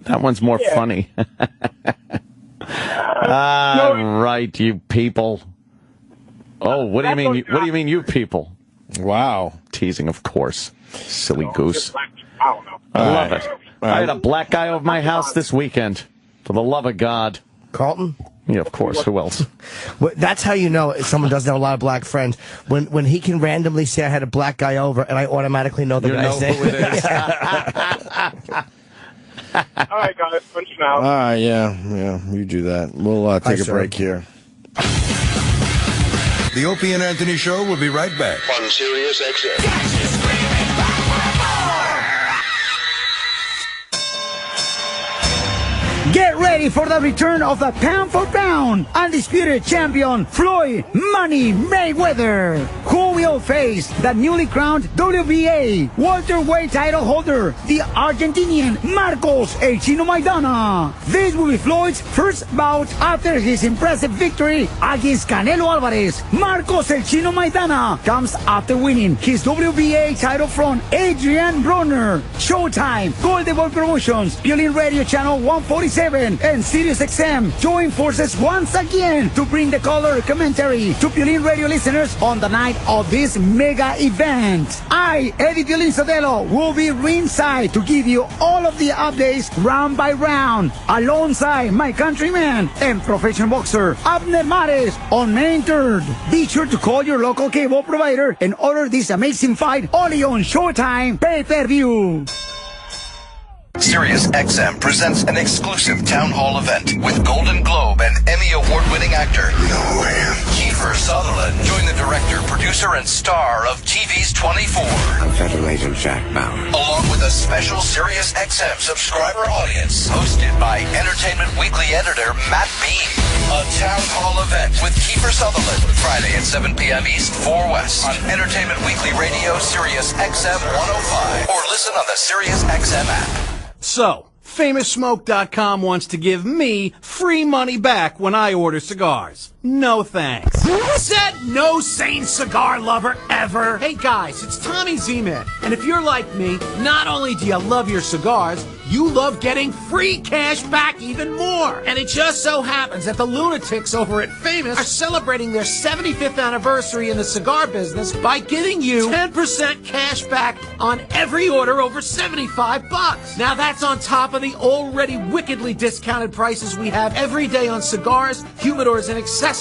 That one's more funny. Right, you people. Oh, what do you mean? What do you mean, you people? Wow, teasing, of course. Silly goose. I don't know. I love it. I had a black guy over my house this weekend. For the love of God, Carlton. Yeah, of course. Who else? Well, that's how you know someone doesn't have a lot of black friends. When he can randomly say I had a black guy over, and I automatically know the guy's name. Who it is. All right, guys, punching out. All right, yeah, you do that. We'll take a break here. The Opie and Anthony Show will be right back on Sirius XM. Get ready for the return of the pound-for-pound undisputed champion Floyd Money Mayweather, who will face the newly crowned WBA welterweight title holder, the Argentinian Marcos El Chino Maidana. This will be Floyd's first bout after his impressive victory against Canelo Alvarez. Marcos El Chino Maidana comes after winning his WBA title from Adrian Broner. Showtime, Golden Ball Promotions, Piolín Radio Channel 147, and Sirius XM join forces once again to bring the color commentary to Piolín Radio listeners on the night of this mega event. I, Eddie Piolín Sotelo, will be ringside to give you all of the updates round by round, alongside my countryman and professional boxer Abner Mares on May 3rd. Be sure to call your local cable provider and order this amazing fight only on Showtime Pay-Per-View. Sirius XM presents an exclusive town hall event with Golden Globe and Emmy award-winning actor Kiefer Sutherland. Join the director, producer, and star of TV's 24. I'm Federal Agent Jack Bauer. Along with a special Sirius XM subscriber audience, hosted by Entertainment Weekly editor Matt Beam. A town hall event with Kiefer Sutherland, Friday at 7 p.m. East, 4 West, on Entertainment Weekly Radio, Sirius XM 105, or listen on the Sirius XM app. So, FamousSmoke.com wants to give me free money back when I order cigars. No thanks. Said no sane cigar lover ever. Hey guys, it's Tommy Z-Man. And if you're like me, not only do you love your cigars, you love getting free cash back even more. And it just so happens that the lunatics over at Famous are celebrating their 75th anniversary in the cigar business by giving you 10% cash back on every order over $75. Now that's on top of the already wickedly discounted prices we have every day on cigars, humidors, and accessories.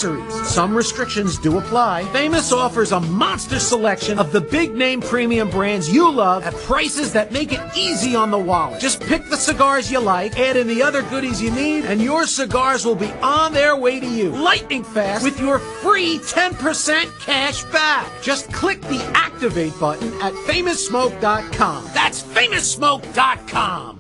Some restrictions do apply. Famous offers a monster selection of the big-name premium brands you love at prices that make it easy on the wallet. Just pick the cigars you like, add in the other goodies you need, and your cigars will be on their way to you, lightning fast, with your free 10% cash back. Just click the Activate button at FamousSmoke.com. That's FamousSmoke.com.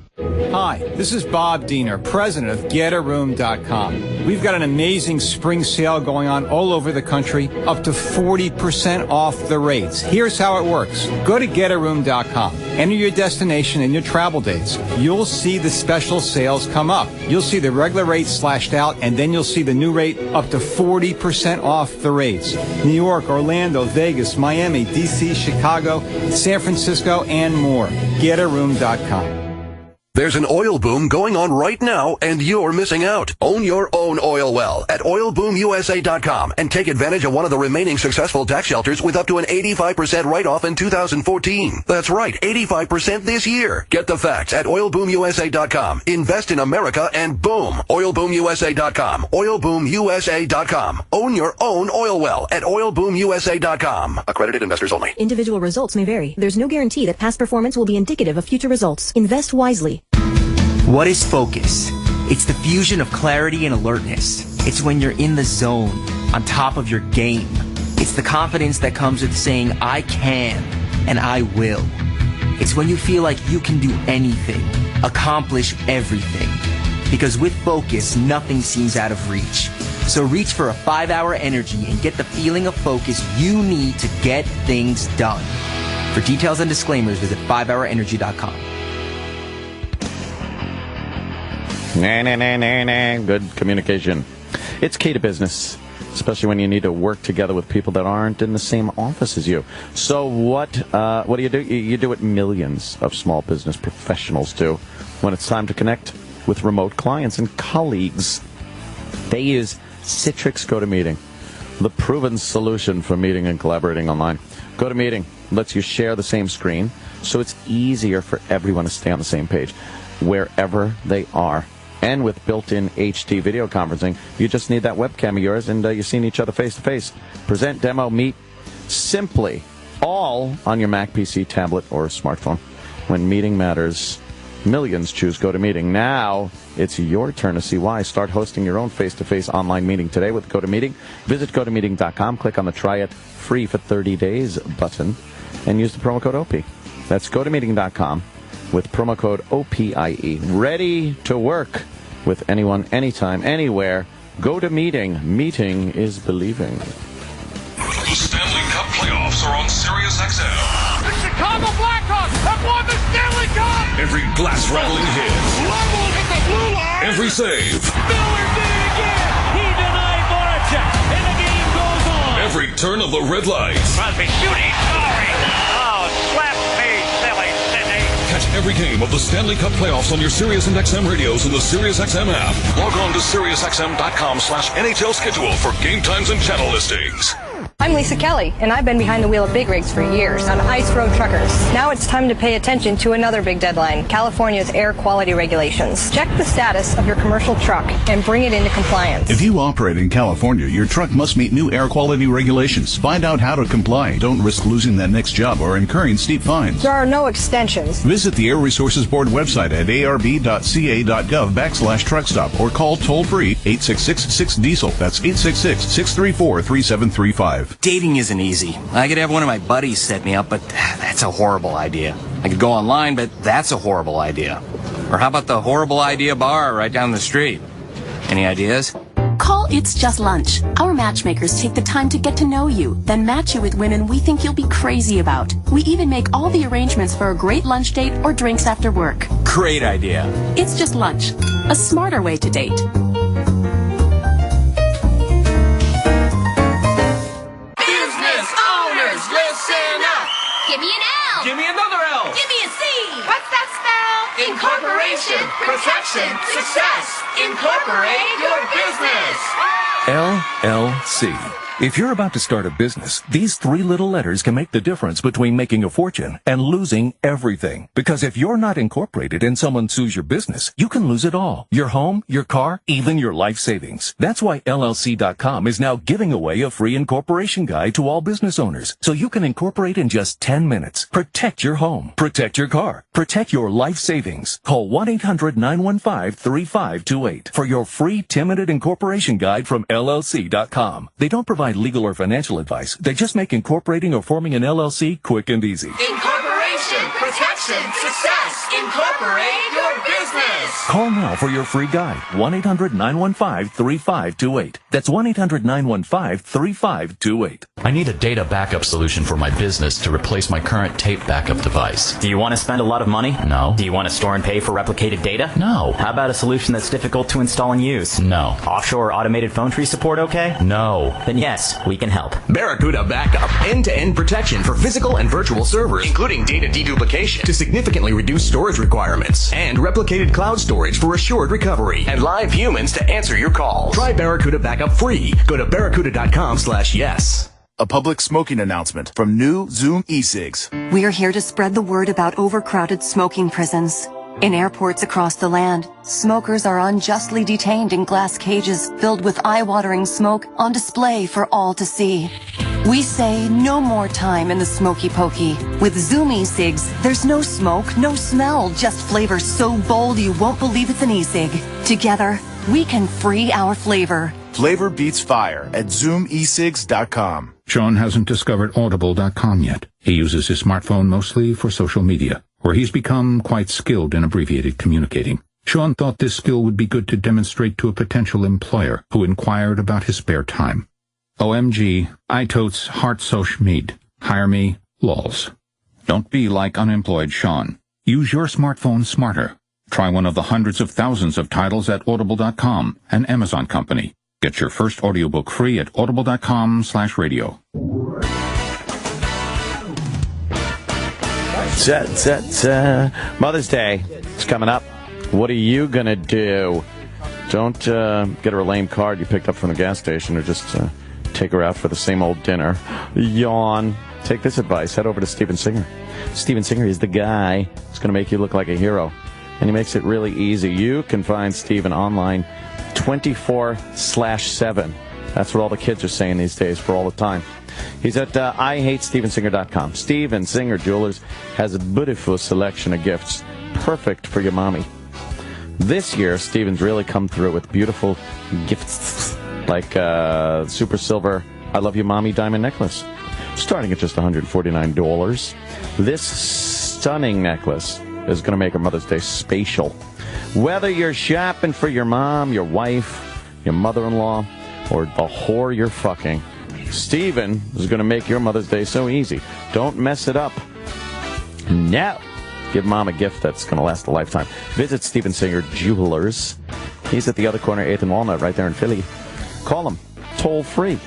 Hi, this is Bob Diener, president of GetAroom.com. We've got an amazing spring sale going on all over the country, up to 40% off the rates. Here's how it works. Go to GetAroom.com, enter your destination and your travel dates. You'll see the special sales come up. You'll see the regular rate slashed out, and then you'll see the new rate up to 40% off the rates. New York, Orlando, Vegas, Miami, DC, Chicago, San Francisco, and more. GetAroom.com. There's an oil boom going on right now, and you're missing out. Own your own oil well at oilboomUSA.com and take advantage of one of the remaining successful tax shelters with up to an 85% write-off in 2014. That's right, 85% this year. Get the facts at oilboomUSA.com. Invest in America and boom. oilboomUSA.com. oilboomUSA.com. Own your own oil well at oilboomUSA.com. Accredited investors only. Individual results may vary. There's no guarantee that past performance will be indicative of future results. Invest wisely. What is focus? It's the fusion of clarity and alertness. It's when you're in the zone, on top of your game. It's the confidence that comes with saying, I can and I will. It's when you feel like you can do anything, accomplish everything. Because with focus, nothing seems out of reach. So reach for a 5-hour energy and get the feeling of focus you need to get things done. For details and disclaimers, visit 5hourenergy.com. Good communication. It's key to business, especially when you need to work together with people that aren't in the same office as you. So what do you do? You do what millions of small business professionals do when it's time to connect with remote clients and colleagues. They use Citrix GoToMeeting, the proven solution for meeting and collaborating online. GoToMeeting lets you share the same screen, so it's easier for everyone to stay on the same page wherever they are. And with built-in HD video conferencing, you just need that webcam of yours, and you're seeing each other face-to-face. Present, demo, meet, simply, all on your Mac, PC, tablet, or smartphone. When meeting matters, millions choose GoToMeeting. Now, it's your turn to see why. Start hosting your own face-to-face online meeting today with GoToMeeting. Visit GoToMeeting.com, click on the Try It Free for 30 Days button, and use the promo code Opie. That's GoToMeeting.com with promo code OPIE. Ready to work with anyone, anytime, anywhere. GoToMeeting. Meeting is believing. The Stanley Cup playoffs are on SiriusXM. The Chicago Blackhawks have won the Stanley Cup! Every glass-rattling hit. Level at the blue line! Every save. Miller did it again! He denied Voracek, and the game goes on! Every turn of the red light. Crosby shooting, scoring! Oh, slap me, silly Sydney! Catch every game of the Stanley Cup playoffs on your Sirius and XM radios in the SiriusXM app. Log on to SiriusXM.com/NHL schedule for game times and channel listings. I'm Lisa Kelly, and I've been behind the wheel of big rigs for years on ice road truckers. Now it's time to pay attention to another big deadline, California's air quality regulations. Check the status of your commercial truck and bring it into compliance. If you operate in California, your truck must meet new air quality regulations. Find out how to comply. Don't risk losing that next job or incurring steep fines. There are no extensions. Visit the Air Resources Board website at arb.ca.gov/truckstop or call toll-free 866-6-DIESEL. That's 866-634-3735. Dating isn't easy. I could have one of my buddies set me up, but that's a horrible idea. I could go online, but that's a horrible idea. Or how about the horrible idea bar right down the street? Any ideas? Call It's Just Lunch. Our matchmakers take the time to get to know you, then match you with women we think you'll be crazy about. We even make all the arrangements for a great lunch date or drinks after work. Great idea. It's Just Lunch. A smarter way to date. Give me an L. Give me another L. Give me a C. What's that spell? Incorporation, protection, success. Incorporate your business. LLC. If you're about to start a business, these 3 little letters can make the difference between making a fortune and losing everything. Because if you're not incorporated and someone sues your business, you can lose it all. Your home, your car, even your life savings. That's why LLC.com is now giving away a free incorporation guide to all business owners. So you can incorporate in just 10 minutes. Protect your home. Protect your car. Protect your life savings. Call 1-800-915-3528 for your free 10-minute incorporation guide from LLC.com. They don't provide legal or financial advice. They just make incorporating or forming an LLC quick and easy. Incorporation, protection, success. Incorporate your business. Call now for your free guide. 1-800-915-3528. That's 1-800-915-3528. I need a data backup solution for my business to replace my current tape backup device. Do you want to spend a lot of money? No. Do you want to store and pay for replicated data? No. How about a solution that's difficult to install and use? No. Offshore automated phone tree support okay? No. Then yes, we can help. Barracuda Backup. End-to-end protection for physical and virtual servers, including data deduplication to significantly reduce storage requirements, and replicated cloud storage for assured recovery, and live humans to answer your calls. Try Barracuda Backup free. Go to barracuda.com/yes. A public smoking announcement from new Zoom e-cigs. We're here to spread the word about overcrowded smoking prisons. In airports across the land, smokers are unjustly detained in glass cages filled with eye-watering smoke on display for all to see. We say no more time in the smoky pokey. With Zoom e-cigs, there's no smoke, no smell, just flavor so bold you won't believe it's an e-cig. Together, we can free our flavor. Flavor beats fire at ZoomEcigs.com. Sean hasn't discovered Audible.com yet. He uses his smartphone mostly for social media, where he's become quite skilled in abbreviated communicating. Sean thought this skill would be good to demonstrate to a potential employer who inquired about his spare time. OMG, I totes heart soch mead. Hire me, lols. Don't be like unemployed Sean. Use your smartphone smarter. Try one of the hundreds of thousands of titles at Audible.com, an Amazon company. Get your first audiobook free at audible.com/radio. Mother's Day is coming up. What are you going to do? Don't get her a lame card you picked up from the gas station, or just take her out for the same old dinner. Yawn. Take this advice. Head over to Steven Singer. Steven Singer is the guy who's going to make you look like a hero. And he makes it really easy. You can find Steven online 24/7. That's what all the kids are saying these days for all the time. He's at IHateStevenSinger.com. Steven Singer Jewelers has a beautiful selection of gifts, perfect for your mommy. This year, Steven's really come through with beautiful gifts like Super Silver I Love You Mommy diamond necklace, starting at just $149. This stunning necklace is going to make her Mother's Day special. Whether you're shopping for your mom, your wife, your mother-in-law, or the whore you're fucking, Steven is going to make your Mother's Day so easy. Don't mess it up. No. Give Mom a gift that's going to last a lifetime. Visit Steven Singer Jewelers. He's at the other corner, 8th and Walnut, right there in Philly. Call him toll free.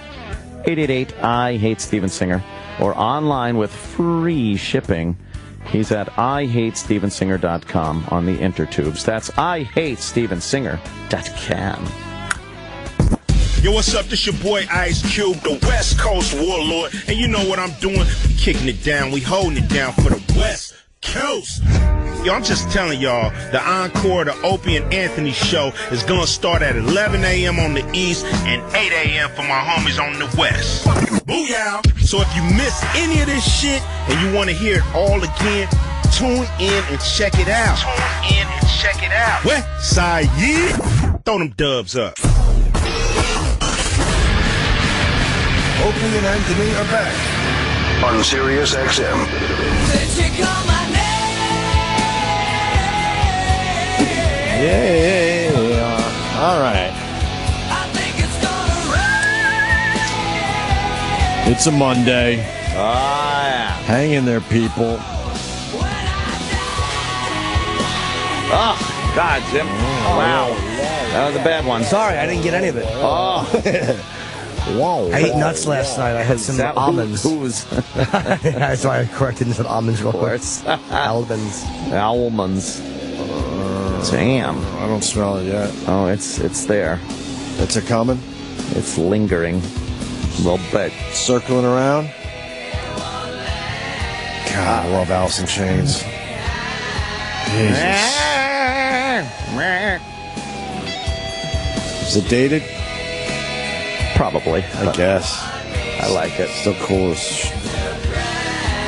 888-I-HATE-STEVEN-SINGER. Or online with free shipping. He's at IHateStevenSinger.com on the intertubes. That's IHateStevenSinger.com. Yo, what's up? This your boy Ice Cube, the West Coast Warlord. And you know what I'm doing? We kicking it down. We holding it down for the West Coast. Yo, I'm just telling y'all, the encore of the Opie and Anthony show is going to start at 11 a.m. on the East and 8 a.m. for my homies on the West. Booyah! So if you miss any of this shit and you want to hear it all again, tune in and check it out. Tune in and check it out. West Side, yeah! Throw them dubs up. Opie and Anthony are back on Sirius XM. Yeah. All right. It's a Monday. Yeah. Hang in there, people. Oh, God, Jim. Wow. That was a bad one. Sorry, I didn't get any of it. Oh. Whoa. I ate nuts last night. I had some almonds. That's why I corrected and said almonds real quick. Almonds. Damn. I don't smell it yet. Oh, it's there. It's a coming? It's lingering. A little bit. Circling around? God, I love Alice in Chains. Jesus. Is it dated? Probably. I guess. I like it. Still cool as...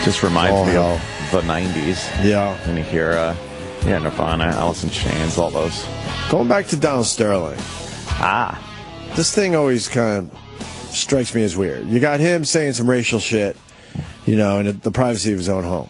Just reminds me of the 90s. Yeah. And you hear Nirvana, Alice in Chains, all those. Going back to Donald Sterling. This thing always kind of strikes me as weird. You got him saying some racial shit, you know, in the privacy of his own home.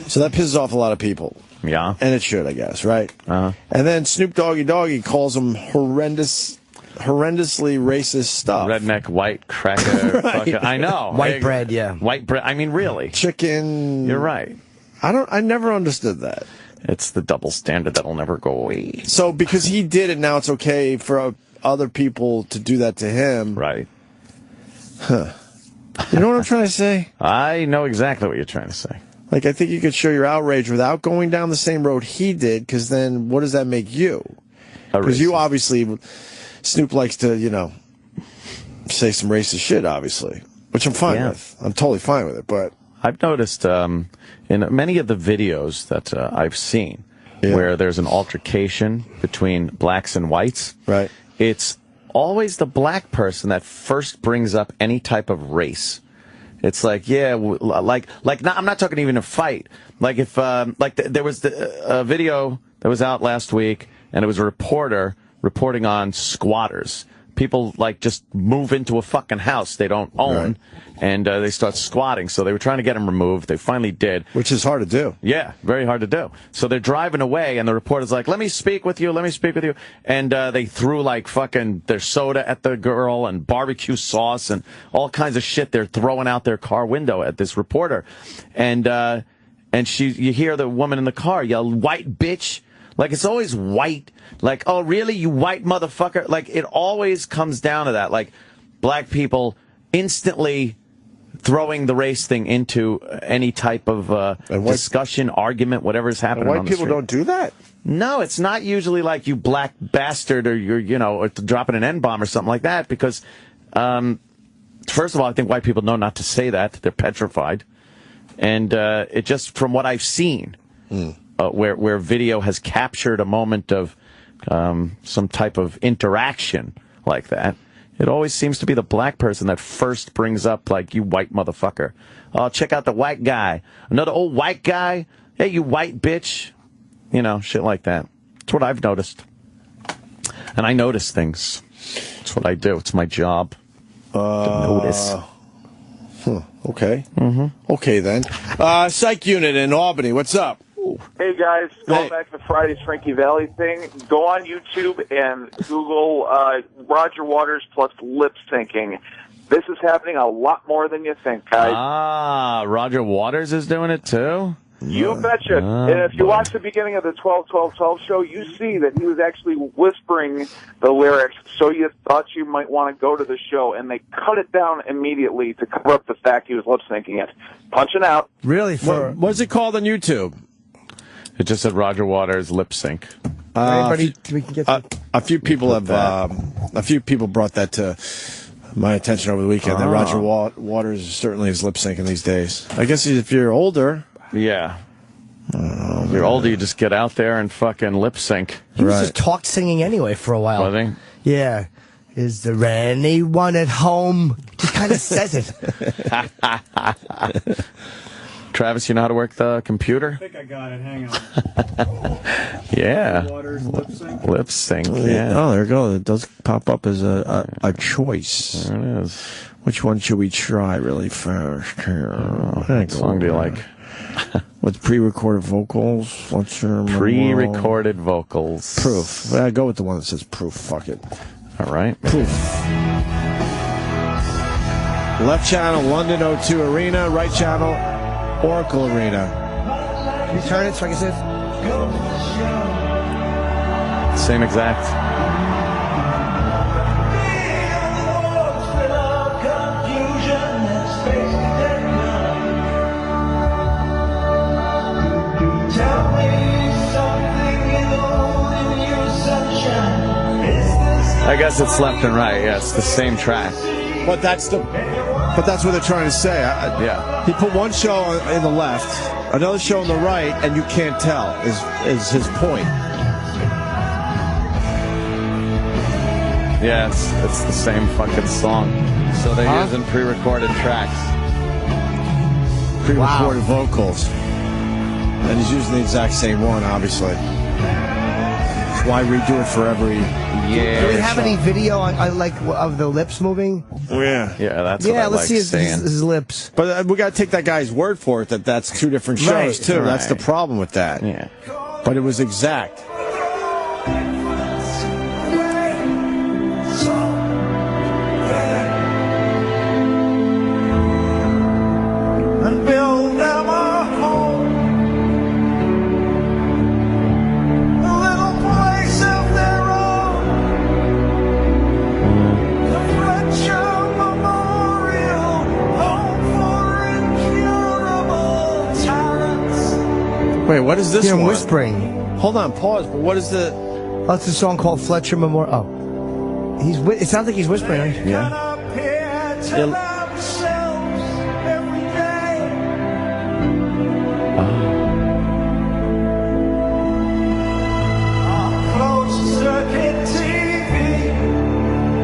So that pisses off a lot of people. Yeah. And it should, I guess, right? And then Snoop Doggy calls him horrendously racist stuff. Redneck white cracker. Right. I know. White bread, yeah. White bread. I mean, really. Chicken. You're right. I never understood that. It's the double standard that'll never go away. So because he did it, now it's okay for other people to do that to him. Right. Huh. You know what I'm trying to say? I know exactly what you're trying to say. Like, I think you could show your outrage without going down the same road he did, because then what does that make you? Because you obviously, Snoop likes to, you know, say some racist shit, obviously, which I'm fine with. I'm totally fine with it, but... I've noticed in many of the videos that I've seen where there's an altercation between blacks and whites, right? It's always the black person that first brings up any type of race. It's like, I'm not talking even a fight. Like if, there was a video that was out last week, and it was a reporter reporting on squatters. People, just move into a fucking house they don't own, and they start squatting. So they were trying to get them removed. They finally did. Which is hard to do. Yeah, very hard to do. So they're driving away, and the reporter's like, let me speak with you. And they threw, fucking their soda at the girl and barbecue sauce and all kinds of shit they're throwing out their car window at this reporter. And you hear the woman in the car yell, white bitch. Like, it's always white. Like, oh, really, you white motherfucker? Like, it always comes down to that. Like, black people instantly throwing the race thing into any type of discussion, argument, whatever's happening on the street. White people don't do that? No, it's not usually like you black bastard or you're, or dropping an N-bomb or something like that because, first of all, I think white people know not to say that. They're petrified. And it just, from what I've seen, where video has captured a moment of some type of interaction like that, it always seems to be the black person that first brings up, like, you white motherfucker. Oh, check out the white guy. Another old white guy. Hey, you white bitch. Shit like that. That's what I've noticed. And I notice things. That's what I do. It's my job to notice. Okay. Okay, then. Psych unit in Albany. What's up? Hey, guys. Going back to Friday's Frankie Valli thing, go on YouTube and Google Roger Waters plus lip syncing. This is happening a lot more than you think, guys. Ah, Roger Waters is doing it, too? You betcha. And if you watch the beginning of the 12-12-12 show, you see that he was actually whispering the lyrics, so you thought you might want to go to the show, and they cut it down immediately to cover up the fact he was lip-syncing it. Punching out. Really? What's it called on YouTube? It just said Roger Waters lip sync. A few people have. A few people brought that to my attention over the weekend. That Roger Waters certainly is lip syncing these days. I guess if you're older. Yeah. If you're older, you just get out there and fucking lip sync. He was just talk singing anyway for a while. Was he? Yeah. Is there anyone at home? He kind of says it. Travis, you know how to work the computer? I think I got it. Hang on. Yeah. Waters, lip sync. Lip sync, yeah. Oh, there you go. It does pop up as a choice. There it is. Which one should we try really first? What song do you like? With pre-recorded vocals? What's your pre-recorded vocals? Proof. Well, go with the one that says proof. Fuck it. All right. Proof. Left channel, London O2 Arena. Right channel, Oracle Arena. Can you turn it so I can see it? Same exact. I guess it's left and right. Yeah, it's the same track. But that's what they're trying to say. Yeah. He put one show in the left, another show on the right, and you can't tell. Is his point? Yeah, it's the same fucking song. So they're using pre-recorded tracks. Pre-recorded vocals. And he's using the exact same one, obviously. Why redo it for every... Yeah. Do we have any video of the lips moving? Yeah. Yeah, that's what I let's see his lips. But we got to take that guy's word for it that that's two different shows, too. Right. That's the problem with that. Yeah. But it was exact. And build them a home, a little place of their own, the Fletcher Memorial Home for Incurable Talents. Wait, what is this one? Whispering. Hold on, pause. But what is the... Oh, it's a song called Fletcher Memorial. Oh. It sounds like he's whispering, right? Yeah.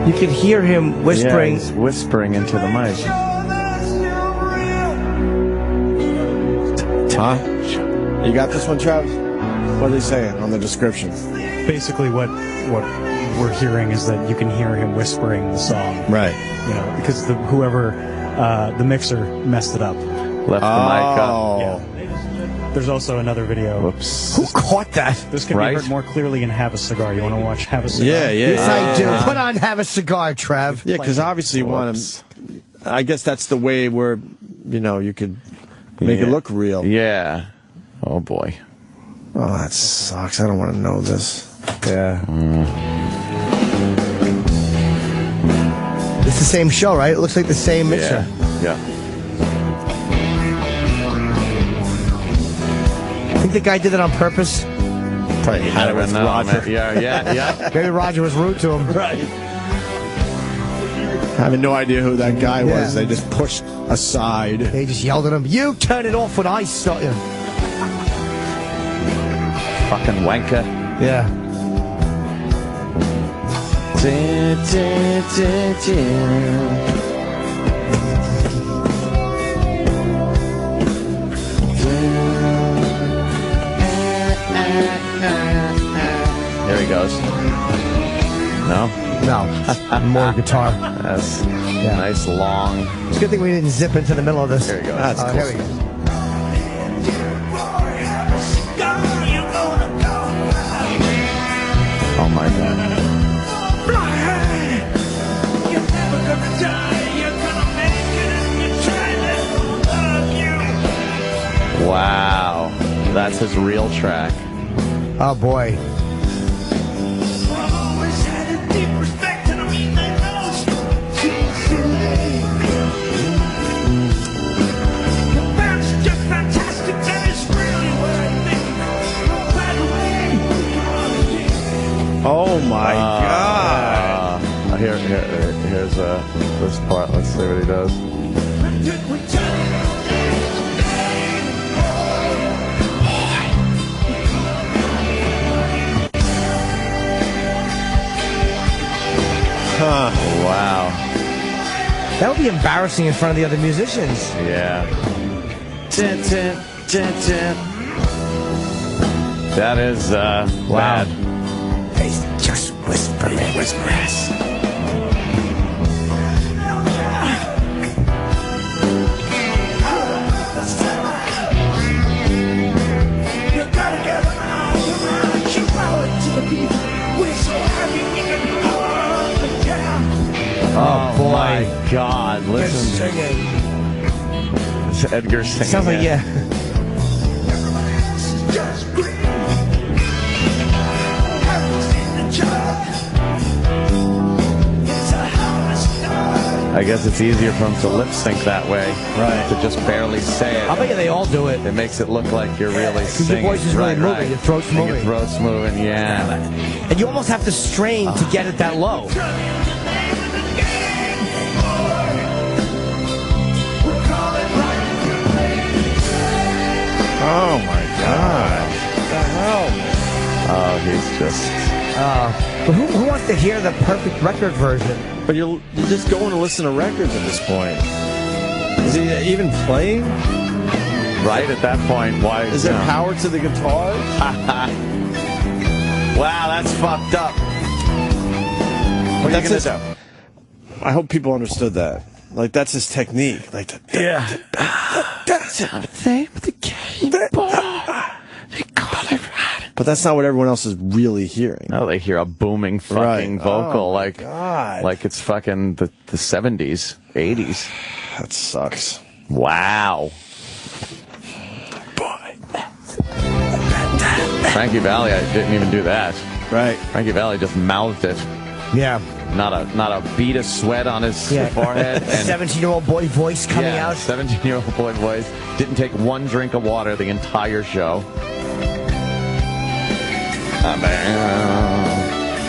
You can hear him whispering. Yeah, he's whispering into the mic. Huh? You got this one, Travis? What are they saying on the description? Basically, what we're hearing is that you can hear him whispering the song. Right. Because whoever the mixer messed it up. Left the mic up. Yeah. There's also another video. Whoops. Who caught that? This can be heard more clearly in Have a Cigar. You want to watch Have a Cigar? Yeah. Yes, I do. Put on Have a Cigar, Trev. Yeah, because obviously you want to... I guess that's the way where, you could make it look real. Yeah. Oh, boy. Oh, that sucks. I don't want to know this. Yeah. It's the same show, right? It looks like the same mixer. Yeah. I think the guy did it on purpose. Probably had it with Roger. Yeah. Maybe Roger was rude to him. Right. Having no idea who that guy was. They just pushed aside. They just yelled at him, "You turn it off when I start you." Fucking wanker. Yeah. Here he goes. No? No. More guitar. That's nice long. It's a good thing we didn't zip into the middle of this. Here he goes. That's cool. Here we go. Oh my God. Wow. That's his real track. Oh boy. Oh my God! Here's this part. Let's see what he does. Wow. That would be embarrassing in front of the other musicians. Yeah. That is wow. bad. He's just whispering. Whispers. Oh boy. My God, listen. It's Edgar singing. Sounds like, yeah. I guess it's easier for him to lip sync that way. Right. To just barely say it. I bet you they all do it. It makes it look like you're really singing. Your voice is really moving, your throat's moving. Your throat's moving, yeah. And you almost have to strain to get it that low. Oh my God! What the hell? Oh, he's just. But who wants to hear the perfect record version? But you're just going to listen to records at this point. Is he even playing? Right at that point, why? Is there power to the guitar? Wow, that's fucked up. What are you gonna do? I hope people understood that. Like, that's his technique. Like, yeah. But that's not what everyone else is really hearing. No, they hear a booming fucking vocal like it's fucking the 70s, 80s. That sucks. Wow. Boy. Frankie Valli, I didn't even do that. Right. Frankie Valli just mouthed it. Yeah. Not a bead of sweat on his forehead. 17-year-old boy voice coming out. 17-year-old boy voice. Didn't take one drink of water the entire show.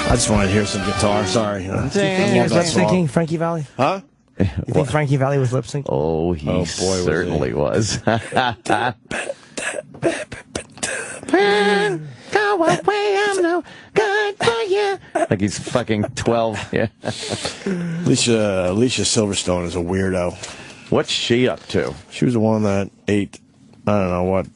I just wanted to hear some guitar. Sorry. He was lip syncing, Frankie Valli? Huh? You think Frankie Valli was lip syncing? Oh, he certainly was. Go away, I'm no good for you. Like he's fucking 12. Yeah. Alicia Silverstone is a weirdo. What's she up to? She was the one that ate, I don't know what,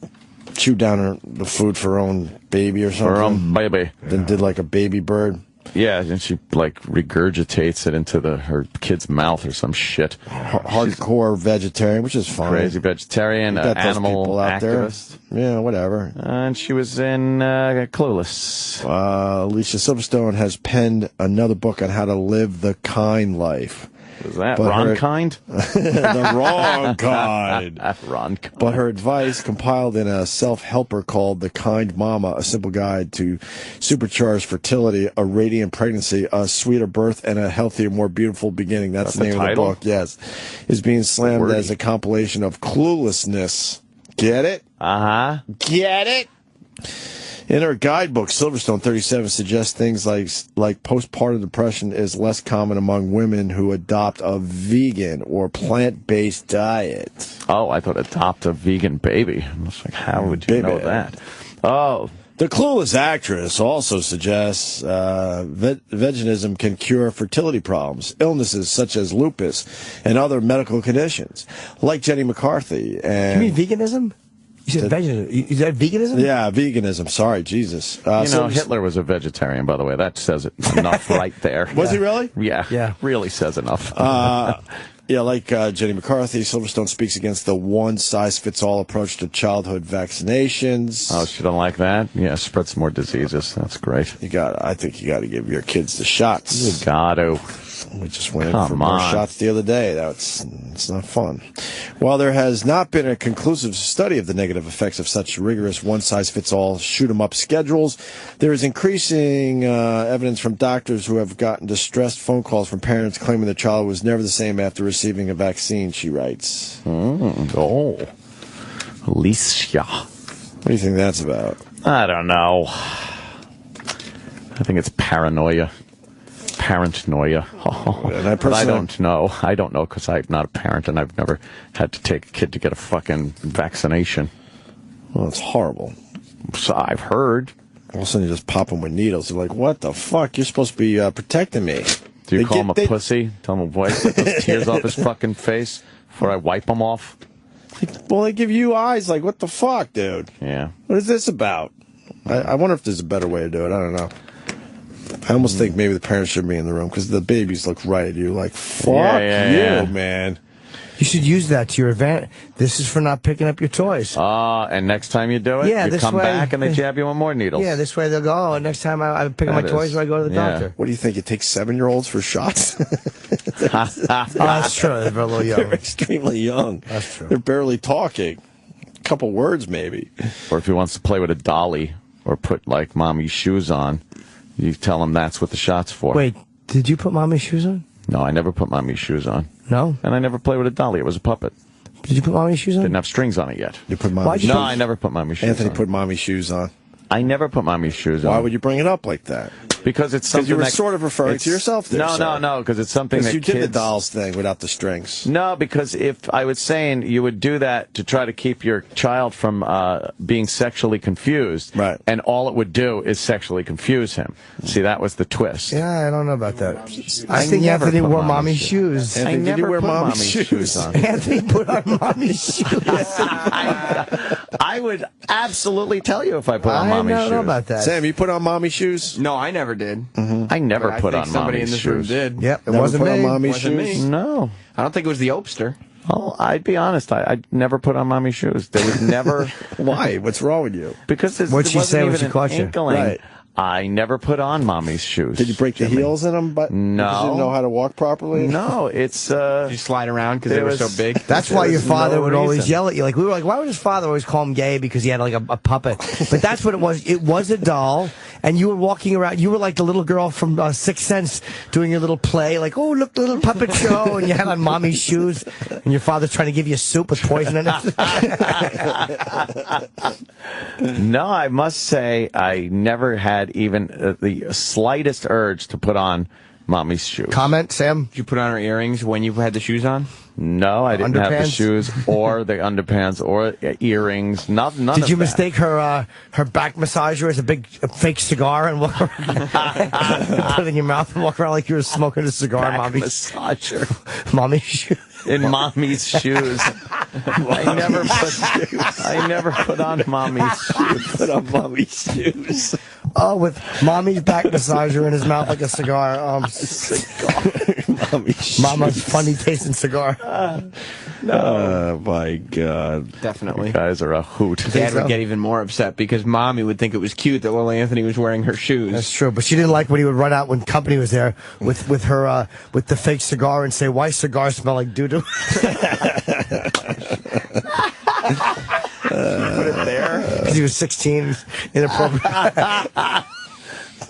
chewed down the food for her own baby or something. Her own baby. Then did like a baby bird. Yeah, and she like regurgitates it into her kid's mouth or some shit. Hardcore vegetarian, which is fine. Crazy vegetarian, animal out activist. There. Yeah, whatever. And she was in Clueless. Alicia Silverstone has penned another book on how to live the kind life. What is that? Ron Kind? The wrong kind. Ron Kind. But her advice, compiled in a self-helper called The Kind Mama, a simple guide to supercharge fertility, a radiant pregnancy, a sweeter birth, and a healthier, more beautiful beginning. That's the name of the book, yes. Is being slammed as a compilation of cluelessness. Get it? Uh-huh. Get it? In her guidebook, Silverstone 37 suggests things like postpartum depression is less common among women who adopt a vegan or plant-based diet. Oh, I thought adopt a vegan baby. I was like, how would you know that? Oh. The clueless actress also suggests veganism can cure fertility problems, illnesses such as lupus, and other medical conditions, like Jenny McCarthy. And you mean veganism? You said veganism. Is that veganism? Yeah, veganism. Sorry, Jesus. Hitler was a vegetarian, by the way. That says it enough right there. Was he really? Yeah. Really says enough. Yeah, like Jenny McCarthy, Silverstone speaks against the one-size-fits-all approach to childhood vaccinations. Oh, she don't like that? Yeah, spread some more diseases. That's great. I think you got to give your kids the shots. You got to. We just went in for more shots the other day. It's not fun. While there has not been a conclusive study of the negative effects of such rigorous one-size-fits-all shoot-'em-up schedules, there is increasing evidence from doctors who have gotten distressed phone calls from parents claiming their child was never the same after receiving a vaccine, she writes. Oh. Alicia. What do you think that's about? I don't know. I think it's paranoia. Paranoia. But I don't know. I don't know because I'm not a parent and I've never had to take a kid to get a fucking vaccination. Well, it's horrible. So I've heard. All of a sudden you just pop them with needles. They're like, what the fuck? You're supposed to be protecting me. Do you call him a pussy? Tell him, wipe those tears off his fucking face before I wipe them off? Well, they give you eyes. Like, what the fuck, dude? Yeah. What is this about? I wonder if there's a better way to do it. I don't know. I almost think maybe the parents should be in the room because the babies look right at you like, fuck you, man. You should use that to your advantage. This is for not picking up your toys. And next time you do it, you come back and they jab you with more needles. Yeah, this way they'll go, next time I pick up my toys when I go to the doctor. What do you think? It takes 7-year-olds for shots? That's true. They're a little young. They're extremely young. That's true. They're barely talking. A couple words, maybe. Or if he wants to play with a dolly or put, like, mommy's shoes on, you tell him that's what the shot's for. Wait, did you put mommy's shoes on? No, I never put mommy's shoes on. No? And I never played with a dolly. It was a puppet. Did you put mommy's shoes on? Didn't have strings on it yet. You put mommy's shoes on? No, I never put mommy's shoes on. Anthony put mommy's shoes on. I never put mommy's shoes on. Why would you bring it up like that? Because it's something you were sort of referring to yourself there. No, because it's something that you kids... did the dolls thing without the strings. No, because if I was saying you would do that to try to keep your child from being sexually confused, right? And all it would do is sexually confuse him. See, that was the twist. Yeah, I don't know about that. I think Anthony wore mommy's shoes. Anthony, did you wear mommy's shoes on? Anthony put on mommy's shoes. I would absolutely tell you if I put on mommy's shoes. I don't know about that. Sam, you put on mommy's shoes? No, I never did. I never put on somebody mommy's in this shoes. room did. Yep, it Never wasn't put me. on mommy's Wasn't shoes? me. No. I don't think it was the Opster. Oh, I'd be honest. I never put on mommy's shoes. There was never. Why? What's wrong with you? Because What'd she say when she caught you? Right. I never put on mommy's shoes. Did you break the heels in them? But no. Because you didn't know how to walk properly? No, it's... Did you slide around because they were so big? That's why your father would always yell at you. Like, we were like, why would his father always call him gay? Because he had like a puppet. But that's what it was. It was a doll, and you were walking around. You were like the little girl from Sixth Sense doing your little play. Like, oh, look, the little puppet show. And you had on mommy's shoes. And your father's trying to give you soup with poison in it. No, I must say I never had even the slightest urge to put on mommy's shoes. Comment, Sam? Did you put on her earrings when you had the shoes on? No, I didn't have the shoes or the underpants or earrings. None of that. Did you mistake her back massager as a fake cigar and walk around, put it in your mouth and walk around like you were smoking a cigar? Back mommy's massager. Mommy's shoes. In mommy's shoes. I never put on mommy's shoes. Put on mommy's shoes. Oh, with mommy's back massager in his mouth like a cigar. Cigar. Mama's funny tasting cigar. Oh, my God. Definitely. You guys are a hoot. Dad would get even more upset because Mommy would think it was cute that little Anthony was wearing her shoes. That's true, but she didn't like when he would run out when company was there with her with the fake cigar and say, "Why cigars smell like doo-doo?" Put it there because he was 16, inappropriate.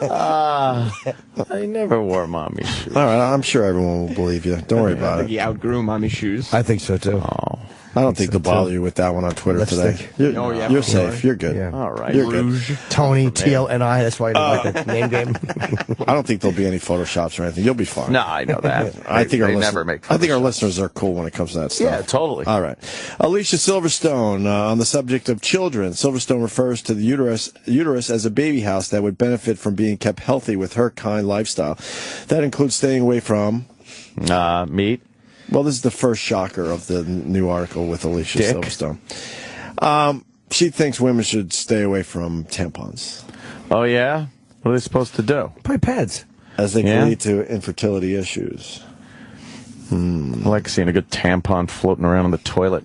I never wore Mommy's shoes. All right, I'm sure everyone will believe you. Don't worry about it. He outgrew Mommy's shoes. I think so too. Oh. I don't think they'll bother you with that one on Twitter today. You're safe. You're good. Yeah. All right. You're good. Tony, T-O-N-I, that's why you don't like the name game. I don't think there'll be any Photoshops or anything. You'll be fine. No, I know that. I think they never make I think our listeners are cool when it comes to that stuff. Yeah, totally. All right. Alicia Silverstone, on the subject of children. Silverstone refers to the uterus as a baby house that would benefit from being kept healthy with her kind lifestyle. That includes staying away from... meat. Well, this is the first shocker of the new article with Alicia Silverstone. She thinks women should stay away from tampons. Oh, yeah? What are they supposed to do? Buy pads. As they can lead to infertility issues. I like seeing a good tampon floating around in the toilet.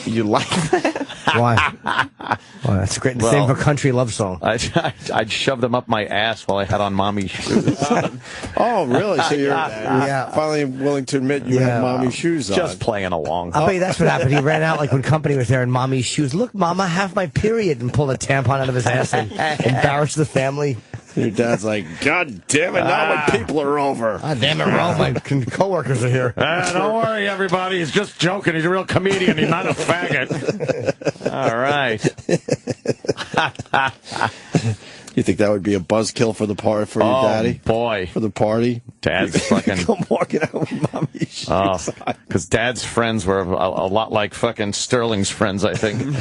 You like that? Why? Well, that's great. The name of a country love song. I'd shove them up my ass while I had on Mommy's shoes. Oh, really? So you're finally willing to admit you had Mommy's shoes on. Just playing along. I'll bet you that's what happened. He ran out like when company was there in Mommy's shoes. Look, Mama, have my period, and pulled a tampon out of his ass and embarrassed the family. Your dad's like, God damn it, not when people are over. God damn it, Ron, my coworkers are here. Don't worry, everybody. He's just joking. He's a real comedian. He's not a faggot. All right. You think that would be a buzzkill for the party for your daddy? Boy. For the party? Dad's fucking... Come walking out with Mommy's shoes on. Because Dad's friends were a lot like fucking Sterling's friends, I think.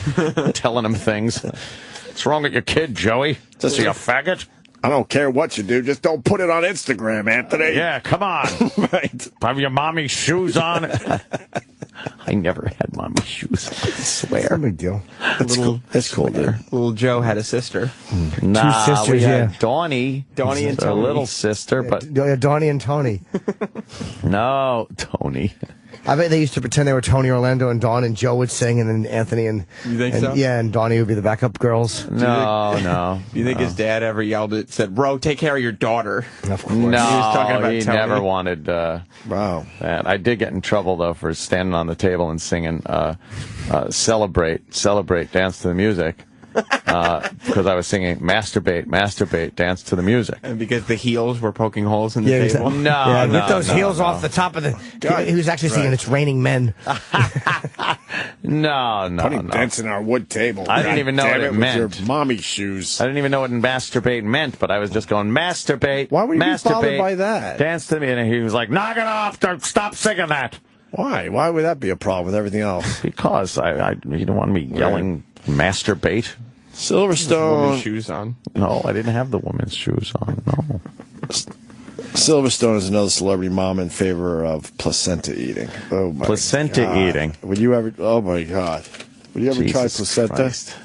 Telling him things. What's wrong with your kid, Joey? Is he a faggot? I don't care what you do, just don't put it on Instagram, Anthony. Yeah, come on. Right. Have your Mommy's shoes on. I never had Mommy's shoes on, I swear. No big deal. That's cool, dude. Little Joe had a sister. Nah, Two sisters, we had Donnie and Tony. a little sister, but... Donnie and Tony. No, Tony. I bet they used to pretend they were Tony Orlando and Dawn, and Joe would sing, and then Anthony and... You think so? Yeah, and Donnie would be the backup girls. No. Do you think his dad ever said, bro, take care of your daughter? Of course. No, he was talking about he Tony. never wanted wow. that. I did get in trouble, though, for standing on the table and singing Celebrate, Dance to the Music. Because I was singing masturbate, dance to the music. And because the heels were poking holes in the table? No, rip those heels off the top of the... God, he was actually singing It's Raining Men. No. Dents in our wood table. I didn't even know what it meant. With your Mommy's shoes. I didn't even know what masturbate meant, but I was just going, masturbate, Why would you be bothered masturbate, by that? dance to me. And he was like, knock it off, stop singing that. Why? Why would that be a problem with everything else? Because you don't want me yelling masturbate. Silverstone. Woman's shoes on. No, I didn't have the woman's shoes on. No. Silverstone is another celebrity mom in favor of placenta eating. Oh my Placenta God. eating. Would you ever? Oh my God. Would you ever try Jesus placenta? Christ.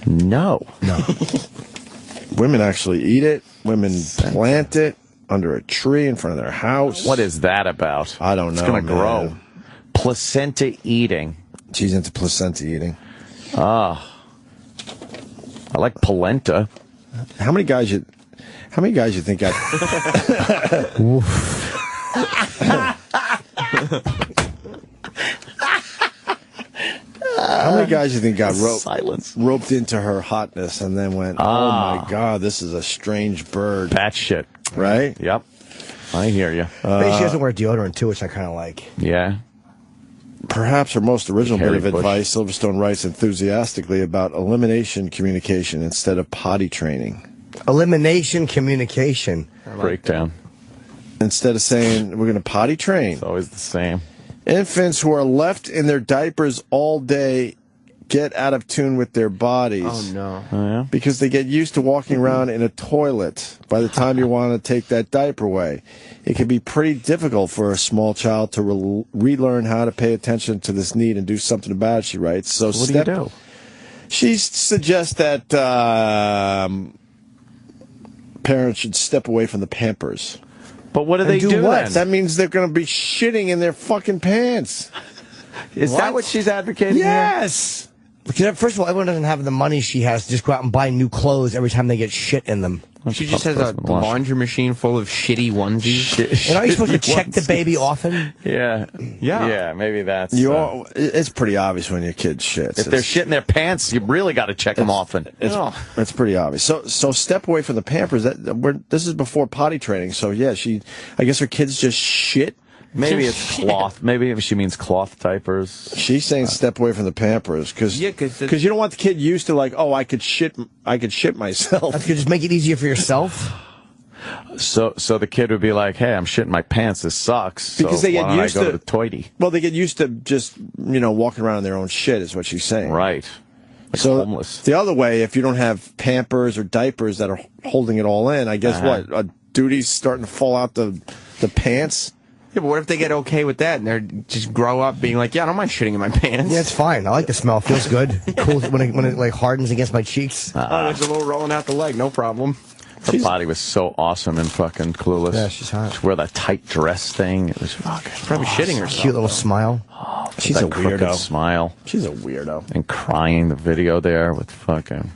No. Women actually eat it. Women plant it under a tree in front of their house. What is that about? I don't know. It's going to grow. Placenta eating. She's into placenta eating. I like polenta. How many guys you think got? How many guys you think got roped into her hotness and then went, oh my God, this is a strange bird. That shit. Right? Yep. I hear you. Maybe she doesn't wear deodorant too, which I kind of like. Yeah. Perhaps her most original bit of advice, Silverstone writes enthusiastically about elimination communication instead of potty training. Elimination communication. Breakdown. Instead of saying, we're going to potty train. It's always the same. Infants who are left in their diapers all day get out of tune with their bodies. Oh, no. Oh, yeah? Because they get used to walking around in a toilet by the time you want to take that diaper away. It can be pretty difficult for a small child to relearn how to pay attention to this need and do something about it, she writes. So what do you do? She suggests that parents should step away from the Pampers. But what do they do what? then? That means they're going to be shitting in their fucking pants. Is that what she's advocating? Yes. Because first of all, everyone doesn't have the money she has to just go out and buy new clothes every time they get shit in them. She just has a laundry machine full of shitty onesies. And aren't you supposed to check the baby often? Yeah. Maybe that's. It's pretty obvious when your kid shits. If they're shitting their pants, you really got to check them often. It's pretty obvious. So step away from the Pampers. This is before potty training. So yeah, I guess her kids just shit. Maybe it's cloth. Maybe she means cloth diapers. She's saying step away from the Pampers because you don't want the kid used to like, oh, I could shit myself. That could just make it easier for yourself. So the kid would be like, hey, I'm shitting my pants. This sucks. Because they get used to the toity. Well, they get used to just walking around in their own shit. Is what she's saying. Right. Like so homeless. The other way, if you don't have Pampers or diapers that are holding it all in, I guess what a duty's starting to fall out the pants. Yeah, but what if they get okay with that and they just grow up being like, yeah, I don't mind shitting in my pants. Yeah, it's fine. I like the smell. It feels good. Cool when it like hardens against my cheeks. It's a little rolling out the leg, no problem. Her body was so awesome and fucking Clueless. Yeah, she's hot. She wore that tight dress thing. It was fucking probably shitting herself. Cute little smile. Oh, she's a weirdo. Smile. She's a weirdo. And crying the video there with fucking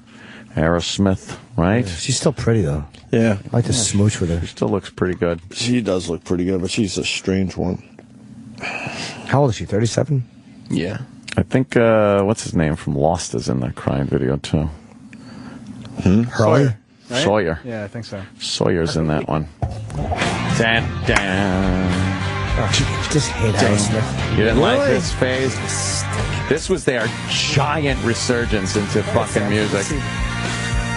Aerosmith, right? Yeah, she's still pretty though. Yeah. I like to smooch with her. She still looks pretty good. She does look pretty good, but she's a strange one. How old is she? 37? Yeah. I think what's his name from Lost is in that crying video too. Hurley? Right? Sawyer. Yeah, I think so. Sawyer's in that one. Just hate Aerosmith. You didn't like this phase? This was their giant resurgence into fucking music.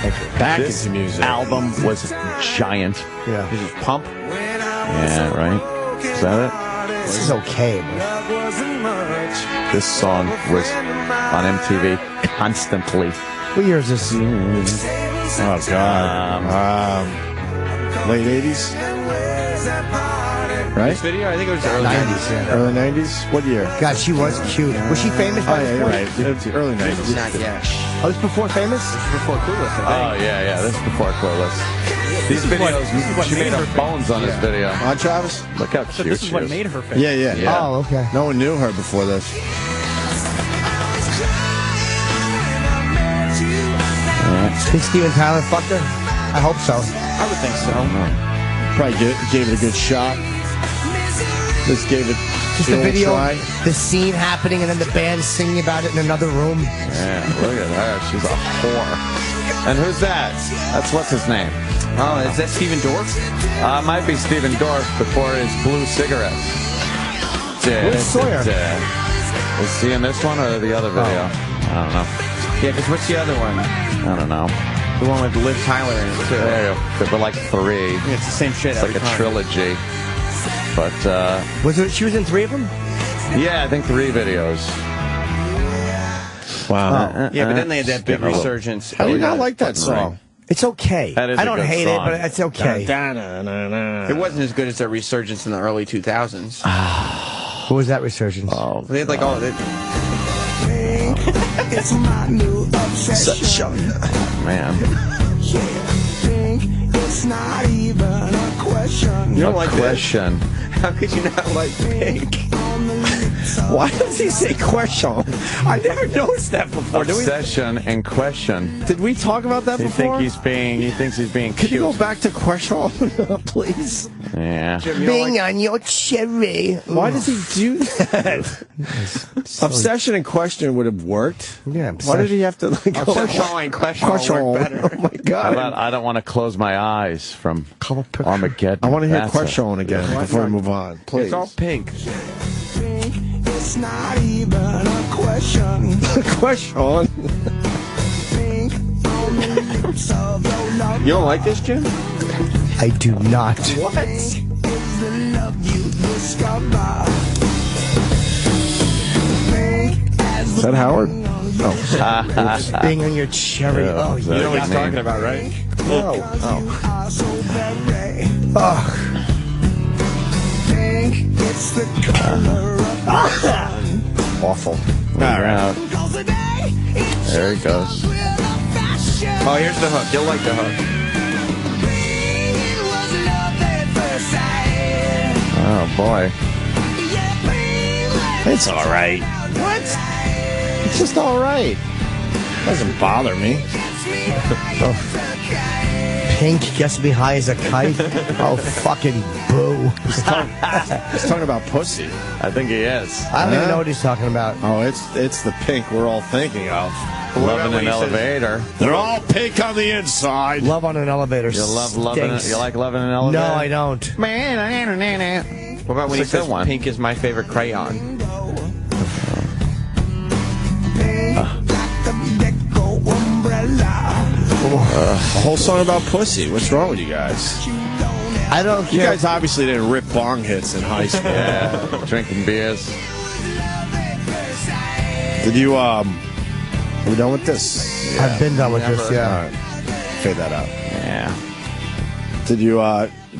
Into music. Album was giant. Yeah. This is Pump. Yeah, right? Is that it? This is okay, but this song was on MTV constantly. what year is this? Oh, God. Late 80s? Right? This video, I think it was early 90s. Yeah. Early 90s? What year? God, she was cute. Was she famous by this point? Right. It's early 90s. Not yet. Oh, this before famous? This is before Clueless, I think. Oh, yeah. This is before Clueless. These videos, she made her bones on this video. Huh, Travis? Look how cute This is she what is. made her famous. Yeah. Oh, okay. No one knew her before this. Think Steven Tyler fucked her? I hope so. I would think so. Probably gave it a good shot. Just gave it Just a the little video, try. the scene happening, and then the band singing about it in another room. Yeah, look at her. She's a whore. And who's that? That's what's his name? Oh, is that Steven Dorff? Might be Steven Dorff before his blue cigarettes. Where's Sawyer? Is he in this one or the other video? I don't know. Yeah, because what's the other one? I don't know. The one with Liv Tyler in it, too. There were like three. Yeah, it's the same shit It's like every a time. trilogy. But, She was in 3 of them? yeah, I think 3 videos. Wow. Yeah, but then they had that big resurgence. How do you not like that song? It's okay. That is I a don't good hate song. it, but it's okay. It wasn't as good as their resurgence in the early 2000s. What was that resurgence? Oh, They had like all that. It's my new obsession. man. It's not even a question. You don't like question. How could you not like Pink? Why does he say question? I never noticed that before. Obsession and question. Did we talk about that He before? thinks he's being Could cute. you go back to question, please? Yeah. Bing on your cherry. Why does he do that? Obsession and question would have worked. Yeah. Why did he have to like go Obsession and question will work better. Oh my How God! about I don't want to close my eyes from Armageddon. I want to hear That's question again before we move on, please. It's all pink. It's not even a question. Question. You don't like this, Jim? I do not. What? Is that Howard? Oh. Bing on your cherry. Yeah, Oh, is you that You know what his he's talking name? about, right? know. Ugh. It's the color of Awful. Out. There he goes. Oh, here's the hook. You'll like the hook. boy. It's all right. What? It's just all right. Doesn't bother me. Pink gets me high as a kite. Oh, fucking boo. He's talking about pussy. I think he is. I don't even know what he's talking about. Oh, it's the pink we're all thinking of. Love in an elevator. They're all pink on the inside. Love on an elevator. You love loving it? You like loving an elevator? No, I don't. What about when he says pink is my favorite crayon? A whole song about pussy. What's wrong with you guys? I don't. You guys obviously didn't rip bong hits in high school. Yeah, drinking beers. Did you? We're done with this. Yeah. I've been done with this. Yeah. All right. Fade that out. Yeah.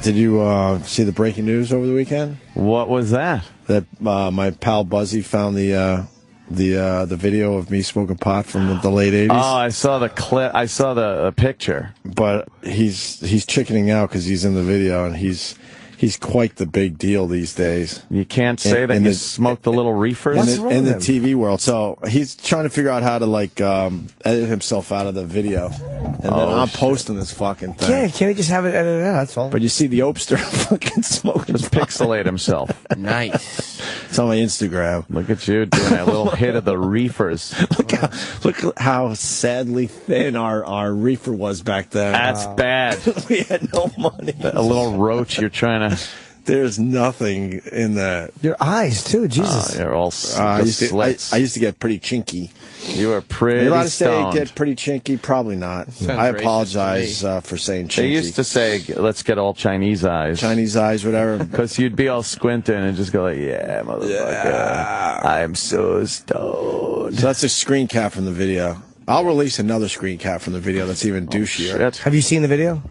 Did you see the breaking news over the weekend? What was that? That my pal Buzzy found the video of me smoking pot from the late 80s. Oh, I saw the clip. I saw the picture. But he's chickening out because he's in the video, and he's quite the big deal these days. You can't say that you smoked the little reefers in the TV world. So he's trying to figure out how to edit himself out of the video, and then I'm posting this fucking thing. Yeah, can't he just have it edited out? That's all. But you see the Opster fucking smoking. Just pixelate himself. Nice. It's on my Instagram. Look at you doing that little hit of the reefers. Look how sadly thin our reefer was back then. That's bad. We had no money. A little roach you're trying to... There's nothing in that. Your eyes, too. Jesus. You're all I used to get pretty chinky. You were pretty allowed to stoned. say get pretty chinky? Probably not. I apologize for saying chinky. They used to say, let's get all Chinese eyes. Chinese eyes, whatever. Because you'd be all squinting and just go like, yeah, motherfucker. Yeah. I'm so stoned. So that's a screen cap from the video. I'll release another screen cap from the video that's even douchier. Have you seen the video?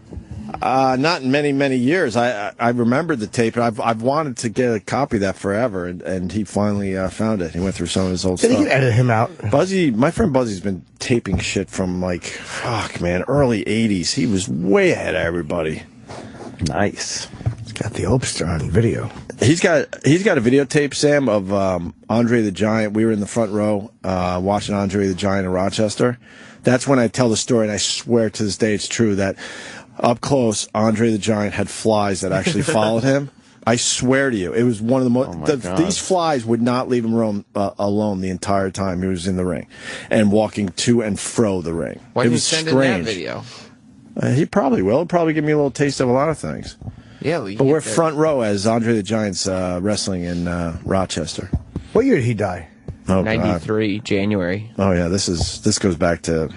Not in many, many years. I remembered the tape, and I've wanted to get a copy of that forever, and he finally found it. He went through some of his old stuff. Did he edit him out? My friend Buzzy's been taping shit from early 80s. He was way ahead of everybody. Nice. He's got the Opster on video. He's got a videotape, Sam, of Andre the Giant. We were in the front row watching Andre the Giant in Rochester. That's when I tell the story, and I swear to this day it's true, that up close, Andre the Giant had flies that actually followed him. I swear to you, it was one of the most... these flies would not leave him alone the entire time he was in the ring and walking to and fro the ring. Why didn't you send in that video? He probably will. He'll probably give me a little taste of a lot of things. Yeah, but we're front row as Andre the Giant's wrestling in Rochester. What year did he die? Oh, 93, January. Oh, yeah, this goes back to,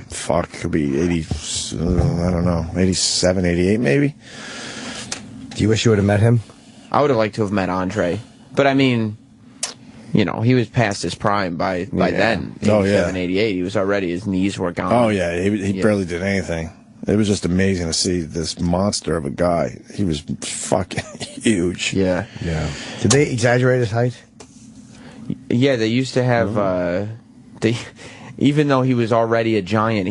could be 80, I don't know, 87, 88 maybe? Do you wish you would have met him? I would have liked to have met Andre. But, I mean, he was past his prime by then. 87, 88, he was already, his knees were gone. Oh, yeah, he barely did anything. It was just amazing to see this monster of a guy. He was fucking huge. Yeah. Yeah. Did they exaggerate his height? Yeah, they used to have, even though he was already a giant,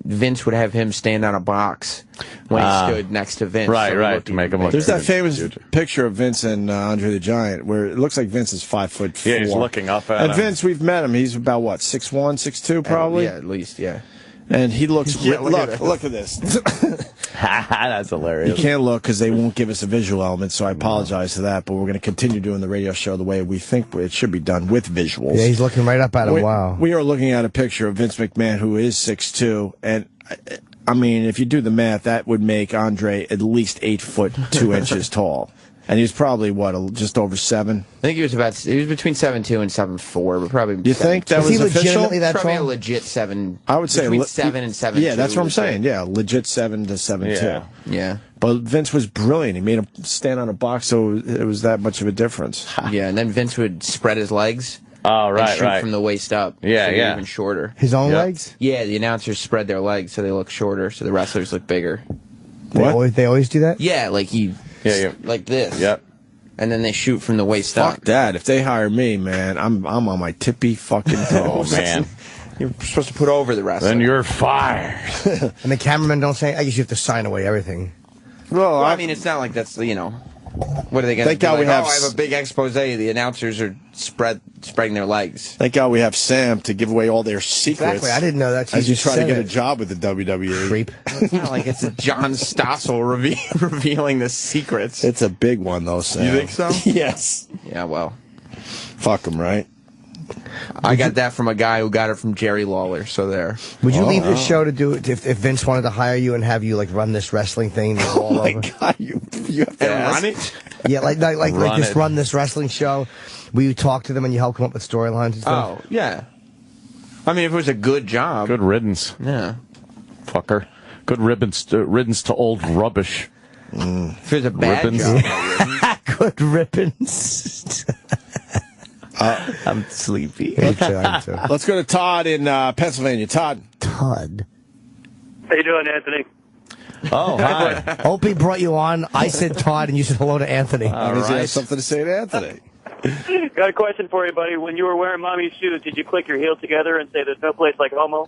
Vince would have him stand on a box when he stood next to Vince. Right, to make him look. There's that famous picture of Vince and Andre the Giant where it looks like Vince is 5'4". Yeah, he's looking up at him. And Vince, we've met him. He's about, 6'1", 6'2", probably? Yeah, at least, yeah. And he looks... look at this. That's hilarious. You can't look because they won't give us a visual element, so I apologize for that. But we're going to continue doing the radio show the way we think it should be done, with visuals. Yeah, he's looking right up at him. Wow. We are looking at a picture of Vince McMahon, who is 6'2", and I mean, if you do the math, that would make Andre at least 8 foot 2 inches tall. And he was probably, just over 7? I think he was between 7'2" and 7'4", but probably... You think that was official? That probably tall? a legit 7... I would say... Between 7 and 7'2". Yeah, that's what I'm saying. Yeah, legit 7 to 7'2". Yeah. But Vince was brilliant. He made him stand on a box, so it was that much of a difference. Yeah, and then Vince would spread his legs. Oh, right, and shoot from the waist up. Yeah, so yeah. Even shorter. His own legs? Yeah, the announcers spread their legs so they look shorter, so the wrestlers look bigger. They always do that? Yeah, like like this. Yep. And then they shoot from the waist up. Fuck that. If they hire me, man, I'm on my tippy fucking toes. Oh, man. You're supposed to put over the wrestler. Then you're fired. And the cameramen don't say, I guess you have to sign away everything. Well, I mean, it's not like that's, What are they going to do? Thank God we have. I have a big expose. The announcers are spreading their legs. Thank God we have Sam to give away all their secrets. Exactly. I didn't know that. As you try to get a job with the WWE. Creep. It's not like it's John Stossel revealing the secrets. It's a big one, though, Sam. You think so? Yes. Yeah, well. Fuck him, right? I got that from a guy who got it from Jerry Lawler, so there. Would you leave the show to do it if Vince wanted to hire you and have you like run this wrestling thing? Oh my God, you have to run it? Yeah, like just run this wrestling show. Will you talk to them and you help come up with storylines and stuff? Oh, yeah. I mean, if it was a good job. Good riddance. Yeah. Fucker. Good riddance to old rubbish. If it was a bad job. Good ribbons. I'm sleepy. Let's go to Todd in Pennsylvania. Todd. How you doing, Anthony? Oh, hi. Opie brought you on. I said Todd, and you said hello to Anthony. All right. He has something to say to Anthony. Got a question for you, buddy. When you were wearing mommy's shoes, did you click your heels together and say there's no place like homo?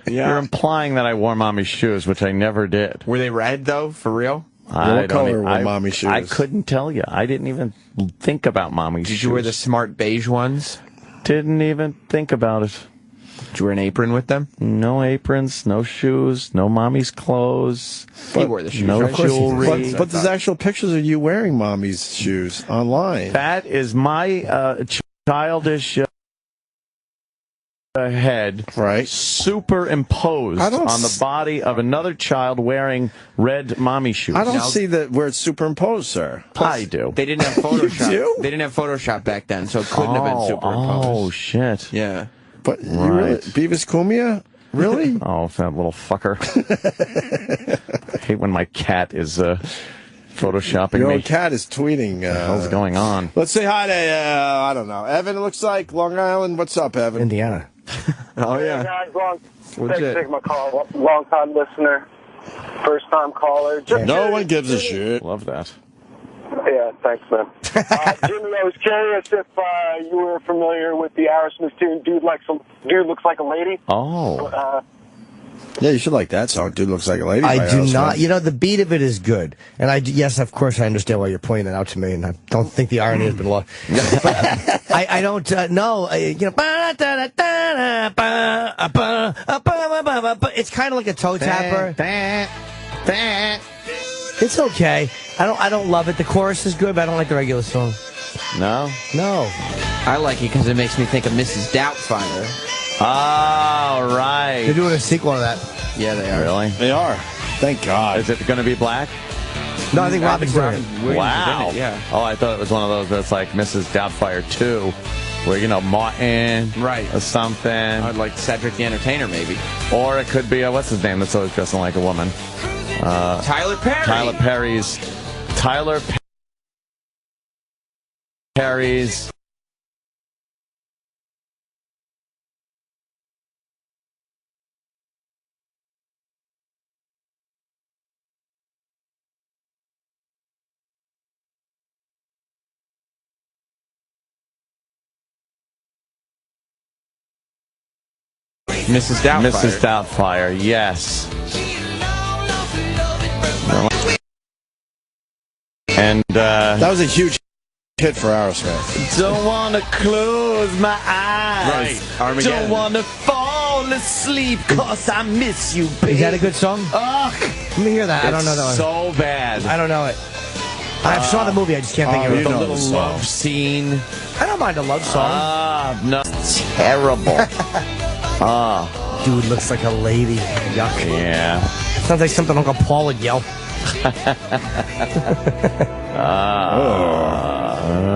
You're implying that I wore mommy's shoes, which I never did. Were they red, though, for real? What color were mommy's shoes? I couldn't tell you. I didn't even think about mommy's shoes. Did you wear the smart beige ones? Didn't even think about it. Did you wear an apron with them? No aprons, no shoes, no mommy's clothes. He wore the shoes. No right? jewelry. But there's actual pictures of you wearing mommy's shoes online. That is my childish head superimposed on the body of another child wearing red mommy shoes. I don't see that where it's superimposed, sir. I do. They didn't have Photoshop. You do? They didn't have Photoshop back then, so it couldn't have been superimposed. Oh, shit. Yeah. But you really, Beavis Cumia? Really? Oh, that little fucker. I hate when my cat is photoshopping Your me. own cat is tweeting. What the hell's going on? Let's say hi to, I don't know, Evan, it looks like, Long Island. What's up, Evan? Indiana. Oh, yeah. Hey guys, What's it? take my call. Long-time listener, first-time caller. No one gives a shit. Love that. Yeah, thanks, man. Jimmy, I was curious if you were familiar with the Aerosmith tune, Dude Looks Like a Lady. Oh. Yeah, you should like that song, Dude Looks Like a Lady. I do not. You know, the beat of it is good. And yes, of course, I understand why you're pointing it out to me, and I don't think the irony has been lost. But I don't know. You know, it's kind of like a toe tapper. It's okay. I don't love it. The chorus is good, but I don't like the regular song. No? No. I like it because it makes me think of Mrs. Doubtfire. Oh, right. They're doing a sequel to that. Yeah, they are. Really? They are. Thank God. Is it going to be black? No, I think Robin's doing it. Wow. Yeah. Oh, I thought it was one of those that's like Mrs. Doubtfire 2, where, you know, Martin or something. I'd like Cedric the Entertainer, maybe. Or it could be, what's his name that's always dressing like a woman? Tyler Perry. Tyler Perry's Mrs. Doubtfire. Mrs. Doubtfire, yes. And that was a huge hit for Aerosmith. Don't want to close my eyes. Right. Armageddon. Don't want to fall asleep because I miss you, baby. Is that a good song? Ugh. Let me hear that. I don't know that one. So bad. I don't know it. I saw the movie. I just can't think of it. The little love scene. I don't mind a love song. No. Terrible. Dude looks like a lady. Yuck. Yeah. Sounds like something Uncle Paul would yell.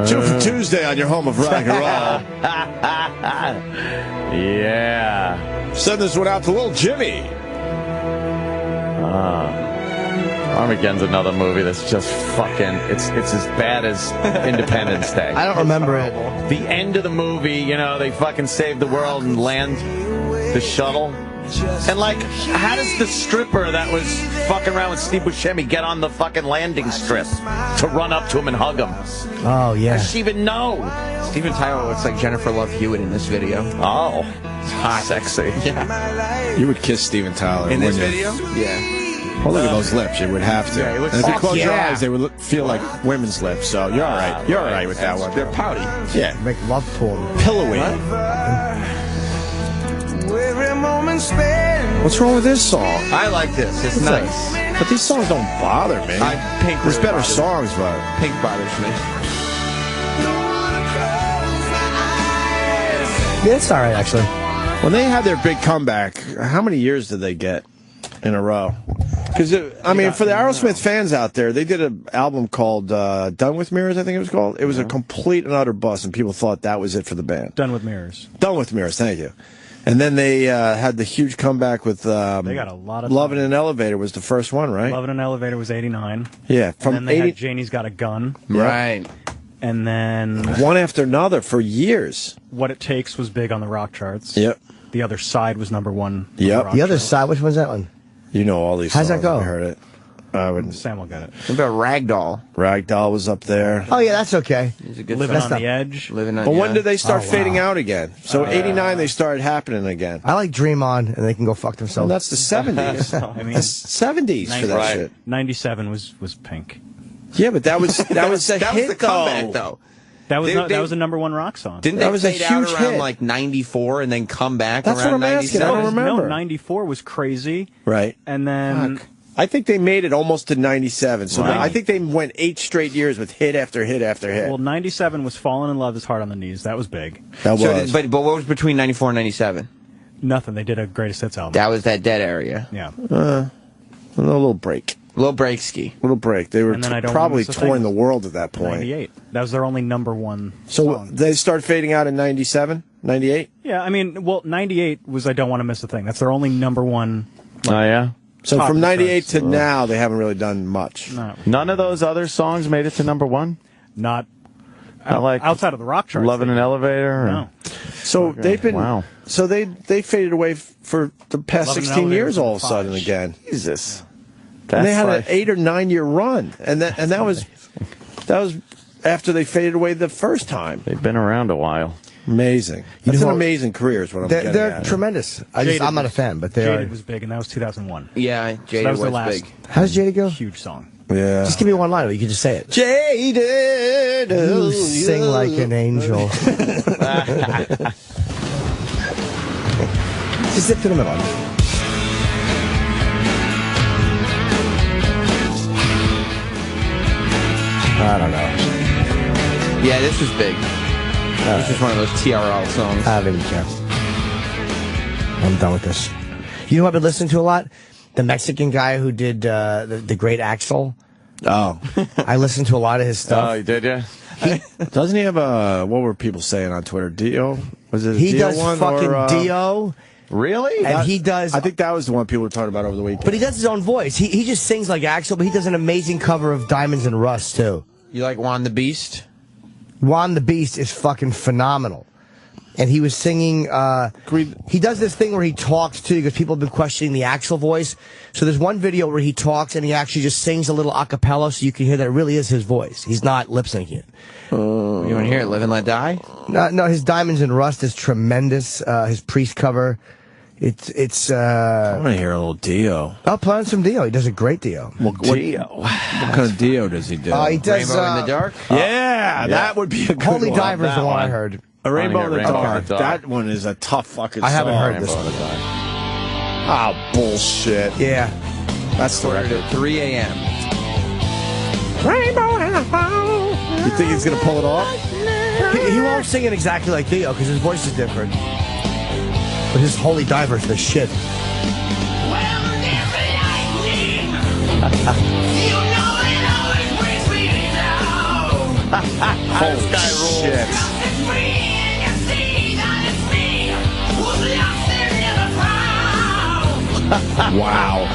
Two for Tuesday on your home of rock and roll. Yeah. Send this one out to little Jimmy. Armageddon's another movie that's just fucking, it's as bad as Independence Day. I don't remember it. The end of the movie, you know, they fucking save the world and land the shuttle. And, like, how does the stripper that was fucking around with Steve Buscemi get on the fucking landing strip to run up to him and hug him? Oh, yeah. How does she even know? Steven Tyler looks like Jennifer Love Hewitt in this video. Oh, hot, sexy. Yeah. You would kiss Steven Tyler in this wouldn't you? video? Yeah. Well, look at those lips. You would have to. Yeah, he looks and if you fuck close your yeah. eyes, they would feel like women's lips. So you're all right. You're all right with that one. They're pouty. Yeah. Make love to him. Pillowy. Every moment spent. What's wrong with this song? I like this. It's nice. But these songs don't bother me. Pink There's really better bothers me. songs, but Pink bothers me. Yeah, it's all right, actually. when they had their big comeback, how many years did they get in a row? Because, I mean, for the Aerosmith fans out there, they did an album called Done With Mirrors, I think it was called. It was a complete and utter bust, and people thought that was it for the band. Done With Mirrors. Done With Mirrors, thank you. And then they had the huge comeback with they got a lot of Love in an Elevator was the first one, right? Love in an Elevator was 89. Yeah. From and then they had Janie's Got a Gun. Right. And then... one after another for years. What It Takes was big on the rock charts. Yep. The Other Side was #1. Yep. The Other Side, which one's that one? You know all these How's songs. that go? I heard it. I wouldn't. Sam will get it. What about Ragdoll? Ragdoll was up there. Oh, yeah, that's okay. Living on the Edge. Living on, But when did they start Oh, wow. fading out again? So 89, they started happening again. I like Dream On, and they can go fuck themselves. Well, that's the 70s. I mean, That's 70s for that shit. 97 was Pink. Yeah, but that was a that was hit, the comeback, though. That was They- that was a #1 rock song. Didn't That they was a fade out huge around hit. like 94 and then come back That's around what I'm asking. 97? I don't remember. No, 94 was Crazy. Right. And then... I think they made it almost to 97. So Right. I think they went 8 straight years with hit after hit after hit. Well, 97 was Falling in Love is Hard on the Knees. That was big. That So was. but what was between 94 and 97? Nothing. They did a greatest hits album. That was that dead area. Yeah. A little break. Little break ski. Little break. They were And then I Don't probably Miss a Thing. touring the world at that point. 98. That was their only #1 So song. they started fading out in 97, 98? Yeah, I mean, well, 98 was I Don't Want to Miss a Thing. That's their only #1. Oh, yeah? So Top from of the 98 to charts. now, they haven't really done much. No. None of those other songs made it to #1? Not I like outside of the rock charts. Love in they an did. Elevator? No. So they've been. Wow. So they faded away for the past Love in an 16 Elevator years was all of a in sudden five. again. Jesus. And they had like- an 8 or 9 year run, and that was after they faded away the first time. They've been around a while. Amazing. You That's know an what- amazing career is what I'm getting They're at. tremendous. Jaded I'm not a was- fan, but they Jaded are. was big, and that was 2001. Yeah, So Jaded that was was the last big. How's Jaded go? huge song. Yeah. Just give me one line, or you can just say it. Jaded. You sing like an angel. Just zip to the middle. I don't know. Yeah, this was big. This was one of those TRL songs. I don't even care. I'm done with this. You know who I've been listening to a lot? The Mexican guy who did the Great Axel. Oh. I listened to a lot of his Oh, stuff. you did, yeah? Doesn't he have a, what were people saying on Twitter? Dio? Was it a He Dio does one? fucking or, Dio. Really? And he does. I think that was the one people were talking about over the weekend. But he does his own voice. He just sings like Axel, but he does an amazing cover of Diamonds and Rust, too. You like Juan the Beast? Juan the Beast is fucking phenomenal. And he was singing, he does this thing where he talks too, because people have been questioning the Axl voice. So there's one video where he talks and he actually just sings a little a cappella so you can hear that it really is his voice. He's not lip syncing it. You want to hear it? Live and Let Die? No, his Diamonds and Rust is tremendous. His Priest cover. It's I want to hear a little Dio. I'll play on some Dio. He does a great Dio. What kind of Dio does he do? He does Rainbow in the Dark? Yeah, that would be a good Holy one. Diver is that the one I one. heard. A Rainbow in the Rainbow in Dark. the Dark. That one is a tough fucking I haven't song. heard this Rainbow in one. the Dark. Ah, bullshit. Yeah. That's the Quarter record. to 3 a.m. Rainbow in the Dark. You think he's going to pull it off? He won't sing it exactly like Dio because his voice is different. But his Holy Diver is the shit. Holy shit. Wow.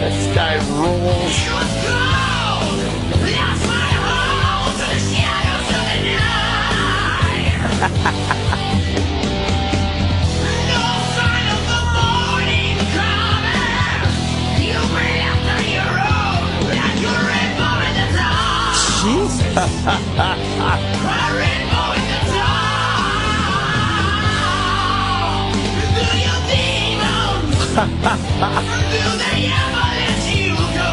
This guy rules. they ever let you go?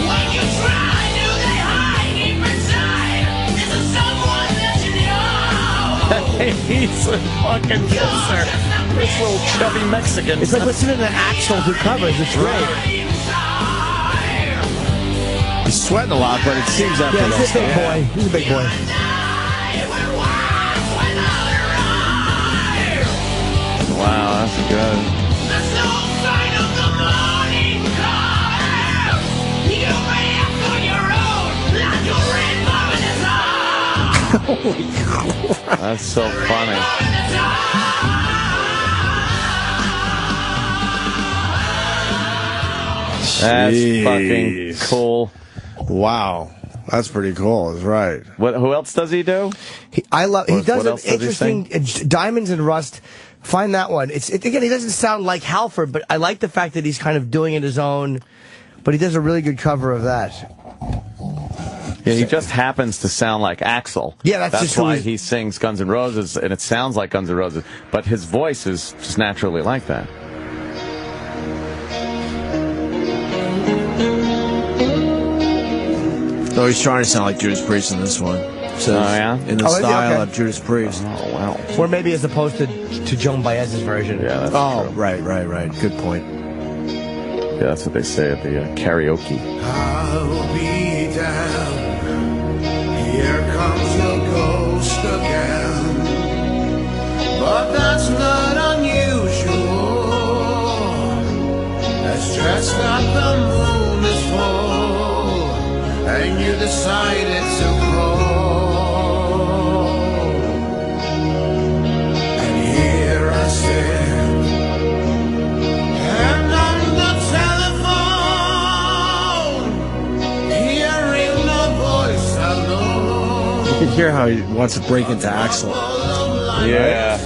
When you try, do they hide deep inside? Is it someone that you know? He's a fucking kisser. This little chubby Mexican. It's like listening to Axl who covers. It's great. He's sweating a lot, but it seems that he's a big boy. He's a big boy. Wow, that's good. There's no sign of the morning come. You may act on your own, like a rainbow in the sun. Holy crap. That's so funny. That's fucking cool. Wow. That's pretty cool. That's right. Who else does he do? He does an interesting Diamonds and Rust. Find that one. Again, he doesn't sound like Halford, but I like the fact that he's kind of doing it his own. But he does a really good cover of that. Yeah, he just happens to sound like Axl. Yeah, that's why he sings Guns N' Roses, and it sounds like Guns N' Roses. But his voice is just naturally like that. Oh, he's trying to sound like Judas Priest in this one. So in the style of Judas Priest. Oh, wow. Or maybe as opposed to Joan Baez's version. Yeah, that's true. Right. Good point. Yeah, that's what they say at the karaoke. I'll be down. Here comes the ghost again. But that's not unusual. That's just what the moon is for. And you decided to call. And here I stand. And on the telephone, hearing the voice I know. You can hear how he wants to break into Axl. Yeah.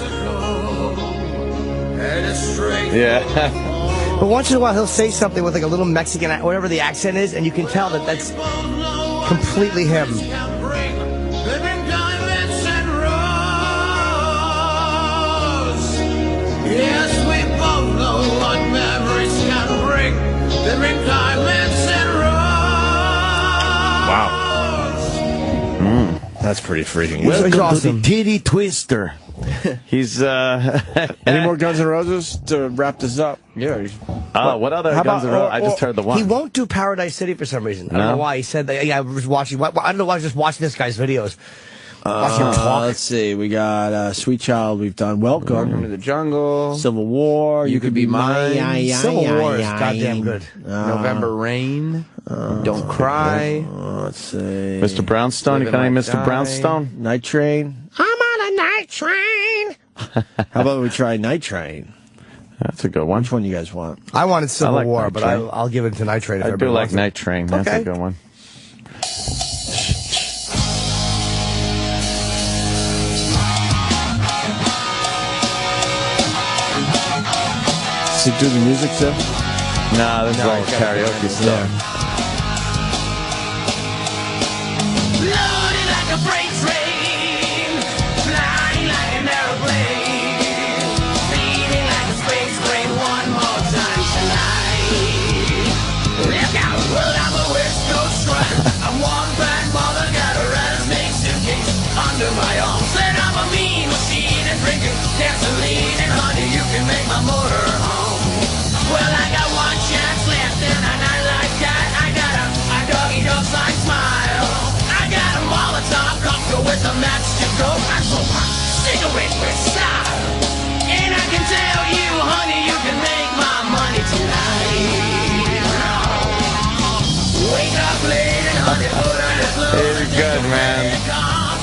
Yeah. But once in a while, he'll say something with like a little Mexican, whatever the accent is, and you can tell that that's completely him. Yes, we both know what memories can bring. Living diamonds and rose. Wow. That's pretty freaking Welcome good. to the Titty Twister. He's Any more Guns N' Roses to wrap this up? Yeah. What other Guns N' Roses? I just heard the one. He won't do Paradise City for some reason. I don't know why. He said that. Yeah, I was watching. I don't know why I was just watching this guy's videos. Watching him talk. Let's see. We got Sweet Child. We've done Welcome to the Jungle. Civil War. You Could Be Mine. Civil War is goddamn good. November Rain. Don't Cry. Let's see. Mr. Brownstone. You got any Mr. Brownstone? Night Train. I'm on a night train. How about we try Night Train? That's a good one. Which one you guys want? I wanted Civil like War, Night but Train. I'll give it to Night Train. I do like Night Train. That's a good one. Does he do the music too? Nah, this is all karaoke stuff. Loaded like a freight train, flying like an aeroplane, speeding like a space plane. One more time tonight. Look out, well, I'm a West Coast strut. I'm one fat mother, got a rattlesnake suitcase under my arm. Said I'm a mean machine and drinking gasoline, and honey, you can make my motor hum. Well, I got one chance left in a night like that. I got a doggy-dog sign smile. I got a Molotov cocktail with a match to go. I smoke my cigarette with style. And I can tell you, honey, you can make my money tonight. Wake up late and honey, put on the clothes. He's good, man.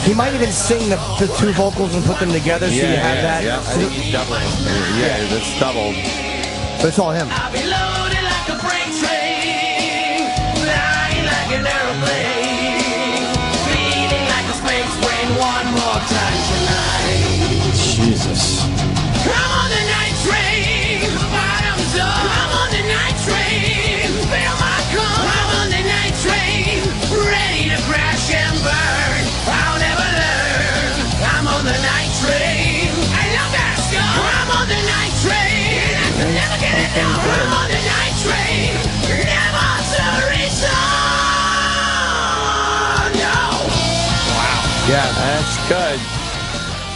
He might even sing the two vocals and put them together, so you have that. Yeah, I think he's doubling. Yeah, it's doubled. But it's all him. I'll be loaded like a freight train, flying like an aeroplane, speeding like a space plane. One more time tonight. Jesus. Come on the night train, bottoms up. Come on the night train, feel my come. Come on the night train, ready to crash and burn. I'll never learn. I'm on the night train. I love that stuff. I'm on the night train. Yeah, that's good.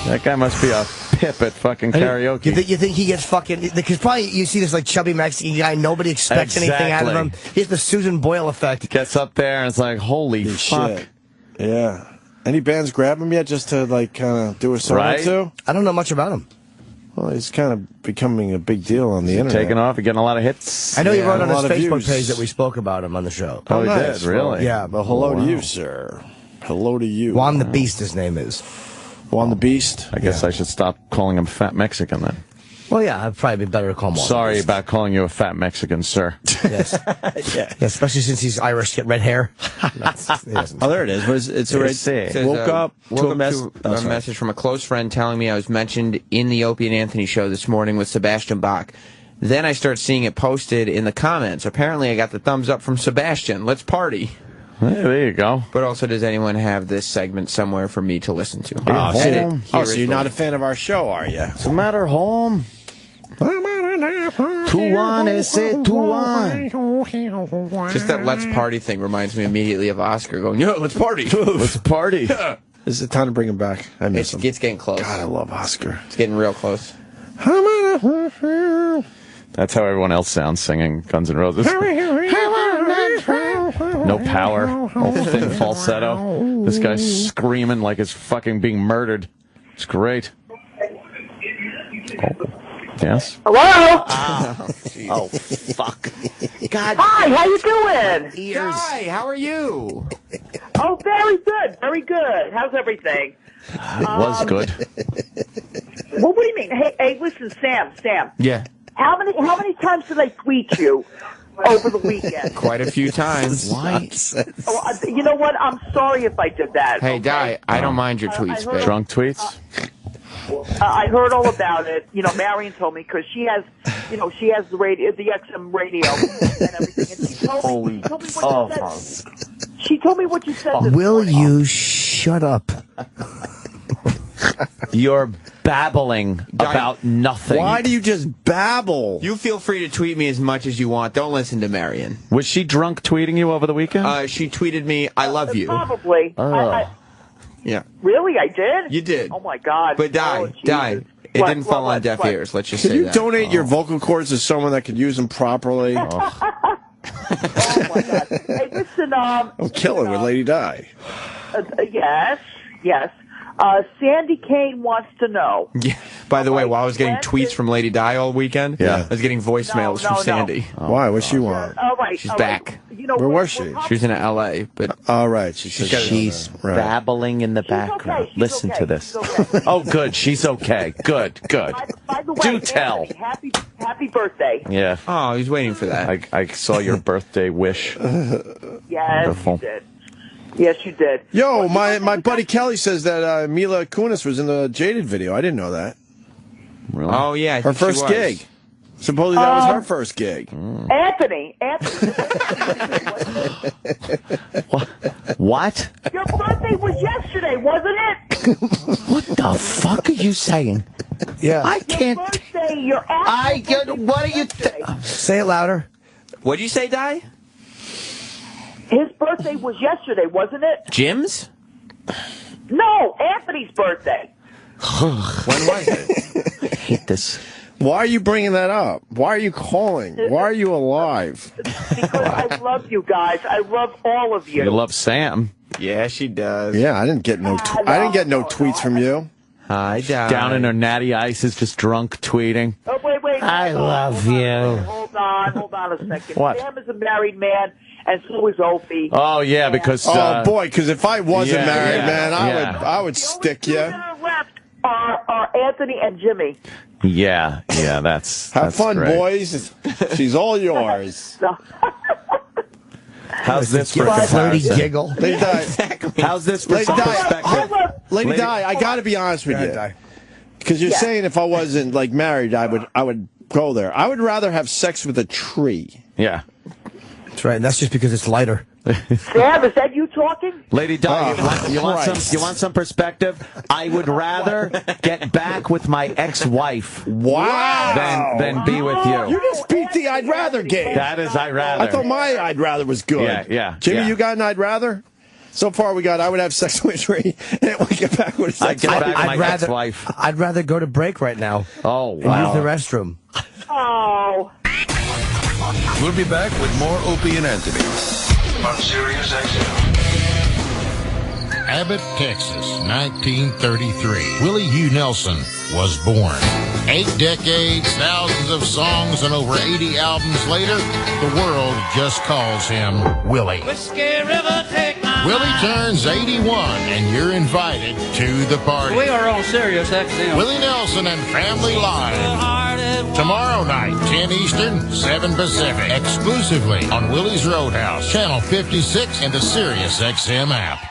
That guy must be a pip at fucking karaoke. You think he gets fucking... Because probably you see this like chubby Mexican guy, nobody expects anything out of him. He has the Susan Boyle effect. Gets up there and it's like, holy fuck. Shit. Yeah. Any bands grab him yet just to like kind of do a song or two? I don't know much about him. Well, he's kind of becoming a big deal on the internet. Taking off and getting a lot of hits. I know he wrote on his Facebook page that we spoke about him on the show. Oh, he did? Really? Yeah. Well, hello to you, sir. Hello to you. Juan the Beast, his name is. Juan the Beast? I guess I should stop calling him Fat Mexican then. Well, yeah, I'd probably be better to call him Juan. Sorry about calling you a fat Mexican, sir. Yes. Yeah, especially since he's Irish, get red hair. Oh, there it is. It's already woke up to a message from a close friend telling me I was mentioned in the Opie and Anthony show this morning with Sebastian Bach. Then I start seeing it posted in the comments. Apparently, I got the thumbs up from Sebastian. Let's party. Hey, there you go. But also, does anyone have this segment somewhere for me to listen to? So you're not a fan of our show, are you? What's the matter, home? 2-1, ese 2-1. Just that let's party thing reminds me immediately of Oscar going, yeah, let's party. Let's party. Is it time to bring him back? I miss him. It's getting close. God, I love Oscar. It's getting real close. That's how everyone else sounds singing Guns N' Roses. No power. All thin falsetto. This guy's screaming like he's fucking being murdered. It's great. Oh. Yes? Hello? Oh, fuck. God. Hi, how you doing? Ears. Hi, how are you? Oh, very good, very good. How's everything? It was good. Well, what do you mean? Hey, listen, Sam. Yeah. How many times did I tweet you over the weekend? Quite a few times. Why? Oh, you know what? I'm sorry if I did that. Hey, Di, I don't mind your tweets, babe. Drunk tweets? I heard all about it. You know, Marion told me because she has the radio, the XM radio, and everything. And she told me what you said. Will you shut up? You're babbling about nothing. Why do you just babble? You feel free to tweet me as much as you want. Don't listen to Marion. Was she drunk tweeting you over the weekend? She tweeted me, I love you. Probably. Yeah. Really? I did? You did. Oh, my God. But Di, it didn't fall on deaf ears. Let's just say that. Can you donate your vocal cords to someone that could use them properly? Oh, my God. Hey, listen, I'm killing with Lady Di. Yes. Sandy Kane wants to know. Yeah. By the way, while I was getting tweets from Lady Di all weekend, I was getting voicemails from Sandy. Why? What's she want? All right. She's back. You know, where was she? She was in L.A. But all right. She's babbling in the background. Okay, Listen to this. Oh, good. She's okay. Good. By the way, Do tell. Anthony, happy birthday. Yeah. Oh, he's waiting for that. I saw your birthday wish. Yes, Wonderful. you did. Yes, you did. Yo, my buddy Kelly says that Mila Kunis was in the Jaded video. I didn't know that. Really? Oh, yeah. I her think she first was. gig. Supposedly that was her first gig. Anthony. What? Your birthday was yesterday, wasn't it? What the fuck are you saying? Yeah. I can't. Your birthday, what are you... Say it louder. What'd you say, Di? His birthday was yesterday, wasn't it? Jim's? No, Anthony's birthday. When was it? I hate this. Why are you bringing that up? Why are you calling? Why are you alive? Because I love you guys. I love all of you. You love Sam. Yeah, she does. Yeah, I didn't get no tweets from you. Hi, Di. Down in her natty ice is just drunk tweeting. Oh, wait. I love you. Hold on a second. What? Sam is a married man, and so is Opie. Oh, yeah, because... because if I wasn't married, man, I would stick you. Left are Anthony and Jimmy. Yeah, that's Have fun, great. boys. She's all yours. How's this for flirty comparison? giggle. Lady Di. Exactly. How's this for Lady Di, perspective? Lady Di, I got to be honest with you. Because you're saying if I wasn't like married, I would go there. I would rather have sex with a tree. Yeah. That's right. And that's just because it's lighter. Sam, is that you talking? Lady Dogg, you want some perspective? I would rather get back with my ex-wife than be with you. You just beat the I'd rather game. That is I'd rather. I thought my I'd rather was good. Yeah. Jimmy, you got an I'd rather? So far, we got I would have sex with Ray, and we get back with sex. I'd rather ex-wife. I'd rather go to break right now. Oh, wow. And use the restroom. Oh. We'll be back with more Opie and Anthony on Sirius XM. Abbott, Texas, 1933. Willie Hugh Nelson was born. 8 decades, thousands of songs, and over 80 albums later, the world just calls him Willie. Whiskey River, take my Willie turns 81, and you're invited to the party. We are on Sirius XM. Willie Nelson and Family Live. Tomorrow night, 10 Eastern, 7 Pacific. Exclusively on Willie's Roadhouse, Channel 56, and the Sirius XM app.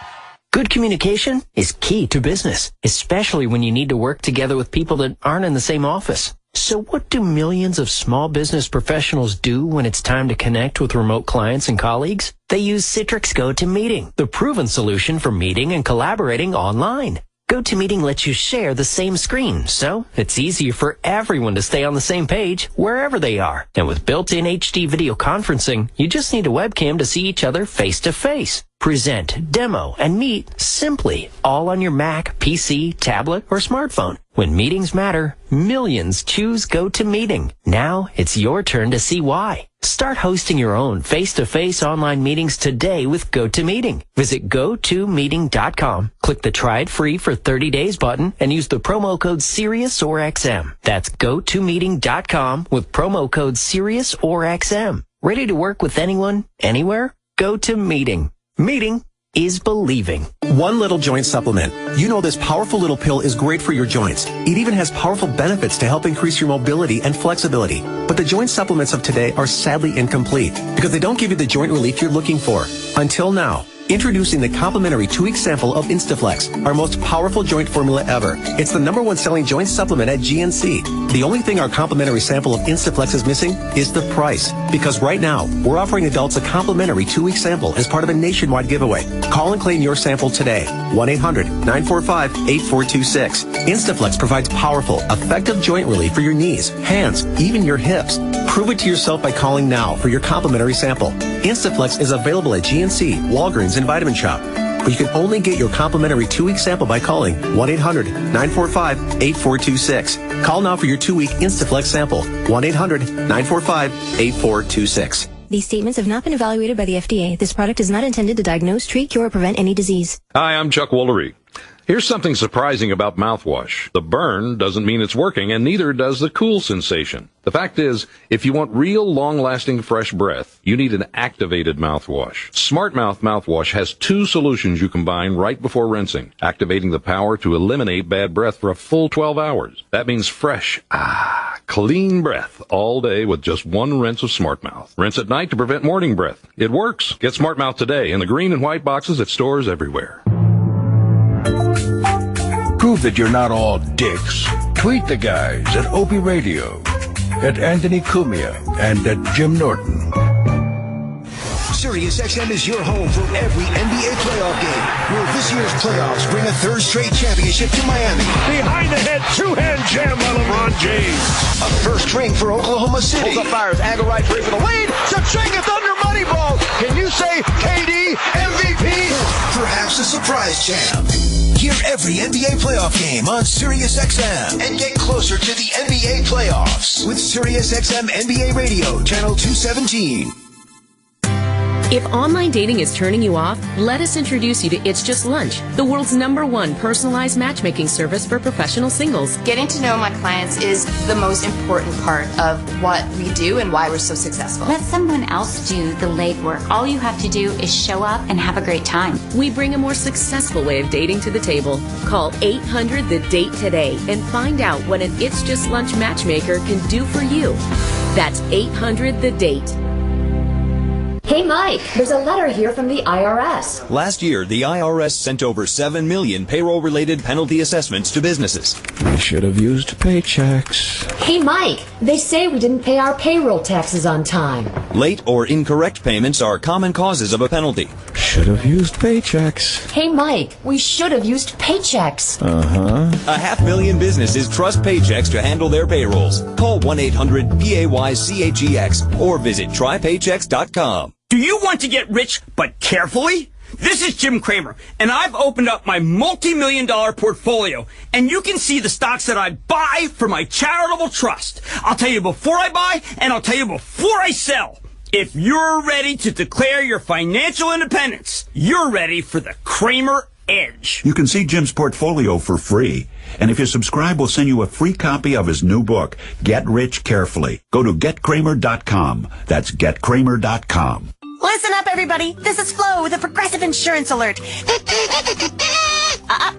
Good communication is key to business, especially when you need to work together with people that aren't in the same office. So what do millions of small business professionals do when it's time to connect with remote clients and colleagues? They use Citrix GoToMeeting, the proven solution for meeting and collaborating online. GoToMeeting lets you share the same screen, so it's easier for everyone to stay on the same page wherever they are. And with built-in HD video conferencing, you just need a webcam to see each other face-to-face. Present, demo, and meet simply, all on your Mac, PC, tablet, or smartphone. When meetings matter, millions choose GoToMeeting. Now it's your turn to see why. Start hosting your own face-to-face online meetings today with GoToMeeting. Visit GoToMeeting.com, click the Try It Free for 30 days button, and use the promo code SiriusOrXM. That's GoToMeeting.com with promo code SiriusOrXM. Ready to work with anyone, anywhere? GoToMeeting. Meeting is believing. One Little Joint Supplement. You know this powerful little pill is great for your joints. It even has powerful benefits to help increase your mobility and flexibility. But the joint supplements of today are sadly incomplete because they don't give you the joint relief you're looking for. Until now. Introducing the complimentary 2-week sample of Instaflex, our most powerful joint formula ever. It's the #1 selling joint supplement at GNC. The only thing our complimentary sample of Instaflex is missing is the price. Because right now, we're offering adults a complimentary 2-week sample as part of a nationwide giveaway. Call and claim your sample today. 1-800-945-8426. Instaflex provides powerful, effective joint relief for your knees, hands, even your hips. Prove it to yourself by calling now for your complimentary sample. Instaflex is available at GNC, Walgreens, and Vitamin Shop. But you can only get your complimentary 2-week sample by calling 1-800-945-8426. Call now for your 2-week Instaflex sample. 1-800-945-8426. These statements have not been evaluated by the FDA. This product is not intended to diagnose, treat, cure, or prevent any disease. Hi, I'm Chuck Woolery. Here's something surprising about mouthwash. The burn doesn't mean it's working, and neither does the cool sensation. The fact is, if you want real, long-lasting, fresh breath, you need an activated mouthwash. Smart Mouth mouthwash has 2 solutions you combine right before rinsing, activating the power to eliminate bad breath for a full 12 hours. That means fresh, clean breath all day with just 1 rinse of Smart Mouth. Rinse at night to prevent morning breath. It works. Get Smart Mouth today in the green and white boxes at stores everywhere. Prove that you're not all dicks. Tweet the guys at Opie Radio, at Anthony Cumia, and at Jim Norton. Sirius XM is your home for every NBA playoff game, where this year's playoffs bring a 3rd straight championship to Miami. Behind the head, 2-hand jam by LeBron James. A 1st ring for Oklahoma City. Pulls up, fires, angle right three for the lead. Shawshanka Thunder money ball. Can you say KD MVP? Perhaps a surprise jam. Hear every NBA playoff game on Sirius XM and get closer to the NBA playoffs with Sirius XM NBA Radio, Channel 217. If online dating is turning you off, let us introduce you to It's Just Lunch, the world's #1 personalized matchmaking service for professional singles. Getting to know my clients is the most important part of what we do and why we're so successful. Let someone else do the legwork. All you have to do is show up and have a great time. We bring a more successful way of dating to the table. Call 800-THE-DATE today and find out what an It's Just Lunch matchmaker can do for you. That's 800-THE-DATE. Hey, Mike, there's a letter here from the IRS. Last year, the IRS sent over 7 million payroll-related penalty assessments to businesses. We should have used paychecks. Hey, Mike, they say we didn't pay our payroll taxes on time. Late or incorrect payments are common causes of a penalty. Should have used paychecks. Hey, Mike, we should have used paychecks. Uh-huh. 500,000 businesses trust Paychex to handle their payrolls. Call 1-800-PAYCHEX or visit trypaychex.com. Do you want to get rich, but carefully? This is Jim Cramer, and I've opened up my multi-million-dollar portfolio, and you can see the stocks that I buy for my charitable trust. I'll tell you before I buy, and I'll tell you before I sell. If you're ready to declare your financial independence, you're ready for the Cramer Edge. You can see Jim's portfolio for free. And if you subscribe, we'll send you a free copy of his new book, Get Rich Carefully. Go to getkramer.com. That's getkramer.com. Listen up, everybody. This is Flo with a Progressive Insurance Alert.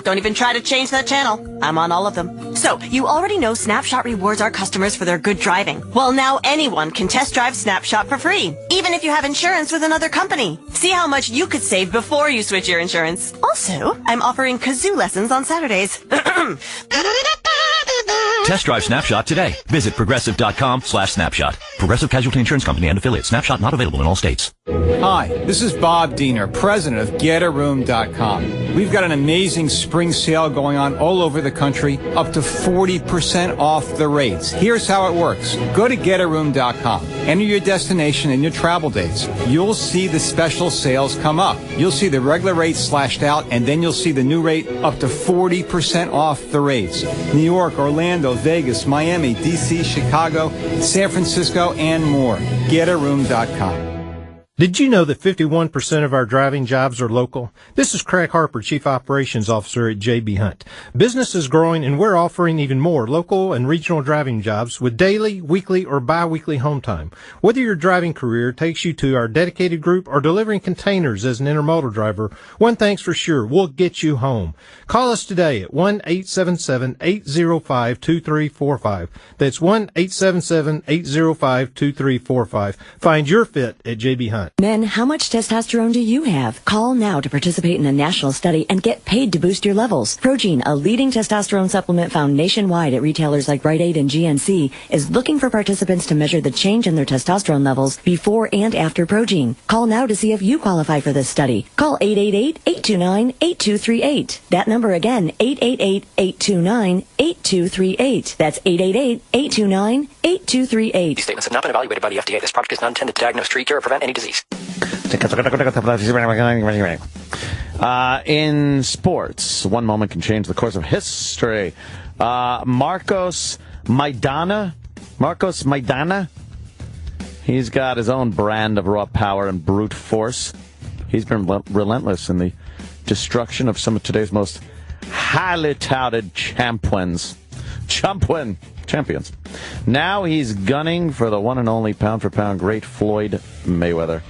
Don't even try to change that channel. I'm on all of them. So, you already know Snapshot rewards our customers for their good driving. Well, now anyone can test drive Snapshot for free, even if you have insurance with another company. See how much you could save before you switch your insurance. Also, I'm offering kazoo lessons on Saturdays. Test drive Snapshot today. Visit progressive.com/snapshot. Progressive Casualty Insurance Company and affiliates. Snapshot not available in all states. Hi, this is Bob Diener, president of GetARoom.com. We've got an amazing spring sale going on all over the country, up to 40% off the rates. Here's how it works. Go to GetARoom.com. Enter your destination and your travel dates. You'll see the special sales come up. You'll see the regular rates slashed out, and then you'll see the new rate up to 40% off the rates. New York, Orlando, Vegas, Miami, D.C., Chicago, San Francisco, and more. GetARoom.com. Did you know that 51% of our driving jobs are local? This is Craig Harper, Chief Operations Officer at J.B. Hunt. Business is growing, and we're offering even more local and regional driving jobs with daily, weekly, or bi-weekly home time. Whether your driving career takes you to our dedicated group or delivering containers as an intermodal driver, one thing's for sure, we'll get you home. Call us today at 1-877-805-2345. That's 1-877-805-2345. Find your fit at J.B. Hunt. Men, how much testosterone do you have? Call now to participate in a national study and get paid to boost your levels. Progene, a leading testosterone supplement found nationwide at retailers like Rite Aid and GNC, is looking for participants to measure the change in their testosterone levels before and after Progene. Call now to see if you qualify for this study. Call 888-829-8238. That number again, 888-829-8238. That's 888-829-8238. These statements have not been evaluated by the FDA. This product is not intended to diagnose, treat, cure, or prevent any disease. In sports, one moment can change the course of history. Marcos Maidana, he's got his own brand of raw power and brute force. He's been relentless in the destruction of some of today's most highly touted champions. Now he's gunning for the one and only pound-for-pound great Floyd Mayweather.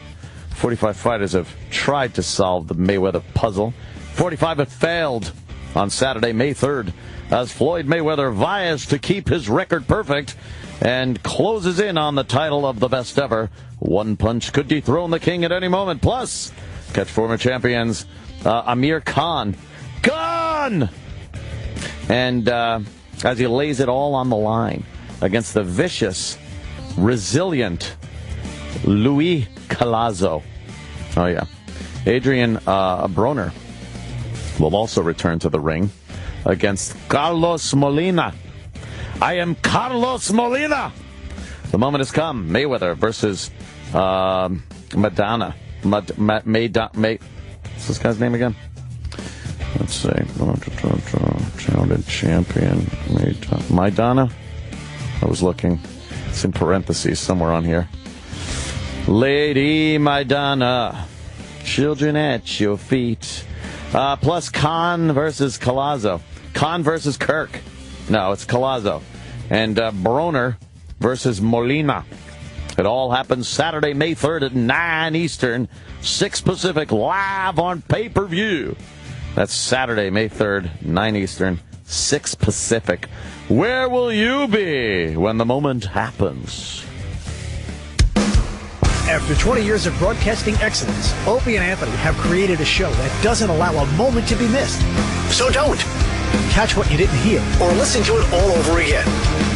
45 fighters have tried to solve the Mayweather puzzle. 45 have failed on Saturday, May 3rd, as Floyd Mayweather vies to keep his record perfect and closes in on the title of the best ever. One punch could dethrone the king at any moment. Plus, catch former champions Amir Khan. Gone! And as he lays it all on the line against the vicious, resilient Luis Calazo. Oh, yeah. Adrian Broner will also return to the ring against Carlos Molina. I am Carlos Molina. The moment has come. Mayweather versus Madonna. What's this guy's name again? Let's see. Childhood champion. Maidana? I was looking. It's in parentheses somewhere on here. Lady Maidana. Children at your feet. Plus Khan versus Calazo. Khan versus Kirk. No, it's Calazo. And Broner versus Molina. It all happens Saturday, May 3rd at 9 Eastern, 6 Pacific, live on pay-per-view. That's Saturday, May 3rd, 9 Eastern, 6 Pacific. Where will you be when the moment happens? After 20 years of broadcasting excellence, Opie and Anthony have created a show that doesn't allow a moment to be missed. So don't. Catch what you didn't hear or listen to it all over again.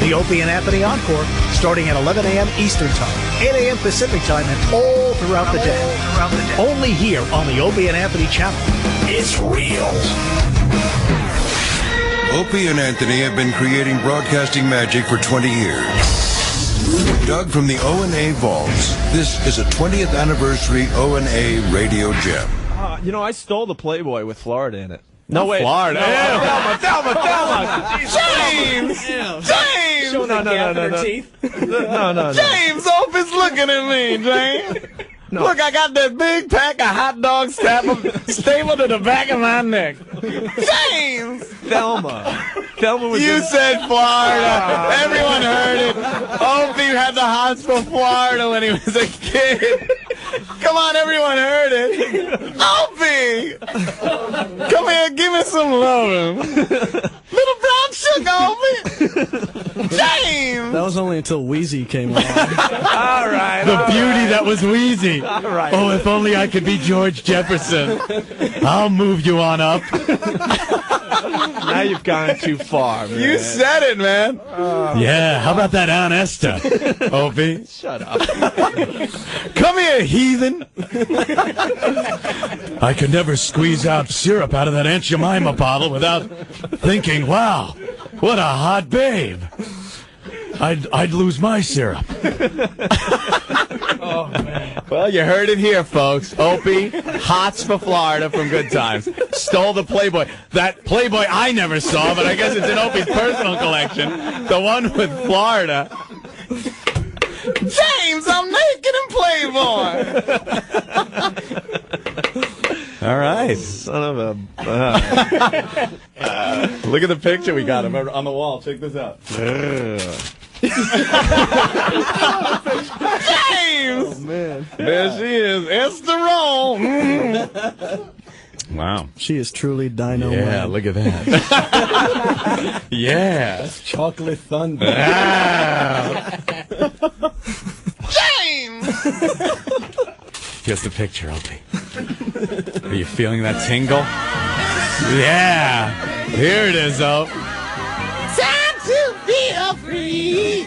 The Opie and Anthony Encore, starting at 11 a.m. Eastern Time, 8 a.m. Pacific Time, and all throughout the day. Only here on the Opie and Anthony channel. It's real. Opie and Anthony have been creating broadcasting magic for 20 years. Dug from the O&A vaults, this is a 20th anniversary O&A radio gem. You know, I stole the Playboy with Florida in it. No way. Florida. No, Thelma. James! James! No. James, Opie's looking at me, James. Look, I got that big pack of hot dogs stapled to the back of my neck. James! Thelma was You said Florida. Everyone heard it. Opie had the hots for Florida when he was a kid. Come on, everyone heard it. Opie! Come here, give me some loving. Little brown sugar, Opie. James! That was only until Wheezy came along. All right. The beauty that was Wheezy. All right. Oh, if only I could be George Jefferson. I'll move you on up. Now you've gone too far, man. You said it, man. Yeah, how about that Aunt Esther, Opie? Shut up. Come here, heathen. I could never squeeze out syrup out of that Aunt Jemima bottle without thinking, wow, what a hot babe. I'd lose my syrup. Oh, man. Well, you heard it here, folks. Opie, hots for Florida from Good Times. Stole the Playboy. That Playboy I never saw, but I guess it's in Opie's personal collection. The one with Florida. James, I'm naked in Playboy. All right. Son of a... Look at the picture we got him on the wall. Check this out. James! Oh, man. There she is. Esther Roll. Wow. She is truly dynamite. Yeah, look at that. Yeah. That's chocolate thunder. James! Here's the picture, Opie. Are you feeling that tingle? Yeah. Here it is, Opie. Time to feel free.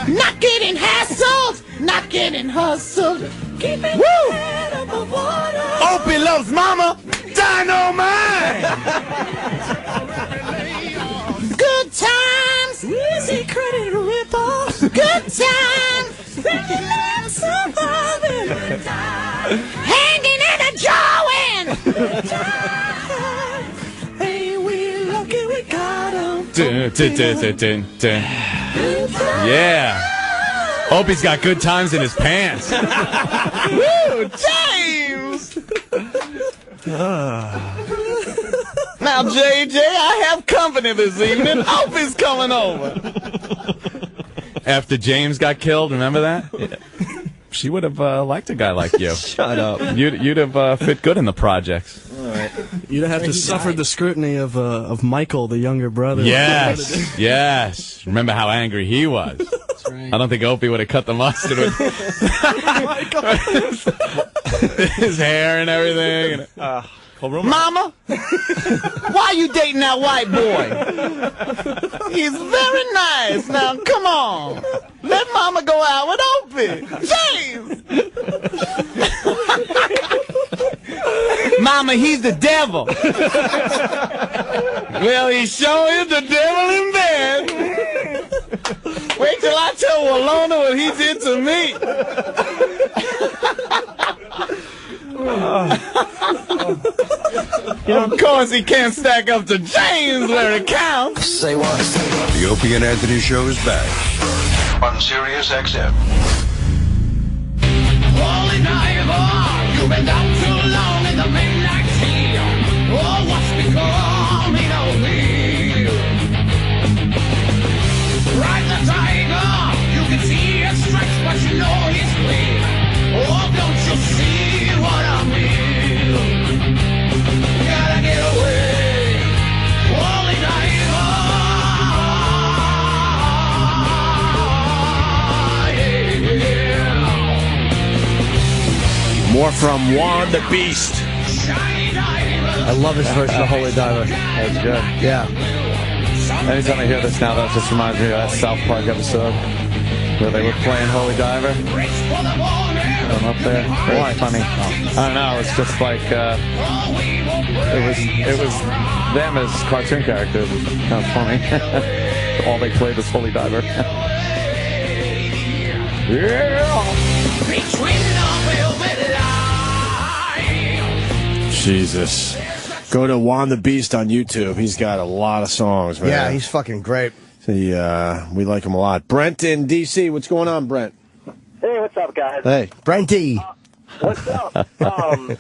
Not getting hassled, not getting hustled. Keep it head above water. Opie loves mama. Dynamite. Good times. Easy credit rip-offs. Good times. Surviving. Hanging in a drawing. Ain't we lucky we got 'em. Yeah. Opie's got good times in his pants. Woo, James! Now, JJ, I have company this evening. Opie's coming over. After James got killed, remember that? Yeah. She would have liked a guy like you. Shut up. You'd have fit good in the projects. All right. You'd have to suffer the scrutiny of Michael, the younger brother. Yes, yes. Remember how angry he was. That's right. I don't think Opie would have cut the mustard with his hair and everything. Mama, why you dating that white boy? He's very nice. Now, come on. Let Mama go out with Opie. James! Mama, he's the devil. Well, he sure is the devil in bed. Wait till I tell Walona what he did to me. Of course he can't stack up to James where it counts. Say what? The Opie and Anthony Show is back on Sirius XM. Holy night, you've been down too long in the midnight sea. Oh, what's becoming of me? Ride the tiger, you can see it stretch, but you know he's weak. Oh, don't you see what I mean? Gotta get away. Holy night, yeah. More from Juan the Beast. I love his version of Holy Diver. That's good. Yeah. Anytime I hear this now, that just reminds me of that South Park episode where they were playing Holy Diver. I'm up there. Very funny. I don't know. It's just like it was them as cartoon characters. Kind of funny. All they played was Holy Diver. Jesus. Go to Juan the Beast on YouTube. He's got a lot of songs, man. Yeah, he's fucking great. We like him a lot. Brent in D.C. What's going on, Brent? Hey, what's up, guys? Hey. Brenty. What's up? Boy,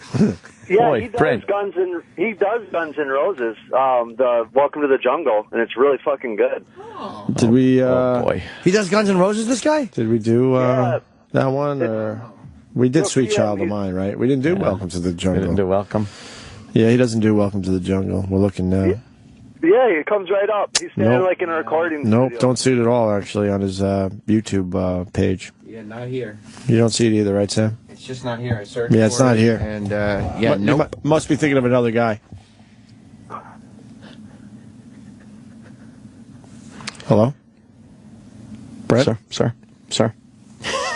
he does Brent. Guns N' Roses, the Welcome to the Jungle, and it's really fucking good. Did we? Boy. He does Guns N' Roses, this guy? Did we do that one? Or we did Sweet Child of Mine, right? We didn't do Welcome to the Jungle. We didn't do Welcome. Yeah, he doesn't do Welcome to the Jungle. We're looking now. Yeah, it comes right up. He's standing like in a recording Nope, studio. don't see it at all, actually, on his YouTube page. Yeah, not here. You don't see it either, right, Sam? It's just not here. I searched Yeah, it's for not it, here. And, You must be thinking of another guy. Hello? Brett? Sir.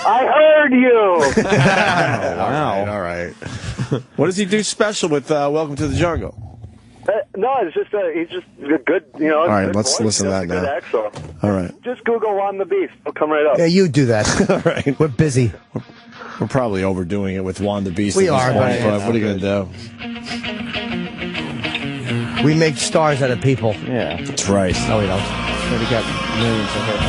I heard you! Wow. All right. What does he do special with Welcome to the Jungle? No, it's just he's just a good, All right, good let's voice. listen to He that has a now. good accent. All right. Just Google Juan the Beast. It'll come right up. Yeah, you do that. All right. We're busy. We're probably overdoing it with Juan the Beast. We at this are, point, but but what are you going to do? We make stars out of people. Yeah. That's right. No, we don't. we got millions of it.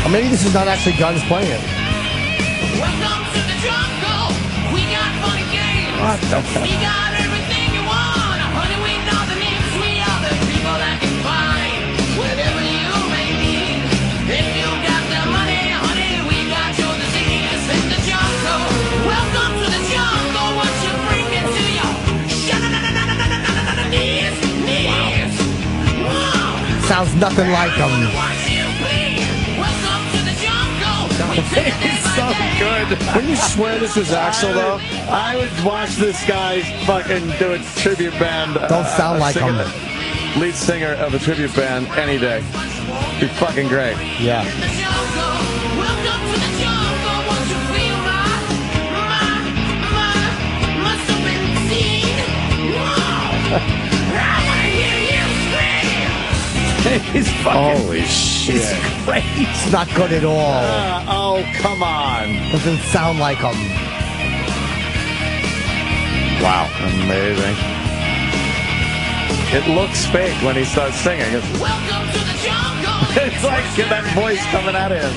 Or maybe this is not actually Guns playing it. Welcome to the jungle. We got funny games. What the fuck? We got everything you want. Honey, we know the names. We are the people that can find whatever you may need. If you got the money, honey, we got your disease in the jungle. Welcome to the jungle. What you bring it to you? Knees. Wow. Sounds nothing like them. He's so good. Wouldn't you swear this was Axl, though? I would watch this guy fucking do a tribute band. Don't sound like him. Lead singer of a tribute band any day. He's fucking great. Yeah. He's fucking... Holy shit. He's great. It's not good at all. Oh, come on. Doesn't sound like him. Wow. Amazing. It looks fake when he starts singing. It's like that voice coming out of him.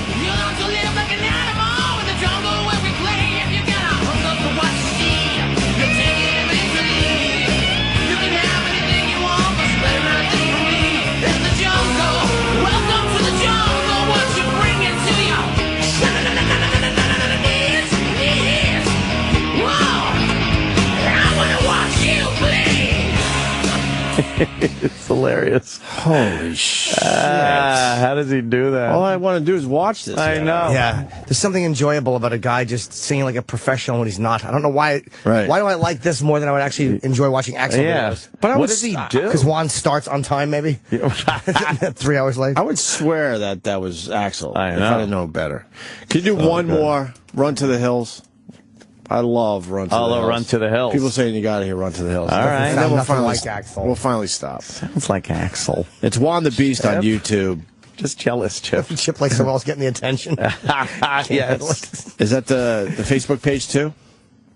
It's hilarious. Holy shit. How does he do that? All I want to do is watch this. I know. Yeah. There's something enjoyable about a guy just singing like a professional when he's not. I don't know why. Right. Why do I like this more than I would actually enjoy watching Axl Yeah. videos? But What does he do? Because Juan starts on time, maybe. 3 hours late. I would swear that was Axl. I If know. I didn't know better. Can you do one more? Run to the Hills. I love Run to the Hills. Run to the Hills. People saying you got to hear Run to the Hills. All right. And then we'll Nothing finally, like Axl. we'll finally stop. Sounds like Axl. It's Juan the Beast on YouTube. Just jealous, Chip. Chip like someone else getting the attention. Yes. Is that the Facebook page too?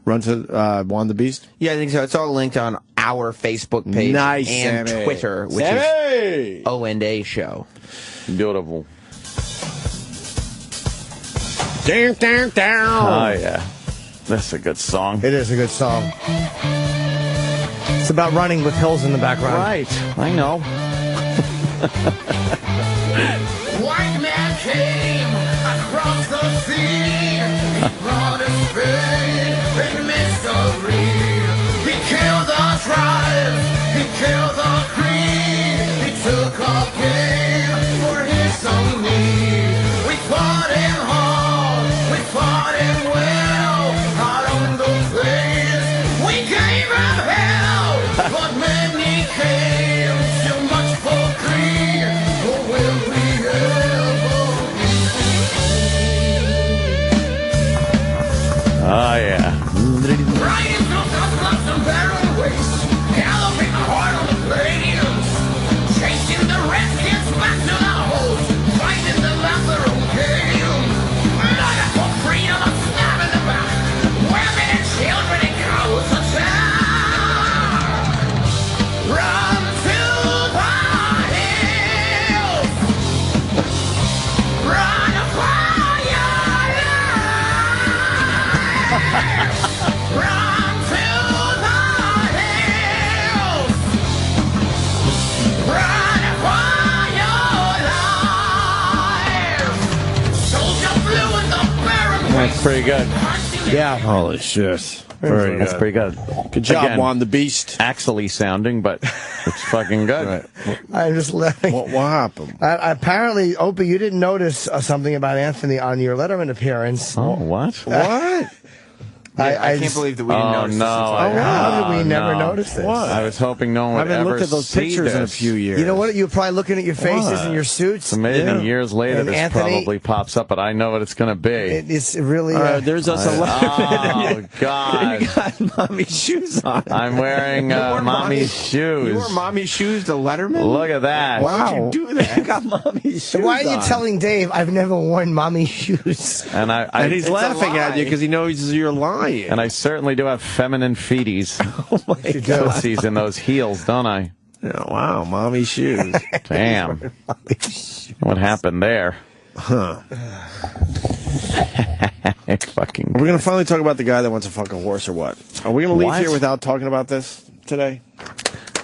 Run to Juan the Beast? Yeah, I think so. It's all linked on our Facebook page Nice, and Sammy. Twitter, which Sammy! is O&A Show. Beautiful. Down, down, down. Oh, yeah. That's a good song. It is a good song. It's about running with hills in the background. Right. I know. White man came across the sea. He brought us pain and mystery. He killed the tribe. He killed the creed. He took our game for his own need. We fought him hard. We fought him well. Out on the place, we gave him hell. But many came. Too much for greed. Or will we ever be? Oh, yeah. Riding through the clubs and barren wastes, galloping hard on the plains, chasing the redskins back to the host, fighting the Lazarus game. Not for freedom, I'm stabbing the back, women and children and cows to town. Run to the hills, run for your life. Run to the hills. Run for your life. Soldier blue in the barren That's pretty good. Yeah. Holy shit. Very good. That's pretty good. Good job, Again, Juan the Beast. Axel-y sounding, but it's fucking good. Right. I'm just laughing. What happened? Apparently, Opie, you didn't notice something about Anthony on your Letterman appearance. Oh, what? What? I can't believe that we didn't notice this. How did we never notice this? What? I was hoping no one would I haven't ever looked at those see pictures in a this. few years. You know what? You're probably looking at your faces What? and your suits. It's amazing. Years later, And this Anthony- probably pops up, but I know what it's going to be. It's really. There's us 11. Oh, God. You got mommy shoes on. I'm wearing mommy's shoes. You wore mommy's shoes to Letterman? Look at that. Wow. Why'd you do that? You got mommy's shoes Why are you on. telling Dave I've never worn mommy shoes? And And he's laughing at you because he knows you're lying. And I certainly do have feminine feeties. Oh my God. Pussies in those heels, don't I? Yeah, wow, mommy shoes. Damn. What happened there? Huh. Fucking. Are we going to finally talk about the guy that wants to fuck a horse or what? Are we going to leave What? here without talking about this today?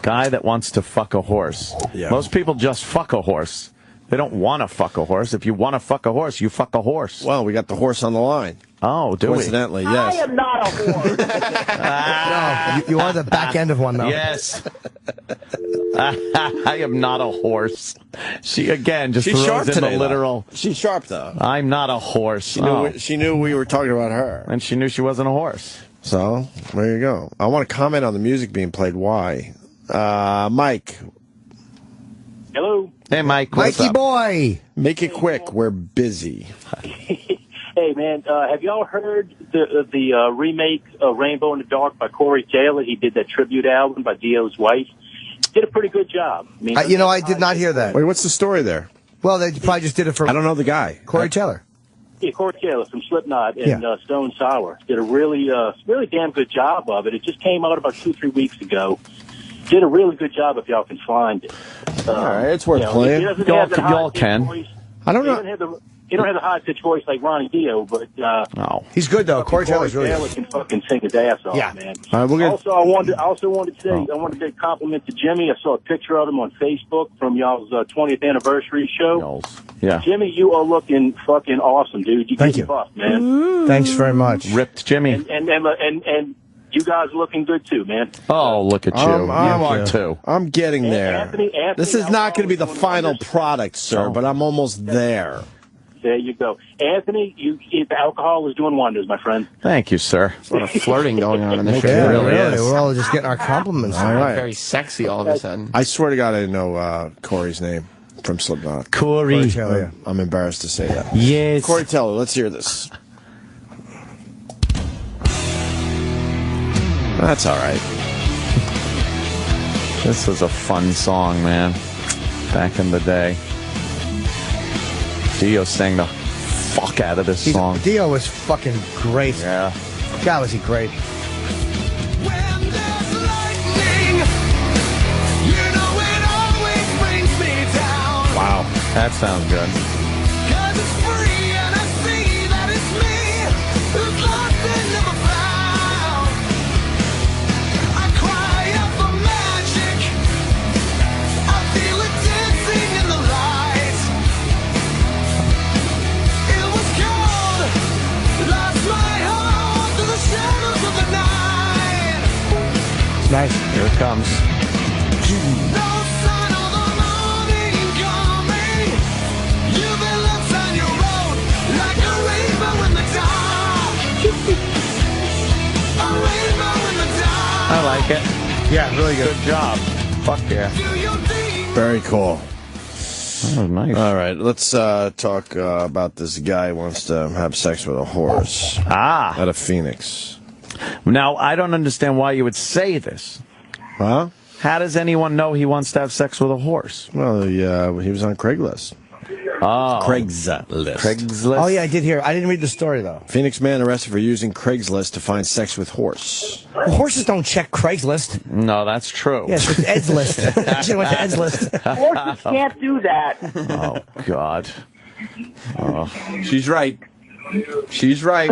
Guy that wants to fuck a horse. Yeah. Most people just fuck a horse. They don't want to fuck a horse. If you want to fuck a horse, you fuck a horse. Well, we got the horse on the line. Oh, do we? Coincidentally, yes. I am not a horse. No, you are the back end of one, though. Yes. I am not a horse. She, again, just She's throws sharp in today, the literal. though. She's sharp, though. I'm not a horse. She knew we were talking about her. And she knew she wasn't a horse. So, there you go. I want to comment on the music being played. Why? Mike. Hello. Hey, Mike. What's Mikey up? boy. Make it quick. We're busy. Hey, man, have y'all heard the remake of Rainbow in the Dark by Corey Taylor? He did that tribute album by Dio's wife. Did a pretty good job. I mean, I did not hear that. Wait, what's the story there? Well, they probably just did it for. I don't know the guy. Corey Taylor. Yeah, Corey Taylor from Slipknot and Stone Sour did a really damn good job of it. It just came out about 2-3 weeks ago. Did a really good job if y'all can find it. All right, it's worth playing. Y'all can. Voice. I don't know. He don't have the high pitched voice like Ronnie Dio, but no, he's good though. Corey Taylor's really Taylor good. can fucking sing his ass off, Yeah. man. All right, we're gonna... Also, I wanted to say I wanted to compliment to Jimmy. I saw a picture of him on Facebook from y'all's 20th anniversary show. Yeah, Jimmy, you are looking fucking awesome, dude. You Thank get you. buff, man. Thanks very much. Ripped Jimmy. And you guys are looking good too, man. Oh, look at you. You are too. I'm getting there. Anthony, This is not going to be the final product, sir, but I'm almost there. There you go. Anthony, the alcohol is doing wonders, my friend. Thank you, sir. There's a lot of flirting going on in the show. Yeah, really really. is. We're all just getting our compliments. All right. Very sexy all of a sudden. I swear to God I didn't know Corey's name from Slipknot. Corey. Taylor. I'm embarrassed to say that. Yes. Corey Taylor, let's hear this. That's all right. This was a fun song, man. Back in the day. Dio sang the fuck out of this song. Dio was fucking great. Yeah. God, was he great. Wow. That sounds good. Nice. Here it comes. I like it. Yeah, really good. Good job. Fuck yeah. Very cool. Oh, nice. All right, let's talk about this guy who wants to have sex with a horse. Out of Phoenix. Now, I don't understand why you would say this. Huh? How does anyone know he wants to have sex with a horse? Well, he was on Craigslist. Oh. Craigslist. Oh, yeah, I did hear. I didn't read the story, though. Phoenix man arrested for using Craigslist to find sex with horse. Well, horses don't check Craigslist. No, that's true. Yes, it's Ed's list. She went to Ed's list. Horses can't do that. Oh, God. Oh. She's right. She's right.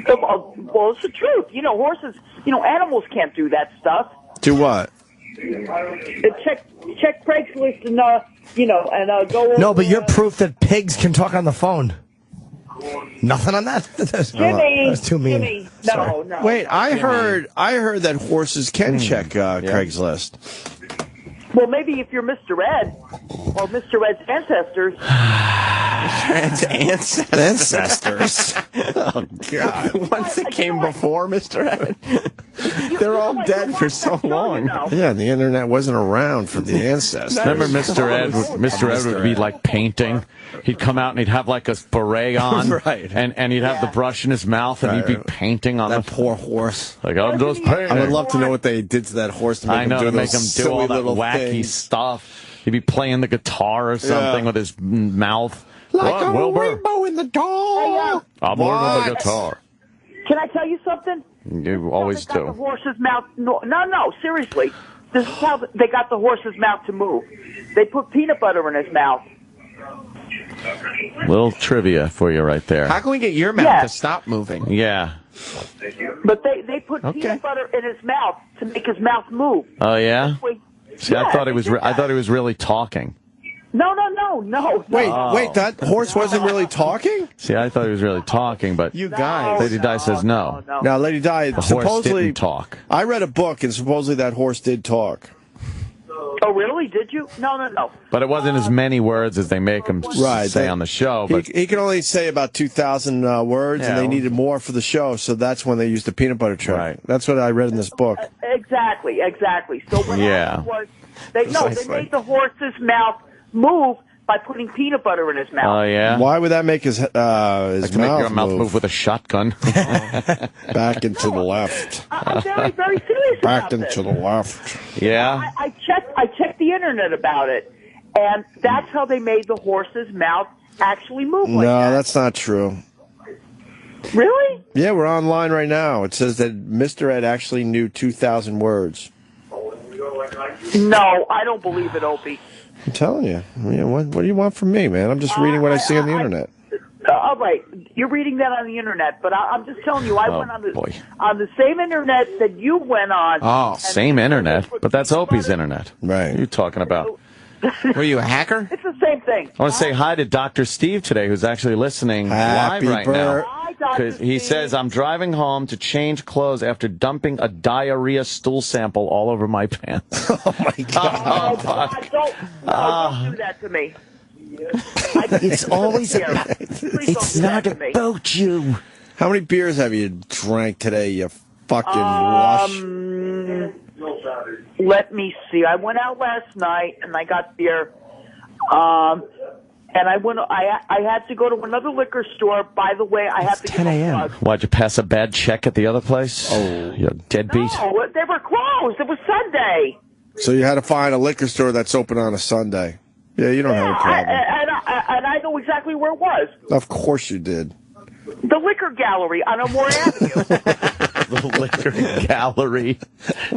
Well, it's the truth. You know, horses, animals can't do that stuff. Do what? Check Craigslist and, go over. No, but you're proof that pigs can talk on the phone. Nothing on that? Jimmy, that's too mean. Jimmy, no. Wait, I heard that horses can check Craigslist. Well, maybe if you're Mr. Ed or Mr. Ed's ancestors. Ancestors. Oh, God. Ones that came before Mr. Ed. They're all dead for so long. Yeah, the internet wasn't around for the ancestors. Remember Mr. Ed? Mr. Ed would be like painting. He'd come out and he'd have like a beret on, right? And he'd have the brush in his mouth, and he'd be painting on that the poor horse. Like, I'm just painting. I would love to know what they did to that horse to make him do all that wacky things. stuff. He'd be playing the guitar or something with his mouth. Like a rainbow in the dark. I'm on the guitar. Can I tell you something? You always The do. horse's mouth. No, seriously. This is how they got the horse's mouth to move. They put peanut butter in his mouth. Little trivia for you right there. How can we get your mouth to stop moving? Yeah. But they put peanut butter in his mouth to make his mouth move. Oh yeah. See, I thought he was. I I thought he was really talking. No. Wait, that horse wasn't really talking? See, I thought he was really talking, but you guys. Lady Di says no. Now, Lady Di, The horse supposedly didn't talk. I read a book, and supposedly that horse did talk. Oh, really? Did you? No. But it wasn't as many words as they make him say on the show. But He can only say about 2,000 words, and they needed more for the show, so that's when they used the peanut butter trick. Right. That's what I read in this book. Exactly. So what happened was they made the horse's mouth move by putting peanut butter in his mouth. Oh yeah. Why would that make his I mouth can make your mouth move? move with a shotgun. Back and to the left. I'm very, very serious Back about and this. to the left. Yeah. I checked the internet about it, and that's how they made the horse's mouth actually move like No, that. that's not true. Really? Yeah, we're online right now. It says that Mr. Ed actually knew 2,000 words. No, I don't believe it, Opie. I'm telling you. What do you want from me, man? I'm just reading what I see on the internet. All right, you're reading that on the internet, but I'm just telling you, I went on the same internet that you went on. Oh, same internet, but that's Opie's internet. Right. What are you talking about? Were you a hacker? It's the same thing. I want to say hi to Dr. Steve today, who's actually listening Happy live right now. Hi, Dr. Because he says, I'm driving home to change clothes after dumping a diarrhea stool sample all over my pants. Oh, my God. Don't do that to me. It's always about. It's not about you. How many beers have you drank today, you fucking lush? Let me see. I went out last night and I got beer. And I had to go to another liquor store. By the way, I have to 10 a.m. Why'd you pass a bad check at the other place? Oh, you deadbeat. No, they were closed. It was Sunday. So you had to find a liquor store that's open on a Sunday. Yeah, you don't have a problem. And I know exactly where it was. Of course you did. The Liquor Gallery on Elmore Avenue. The liquor gallery.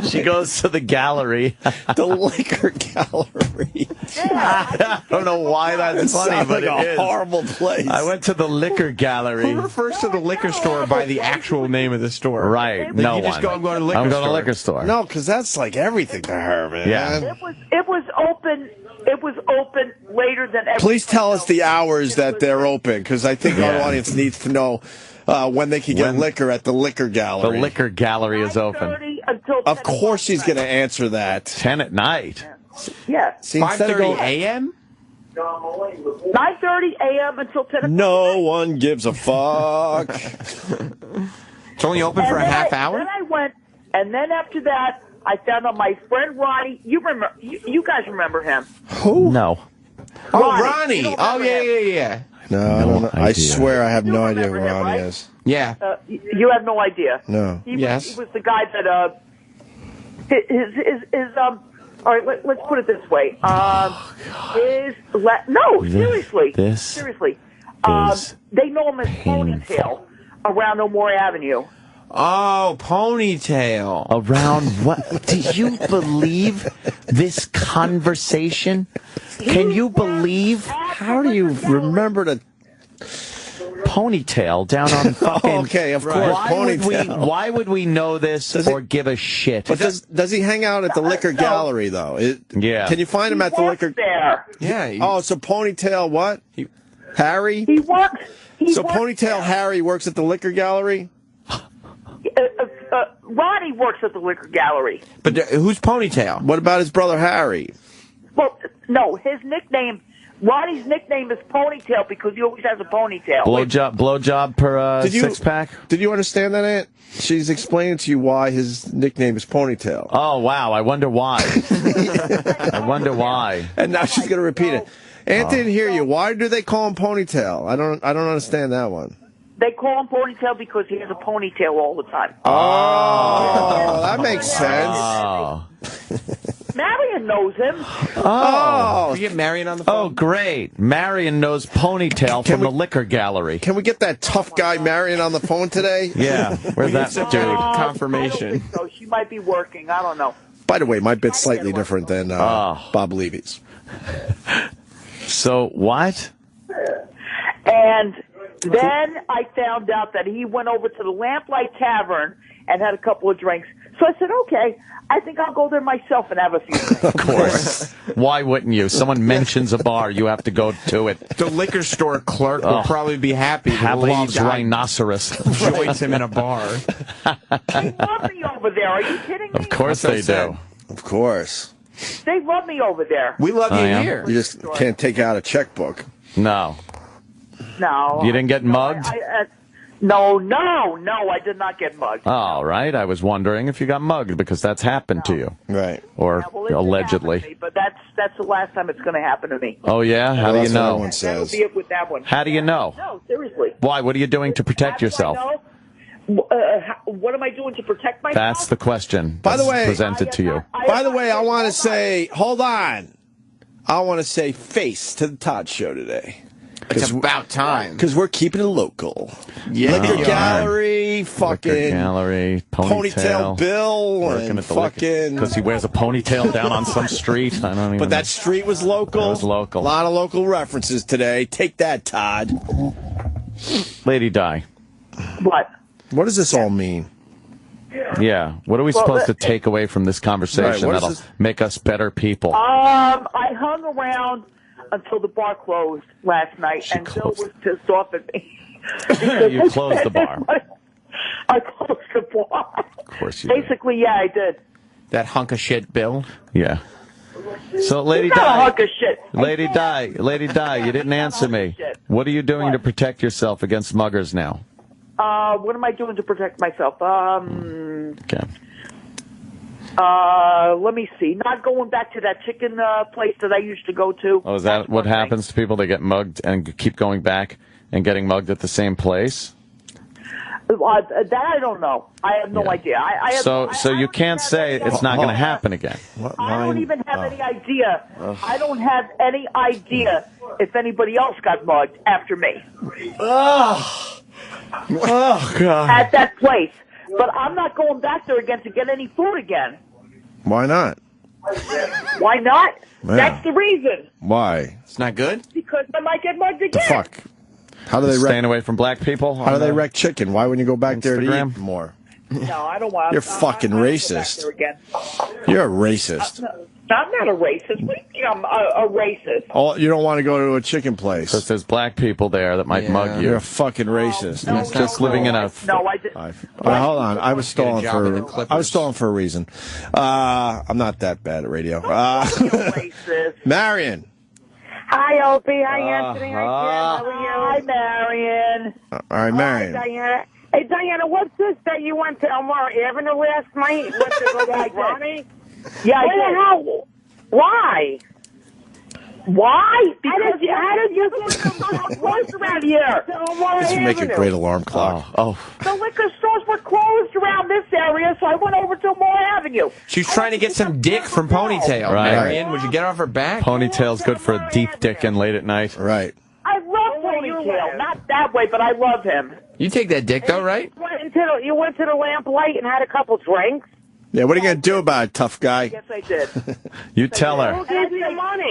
She goes to the gallery. The liquor gallery. Yeah. I don't know why that's funny, sounds but like it a is. horrible place. I went to the liquor gallery. Who refers to the liquor store by the actual name of the store? Right. Like No you just one. go, I'm going to the liquor I'm store. going to liquor store. No, because that's like everything to her, man. Yeah. It was open. It was open later than ever. Please tell us the hours that they're open, because I think our audience needs to know when they can get liquor at the liquor gallery. The liquor gallery is open. 9:30 until 10 Of course she's going to answer that. 10 at night. Yeah. See, instead of 5:30 going, a.m.? 9:30 a.m. until 10 o'clock. no one gives a fuck. It's only open for a half hour? Then I went, and then after that, I found out my friend Ronnie. You remember? You guys remember him? Who? No. Oh, Ronnie. Oh, yeah. No, I don't know. I idea. swear I have no idea who remember him, Ronnie right? is. Yeah. You have no idea. No. He Yes. was the guy that his all right, let's put it this way. Seriously. They know him as Ponytail around O'More Avenue. Oh, Ponytail. Around what? Do you believe this conversation? Can you believe? How do you remember to... Ponytail down on fucking... Okay, of course, Ponytail. Why would we know this or give a shit? But does he hang out at the liquor gallery, though? Yeah. Can you find him at the liquor... there? Yeah. Oh, so Ponytail what? Harry? He works... Ponytail Harry works at the liquor gallery? Ronnie works at the liquor gallery. But who's Ponytail? What about his brother Harry? Well, no, his nickname... Ronnie's nickname is Ponytail because he always has a ponytail. Blowjob per six-pack? Did you understand that, Aunt? She's explaining to you why his nickname is Ponytail. Oh, wow. I wonder why. I wonder why. And now she's going to repeat it. Aunt didn't hear you. Why do they call him Ponytail? I don't understand that one. They call him Ponytail because he has a ponytail all the time. Oh, that makes sense. Oh. Marion knows him. Oh. You get Marion on the phone? Oh, great. Marion knows Ponytail from the liquor gallery. Can we get that tough guy Marion on the phone today? Yeah. Where's that dude? Confirmation. I don't think so. She might be working. I don't know. By the way, my bit's slightly different than Bob Levy's. So, what? And then I found out that he went over to the Lamplight Tavern and had a couple of drinks. So I said, okay, I think I'll go there myself and have a few drinks. Of course. Why wouldn't you? Someone mentions a bar, you have to go to it. The liquor store clerk will probably be happy. Habib's Rhinoceros. Joins him in a bar. They love me over there. Are you kidding me? Of course they do. Of course. They love me over there. We love you here. You just can't take out a checkbook. No. No. You didn't get mugged? No, I did not get mugged. All right. I was wondering if you got mugged because that's happened to you. Right. Or it allegedly. me, but that's the last time it's going to happen to me. Oh, yeah? How do you know? Everyone says. That'll be it with that one. How do you know? No, seriously. Why? What are you doing to protect yourself? What am I doing to protect myself? That's the question. By the way, presented to you. By the way, I want to say, hold on. I want to say face to the Todd Show today. It's about time. Because we're keeping it local. Yeah, Liquor gallery, fucking Liquor gallery, ponytail Bill, working and at the fucking... Because he wears a ponytail down on some street. I don't even But that street was local. It was local. A lot of local references today. Take that, Todd. Lady Di. What? What does this all mean? Yeah. What are we supposed to take away from this conversation Right, that'll make us better people? I hung around until the bar closed last night, and Bill was pissed off at me. You closed the bar. I closed the bar. Of course you did. Basically, yeah, I did. That hunk of shit, Bill. Yeah. So, Lady He's not a Di. hunk of shit. Lady Di, you didn't answer me. What are you doing to protect yourself against muggers now? What am I doing to protect myself? Okay. Let me see. Not going back to that chicken place that I used to go to. Oh, is that what happens to people? They get mugged and keep going back and getting mugged at the same place? That I don't know. I have no idea. So you can't say it's not going to happen again. I don't even have any idea. I don't have any idea if anybody else got mugged after me. Oh, God. At that place. But I'm not going back there again to get any food again. Why not? Why not? Yeah. That's the reason. Why? It's not good? Because I might get mugged again. The fuck? How do they staying away from black people? How do they wreck chicken? Why wouldn't you go back there to Instagram? eat more? No, I don't want. You're fucking racist. You're a racist. I'm not a racist. What do you think I'm a racist? Oh, you don't want to go to a chicken place. Because there's black people there that might mug you. You're a fucking racist. Just living in a... No, I didn't. Hold on. I was stalling for a reason. I'm not that bad at radio. Marion. Hi, Opie. Hi, Anthony. Hi, Jim. How are you? Hi, Marion. All right, Marion. Hi, Diana. Hey, Diana, what's this that you went to Elmore Avenue last night? You went to go like Ronnie? Yeah, Where the hell? Why? Why? How did you get some close around here? This would make a great alarm clock. The liquor stores were closed around this area, so I went over to Moore Avenue. She's trying to get some dick from Ponytail. Right. Marion, would you get off her back? Ponytail's good for a deep dick and late at night. Right. I love Ponytail. Not that way, but I love him. You take that dick, though, right? You went to the Lamplight and had a couple drinks? Yeah, what are you going to do about it, tough guy? Yes, I did. You tell her. Who gave you the money?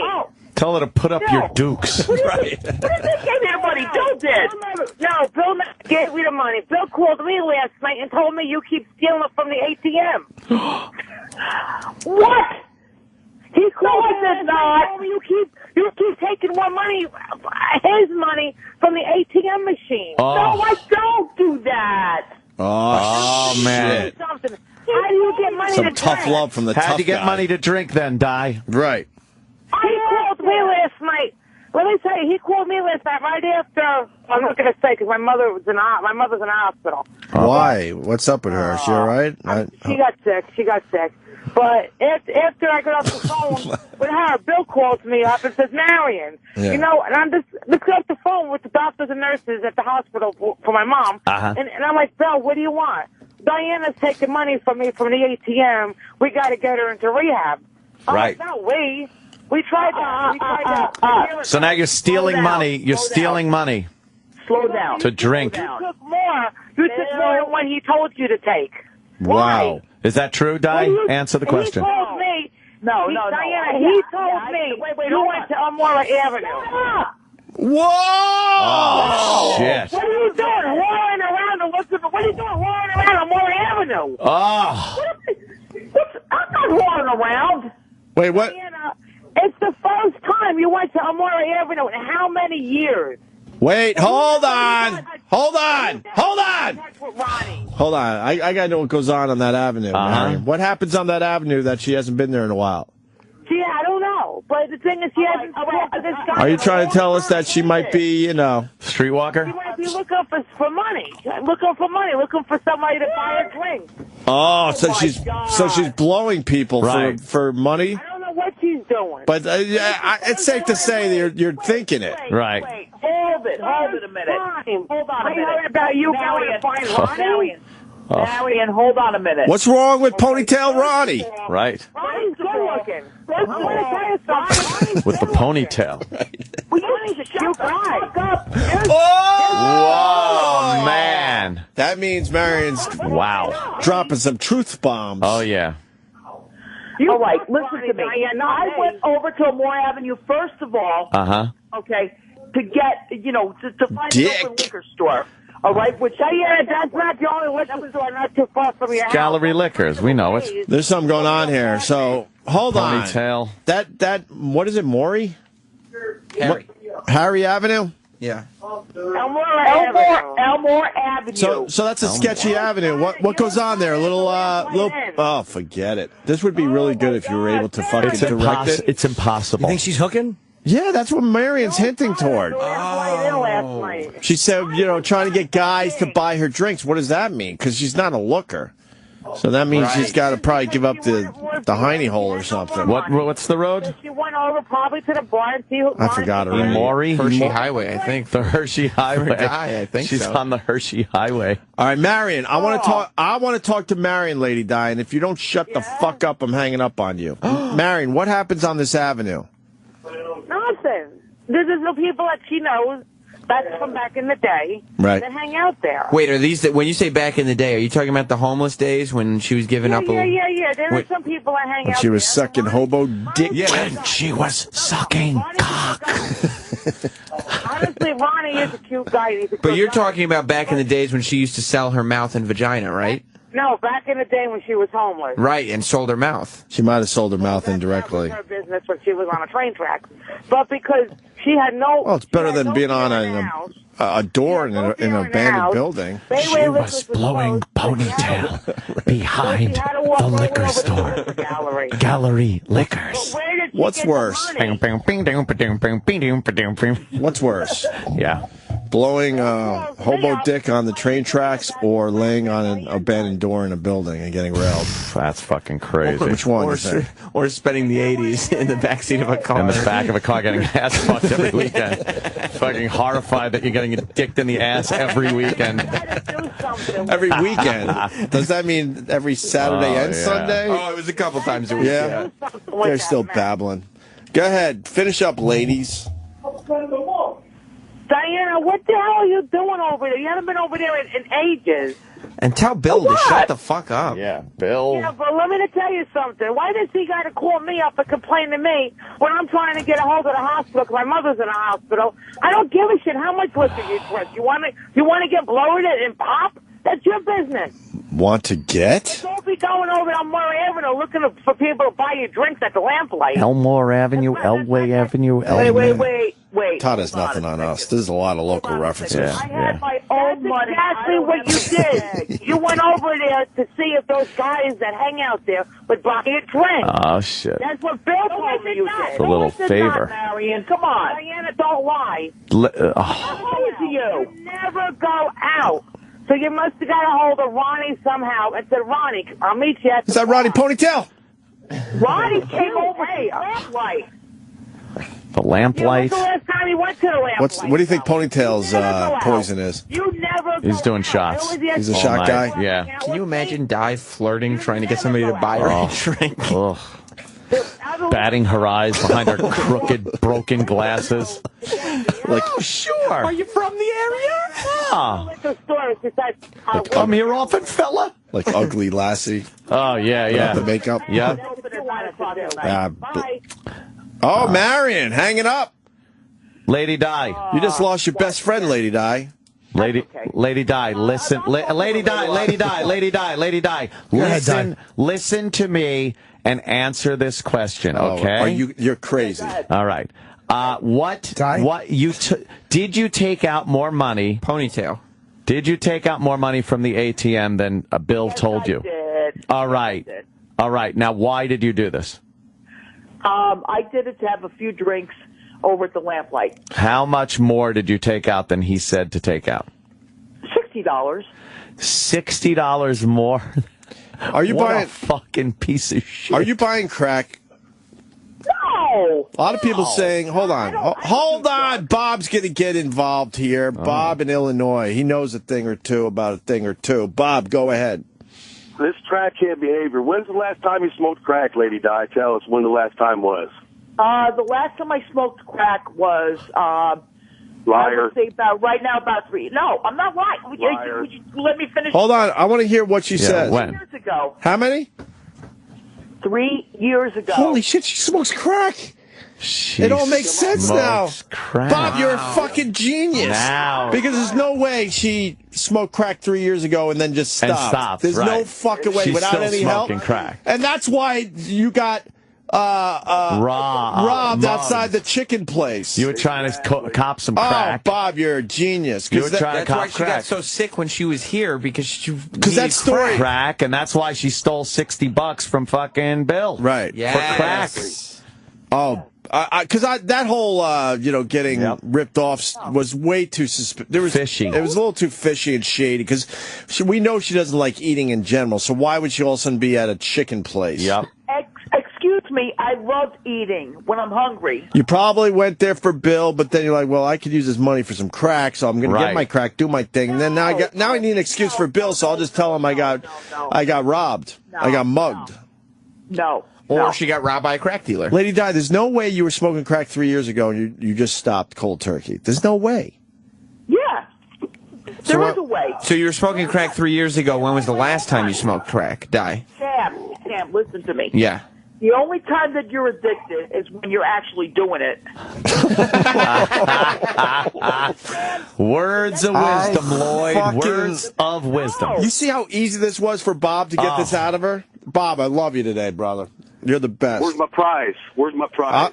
Tell her to put up your dukes. Right. Who gave me the money? Bill did. No, Bill gave me the money. Bill called me last night and told me you keep stealing it from the ATM. What? He called No, I did not. You keep taking more money, his money, from the ATM machine. Oh. No, I don't do that. Oh, man. Something. How do you get money Some to tough drink? love from the tough guy. How'd you get money to drink then, Di? Right. He called me last night. Let me tell you, he called me last night right after. I'm not going to say because my mother's in the hospital. Why? What's up with her? Is she all right? She got sick. But after I got off the phone with her, Bill calls me up and says, Marion, Yeah. you know, and I'm just looking up the phone with the doctors and nurses at the hospital for my mom. And I'm like, Bill, what do you want? Diana's taking money from me from the ATM. We got to get her into rehab. Right. No, we tried that. So now you're stealing money. You're stealing money Slow down. to drink. You took more. You took more than what he told you to take. Wow. Is that true, Di? Answer the question. He told me. No. Diana, he told me you went to Elmore Avenue. Whoa! Oh, shit. What are you doing? Whoring around and looking for... What are you doing whoring around Elmore Avenue? Oh. I'm not whoring around. Wait, what? Diana, it's the first time you went to Elmore Avenue in how many years? Wait, hold on. Hold on. I got to know what goes on that avenue. Marion. What happens on that avenue that she hasn't been there in a while? See, I don't know. But the thing is, she hasn't talked to this guy. Are you trying to tell us that she might be, streetwalker? She might be looking for money. Looking for somebody to buy a drink. Oh, so she's blowing people for money? I don't know what she's doing. But it's safe to say that you're thinking it. Right. Wait, Hold it a minute. Hold on a minute. I heard about you going to find Ronnie. Marion, hold on a minute. What's wrong with Ponytail Ronnie? Right. Ronnie's good looking. I want to tell you something. With the ponytail. Ronnie's a cute guy. Oh, man. That means Marion's dropping some truth bombs. Oh, yeah. All right, listen to me. I went over to Moore Avenue, first of all, okay, to get, to find an open liquor store. All right, which that's not the only liquor store not too far from your house. Gallery Liquors, we know it. There's something going on here. So, hold on. Ponytail. That, what is it, Maury? Harry Avenue? Yeah. Elmore Avenue. So that's a sketchy avenue. What goes on there? A little, oh, forget it. This would be really good if you were able to fucking direct it. It's impossible. You think she's hooking? Yeah, that's what Marion's hinting toward. She said, trying to get guys to buy her drinks. What does that mean? Because she's not a looker. So that means she's got to probably give up the hiney hole or something. What's the road? She went over probably to the bar and see who. I forgot already. Hershey Highway, I think. The Hershey Highway. I think she's on the Hershey Highway. All right, Marion. I want to talk to Marion, Lady Di, and if you don't shut the fuck up, I'm hanging up on you. Marion, what happens on this avenue? Nothing. There's no people that she knows. That's from back in the day. Right. That hang out there. Wait, are these when you say back in the day? Are you talking about the homeless days when she was giving up? Yeah. There are some people that hang When out. she was sucking hobo dick. Yeah, when she was sucking cock. Honestly, Ronnie is a cute guy. But you're talking about back in the days when she used to sell her mouth and vagina, right? No, back in the day when she was homeless. Right, and sold her mouth. She might have sold her mouth indirectly. Her business when she was on a train track. But because she had no... Well, it's better than being on a door in an abandoned building. She was blowing ponytail behind the liquor store. Gallery Liquors. What's worse? What's worse? Yeah. Blowing hobo dick on the train tracks or laying on an abandoned door in a building and getting railed? That's fucking crazy. Which one? Or spending the 80s in the backseat of a car. In the back of a car getting ass fucked every weekend. Fucking horrified that you're getting dicked in the ass every weekend. Every weekend? Does that mean every Saturday and Sunday? Oh, it was a couple times a week. Yeah. They're still babbling. Go ahead. Finish up, ladies. Diana, what the hell are you doing over there? You haven't been over there in ages. And tell Bill to shut the fuck up. Yeah, Bill. Yeah, but let me tell you something. Why does he got to call me up and complain to me when I'm trying to get a hold of the hospital because my mother's in a hospital? I don't give a shit how much liquor you drink. You want to get bloated and pop? That's your business. Want to get? Don't be going over on Murray Avenue looking for people to buy you drinks at the lamplight. Elmore Avenue, Elway Avenue, Wait. Todd has nothing on us. There's a lot of local references. I had my own money. Exactly what you did. You went over there to see if those guys that hang out there would buy you a drink. Oh, shit. That's what Bill told me you did. It's a little favor. Marion, come on. Diana, don't lie. I told you, never go out. So you must have got a hold of Ronnie somehow and said, Ronnie, I'll meet you at the Is that Ronnie Ponytail? Ronnie came over to the lamplight. The lamplight? When's the last time he went to the lamplight? What do you think Ponytail's poison is? You never He's doing shots. He's a shot guy? Yeah. Can you imagine Di flirting, trying to get somebody to buy her a drink? Ugh. Batting her eyes behind her crooked, broken glasses. Like, sure. Are you from the area? Come here often, fella. Like Ugly Lassie. Oh, yeah. The makeup. Yeah. Marion, hanging up. Lady Di. You just lost your best friend, Lady Di. Lady Di, listen. Lady Di. Listen to me and answer this question, okay? You're crazy. All right. Did you take out more money? Ponytail. Did you take out more money from the ATM than Bill told you? Did. All right. All right. Now, why did you do this? I did it to have a few drinks over at the lamplight. How much more did you take out than he said to take out? $60. $60 more? Are you what buying a fucking piece of shit? Are you buying crack? No. A lot of people saying, hold on. Bob's going to get involved here. Bob in Illinois. He knows a thing or two about a thing or two. Bob, go ahead. This crackhead behavior. When's the last time you smoked crack, Lady Di? Tell us when the last time was. The last time I smoked crack was, liar. I would say about 3. No, I'm not lying. Would you let me finish? Hold on. I want to hear what she says. When? 3 years ago. How many? 3 years ago. Holy shit, she smokes crack. It all makes sense now. Crack. Bob, you're a fucking genius. Now. Because there's no way she smoked crack 3 years ago and then just stopped. And stopped, There's no fucking way She's without still any help. smoking crack. And that's why you got robbed outside the chicken place. You were trying to cop some crack. Oh, Bob, you're a genius. You were trying to That's cop why she got so sick when she was here because that story crack, and that's why she stole $60 from fucking Bill. Right. Yes. For crack. Oh. Because that whole, getting ripped off was way too fishy. It was a little too fishy and shady because we know she doesn't like eating in general. So why would she all of a sudden be at a chicken place? Yep. Excuse me, I love eating when I'm hungry. You probably went there for Bill, but then you're like, well, I could use this money for some crack, so I'm going to get my crack, do my thing. And then now I need an excuse for Bill, so I'll just tell him I got robbed. No, I got mugged. No. Or she got robbed by a crack dealer. Lady Di, there's no way you were smoking crack 3 years ago and you just stopped cold turkey. There's no way. Yeah. There is a way. So you were smoking crack 3 years ago. When was the last time you smoked crack, Di? Sam, listen to me. Yeah. The only time that you're addicted is when you're actually doing it. Words of wisdom, Lloyd. Words of wisdom. You see how easy this was for Bob to get this out of her? Bob, I love you today, brother. You're the best. Where's my prize?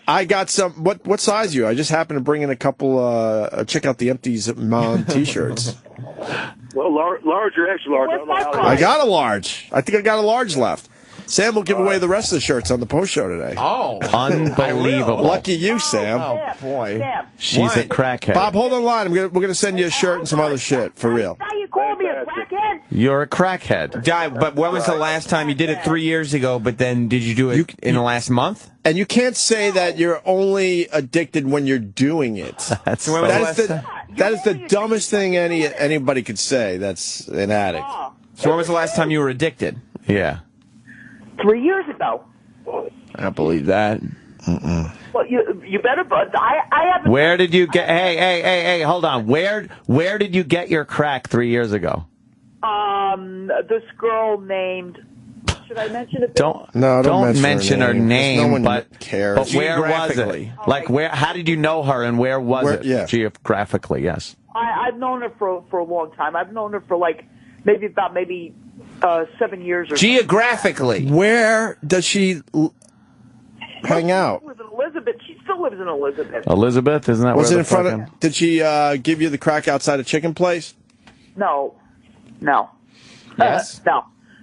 I got some. What size are you? I just happened to bring in a couple. Check out the Empties Mom T-shirts. Well, large or extra large? I got a large. I think I got a large left. Sam will give away the rest of the shirts on the post show today. Oh, unbelievable! Lucky you, Sam. Oh boy, she's a crackhead. Bob, hold on the line. We're gonna send you a shirt and some other shit for real. Now you call me a crackhead? You're a crackhead. But when was the last time you did it? 3 years ago, but then did you do it in the last month? And you can't say that you're only addicted when you're doing it. That is the dumbest thing anybody could say. That's an addict. So when was the last time you were addicted? Yeah. 3 years ago. I don't believe that. Well, you better. I haven't. Where did you get? Hey! Hold on. Where did you get your crack 3 years ago? This girl named. Should I mention it? Don't mention her name. No one but cares. But where was it? Like where? How did you know her, and where was it? Yeah. Geographically, yes. I've known her for a long time. I've known her for maybe 7 years or geographically. Where does she hang out? She lives in Elizabeth. She still lives in Elizabeth. Elizabeth, isn't that? Was where it in front of? Did she give you the crack outside a chicken place? No. Yes.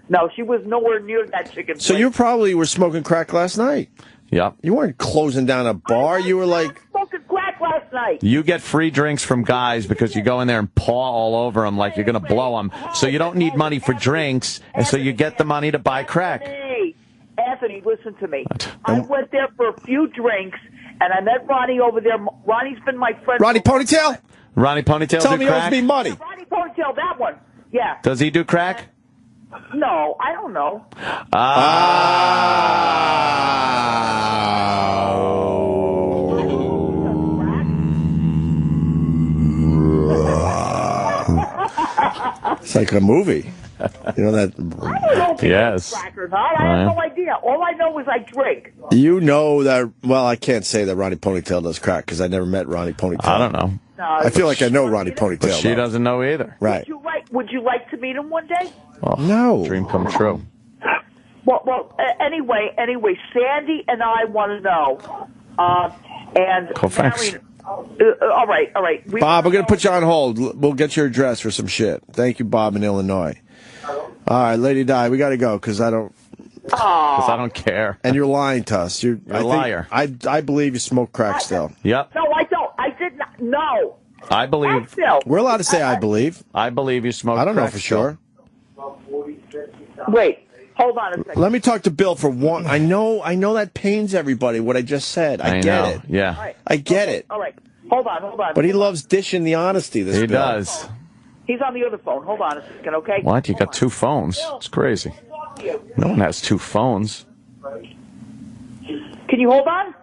No, she was nowhere near that chicken place. So you probably were smoking crack last night. Yep. You weren't closing down a bar. You were like smoking crack last night. You get free drinks from guys because you go in there and paw all over them like you're going to blow them. So you don't need money for drinks, and so you get the money to buy crack. Hey, Anthony, listen to me. I went there for a few drinks, and I met Ronnie over there. Ronnie's been my friend. Ronnie Ponytail? Ronnie Ponytail Tell do me crack? he owes me money. Ronnie Ponytail, that one. Yeah. Does he do crack? No, I don't know. It's like a movie. You know that? I don't know if yes. crack or not. I have no idea. All I know is I drink. You know that? Well, I can't say that Ronnie Ponytail does crack because I never met Ronnie Ponytail. I don't know. I feel like I know Ronnie Ponytail. But she doesn't know either. Right. Would you like to meet him one day? Oh, no. Dream come true. Well. Anyway, Sandy and I want to know. And Cool, thanks. all right. Bob, we're going to put you on hold. We'll get your address for some shit. Thank you, Bob in Illinois. All right, Lady Di, we got to go because I don't care. And you're lying to us. You're a liar. I believe you smoke crack still. Yep. No, I don't. I did not. No. I believe. We're allowed to say I believe. I believe you smoke crack. I don't know for sure. Wait. Hold on a second. Let me talk to Bill for one. I know that pains everybody, what I just said. I get it. Yeah. Right. I get it. All right. Hold on. But he loves dishing the honesty, this He Bill. does. He's on the other phone. Hold on a second, okay? What? You got two phones? It's crazy. No one has two phones. Can you hold on?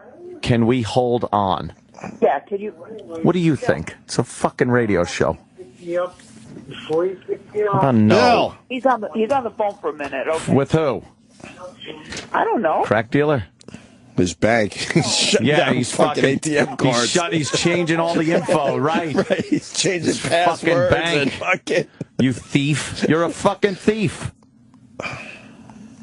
Can we hold on? Yeah, can you? What do you think? It's a fucking radio show. Yep. Oh, no. He's on the phone for a minute, okay? With who? I don't know. Crack dealer? His bank. He's fucking ATM cards. He's changing all the info, right? Right. He's changing passwords. Fucking bank. You thief. You're a fucking thief.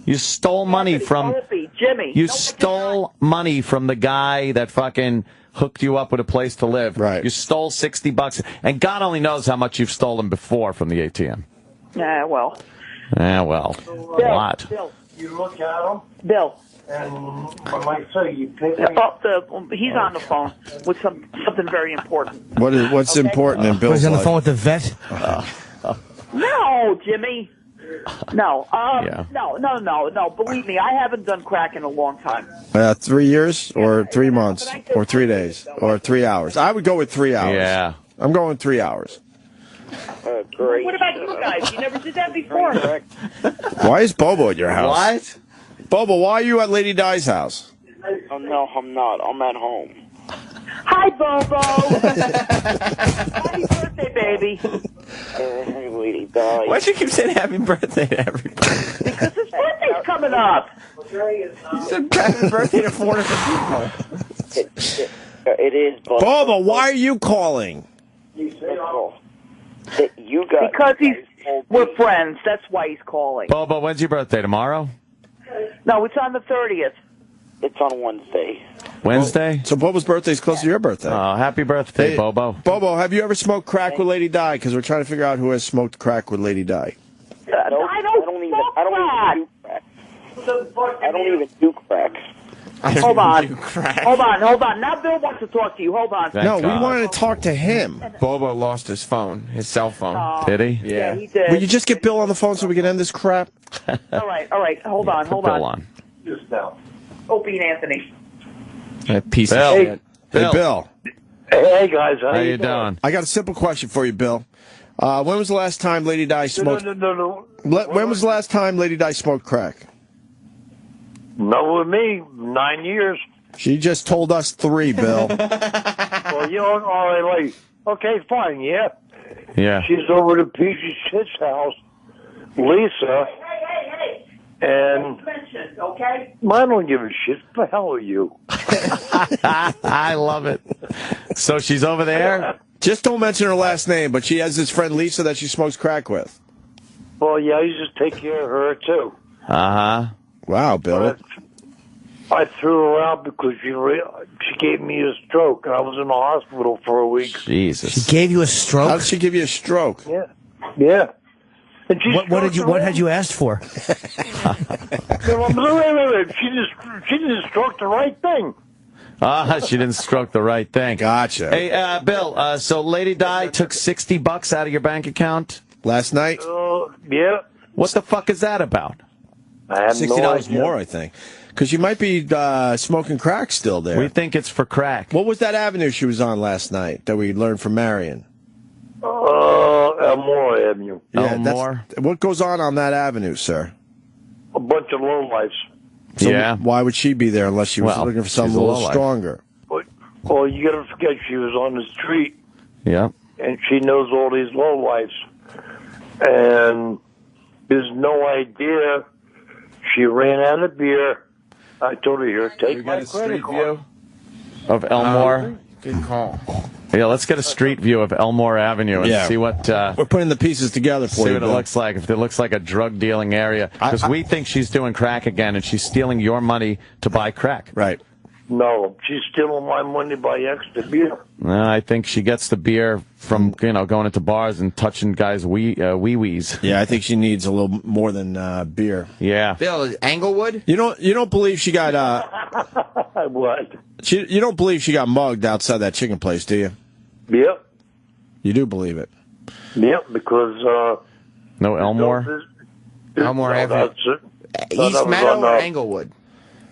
You stole money from... Opie, Jimmy. You stole money from the guy that fucking hooked you up with a place to live. Right. You stole $60. And God only knows how much you've stolen before from the ATM. Well. A lot. Bill. You look at him. Bill. And like I say, you pick he's on the phone with something very important. What's important in Bill's He's on the life? phone with the vet? No, Jimmy. No. Yeah. No. Believe me, I haven't done crack in a long time. 3 years or 3 months or 3 days or 3 hours. I would go with 3 hours. Yeah. I'm going 3 hours. Great. What about you guys? You never did that before. Why is Bobo at your house? What? Bobo, why are you at Lady Di's house? Oh, no, I'm not. I'm at home. Hi, Bobo. Happy birthday, baby. Hey, Lady Di. Why do you keep saying happy birthday to everybody? Because his birthday's coming coming up? You said happy birthday to 4 different people. It is, but Boba, why are you calling? you guys. Because we're friends. That's why he's calling. Bobo, when's your birthday? Tomorrow? No, it's on the 30th. It's on Wednesday. Wednesday? So Bobo's birthday is close to your birthday. Oh, happy birthday, Hey, Bobo. Bobo, have you ever smoked crack with Lady Di? Because we're trying to figure out who has smoked crack with Lady Di. I don't even do crack. I don't even do crack. Hold on. Hold on. Now Bill wants to talk to you. Hold on. No, we wanted to talk to him. Bobo lost his phone, his cell phone. Did he? Yeah, he did. Will you just get Bill on the phone so we can end this crap? All right. Hold on. Bill on. Just now. Opie and Anthony. That piece Bill. of shit. Hey, Bill. Hey, guys. How you doing? I got a simple question for you, Bill. When was the last time Lady Di smoked? No. When was the last time Lady Di smoked crack? Not with me. 9 years. She just told us 3, Bill. Well, you know, all right, like, okay, fine, yeah. Yeah. She's over to Peachy Shit's house, Lisa, and okay? I don't give a shit. What the hell are you? I love it. So she's over there? Just don't mention her last name, but she has this friend Lisa that she smokes crack with. Well, yeah, you just take care of her, too. Uh-huh. Wow, Bill. I threw her out because she gave me a stroke, and I was in the hospital for a week. Jesus. She gave you a stroke? How did she give you a stroke? Yeah. And What had you asked for? Wait. She just stroked the right thing. She didn't stroke the right thing. Gotcha. Hey, Bill, so Lady Di took $60 out of your bank account? Last night? Yeah. What the fuck is that about? I have $60 more, I think. Because you might be smoking crack still there. We think it's for crack. What was that avenue she was on last night that we learned from Marion? Elmore Avenue. Yeah, Elmore? What goes on that avenue, sir? A bunch of lowlifes. So yeah. Why would she be there unless she was looking for something a little stronger? Well, you got to forget she was on the street. Yeah. And she knows all these lowlifes. And there's no idea. She ran out of beer. I told her, here, take my credit card. Of Elmore? Good call. Yeah, let's get a street view of Elmore Avenue and see what... we're putting the pieces together for you, See what it Bill. looks like, if it looks like a drug-dealing area. Because we think she's doing crack again, and she's stealing your money to buy crack. Right. No, she's stealing my money by extra beer. I think she gets the beer from, going into bars and touching guys' wee-wees. Yeah, I think she needs a little more than beer. Yeah. Bill, Englewood? You don't believe she got... What? You don't believe she got mugged outside that chicken place, do you? Yep. You do believe it? Yep, because... No Elmore? Elmore Avenue. East Meadow or Englewood?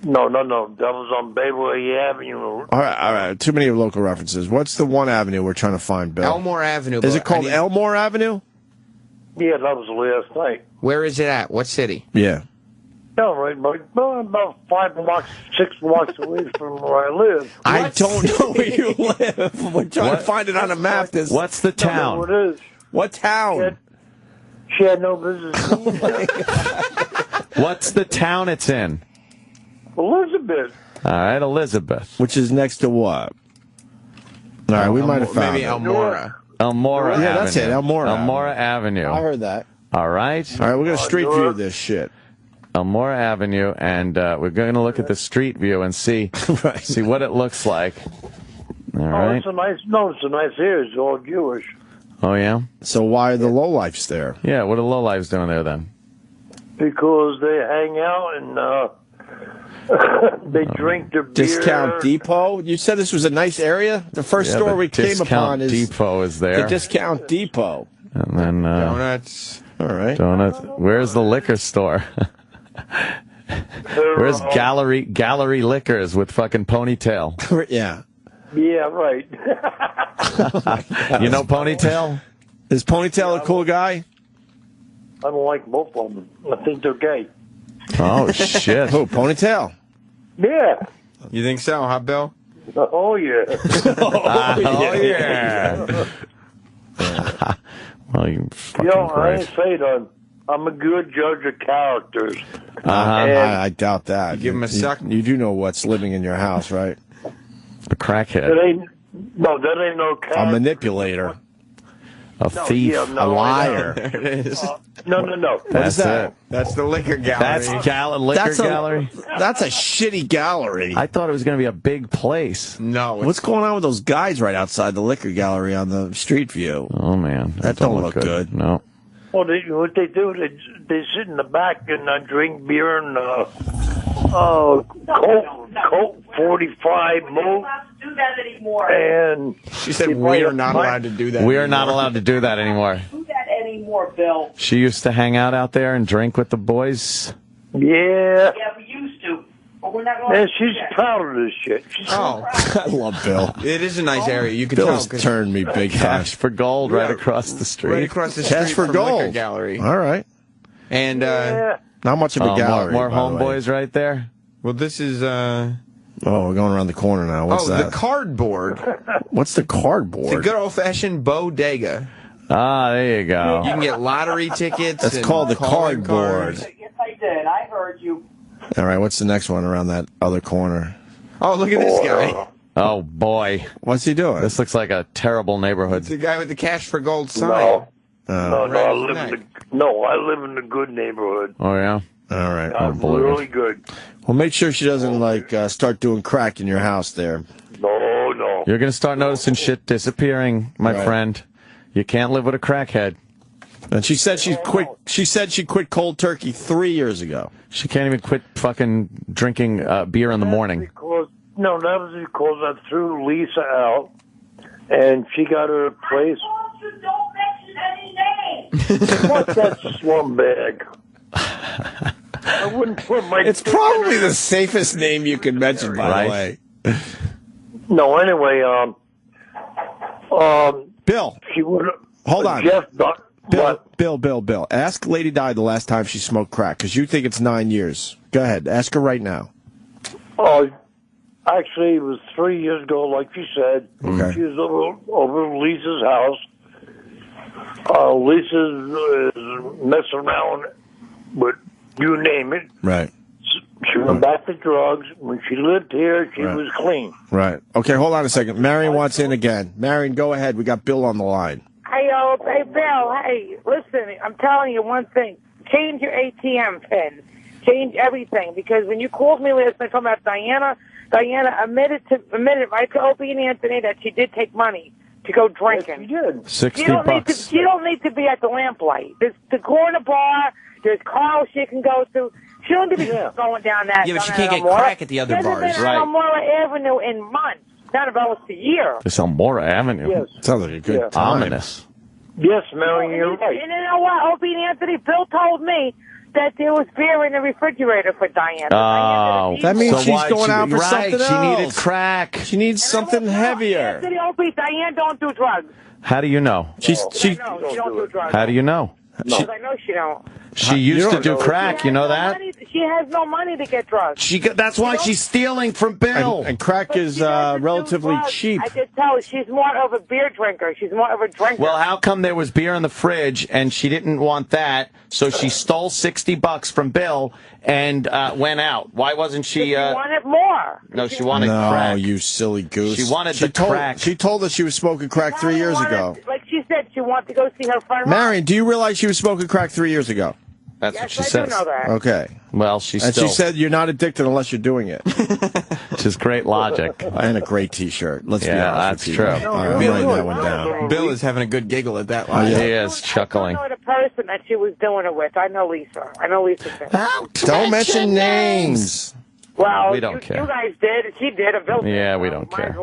No. That was on Baylor Avenue. All right. Too many local references. What's the one avenue we're trying to find, Bill? Elmore Avenue. Is it called Elmore Avenue? Yeah, that was last night. Where is it at? What city? Yeah. Yeah, right, about 5 blocks, 6 blocks away from where I live. I don't know where you live. We're trying to find it on a map. What's the town? What it is. What town? She had no business being there. What's the town it's in? Elizabeth. All right, Elizabeth. Which is next to what? All right, we might have found maybe it. Elmora. Elmora Avenue. Yeah, that's it, Elmora Avenue. I heard that. All right. All right, we're going to street view this shit. Elmora Avenue, and we're going to look at the street view and see see what it looks like. All right. It's a nice area. It's all Jewish. Oh, yeah? So why are the lowlifes there? Yeah, what are the lowlifes doing there then? Because they hang out and they drink their beer. Discount Depot? You said this was a nice area? The first store we came upon is... Depot is there. The Discount Depot. And then... Donuts. All right. Donuts. Where's the liquor store? Where's Gallery Liquors with fucking Ponytail? Yeah. Yeah, right. You know Ponytail? Is Ponytail a cool guy? I don't like both of them. I think they're gay. Oh, shit. Who, Ponytail? Yeah. You think so, huh, Bill? Oh, yeah. Oh, yeah. Well, you fucking I Christ. ain't say none. I'm a good judge of characters. I doubt that. Give him a suck. You do know what's living in your house, right? A crackhead. That ain't no character. A manipulator. A thief. A liar. There it is. No. What is that? That's the liquor gallery. That's liquor gallery? That's a shitty gallery. I thought it was going to be a big place. No. What's going on with those guys right outside the liquor gallery on the street view? Oh, man. That don't look good. No. Well, what they do, they sit in the back and drink beer and Coke 45 move. Do that anymore. And she said we are not allowed to do that. We are not allowed to do that anymore. Do that anymore, Bill. She used to hang out out there and drink with the boys. Yeah. Yeah, we used to. But we're not going And to she's proud of this shit. I love Bill. It is a nice area. You can Bill's tell. turned me big time. Cash for gold right across the street. Right across the street Cash for from gold. Liquor Gallery. All right. And not much of a gallery. More by the way. homeboys right there. Well, this is Oh, we're going around the corner now. What's that? the cardboard. What's the It's a cardboard? good old-fashioned bodega. Ah, there you go. You can get lottery tickets. That's and called the calling cardboard. cards. Yes, I did. I heard you. All right, what's the next one around that other corner? Oh, look at this guy. Oh, boy. What's he doing? This looks like a terrible neighborhood. It's the guy with the cash for gold sign. No, Oh. I live in the good neighborhood. Oh, yeah? All right. I'm really good. Well, make sure she doesn't start doing crack in your house there. No. You're going to start noticing shit disappearing, my Right. friend. You can't live with a crackhead. And she said she quit. She said she quit cold turkey 3 years ago. She can't even quit fucking drinking beer in the morning. That was because I threw Lisa out, and she got her a place. Don't mention any names. What's that slum bag? I wouldn't put my. It's probably the safest name you can mention, by the way. No, anyway, Bill. She would. Hold on. Jeff. Bill. Ask Lady Di the last time she smoked crack, because you think it's 9 years. Go ahead. Ask her right now. Oh, actually, it was 3 years ago, like you said. Okay. She was over Lisa's house. Lisa is messing around with you name it. Right. She went back to drugs. When she lived here, she was clean. Right. Okay, hold on a second. Marion wants in again. Marion, go ahead. We got Bill on the line. Hey, Bill, hey, listen, I'm telling you one thing. Change your ATM pin. Change everything. Because when you called me last night talking about Diana admitted right to Opie and Anthony that she did take money to go drinking. Yes, she did. 60 bucks. You don't need to be at the lamplight. There's the corner bar. There's Carl she can go to. She don't need to be going down that. Yeah, but she down can't that get Elmora. crack at the other She hasn't bars. been on Elmora Avenue in months. Not about a year. It's Elmora Avenue. Yes. Sounds like a good time. Ominous. Yes, Mary, you're right. And you know what? Opie and Anthony, Bill told me that there was beer in the refrigerator for Diana. Oh, that means she's why going out for right, something else. She needed crack. She needs something heavier. Anthony, Opie, Diane don't do drugs. How do you know? No, she don't do drugs. How do you know? Because I know she don't. She used to do crack, you know that? She has no money to get drugs. That's why she's stealing from Bill. And crack is relatively cheap. I could tell she's more of a beer drinker. She's more of a drinker. Well, how come there was beer in the fridge and she didn't want that, so she stole $60 from Bill and went out? Why wasn't she... She wanted more. No, she wanted crack. No, you silly goose. She wanted the crack. She told us she was smoking crack 3 years ago. Like she said, she wanted to go see her friend. Marion, do you realize she was smoking crack 3 years ago? That's what she I says. do know that. Okay. Well, she said you're not addicted unless you're doing it. Which is great logic. And a great T-shirt. Let's be honest that's with you. true. All right, I'm writing that one down. Bill is having a good giggle at that Oh, line. yeah. He is chuckling. I know the person that she was doing it with. I know Lisa. Don't mention names. Well, We don't care. You guys did. She did. And Bill did. Yeah, we don't care.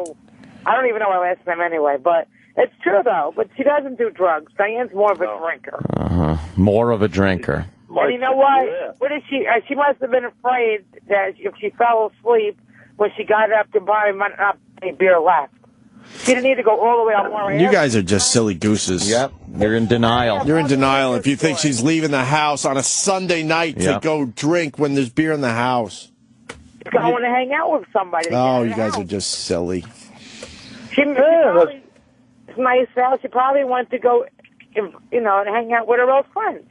I don't even know her last name anyway, but it's true, though. But she doesn't do drugs. Diane's more of a drinker. More of a drinker. And you know what? What is she? She must have been afraid that if she fell asleep when she got up to buy, might not be beer left. She didn't need to go all the way out more. You guys are just silly gooses. Yep. You're in denial. You're in denial if you think she's leaving the house on a Sunday night to go drink when there's beer in the house. She's going to hang out with somebody. Oh, you guys are just silly. She probably, it's nice out. She probably went to go, and hang out with her old friends.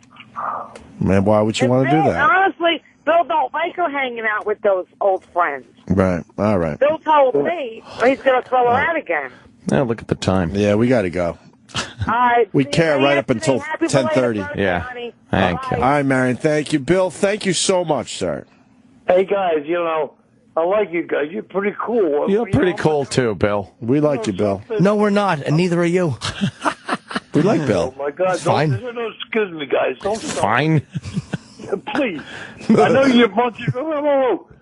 Man, why would you want to do that? Honestly, Bill don't like her hanging out with those old friends. Right. All right. Bill told me he's going to throw her out again. Now look at the time. Yeah, we got to go. All right. We care right up until 10:30. Yeah. Thank you. All right, Marion. Thank you, Bill. Thank you so much, sir. Hey, guys, I like you guys. You're pretty cool. You're pretty cool, too, Bill. We like you, Bill. No, we're not, and neither are you. We like Bill. Oh, my God. It's fine. Don't excuse me, guys. Don't stop. Fine. Please. I know you're a bunch of...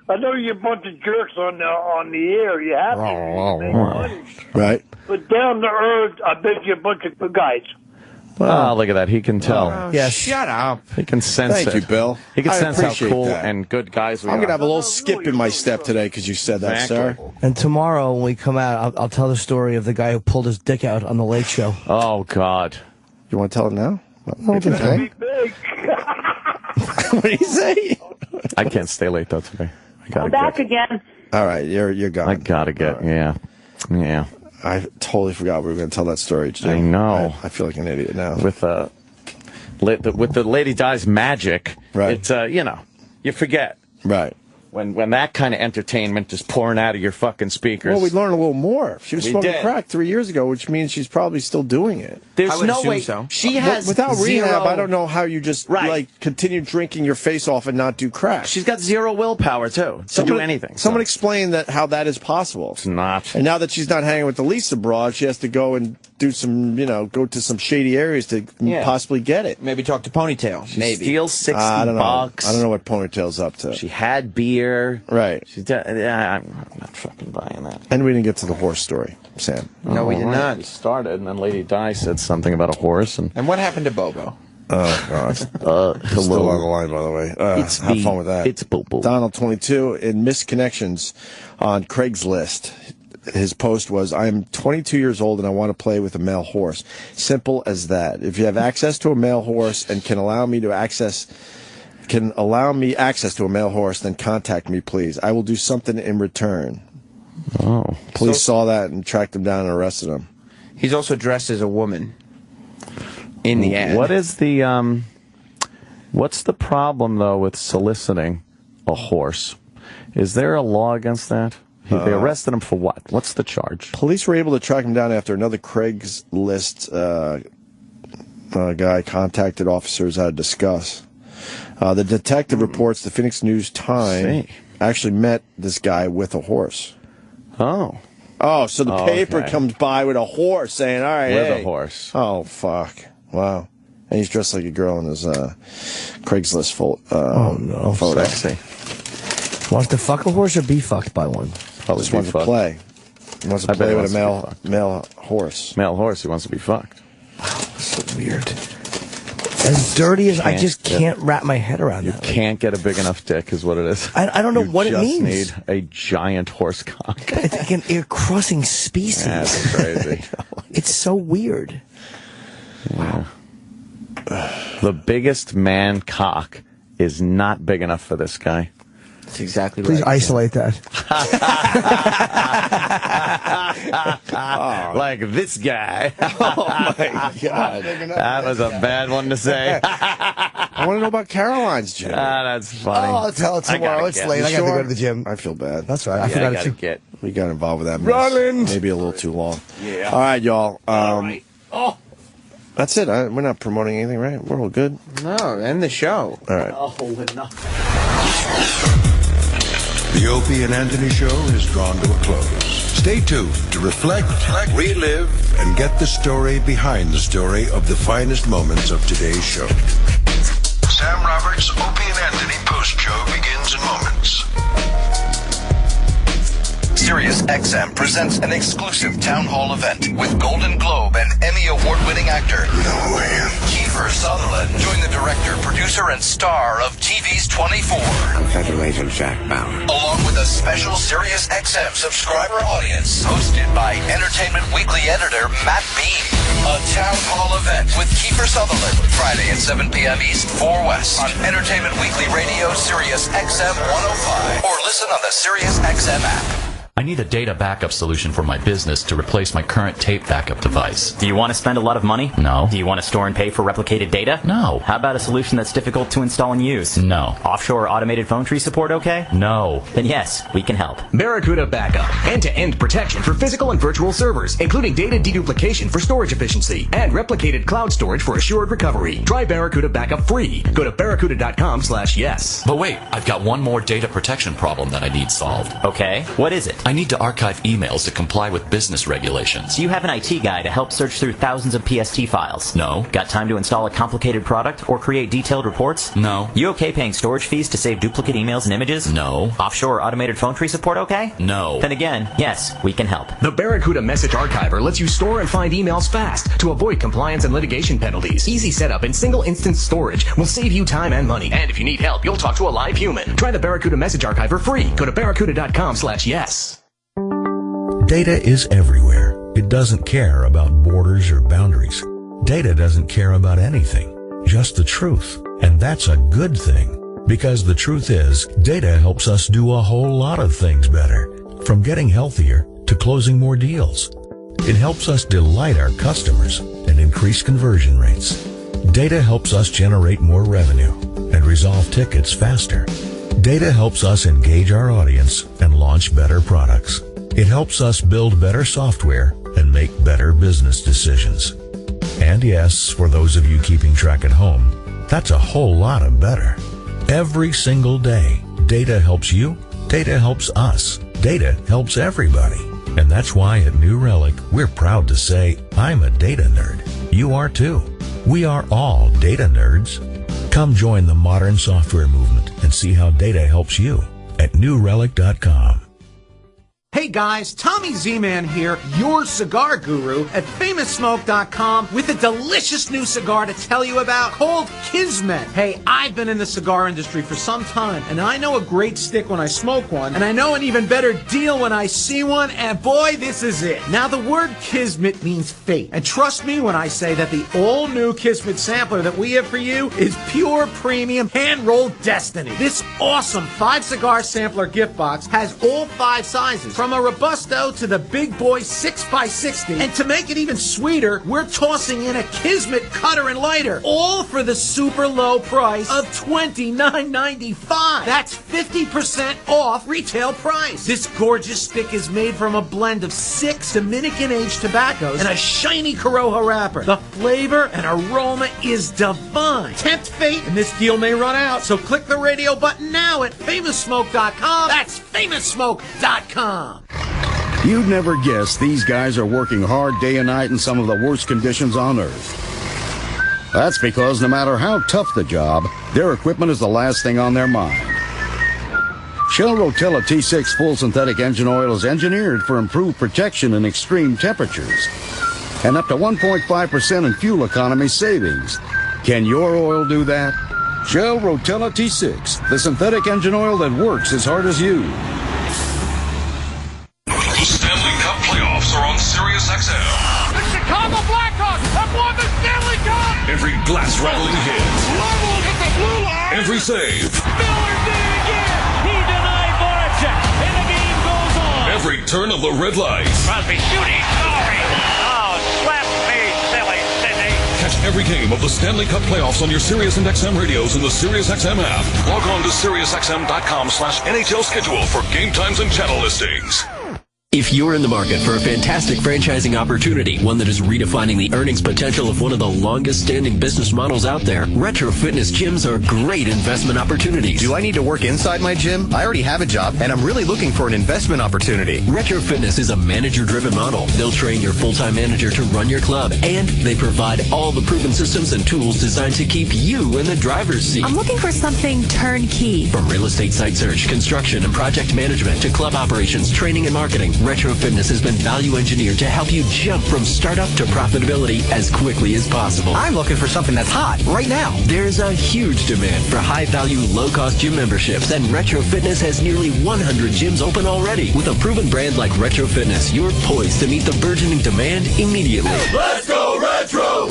I know you're a bunch of jerks on the air. You have to. Make money. Right. But down to earth, I bet you're a bunch of good guys. Oh, look at that. He can tell. Yes. Shut up. He can sense Thank it. you, Bill. He can I sense how appreciate cool that. and good guys we I'm are. going to have a little skip in my step today because you said that, Exactly. sir. And tomorrow when we come out, I'll tell the story of the guy who pulled his dick out on the Late Show. Oh, God. You want to tell it now? Okay. What do you say? I can't stay late, though, today. I gotta I'm back get. again. All right, you're gone. I gotta get, yeah. I totally forgot we were going to tell that story today. I know. I feel like an idiot now. With the Lady Di's magic, right? It's you forget, right? When that kind of entertainment is pouring out of your fucking speakers. Well, we learned a little more. She was We smoking did. crack 3 years ago, which means she's probably still doing it. There's no way she has without zero... rehab. I don't know how you just like continue drinking your face off and not do crack. She's got zero willpower too to do anything. Someone explain how that is possible. It's not. And now that she's not hanging with the Lisa broad, she has to go and do some, go to some shady areas to possibly get it. Maybe talk to Ponytail. She Maybe steals $60. I don't know what Ponytail's up to. She had beer. Right. I'm not fucking buying that. And we didn't get to the horse story, Sam. No, we did not. We started, and then Lady Di said something about a horse. And what happened to Bobo? Oh, God. Hello. Still on the line, by the way. Have fun with that. It's Bobo. Donald, 22, in Misconnections on Craigslist. His post was, I am 22 years old and I want to play with a male horse. Simple as that. If you have access to a male horse and can allow me access to a male horse, then contact me, please. I will do something in return. Oh. Police saw that and tracked him down and arrested him. He's also dressed as a woman in the ad. What is the what's the problem though with soliciting a horse? Is there a law against that? They arrested him for what? What's the charge? Police were able to track him down after another Craigslist guy contacted officers to discuss. The detective reports the Phoenix News-Times actually met this guy with a horse. Oh. Oh, so the paper comes by with a horse saying, all right, With a horse. Oh, fuck. Wow. And he's dressed like a girl in his Craigslist photo. Sexy. Wants to fuck a horse or be fucked by one? Probably just wants to play. He wants to play with a male horse. Male horse who wants to be fucked. So weird. As dirty as I just can't wrap my head around You that. can't get a big enough dick is what it is. I don't know what it means. You just need a giant horse cock. It's like an air-crossing species. That's crazy. It's so weird. Yeah. The biggest man cock is not big enough for this guy. That's exactly Please right. isolate that. Like this guy. Oh, my God. That was a bad one to say. I want to know about Caroline's gym. That's funny. Oh, I'll tell it tomorrow. It's late. I got to go to the gym. I feel bad. That's right. I forgot it too. We got involved with that mess. Rollins. Maybe a little too long. Yeah. All right, y'all. All right. Oh. That's it. We're not promoting anything, right? We're all good. No, end the show. All right. Oh, enough. The Opie and Anthony Show is drawn to a close. Stay tuned to reflect, relive, and get the story behind the story of the finest moments of today's show. Sam Roberts' Opie and Anthony post-show begins in moments. Sirius XM presents an exclusive town hall event with Golden Globe and Emmy award-winning actor Kiefer Sutherland. Join the director, producer, and star of TV's 24. Federal Agent Jack Bauer. Along with a special Sirius XM subscriber audience hosted by Entertainment Weekly editor Matt Beam. A town hall event with Kiefer Sutherland. Friday at 7 p.m. East, 4 West. On Entertainment Weekly Radio, Sirius XM 105. Or listen on the Sirius XM app. I need a data backup solution for my business to replace my current tape backup device. Do you want to spend a lot of money? No. Do you want to store and pay for replicated data? No. How about a solution that's difficult to install and use? No. Offshore automated phone tree support okay? No. Then yes, we can help. Barracuda Backup. End-to-end protection for physical and virtual servers, including data deduplication for storage efficiency and replicated cloud storage for assured recovery. Try Barracuda Backup free. Go to barracuda.com/yes. But wait, I've got one more data protection problem that I need solved. Okay, what is it? I need to archive emails to comply with business regulations. Do you have an IT guy to help search through thousands of PST files? No. Got time to install a complicated product or create detailed reports? No. You okay paying storage fees to save duplicate emails and images? No. Offshore automated phone tree support okay? No. Then again, yes, we can help. The Barracuda Message Archiver lets you store and find emails fast to avoid compliance and litigation penalties. Easy setup and single instance storage will save you time and money. And if you need help, you'll talk to a live human. Try the Barracuda Message Archiver free. Go to barracuda.com/yes. Data is everywhere. It doesn't care about borders or boundaries. Data doesn't care about anything, just the truth. And that's a good thing, because the truth is, data helps us do a whole lot of things better, from getting healthier to closing more deals. It helps us delight our customers and increase conversion rates. Data helps us generate more revenue and resolve tickets faster. Data helps us engage our audience and launch better products. It helps us build better software and make better business decisions. And yes, for those of you keeping track at home, that's a whole lot of better. Every single day, data helps you, data helps us, data helps everybody. And that's why at New Relic, we're proud to say, I'm a data nerd. You are too. We are all data nerds. Come join the modern software movement and see how data helps you at newrelic.com. Hey guys, Tommy Z-Man here, your cigar guru at FamousSmoke.com with a delicious new cigar to tell you about called Kismet. Hey, I've been in the cigar industry for some time, and I know a great stick when I smoke one, and I know an even better deal when I see one, and boy, this is it. Now, the word Kismet means fate, and trust me when I say that the all-new Kismet sampler that we have for you is pure premium hand-rolled destiny. This awesome 5-cigar sampler gift box has all 5 sizes, from a Robusto to the big boy 6x60. And to make it even sweeter, we're tossing in a Kismet cutter and lighter, all for the super low price of $29.95. That's 50% off retail price. This gorgeous stick is made from a blend of 6 Dominican-aged tobaccos and a shiny Corojo wrapper. The flavor and aroma is divine. Tempt fate, and this deal may run out, so click the radio button now at FamousSmoke.com. That's FamousSmoke.com. You'd never guess these guys are working hard day and night in some of the worst conditions on Earth. That's because no matter how tough the job, their equipment is the last thing on their mind. Shell Rotella T6 full synthetic engine oil is engineered for improved protection in extreme temperatures and up to 1.5% in fuel economy savings. Can your oil do that? Shell Rotella T6, the synthetic engine oil that works as hard as you. Are on Sirius XM. The Chicago Blackhawks have won the Stanley Cup! Every glass rattling hit. Level at the blue line! Every save. Miller did it again! He denied Voracek, and the game goes on! Every turn of the red light. Crosby shooting, scoring! Oh, slap me, silly Sydney! Catch every game of the Stanley Cup playoffs on your Sirius and XM radios in the Sirius XM app. Log on to SiriusXM.com/NHL schedule for game times and channel listings. If you're in the market for a fantastic franchising opportunity, one that is redefining the earnings potential of one of the longest-standing business models out there, Retro Fitness gyms are great investment opportunities. Do I need to work inside my gym? I already have a job, and I'm really looking for an investment opportunity. Retro Fitness is a manager-driven model. They'll train your full-time manager to run your club, and they provide all the proven systems and tools designed to keep you in the driver's seat. I'm looking for something turnkey. From real estate site search, construction, and project management to club operations, training, and marketing, Retro Fitness has been value engineered to help you jump from startup to profitability as quickly as possible. I'm looking for something that's hot right now. There's a huge demand for high-value, low-cost gym memberships, and Retro Fitness has nearly 100 gyms open already. With a proven brand like Retro Fitness, you're poised to meet the burgeoning demand immediately. Let's go Retro!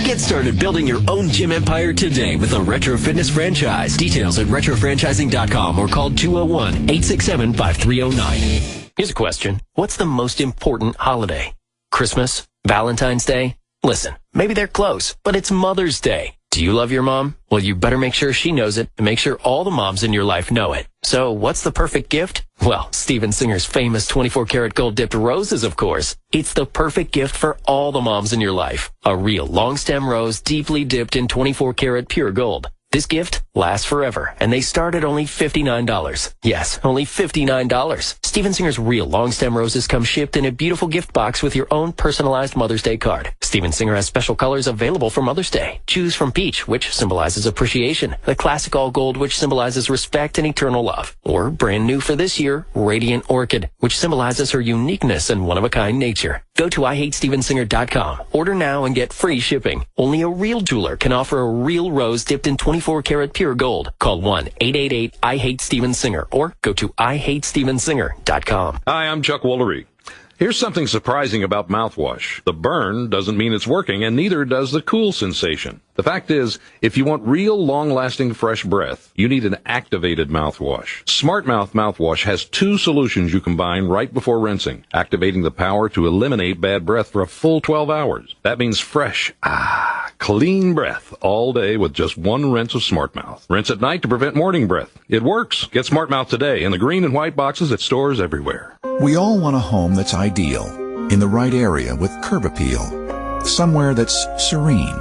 Get Get started building your own gym empire today with a Retro Fitness franchise. Details at retrofranchising.com or call 201-867-5309. Here's a question. What's the most important holiday? Christmas? Valentine's Day? Listen, maybe they're close, but it's Mother's Day. Do you love your mom? Well, you better make sure she knows it and make sure all the moms in your life know it. So what's the perfect gift? Well, Steven Singer's famous 24-karat gold-dipped roses, of course. It's the perfect gift for all the moms in your life. A real long-stem rose deeply dipped in 24-karat pure gold. This gift lasts forever, and they start at only $59. Yes, only $59. Steven Singer's real long-stem roses come shipped in a beautiful gift box with your own personalized Mother's Day card. Steven Singer has special colors available for Mother's Day. Choose from peach, which symbolizes appreciation, the classic all gold, which symbolizes respect and eternal love, or brand new for this year, radiant orchid, which symbolizes her uniqueness and one-of-a-kind nature. Go to IHateStevenSinger.com. Order now and get free shipping. Only a real jeweler can offer a real rose dipped in 24-karat pure gold. Call 1-888-I-HATE-STEVEN-SINGER or go to IHateStevenSinger.com. Hi, I'm Chuck Woolery. Here's something surprising about mouthwash. The burn doesn't mean it's working, and neither does the cool sensation. The fact is, if you want real, long-lasting, fresh breath, you need an activated mouthwash. Smart Mouth mouthwash has two solutions you combine right before rinsing, activating the power to eliminate bad breath for a full 12 hours. That means fresh, clean breath all day with just one rinse of Smart Mouth. Rinse at night to prevent morning breath. It works. Get Smart Mouth today in the green and white boxes at stores everywhere. We all want a home that's ideal, in the right area with curb appeal, somewhere that's serene.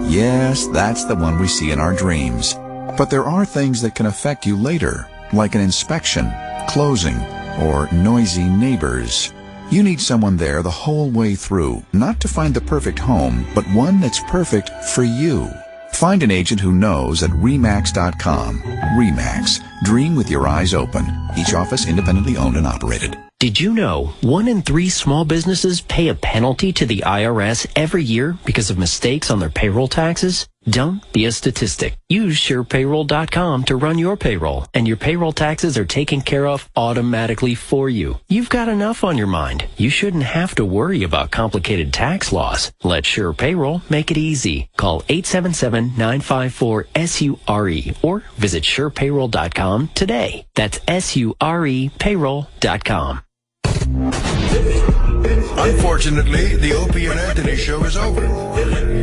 Yes, that's the one we see in our dreams. But there are things that can affect you later, like an inspection, closing, or noisy neighbors. You need someone there the whole way through, not to find the perfect home, but one that's perfect for you. Find an agent who knows at RE/MAX.com. RE/MAX. Dream with your eyes open. Each office independently owned and operated. Did you know 1 in 3 small businesses pay a penalty to the IRS every year because of mistakes on their payroll taxes? Don't be a statistic. Use SurePayroll.com to run your payroll, and your payroll taxes are taken care of automatically for you. You've got enough on your mind. You shouldn't have to worry about complicated tax laws. Let Sure Payroll make it easy. Call 877-954-SURE or visit SurePayroll.com today. That's SURE Payroll.com. Unfortunately, the Opie and Anthony show is over.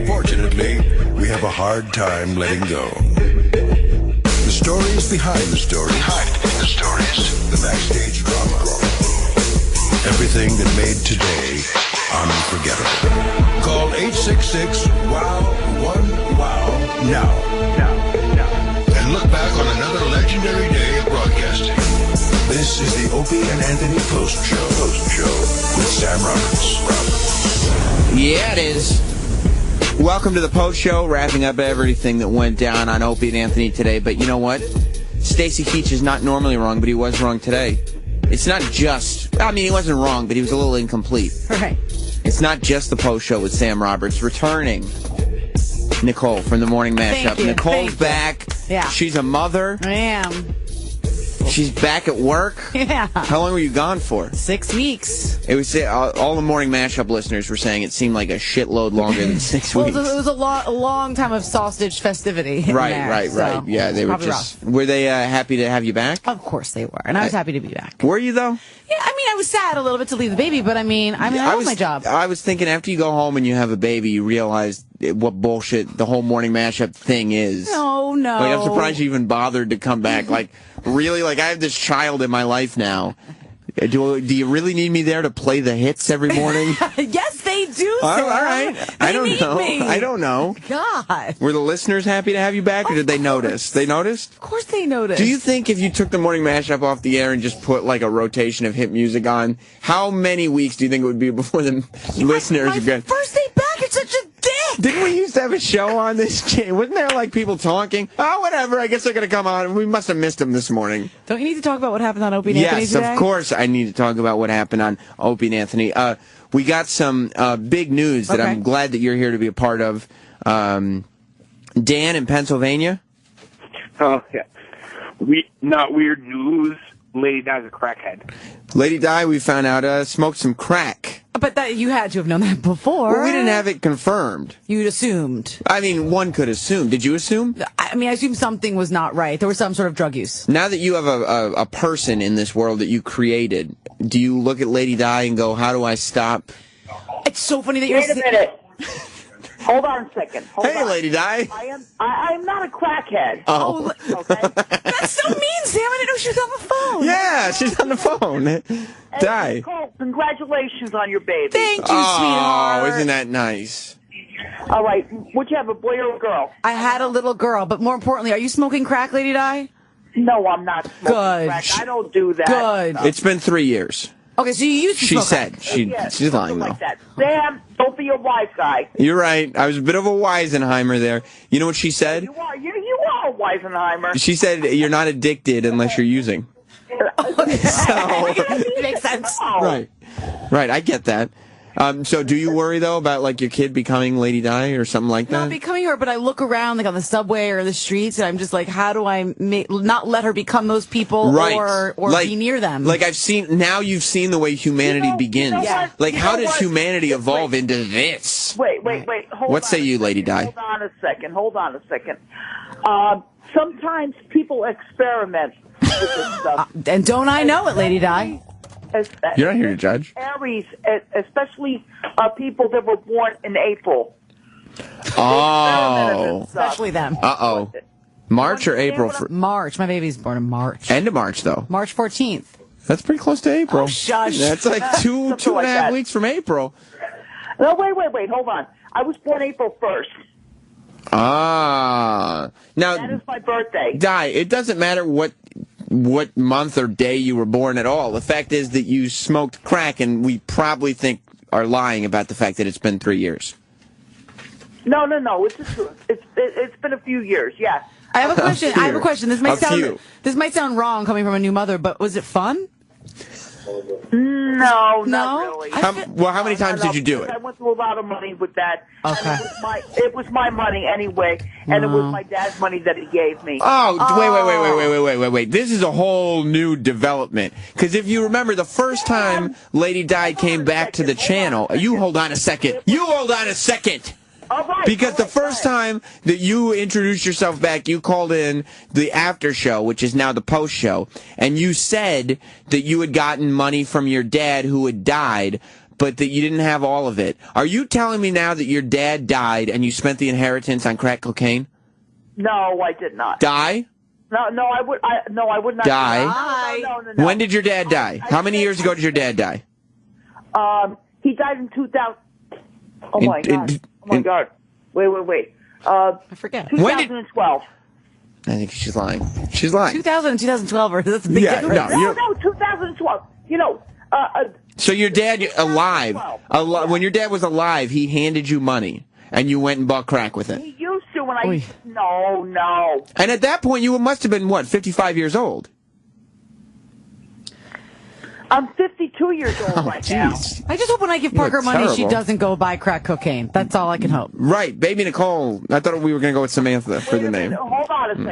Fortunately, we have a hard time letting go. The stories behind the stories. The backstage drama. Everything that made today unforgettable. Call 866-WOW-1-WOW now. And look back on another legendary day of broadcasting. This is the Opie and Anthony Post Show with Sam Roberts. Yeah, it is. Welcome to the Post Show, wrapping up everything that went down on Opie and Anthony today. But you know what? Stacey Keach is not normally wrong, but he was wrong today. It's not just, I mean, he wasn't wrong, but he was a little incomplete. Right. It's not just the Post Show with Sam Roberts. Returning, Nicole from the Morning Mashup. Nicole's back. Yeah. She's a mother. I am. She's back at work. Yeah. How long were you gone for? 6 weeks. It was all the Morning Mashup listeners were saying it seemed like a shitload longer than 6 weeks. Well, it was a long time of sausage festivity. Right. So Yeah, they were just. Rough. Were they happy to have you back? Of course they were, and I was happy to be back. Were you though? Yeah, I mean, I was sad a little bit to leave the baby, but I love my job. I was thinking after you go home and you have a baby, you realize what bullshit the whole Morning Mashup thing is. No. Like, I'm surprised you even bothered to come back. Like, really? Like, I have this child in my life now. Do you really need me there to play the hits every morning? Yes, they do, Sam. All right. I don't know. God. Were the listeners happy to have you back, or did they notice? They noticed? Of course they noticed. Do you think if you took the Morning Mashup off the air and just put, like, a rotation of hit music on, how many weeks do you think it would be before the listeners my would get... first day back, it's such a dick! Didn't we used to have a show on this? Wasn't there, like, people talking? Oh, whatever, I guess they're going to come on. We must have missed them this morning. Don't you need to talk about what happened on Opie and Anthony today? Yes, of course I need to talk about what happened on Opie and Anthony. We got some big news that I'm glad that you're here to be a part of. Dan in Pennsylvania? Oh, yeah. Not weird news. Lady Di's a crackhead. Lady Di, we found out, smoked some crack. But that you had to have known that before. Well, we didn't have it confirmed. You'd assumed. I mean, one could assume. Did you assume? I mean, I assumed something was not right. There was some sort of drug use. Now that you have a person in this world that you created, do you look at Lady Di and go, how do I stop? It's so funny that you're... Wait a minute. Hold on a second. Hey, Lady Di. I'm not a crackhead. Oh. Okay. That's so mean, Sam. I didn't know she was on the phone. Yeah, she's on the phone. Di. Nicole, congratulations on your baby. Thank you, Oh, sweetheart. isn't that nice? All right. Would you have a boy or a girl? I had a little girl, but more importantly, are you smoking crack, Lady Di? No, I'm not smoking Good. crack. I don't do that. Good. It's been 3 years. Okay, so you used to She smoke said. crack. She's lying, though. Like that. Sam, don't be a wise guy. You're right. I was a bit of a Weisenheimer there. You know what she said? You are a Weisenheimer. She said you're not addicted unless you're using. Makes sense. Right. Right, I get that. So do you worry, though, about, like, your kid becoming Lady Di or something like that? Not becoming her, but I look around, like, on the subway or the streets, and I'm just like, how do I not let her become those people or like, be near them? Like, now you've seen the way humanity begins. Like, how does humanity evolve into this? Wait. What say you, Lady Di? Hold on a second. Sometimes people experiment with this stuff. And don't I know it, Lady Di? You're not here to judge. Aries, especially people that were born in April. Oh. Especially them. Uh-oh. March or April? March. My baby's born in March. End of March, though. March 14th. That's pretty close to April. Oh, shush. That's like two and a half weeks from April. No, wait. Hold on. I was born April 1st. Ah. Now, that is my birthday. Di, it doesn't matter what month or day you were born at all. The fact is that you smoked crack, and we probably are lying about the fact that it's been 3 years. No. It's the truth. It's been a few years. Yes. I have a question. This might sound wrong coming from a new mother, but was it fun? No, not really. How many times did you do it? I went through a lot of money with that. Okay. It was my money anyway, and it was my dad's money that he gave me. Oh, wait. This is a whole new development. Because if you remember, the first time Lady Di came back to the channel, you hold on a second. Because the first time that you introduced yourself back, you called in the after show, which is now the post show, and you said that you had gotten money from your dad who had died, but that you didn't have all of it. Are you telling me now that your dad died and you spent the inheritance on crack cocaine? No, I did not. Die? No, I would not. Die? No. When did your dad die? How many years ago did your dad die? He died in 2000. Oh my God. Wait. I forget. 2012. I think she's lying. 2000 and 2012, that's a big difference. No, 2012. So your dad alive, when your dad was alive, he handed you money, and you went and bought crack with it. He used to when I... No. And at that point, you must have been, 55 years old? I'm 52 years old right now. I just hope when I give Parker money, she doesn't go buy crack cocaine. That's all I can hope. Right. Baby Nicole. I thought we were going to go with Samantha for the name. Hold on a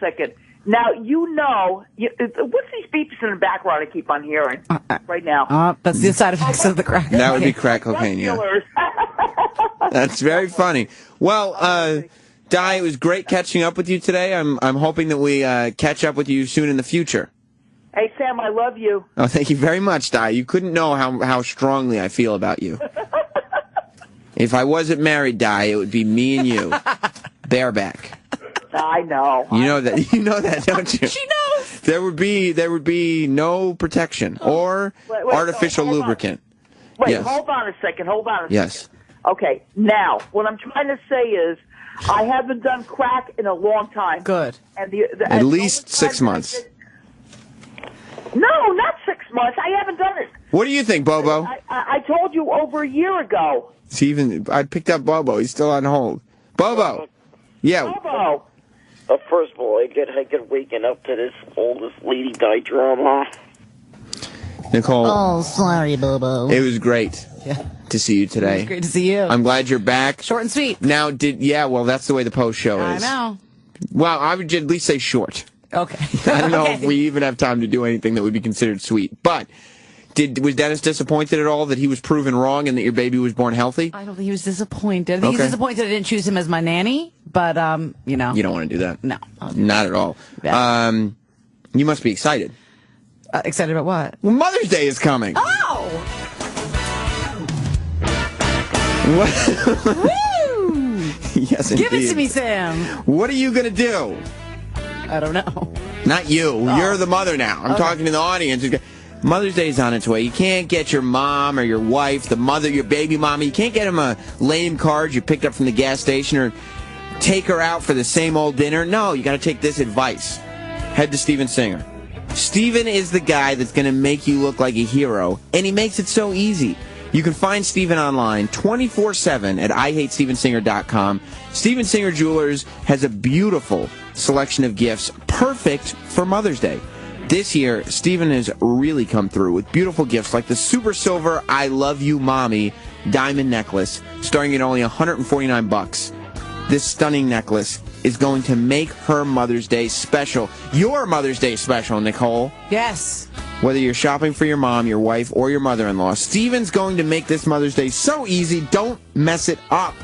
second. Now, what's these beeps in the background I keep on hearing right now? That's the side effects of the crack cocaine. That would be crack cocaine, yeah. That's very funny. Well, Di, it was great catching up with you today. I'm hoping that we catch up with you soon in the future. Hey, Sam, I love you. Oh, thank you very much, Di. You couldn't know how strongly I feel about you. If I wasn't married, Di, it would be me and you. Bareback. I know. You know that, don't you? She knows. There would be no protection or artificial lubricant. Wait, yes. Hold on a second. Yes. Okay, now, what I'm trying to say is, I haven't done crack in a long time. Good. And At least 6 months. No, not 6 months. I haven't done it. What do you think, Bobo? I told you over a year ago. I picked up Bobo. He's still on hold. Bobo. Yeah. Bobo. First of all, I get waking up to all this Lady Di drama. Nicole. Oh, sorry, Bobo. It was great to see you today. It was great to see you. I'm glad you're back. Short and sweet. Now, well, that's the way the post show is. I know. Well, I would at least say short. Okay. I don't know if we even have time to do anything that would be considered sweet. But Was Dennis disappointed at all that he was proven wrong and that your baby was born healthy? I don't think he was disappointed. I think he's disappointed I didn't choose him as my nanny, but, you know. You don't want to do that? No. Not at all. Yeah. You must be excited. Excited about what? Well, Mother's Day is coming. Oh! Woo! Yes, indeed. Give it to me, Sam. What are you going to do? I don't know. Not you. Oh. You're the mother now. I'm talking to the audience. Mother's Day is on its way. You can't get your mom or your wife, the mother, your baby mama, you can't get them a lame card you picked up from the gas station or take her out for the same old dinner. No, you got to take this advice. Head to Steven Singer. Steven is the guy that's going to make you look like a hero, and he makes it so easy. You can find Steven online 24/7 at IHateStevenSinger.com. Steven Singer Jewelers has a beautiful selection of gifts perfect for Mother's Day. This year, Steven has really come through with beautiful gifts like the Super Silver I Love You Mommy diamond necklace, starting at only $149. This stunning necklace is going to make her Mother's Day special. Your Mother's Day special, Nicole. Yes. Whether you're shopping for your mom, your wife, or your mother-in-law, Steven's going to make this Mother's Day so easy, don't mess it up.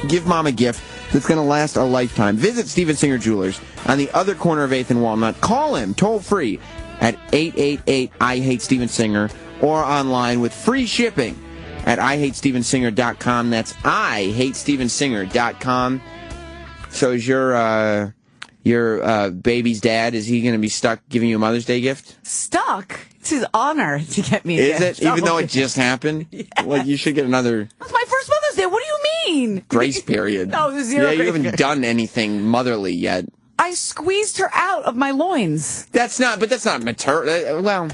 Give Mom a gift that's going to last a lifetime. Visit Steven Singer Jewelers on the other corner of 8th and Walnut. Call him toll-free at 888-I-HATE-STEVEN-SINGER or online with free shipping at IHateStevenSinger.com. That's IHateStevenSinger.com. So is your baby's dad, is he going to be stuck giving you a Mother's Day gift? Stuck? It's his honor to get me a gift. Is it? Even though it just happened? Yes. Well, you should get another... That's my first Mother's Day. What do you mean? Grace period. No, zero Yeah, you grace haven't period. done anything motherly yet. I squeezed her out of my loins. That's not maternal. Well,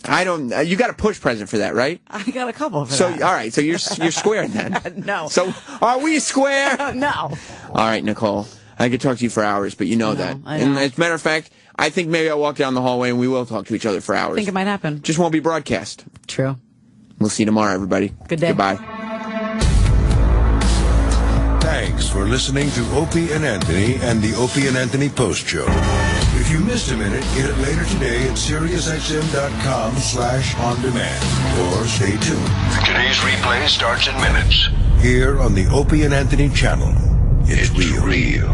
I don't... you got a push present for that, right? I got a couple for so, that. all right, so you're square then. No. So, are we square? No. All right, Nicole. I could talk to you for hours, but you know that. I know. And as a matter of fact, I think maybe I'll walk down the hallway and we will talk to each other for hours. I think it might happen. Just won't be broadcast. True. We'll see you tomorrow, everybody. Good day. Goodbye. Thanks for listening to Opie and Anthony and the Opie and Anthony Post Show. If you missed a minute, get it later today at SiriusXM.com/on-demand. Or stay tuned. Today's replay starts in minutes. Here on the Opie and Anthony channel. It's real.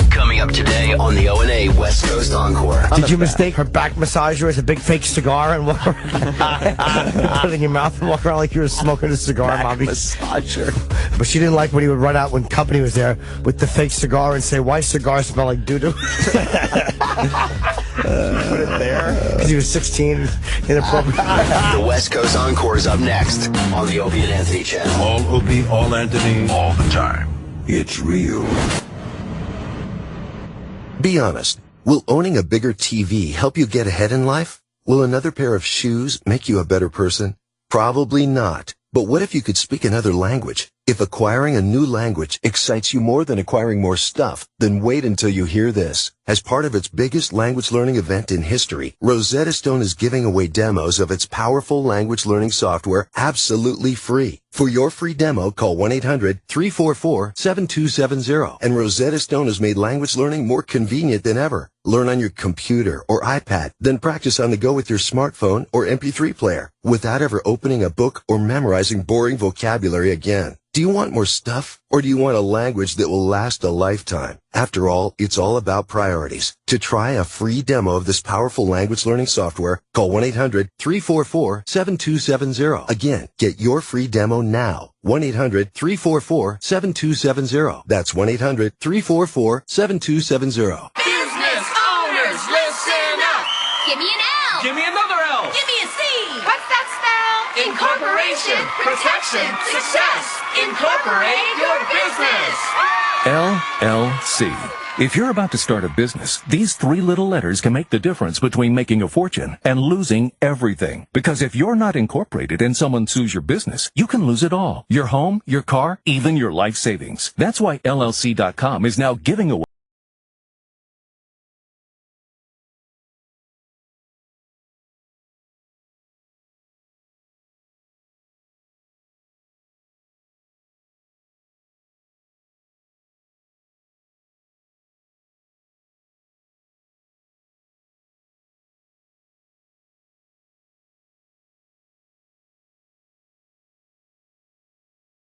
Coming up today on the O&A West Coast Encore. Did you mistake her back massager as a big fake cigar and walk around, put it in your mouth and walk around like you were smoking a cigar, Bobby? Massager. But she didn't like when he would run out when company was there with the fake cigar and say, "Why cigars smell like doo-doo?" Put it there. Because he was 16, inappropriate. The West Coast Encore is up next on the Opie and Anthony channel. All Opie, all Anthony, all the time. It's real. Be honest. Will owning a bigger TV help you get ahead in life? Will another pair of shoes make you a better person? Probably not. But what if you could speak another language? If acquiring a new language excites you more than acquiring more stuff, then wait until you hear this. As part of its biggest language learning event in history, Rosetta Stone is giving away demos of its powerful language learning software absolutely free. For your free demo, call 1-800-344-7270. And Rosetta Stone has made language learning more convenient than ever. Learn on your computer or iPad, then practice on the go with your smartphone or MP3 player without ever opening a book or memorizing boring vocabulary again. Do you want more stuff, or do you want a language that will last a lifetime? After all, it's all about priorities. To try a free demo of this powerful language learning software, call 1-800-344-7270. Again, get your free demo now. 1-800-344-7270. That's 1-800-344-7270. Business owners, listen up. Give me an L. Give me another L. Give me a C. What's that spell? Incorporation, protection, success. Incorporate your business. LLC. If you're about to start a business, these three little letters can make the difference between making a fortune and losing everything. Because if you're not incorporated and someone sues your business, you can lose it all. Your home, your car, even your life savings. That's why LLC.com is now giving away